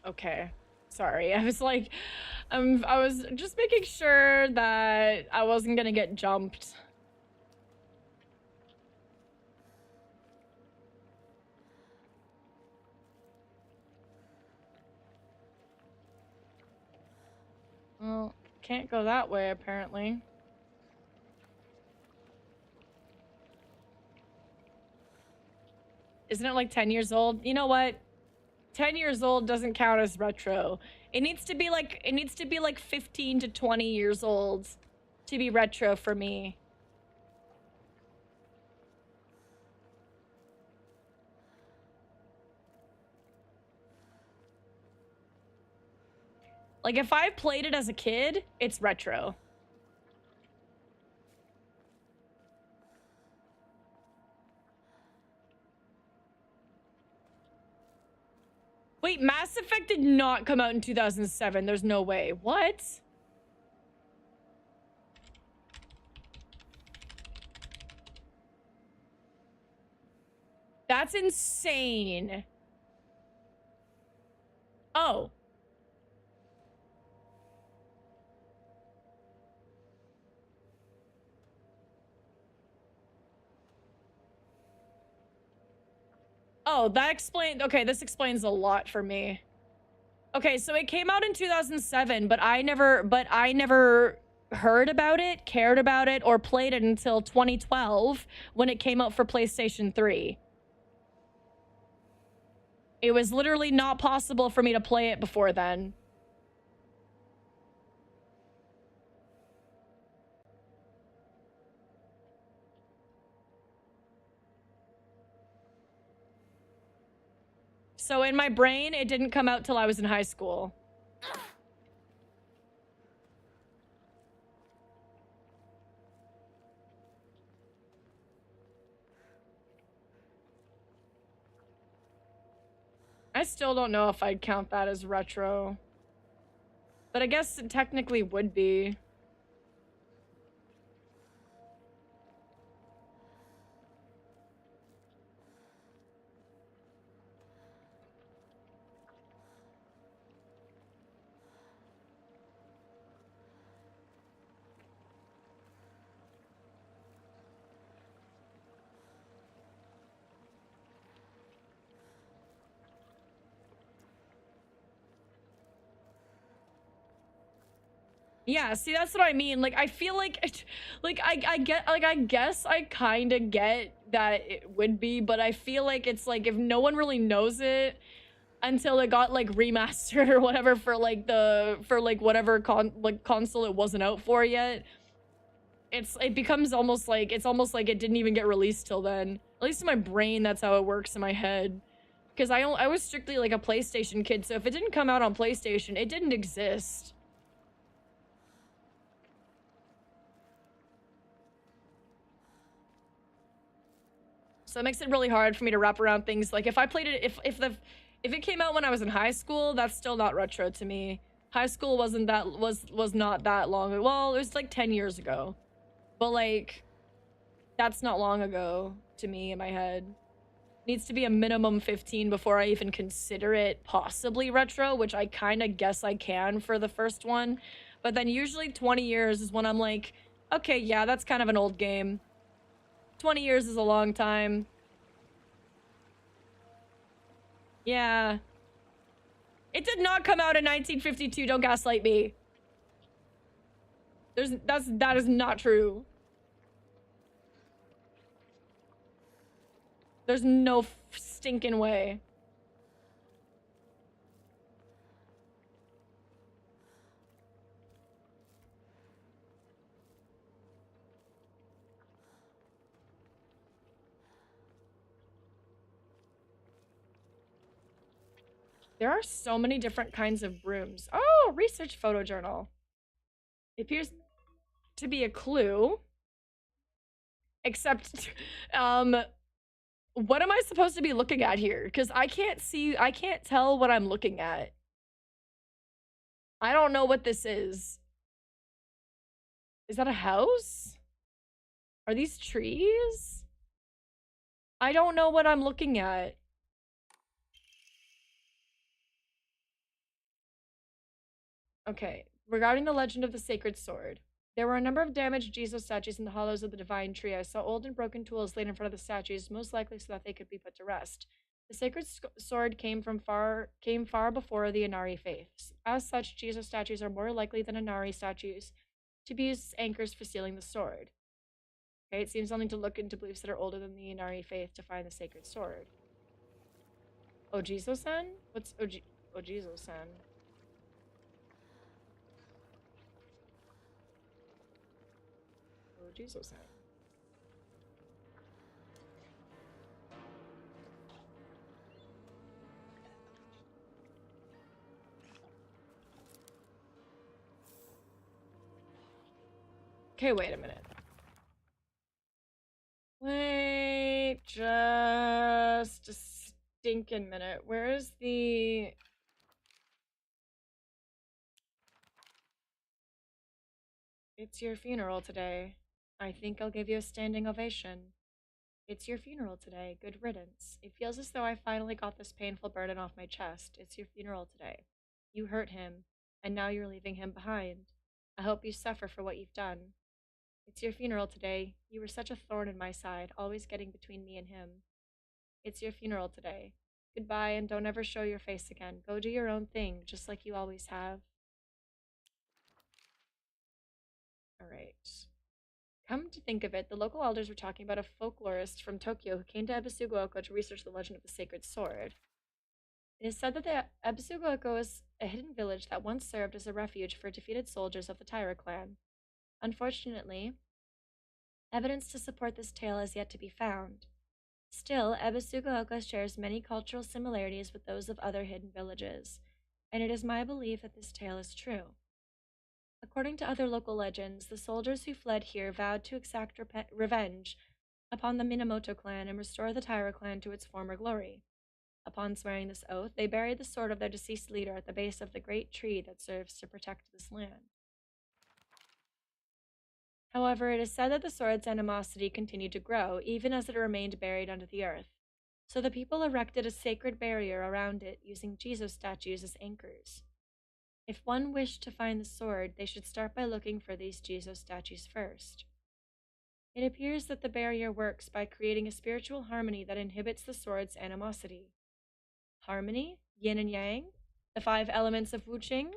Okay. Sorry. I was like, I was just making sure that I wasn't gonna get jumped. Well, can't go that way, apparently. Isn't it like 10 years old? You know what? 10 years old doesn't count as retro. It needs to be like 15 to 20 years old to be retro for me. Like if I played it as a kid, it's retro. Wait, Mass Effect did not come out in 2007. There's no way. What? That's insane. Oh. Oh, that explains... Okay, this explains a lot for me. Okay, so it came out in 2007, but I never heard about it, cared about it, or played it until 2012 when it came out for PlayStation 3. It was literally not possible for me to play it before then. So in my brain, it didn't come out till I was in high school. I still don't know if I'd count that as retro. But I guess it technically would be. Yeah, see, that's what I mean. Like, I feel like, I guess I kind of get that it would be, but I feel like it's like, if no one really knows it until it got, like, remastered or whatever for, like, whatever console it wasn't out for yet, it becomes almost like, it's almost like it didn't even get released till then. At least in my brain, that's how it works in my head. Because I was strictly, like, a PlayStation kid, so if it didn't come out on PlayStation, it didn't exist. So it makes it really hard for me to wrap around things. Like if I played it, if it came out when I was in high school, that's still not retro to me. High school was not that long ago. Well, it was like 10 years ago. But like, that's not long ago to me in my head. Needs to be a minimum 15 before I even consider it possibly retro, which I kind of guess I can for the first one. But then usually 20 years is when I'm like, okay, yeah, that's kind of an old game. 20 years is a long time. Yeah. It did not come out in 1952. Don't gaslight me. That is not true. There's no stinking way. There are so many different kinds of brooms. Oh, research photojournal. It appears to be a clue. Except, what am I supposed to be looking at here? Because I can't tell what I'm looking at. I don't know what this is. Is that a house? Are these trees? I don't know what I'm looking at. Okay. Regarding the legend of the sacred sword. There were a number of damaged Jesus statues in the hollows of the divine tree. I saw old and broken tools laid in front of the statues, most likely so that they could be put to rest. The sacred sword came far before the Inari faiths. As such, Jesus statues are more likely than Inari statues to be used as anchors for sealing the sword. Okay, it seems I'll need to look into beliefs that are older than the Inari faith to find the sacred sword. Ojizo-san? What's Ojizo-san? Ojizo-san. Okay, wait a minute. Wait just a stinking minute. Where is the... It's your funeral today. I think I'll give you a standing ovation. It's your funeral today. Good riddance. It feels as though I finally got this painful burden off my chest. It's your funeral today. You hurt him, and now you're leaving him behind. I hope you suffer for what you've done. It's your funeral today. You were such a thorn in my side, always getting between me and him. It's your funeral today. Goodbye, and don't ever show your face again. Go do your own thing, just like you always have. Alright. Come to think of it, the local elders were talking about a folklorist from Tokyo who came to Ebisugaoka to research the legend of the sacred sword. It is said that the Ebisugaoka was a hidden village that once served as a refuge for defeated soldiers of the Taira clan. Unfortunately, evidence to support this tale has yet to be found. Still, Ebisugaoka shares many cultural similarities with those of other hidden villages, and it is my belief that this tale is true. According to other local legends, the soldiers who fled here vowed to exact revenge upon the Minamoto clan and restore the Taira clan to its former glory. Upon swearing this oath, they buried the sword of their deceased leader at the base of the great tree that serves to protect this land. However, it is said that the sword's animosity continued to grow, even as it remained buried under the earth. So the people erected a sacred barrier around it, using Jesus statues as anchors. If one wished to find the sword, they should start by looking for these Jesus statues first. It appears that the barrier works by creating a spiritual harmony that inhibits the sword's animosity. Harmony? Yin and Yang? The 5 elements of Wuqing?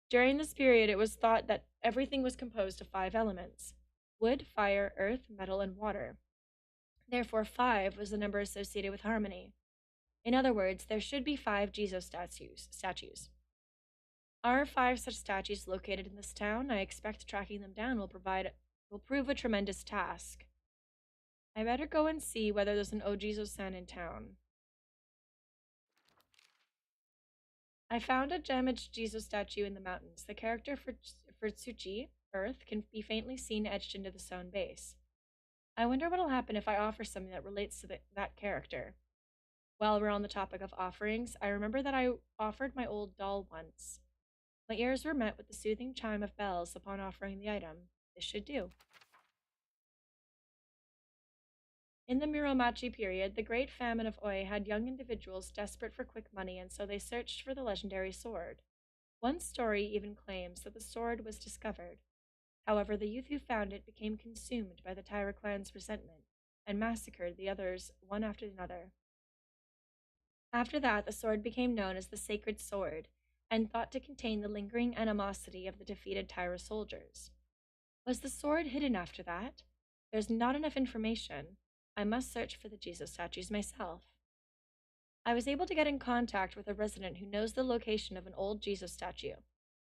During this period, it was thought that everything was composed of 5 elements: wood, fire, earth, metal, and water. Therefore, 5 was the number associated with harmony. In other words, there should be 5 Jesus statues. Are 5 such statues located in this town? I expect tracking them down will prove a tremendous task. I better go and see whether there's an Ojizo-san in town. I found a damaged Jesus statue in the mountains. The character for Tsuchi, Earth, can be faintly seen etched into the stone base. I wonder what'll happen if I offer something that relates to that character. While we're on the topic of offerings, I remember that I offered my old doll once. My ears were met with the soothing chime of bells upon offering the item. This should do. In the Muromachi period, the Great Famine of Oi had young individuals desperate for quick money, and so they searched for the legendary sword. One story even claims that the sword was discovered. However, the youth who found it became consumed by the Taira clan's resentment and massacred the others one after another. After that, the sword became known as the Sacred Sword, and thought to contain the lingering animosity of the defeated Taira soldiers. Was the sword hidden after that? There's not enough information. I must search for the Jesus statues myself. I was able to get in contact with a resident who knows the location of an old Jesus statue.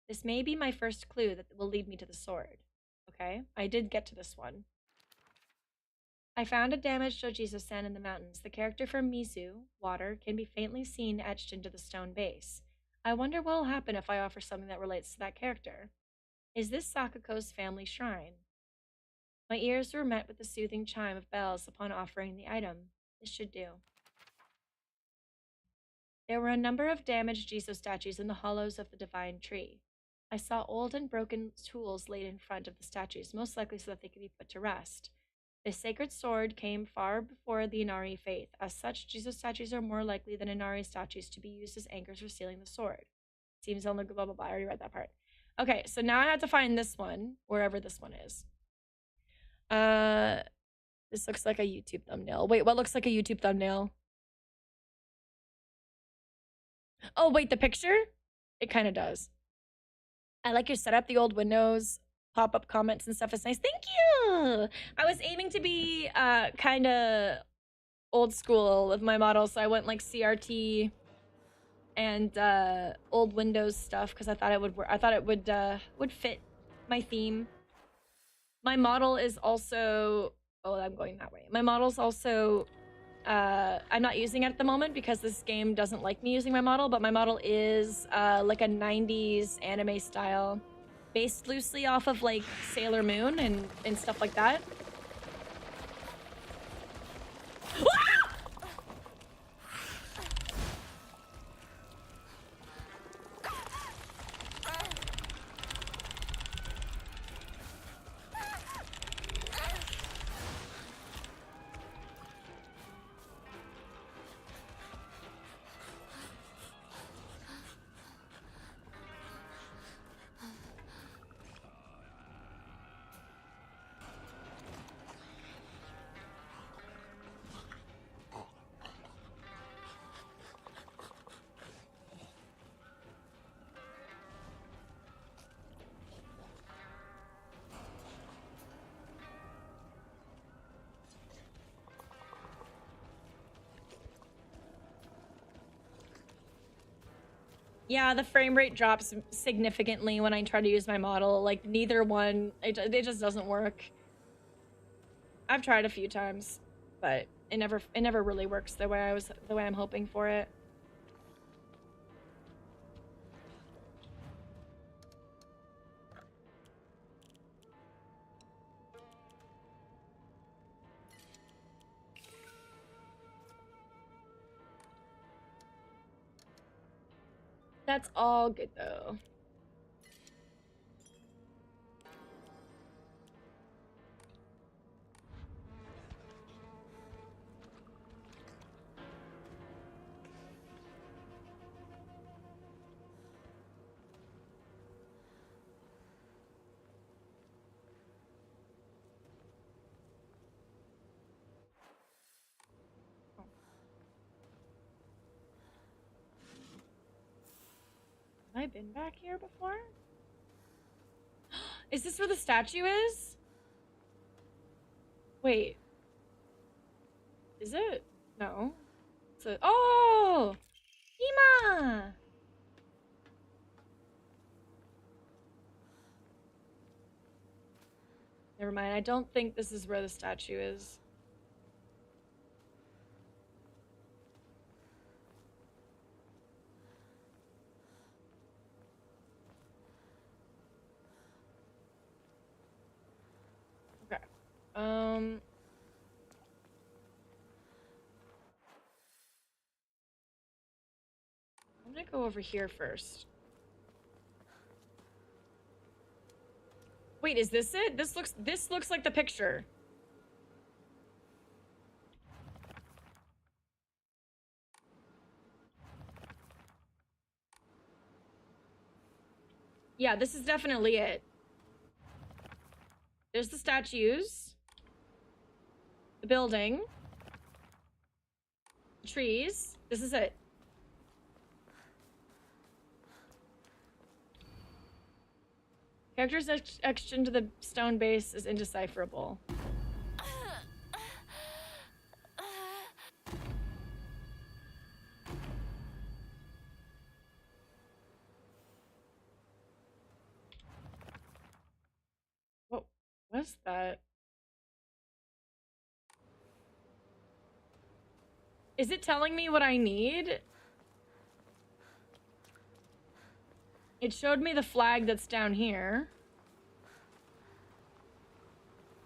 This may be my first clue that will lead me to the sword. Okay, I did get to this one. I found a damaged Ojizo-san in the mountains. The character from Mizu, water, can be faintly seen etched into the stone base. I wonder what will happen if I offer something that relates to that character. Is this Sakako's family shrine? My ears were met with the soothing chime of bells upon offering the item. This should do. There were a number of damaged Jesus statues in the hollows of the divine tree. I saw old and broken tools laid in front of the statues, most likely so that they could be put to rest. This sacred sword came far before the Inari faith. As such, Jesus statues are more likely than Inari statues to be used as anchors for sealing the sword. Seems on the blah blah blah. I already read that part. Okay, so now I have to find this one, wherever this one is. This looks like a YouTube thumbnail. Wait, what looks like a YouTube thumbnail? Oh, wait, the picture? It kind of does. I like your setup, the old windows, pop-up comments and stuff is nice. Thank you! I was aiming to be kind of old school with my model, so I went like CRT and old Windows stuff because I thought it would work. I thought it would fit my theme. My model is also, oh, I'm going that way. My model's also, I'm not using it at the moment because this game doesn't like me using my model, but my model is like a 90s anime style, based loosely off of like Sailor Moon and stuff like that. Yeah, the frame rate drops significantly when I try to use my model. Like neither one, it just doesn't work. I've tried a few times, but it never really works the way I'm hoping for it. That's all good though. Have I been back here before? Is this where the statue is? Wait. Is it? No. It's a— oh! Ima! Never mind. I don't think this is where the statue is. Okay. I'm gonna go over here first. Wait, is this it? This looks like the picture. Yeah, this is definitely it. There's the statues, the building, the trees. This is it. Characters etched into the stone base is indecipherable. What was that? Is it telling me what I need? It showed me the flag that's down here.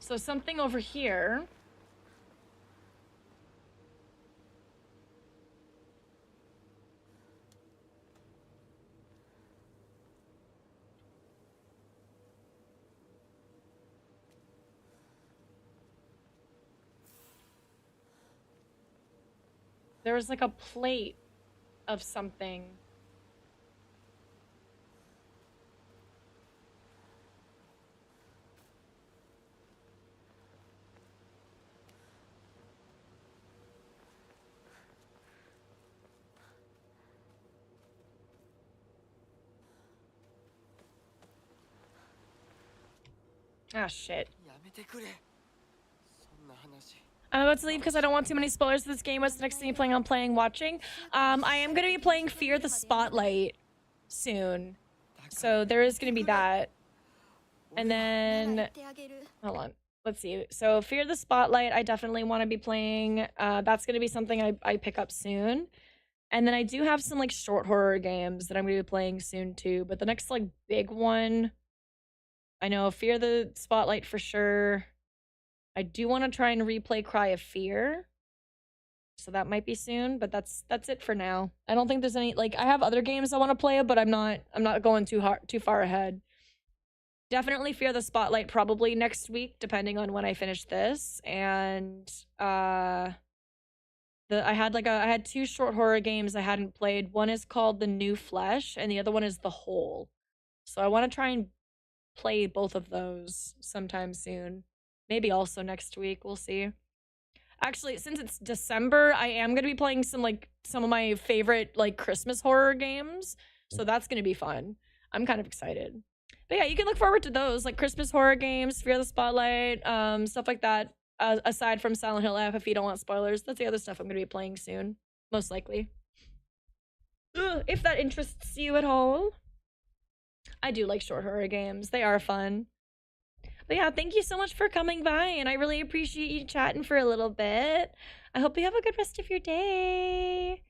So something over here. There was like a plate of something. Ah, shit. I'm about to leave because I don't want too many spoilers for this game. What's the next thing you're planning on playing, watching? I am going to be playing Fear the Spotlight soon. So there is going to be that. And then... Hold on. Let's see. So Fear the Spotlight, I definitely want to be playing. That's going to be something I pick up soon. And then I do have some, like, short horror games that I'm going to be playing soon, too. But the next, like, big one... I know Fear the Spotlight for sure. I do want to try and replay Cry of Fear. So that might be soon, but that's it for now. I don't think there's any, like, I have other games I want to play, but I'm not going too far ahead. Definitely Fear the Spotlight probably next week, depending on when I finish this. And I had 2 short horror games I hadn't played. One is called The New Flesh, and the other one is The Hole. So I want to try and play both of those sometime soon. Maybe also next week. We'll see. Actually, since it's December, I am going to be playing some of my favorite, like, Christmas horror games. So that's going to be fun. I'm kind of excited. But yeah, you can look forward to those, like Christmas horror games, Fear the Spotlight, stuff like that. Aside from Silent Hill F, if you don't want spoilers, that's the other stuff I'm going to be playing soon. Most likely. Ugh, if that interests you at all. I do like short horror games. They are fun. But yeah, thank you so much for coming by, and I really appreciate you chatting for a little bit. I hope you have a good rest of your day.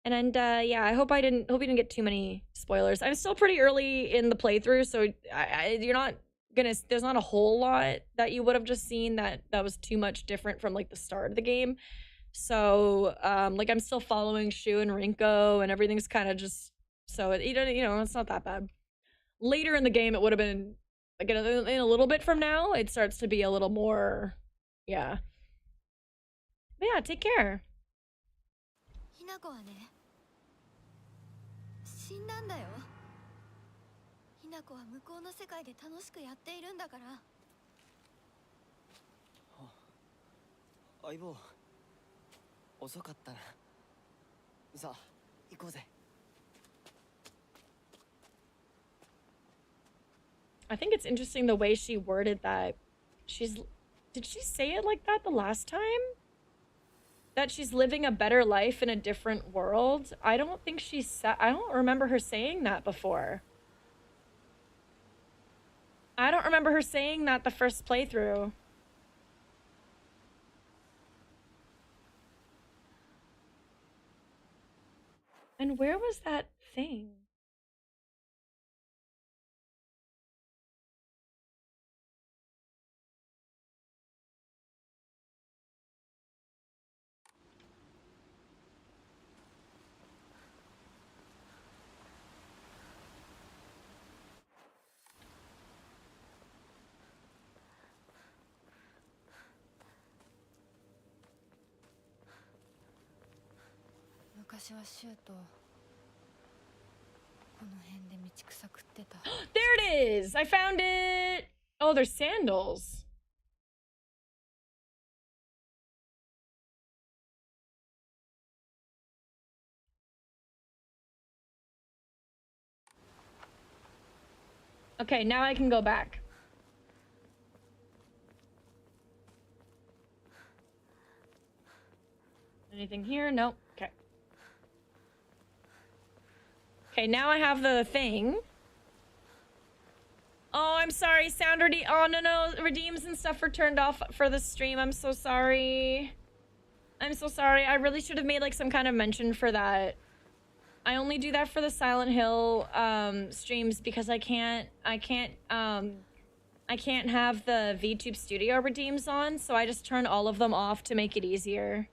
And yeah, I hope you didn't get too many spoilers. I'm still pretty early in the playthrough, so there's not a whole lot that you would have just seen that was too much different from, like, the start of the game. So like, I'm still following Shu and Rinko, and everything's kind of just, so it's not that bad. Later in the game, it would have been, like, in a little bit from now, it starts to be a little more, yeah. But yeah, take care. ひなこはね、死んだんだよ。ひなこは向こうの世界で楽しくやっているんだから。相棒、遅かったな。さあ、行こうぜ。I think it's interesting the way she worded that. Did she say it like that the last time? That she's living a better life in a different world? I don't think I don't remember her saying that before. I don't remember her saying that the first playthrough. And where was that thing? There it is! I found it! Oh, they're sandals. Okay, now I can go back. Anything here? Nope. Okay. Okay, now I have the thing. Oh, I'm sorry. Sound oh, no. Redeems and stuff were turned off for the stream. I'm so sorry. I'm so sorry. I really should have made, like, some kind of mention for that. I only do that for the Silent Hill streams because I can't have the VTube Studio redeems on, so I just turn all of them off to make it easier.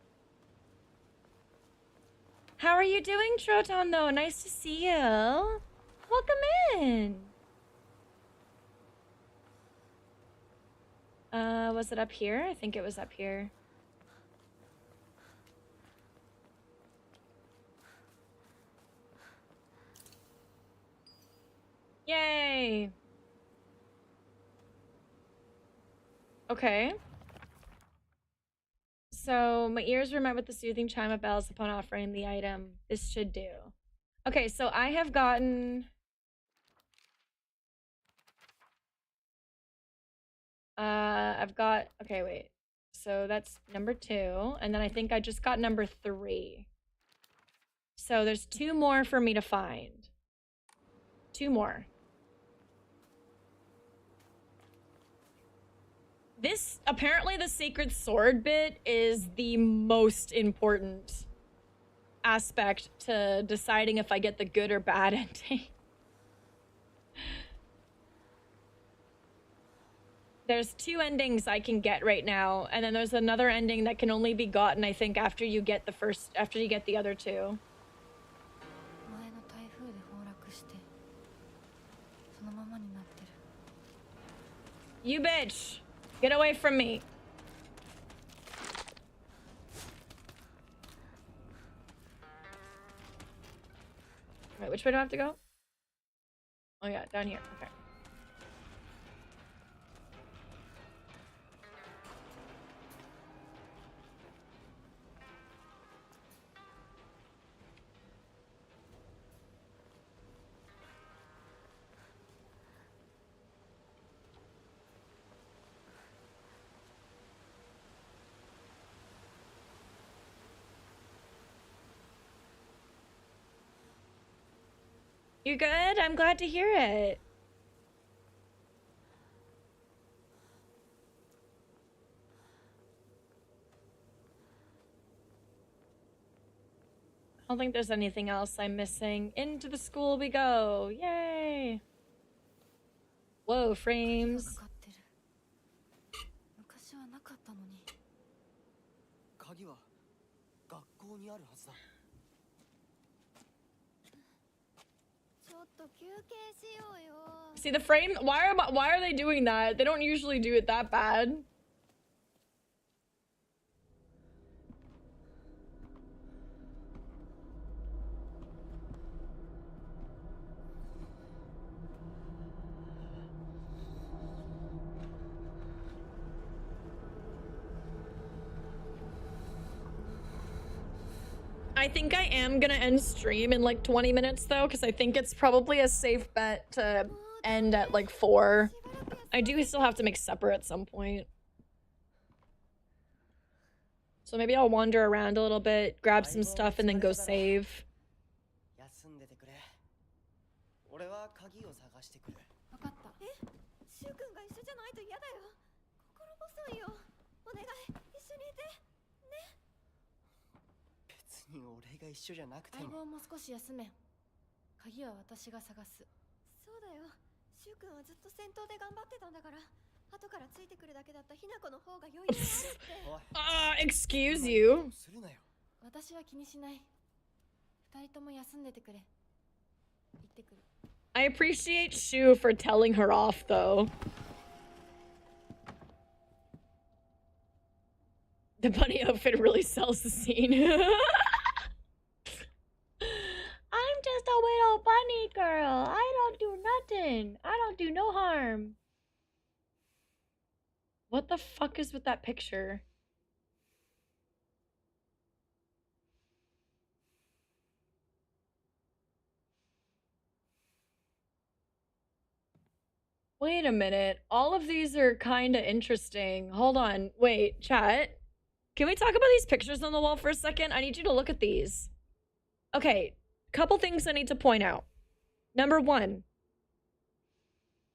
How are you doing, Troton, though? Nice to see you. Welcome in. Was it up here? I think it was up here. Yay! Okay. So, my ears were met with the soothing chime of bells upon offering the item. This should do. Okay, so I have gotten... I've got, okay, wait. So that's number 2. And then I think I just got number 3. So there's 2 more for me to find. 2 more. This, apparently the sacred sword bit is the most important aspect to deciding if I get the good or bad ending. There's 2 endings I can get right now, and then there's another ending that can only be gotten, I think, after you get the other 2. You bitch! Get away from me! Wait, which way do I have to go? Oh yeah, down here. Okay. You good? I'm glad to hear it. I don't think there's anything else I'm missing. Into the school we go. Yay. Whoa, frames. See the frame? Why are they doing that? They don't usually do it that bad. I think I am gonna end stream in like 20 minutes though, because I think it's probably a safe bet to end at like 4. I do still have to make supper at some point. So maybe I'll wander around a little bit, grab some stuff, and then go save. Excuse you. I appreciate Shu for telling her off, though. The bunny outfit really sells the scene. I'm just a little bunny girl. I don't do nothing. I don't do no harm. What the fuck is with that picture? Wait a minute. All of these are kind of interesting. Hold on. Wait, chat. Can we talk about these pictures on the wall for a second? I need you to look at these. Okay, couple things I need to point out. Number 1.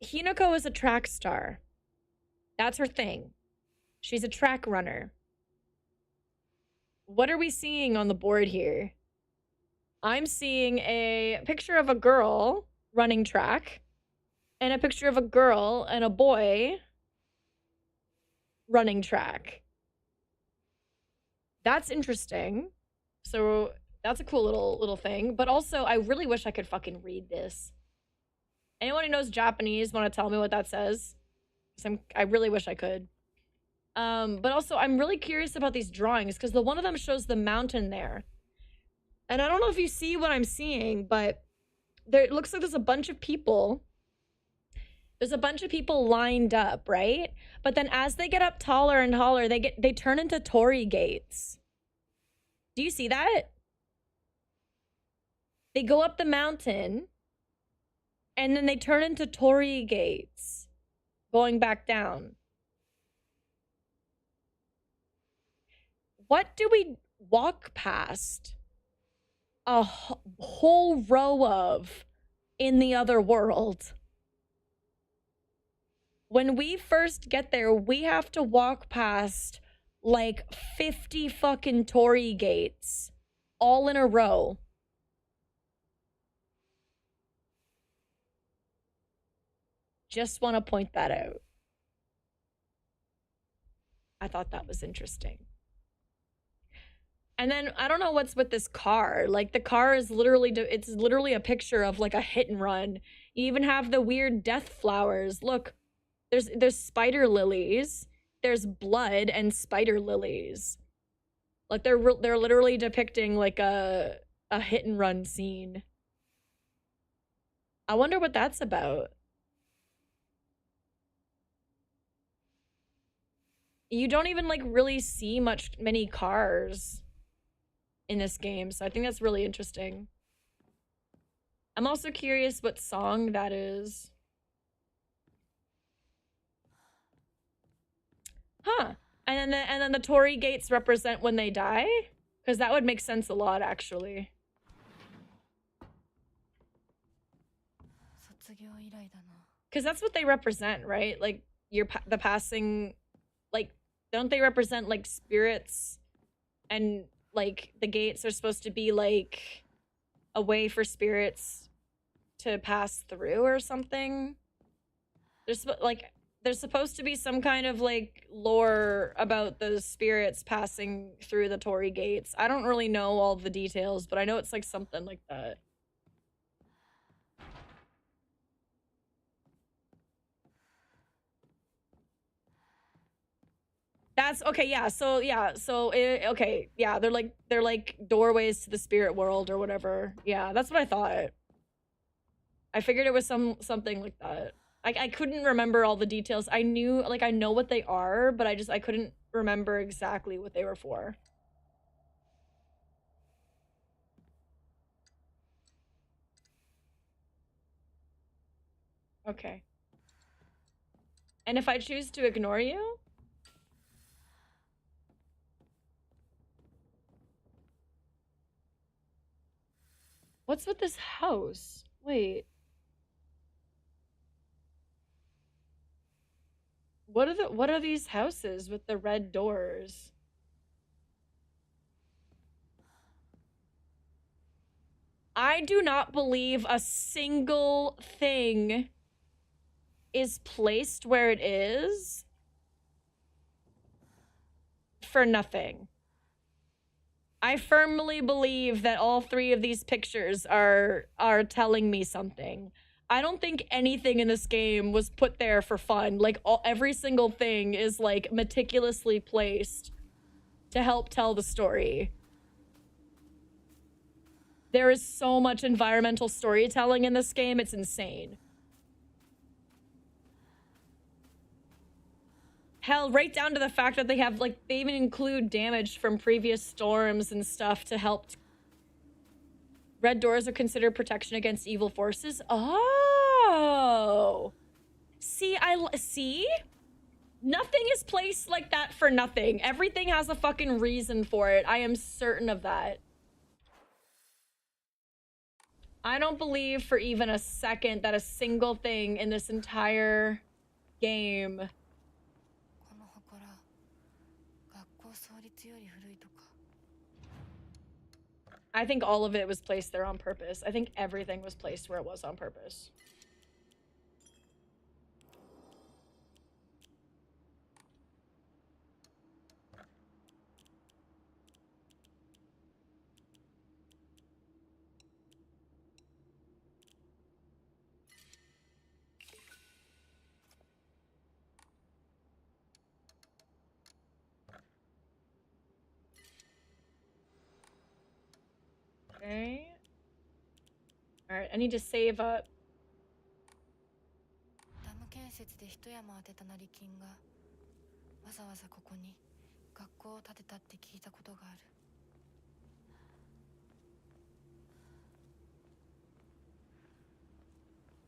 Hinako is a track star. That's her thing. She's a track runner. What are we seeing on the board here? I'm seeing a picture of a girl running track and a picture of a girl and a boy running track. That's interesting. So that's a cool little thing. But also, I really wish I could fucking read this. Anyone who knows Japanese want to tell me what that says? I really wish I could. But also, I'm really curious about these drawings because the one of them shows the mountain there. And I don't know if you see what I'm seeing, but it looks like there's a bunch of people. There's a bunch of people lined up, right? But then as they get up taller and taller, they turn into torii gates. Do you see that? They go up the mountain and then they turn into torii gates going back down. What do we walk past a whole row of in the other world? When we first get there, we have to walk past like 50 fucking Torii gates all in a row. Just want to point that out. I thought that was interesting. And then I don't know what's with this car. Like the car is literally, it's literally a picture of like a hit and run. You even have the weird death flowers. Look, there's spider lilies. There's blood and spider lilies. Like they're literally depicting like a hit and run scene. I wonder what that's about. You don't even like really see many cars in this game, so I think that's really interesting. I'm also curious what song that is. Huh. And then the Torii gates represent when they die? Because that would make sense a lot, actually. Because that's what they represent, right? Like the passing, like, don't they represent like spirits? And like the gates are supposed to be like a way for spirits to pass through or something. There's supposed to be some kind of like lore about those spirits passing through the Torii gates. I don't really know all the details, but I know it's like something like that. That's okay. Yeah. So okay. Yeah. They're like doorways to the spirit world or whatever. Yeah. That's what I thought. I figured it was something like that. I couldn't remember all the details. I know what they are, but I couldn't remember exactly what they were for. Okay. And if I choose to ignore you? What's with this house? Wait. What are these houses with the red doors? I do not believe a single thing is placed where it is for nothing. I firmly believe that all three of these pictures are telling me something. I don't think anything in this game was put there for fun. Like every single thing is like meticulously placed to help tell the story. There is so much environmental storytelling in this game, it's insane. Hell, right down to the fact that they have, like, they even include damage from previous storms and stuff to help. Red doors are considered protection against evil forces. Oh. See, see? Nothing is placed like that for nothing. Everything has a fucking reason for it. I am certain of that. I don't believe for even a second that a single thing in this entire game I think all of it was placed there on purpose. I think everything was placed where it was on purpose. Okay. Alright, I need to save up.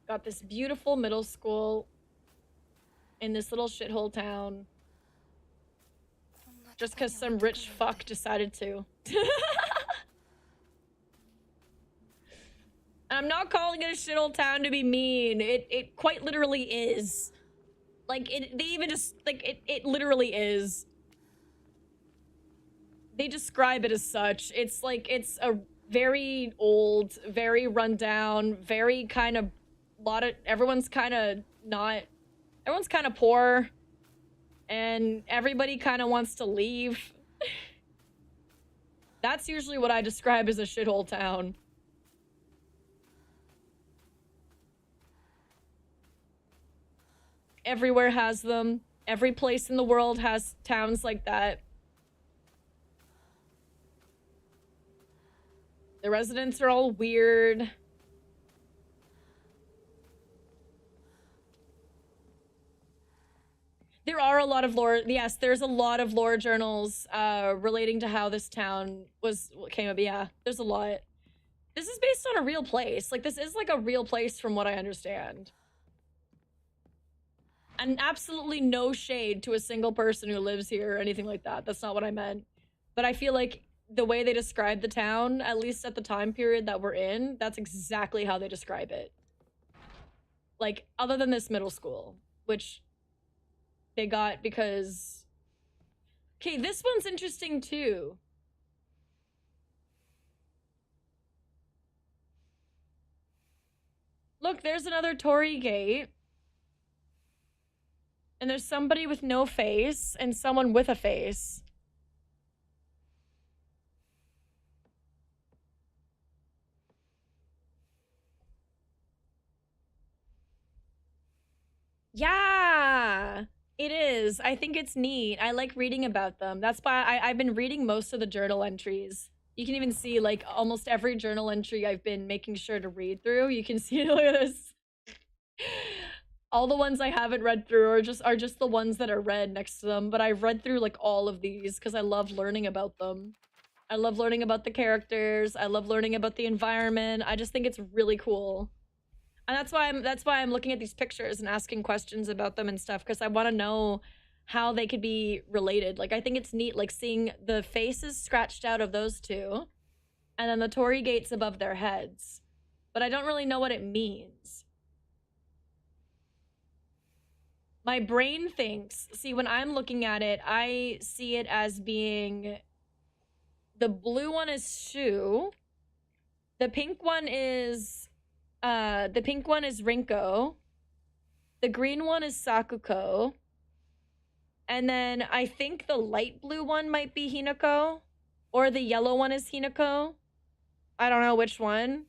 Got this beautiful middle school in this little shithole town. just because some rich fuck decided to. I'm not calling it a shithole town to be mean. It quite literally is. Like, they even just, like, it literally is. They describe it as such. It's like, it's a very old, very rundown, very kind of, everyone's kind of poor. And everybody kind of wants to leave. That's usually what I describe as a shithole town. Everywhere has them. Every place in the world has towns like that. The residents are all weird. There are a lot of lore. Yes, there's a lot of lore journals relating to how this town came up. Yeah, there's a lot. This is based on a real place. Like, this is like a real place from what I understand. And absolutely no shade to a single person who lives here or anything like that. That's not what I meant. But I feel like the way they describe the town, at least at the time period that we're in, that's exactly how they describe it. Like, other than this middle school, which they got because... Okay, this one's interesting too. Look, there's another Torii gate. And there's somebody with no face and someone with a face. Yeah, it is. I think it's neat. I like reading about them. That's why I've been reading most of the journal entries. You can even see like almost every journal entry I've been making sure to read through. You can see, look at this. All the ones I haven't read through are just the ones that are red next to them. But I've read through like all of these because I love learning about them. I love learning about the characters. I love learning about the environment. I just think it's really cool. And that's why I'm looking at these pictures and asking questions about them and stuff, because I want to know how they could be related. Like, I think it's neat, like, seeing the faces scratched out of those two and then the Torii gates above their heads. But I don't really know what it means. My brain thinks, see, when I'm looking at it, I see it as being, the blue one is Shu, the pink one is Rinko, the green one is Sakuko, and then I think the light blue one might be Hinako, or the yellow one is Hinako. I don't know which one.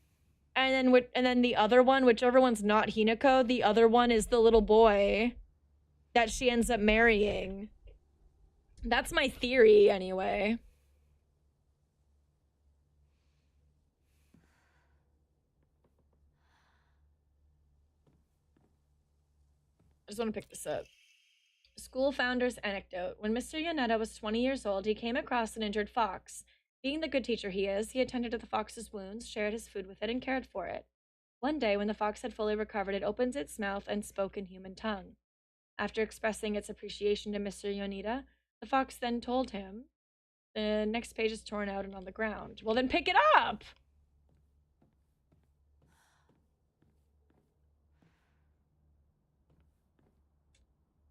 And then the other one, whichever one's not Hinako, the other one is the little boy that she ends up marrying. That's my theory, anyway. I just want to pick this up. School founder's anecdote. When Mr. Yonetta was 20 years old, he came across an injured fox. Being the good teacher he is, he attended to the fox's wounds, shared his food with it, and cared for it. One day, when the fox had fully recovered, it opened its mouth and spoke in human tongue. After expressing its appreciation to Mr. Yoneda, the fox then told him, the next page is torn out and on the ground. Well, then pick it up!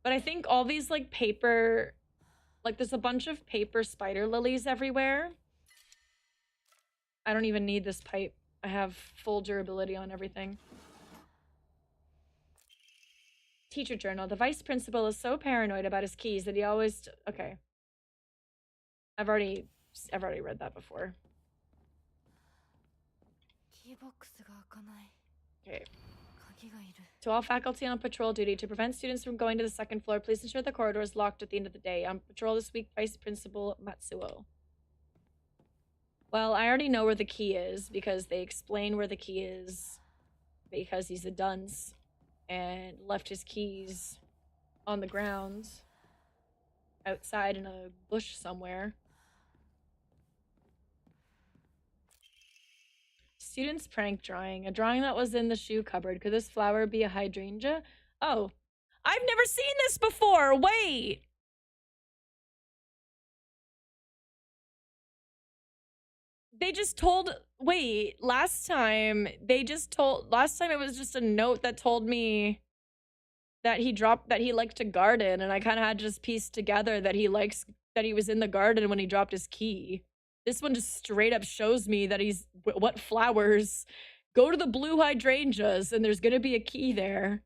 But I think all these, like, paper... Like, there's a bunch of paper spider lilies everywhere. I don't even need this pipe. I have full durability on everything. Teacher journal. The vice principal is so paranoid about his keys that he always... Okay. I've already read that before. Okay. To all faculty on patrol duty, to prevent students from going to the second floor, please ensure the corridor is locked at the end of the day. On patrol this week, Vice Principal Matsuo. Well, I already know where the key is because they explain where the key is because he's a dunce and left his keys on the ground outside in a bush somewhere. Students prank drawing. A drawing that was in the shoe cupboard. Could this flower be a hydrangea? Oh, I've never seen this before. Wait. They just told, wait, last time it was just a note that told me that he liked to garden, and I kind of had to just piece together that he was in the garden when he dropped his key. This one just straight up shows me that what flowers. Go to the blue hydrangeas and there's gonna be a key there.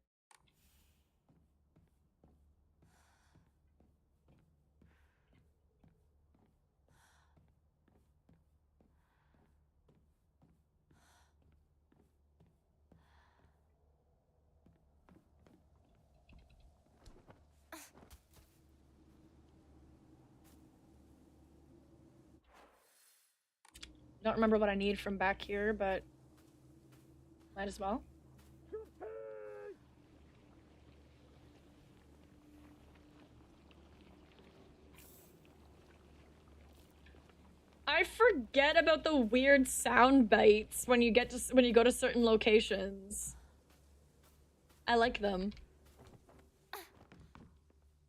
Don't remember what I need from back here, but might as well. I forget about the weird sound bites when you go to certain locations. I like them.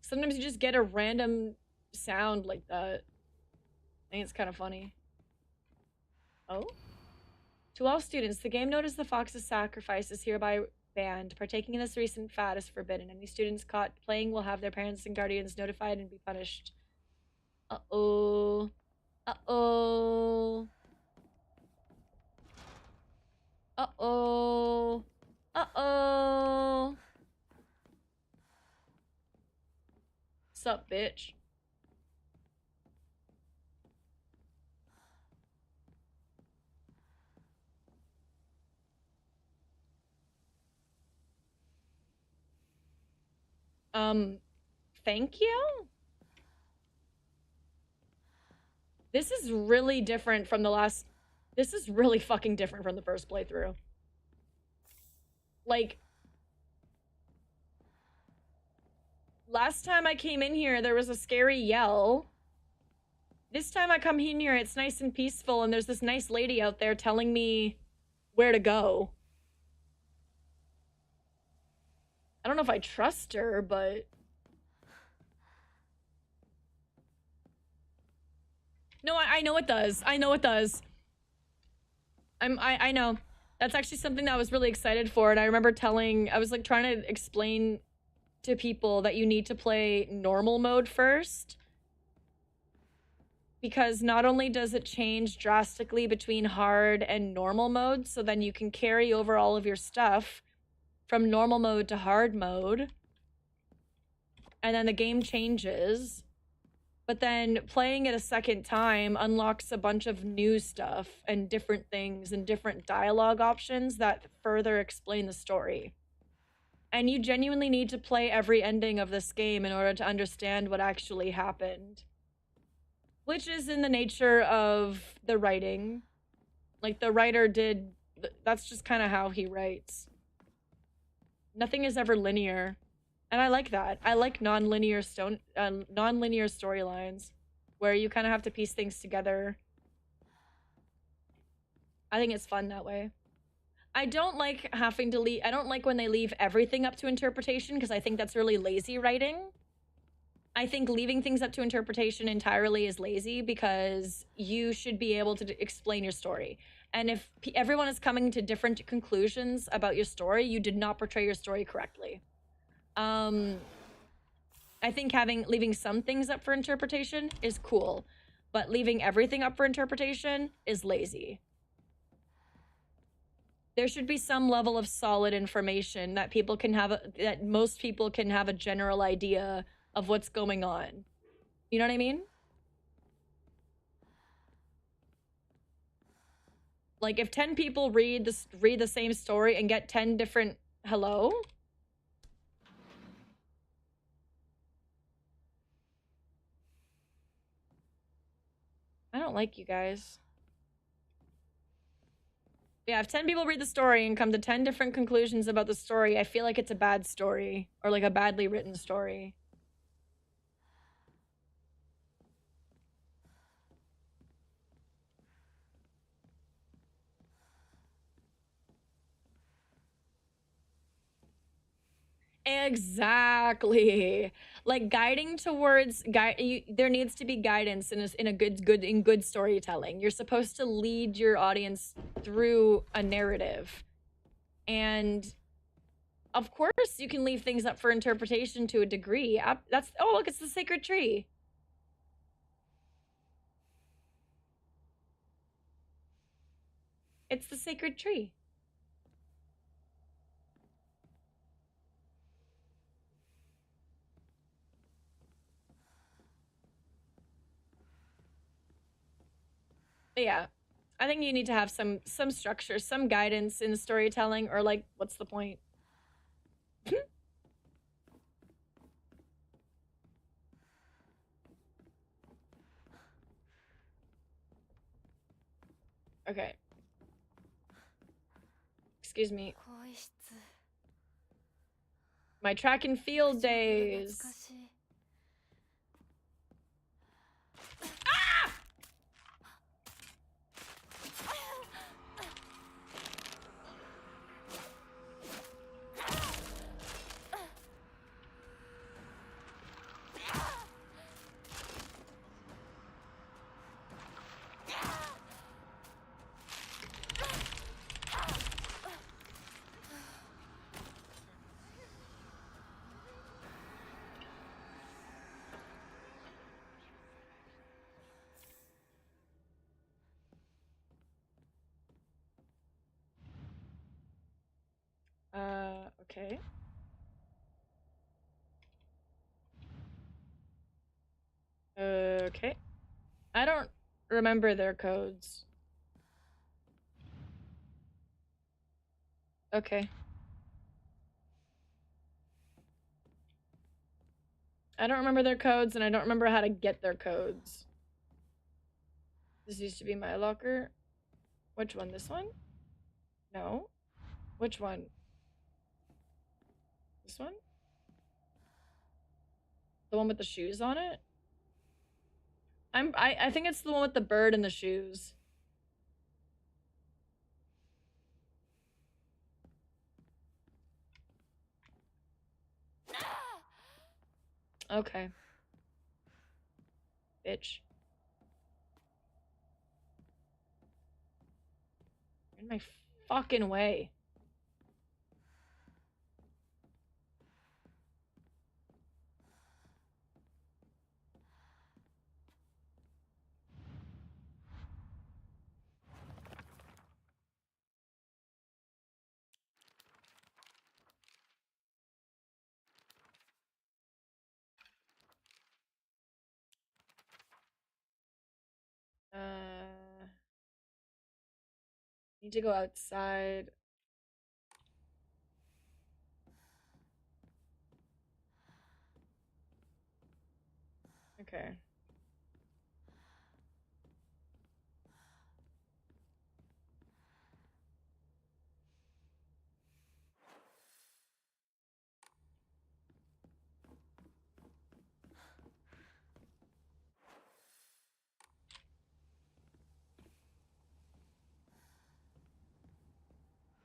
Sometimes you just get a random sound like that. I think it's kind of funny. Oh? To all students, the game known as the Fox's Sacrifice is hereby banned. Partaking in this recent fad is forbidden. Any students caught playing will have their parents and guardians notified and be punished. Uh-oh. Uh-oh. Uh-oh. Uh-oh. Sup, bitch? Thank you? This is really different from the last... This is really fucking different from the first playthrough. Like... Last time I came in here, there was a scary yell. This time I come in here, it's nice and peaceful, and there's this nice lady out there telling me where to go. I don't know if I trust her, but... No, I know it does. I know it does. I know. That's actually something that I was really excited for, and I remember I was like trying to explain to people that you need to play normal mode first. Because not only does it change drastically between hard and normal mode, so then you can carry over all of your stuff from normal mode to hard mode. And then the game changes. But then playing it a second time unlocks a bunch of new stuff and different things and different dialogue options that further explain the story. And you genuinely need to play every ending of this game in order to understand what actually happened. Which is in the nature of the writing. Like, the writer did... That's just kind of how he writes. Nothing is ever linear. And I like that. I like non-linear storylines where you kind of have to piece things together. I think it's fun that way. I don't like having to leave... I don't like when they leave everything up to interpretation because I think that's really lazy writing. I think leaving things up to interpretation entirely is lazy because you should be able to explain your story. And if everyone is coming to different conclusions about your story, you did not portray your story correctly. I think leaving some things up for interpretation is cool, but leaving everything up for interpretation is lazy. There should be some level of solid information that people can have, that most people can have a general idea of what's going on. You know what I mean? Like, if 10 people read the same story and get 10 different... Hello? I don't like you guys. Yeah, if 10 people read the story and come to 10 different conclusions about the story, I feel like it's a bad story. Or like a badly written story. Exactly. Like guiding towards there needs to be guidance in a good storytelling. You're supposed to lead your audience through a narrative. And of course, you can leave things up for interpretation to a degree. That's oh, look, it's the sacred tree. It's the sacred tree. But yeah, I think you need to have some structure, some guidance in storytelling, or like, what's the point? Okay. Excuse me. My track and field days. Ah! Okay. Okay. I don't remember their codes. Okay. I don't remember their codes, and I don't remember how to get their codes. This used to be my locker. Which one? This one? No. Which one? This one? The one with the shoes on it? I think it's the one with the bird and the shoes. Okay. Bitch. You're in my fucking way. Need to go outside. Okay.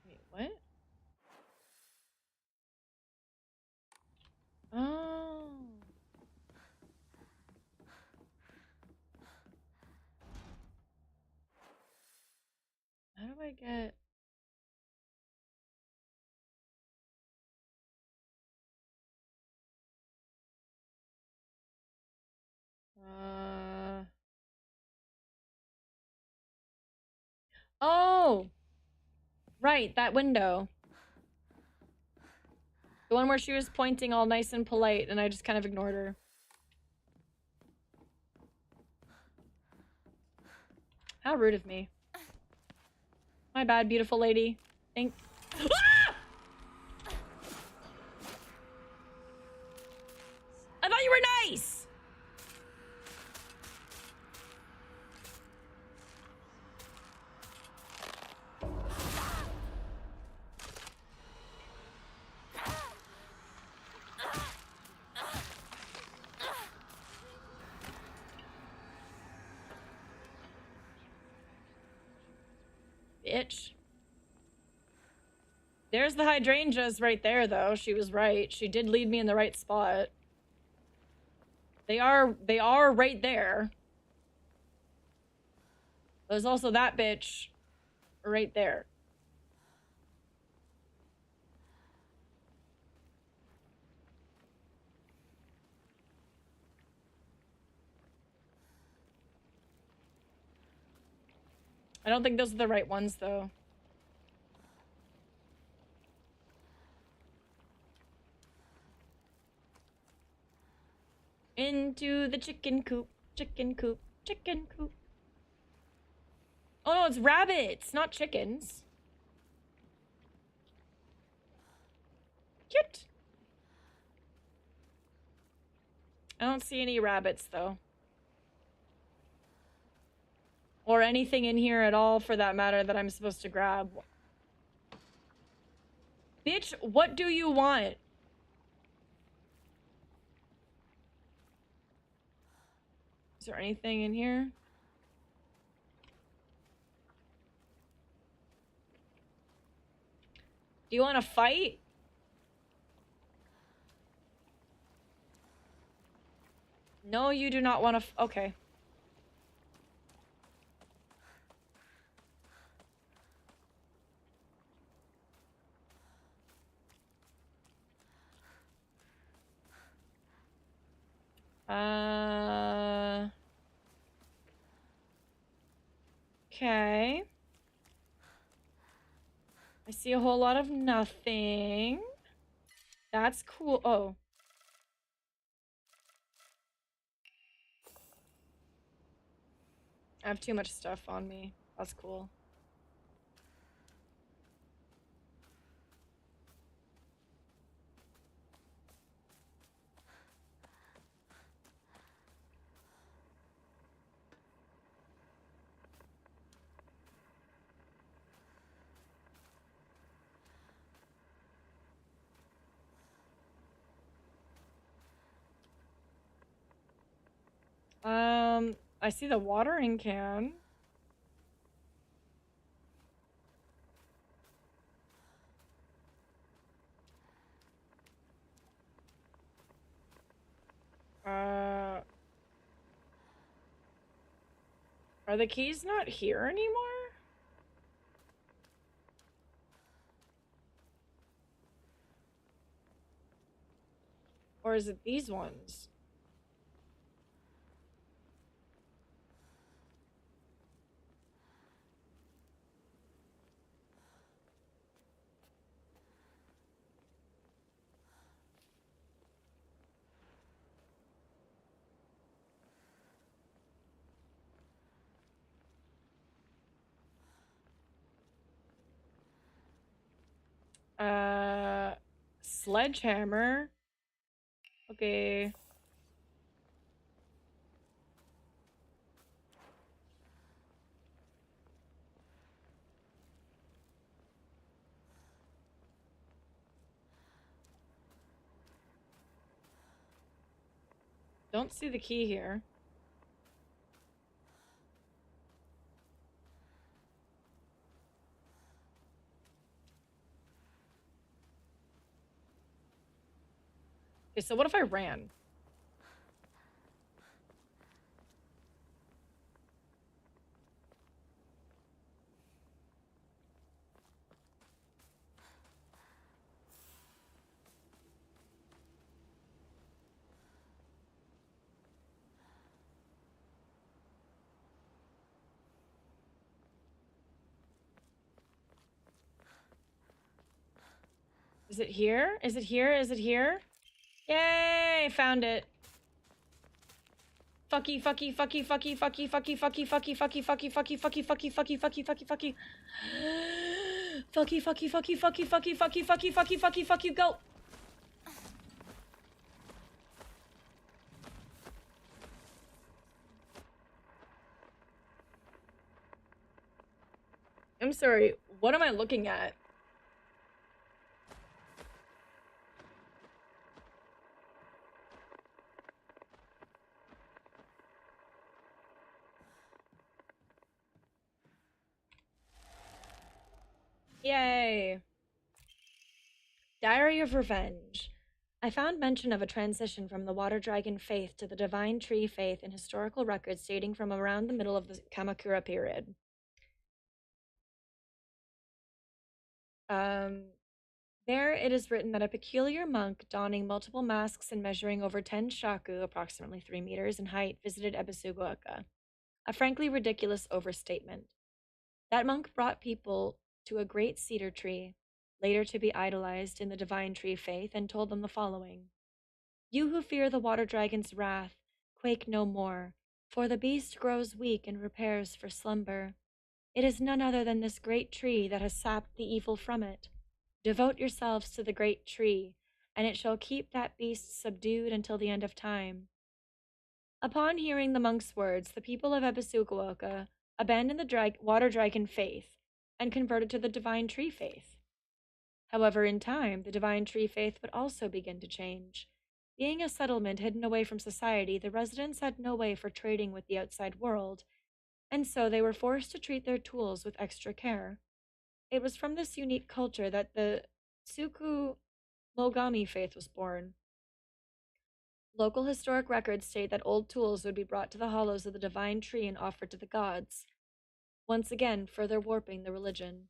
Wait, what? Oh. How do I get... Oh! Right, that window. The one where she was pointing all nice and polite, and I just kind of ignored her. How rude of me. My bad, beautiful lady. Thank... Ah! I thought you were nice! Bitch. There's the hydrangeas right there, though. She was right. She did lead me in the right spot. They are right there. There's also that bitch right there. I don't think those are the right ones, though. Into the chicken coop, chicken coop, chicken coop. Oh no, it's rabbits, not chickens. Cute. I don't see any rabbits, though. Or anything in here at all, for that matter, that I'm supposed to grab. Bitch, what do you want? Is there anything in here? Do you want to fight? No, you do not want to. Okay. Okay. I see a whole lot of nothing. That's cool. Oh. I have too much stuff on me. That's cool. I see the watering can. Are the keys not here anymore? Or is it these ones? Sledgehammer. Okay. Don't see the key here. Okay, so what if I ran? Is it here? Is it here? Is it here? Yay! Found it. Fucky, fucky, fucky, fucky, fucky, fucky, fucky, fucky, fucky, fucky, fucky, fucky, fucky, fucky, fucky, fucky, fucky. Fucky, fucky, fucky, fucky, fucky, fucky, fucky, fucky, fucky, fucky, go. I'm sorry, what am I looking at? Yay. Diary of Revenge. I found mention of a transition from the water dragon faith to the divine tree faith in historical records dating from around the middle of the Kamakura period. There it is written that a peculiar monk donning multiple masks and measuring over 10 shaku, approximately 3 meters in height, visited Ebisugoaka. A frankly ridiculous overstatement. That monk brought people to a great cedar tree, later to be idolized in the divine tree faith, and told them the following: "You who fear the water dragon's wrath, quake no more, for the beast grows weak and prepares for slumber. It is none other than this great tree that has sapped the evil from it. Devote yourselves to the great tree, and it shall keep that beast subdued until the end of time." Upon hearing the monk's words, the people of Ebisukuoka abandoned the water dragon faith and converted to the divine tree faith. However, in time, the divine tree faith would also begin to change. Being a settlement hidden away from society, the residents had no way for trading with the outside world, and so they were forced to treat their tools with extra care. It was from this unique culture that the Tsuku Mogami faith was born. Local historic records state that old tools would be brought to the hollows of the divine tree and offered to the gods, once again further warping the religion.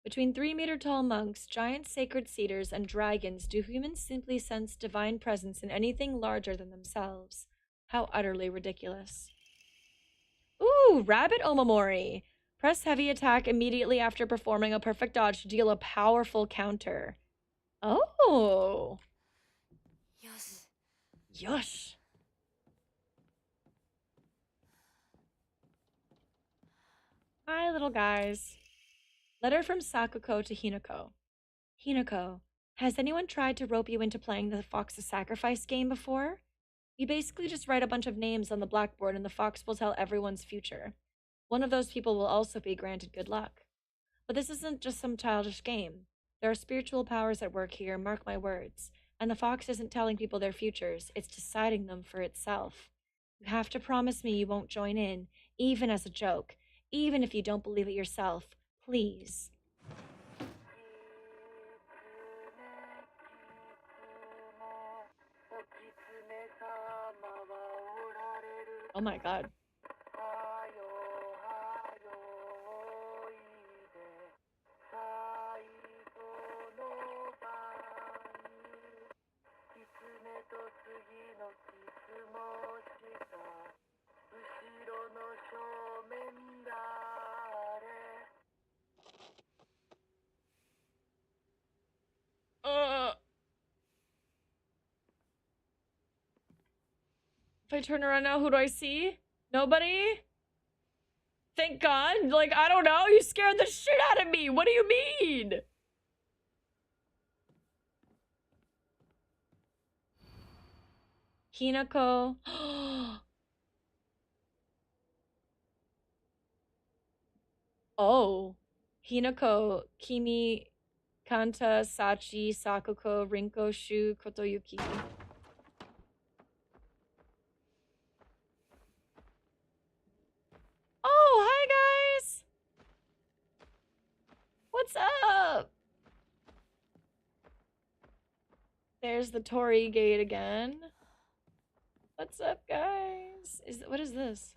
Between 3-meter-tall monks, giant sacred cedars, and dragons, do humans simply sense divine presence in anything larger than themselves? How utterly ridiculous. Ooh, Rabbit Omamori. Press heavy attack immediately after performing a perfect dodge to deal a powerful counter. Oh. Yes. Yosh. Hi, little guys. Letter from Sakuko to Hinako. Hinako, has anyone tried to rope you into playing the Fox's Sacrifice game before? You basically just write a bunch of names on the blackboard and the fox will tell everyone's future. One of those people will also be granted good luck. But this isn't just some childish game. There are spiritual powers at work here, mark my words. And the fox isn't telling people their futures, it's deciding them for itself. You have to promise me you won't join in, even as a joke, even if you don't believe it yourself. Please. Oh my god. If I turn around now, who do I see? Nobody? Thank God. Like, I don't know. You scared the shit out of me. What do you mean? Hinako. Oh. Hinako, Kimi, Kanta, Sachi, Sakuko, Rinko, Shu, Kotoyuki. Oh, hi guys! What's up? There's the Torii gate again. What's up, guys? What is this?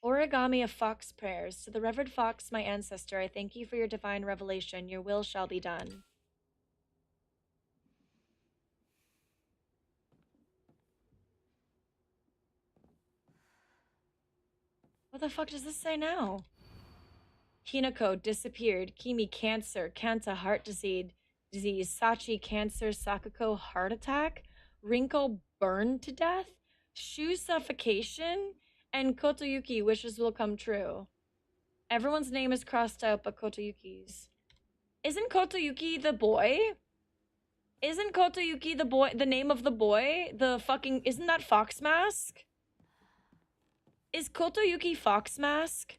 Origami of Fox Prayers. To the Reverend Fox, my ancestor, I thank you for your divine revelation. Your will shall be done. What the fuck does this say now? Hinako disappeared. Kimi cancer. Kanta heart disease. Sachi cancer. Sakuko heart attack. Rinko burned to death. Shu suffocation. And Kotoyuki wishes will come true. Everyone's name is crossed out but Kotoyuki's. Isn't Kotoyuki the boy? Isn't Kotoyuki the boy? The name of the boy? The fucking... Isn't that Fox Mask? Is Kotoyuki Fox Mask?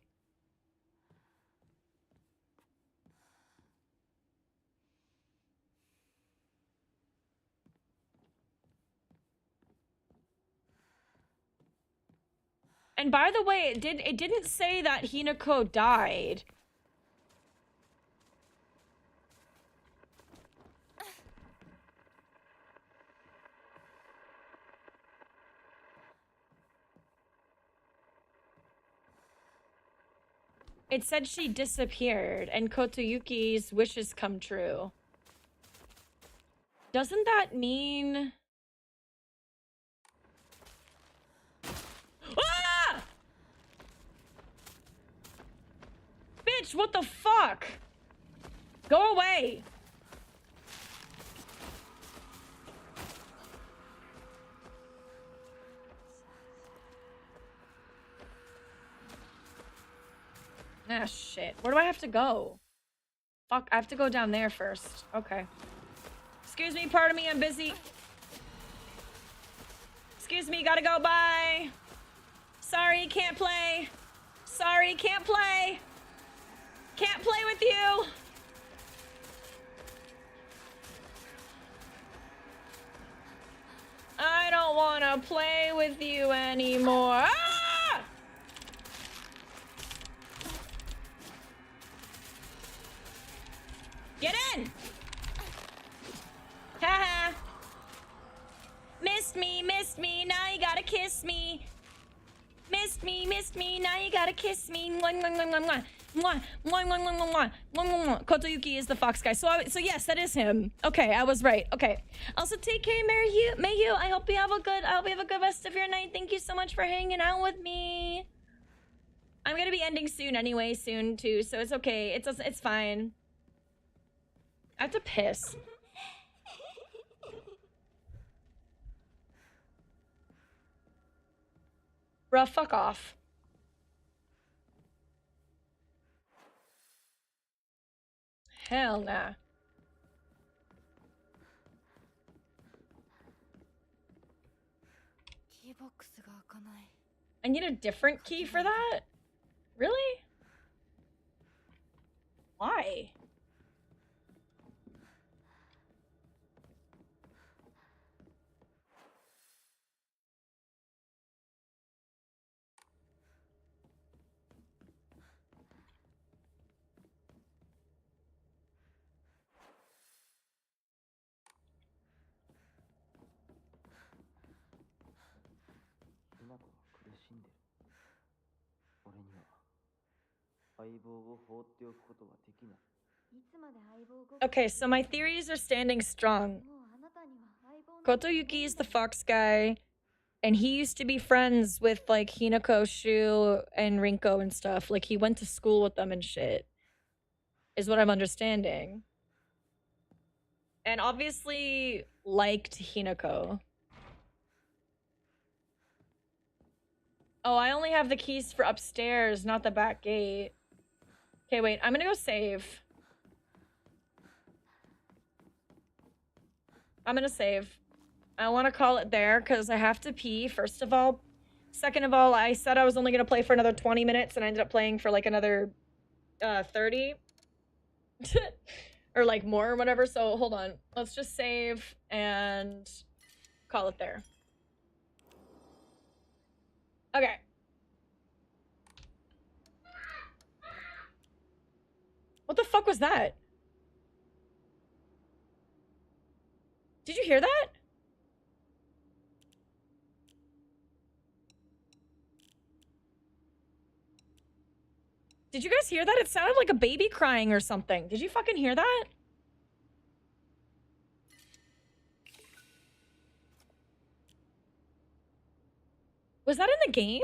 And by the way, it didn't say that Hinako died. It said she disappeared and Kotoyuki's wishes come true. Doesn't that mean... Ah! Bitch, what the fuck? Go away. Ah, shit. Where do I have to go? Fuck, I have to go down there first. Okay. Excuse me, pardon me, I'm busy. Excuse me, gotta go, bye. Sorry, can't play. Sorry, can't play. Can't play with you. I don't wanna play with you anymore. Ah! Get in! Haha. Missed me, now you gotta kiss me. Missed me, now you gotta kiss me. Mwah, mwah, mwah, mwah, mwah. Mwah, mwah, mwah, mwah, mwah, mwah. Mwah, mwah. Kotoyuki is the fox guy. So yes, that is him. Okay, I was right. Okay. Also, take care, Mayhew. I hope you have a good rest of your night. Thank you so much for hanging out with me. I'm gonna be ending soon anyway, too. So it's okay. It's fine. I have to piss. Bruh, fuck off. Hell nah. I need a different key for that? Really? Why? Okay, so my theories are standing strong. Kotoyuki is the fox guy, and he used to be friends with, like, Hinako, Shu, and Rinko and stuff. Like, he went to school with them and shit, is what I'm understanding. And obviously liked Hinako. Oh, I only have the keys for upstairs, not the back gate. Okay, wait, I'm gonna go save. I'm gonna save. I want to call it there because I have to pee, first of all. Second of all, I said I was only gonna play for another 20 minutes and I ended up playing for like another 30. Or like more or whatever, so hold on. Let's just save and call it there. Okay. What the fuck was that? Did you hear that? Did you guys hear that? It sounded like a baby crying or something. Did you fucking hear that? Was that in the game?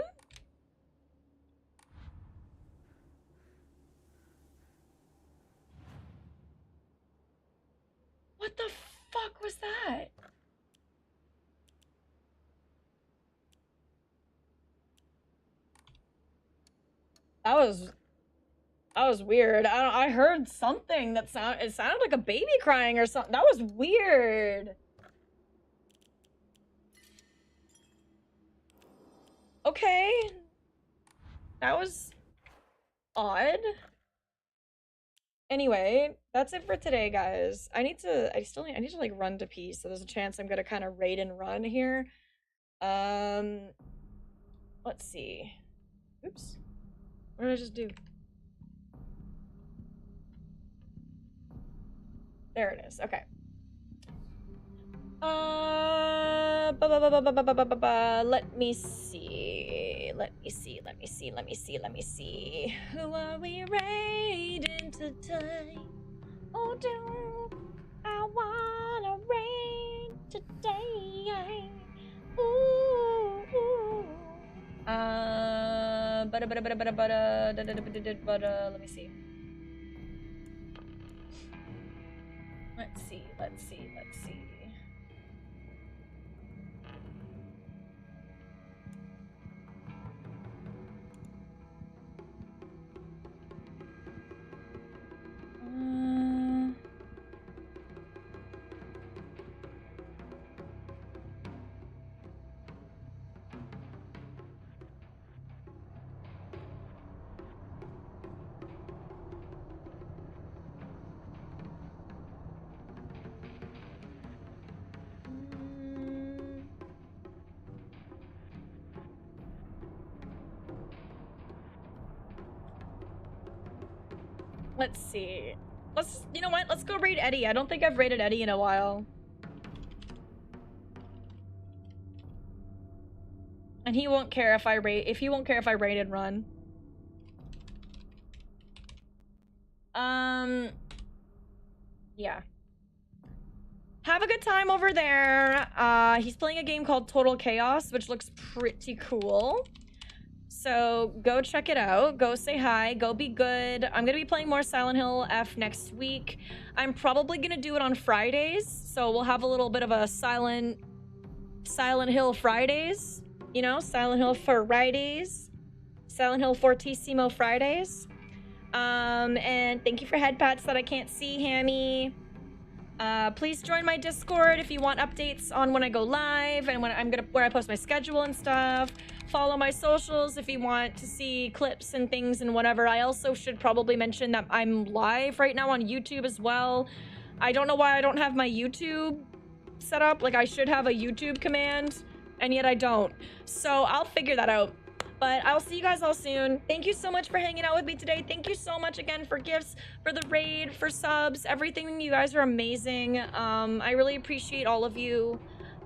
What the fuck was that? That was weird. I heard something that it sounded like a baby crying or something. That was weird. Okay. That was odd. Anyway, that's it for today, guys. I need to like run to pee, so there's a chance I'm gonna kind of raid and run here. Let's see. Oops. What did I just do? There it is. Okay. Let me see. let me see. Who are we raiding today? Oh, do I wanna raid today? Ooh, ooh. Let me see. Let's see. Let's see. You know what? Let's go raid Eddie. I don't think I've raided Eddie in a while. And he won't care if I raid and run. Yeah. Have a good time over there. He's playing a game called Total Chaos, which looks pretty cool. So go check it out. Go say hi. Go be good. I'm gonna be playing more Silent Hill F next week. I'm probably gonna do it on Fridays, so we'll have a little bit of a Silent Hill Fridays. You know, Silent Hill Fridays. Silent Hill Fortissimo Fridays. And thank you for head pats that I can't see, Hammy. Please join my Discord if you want updates on when I go live and where I post my schedule and stuff. Follow my socials if you want to see clips and things and whatever. I also should probably mention that I'm live right now on YouTube as well. I don't know why I don't have my YouTube set up. Like, I should have a YouTube command, and yet I don't. So I'll figure that out. But I'll see you guys all soon. Thank you so much for hanging out with me today. Thank you so much again for gifts, for the raid, for subs, everything. You guys are amazing. I really appreciate all of you.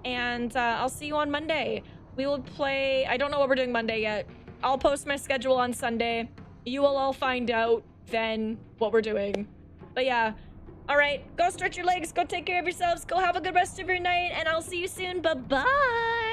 And I'll see you on Monday. We will play... I don't know what we're doing Monday yet. I'll post my schedule on Sunday. You will all find out then what we're doing. But yeah. All right. Go stretch your legs. Go take care of yourselves. Go have a good rest of your night. And I'll see you soon. Bye-bye.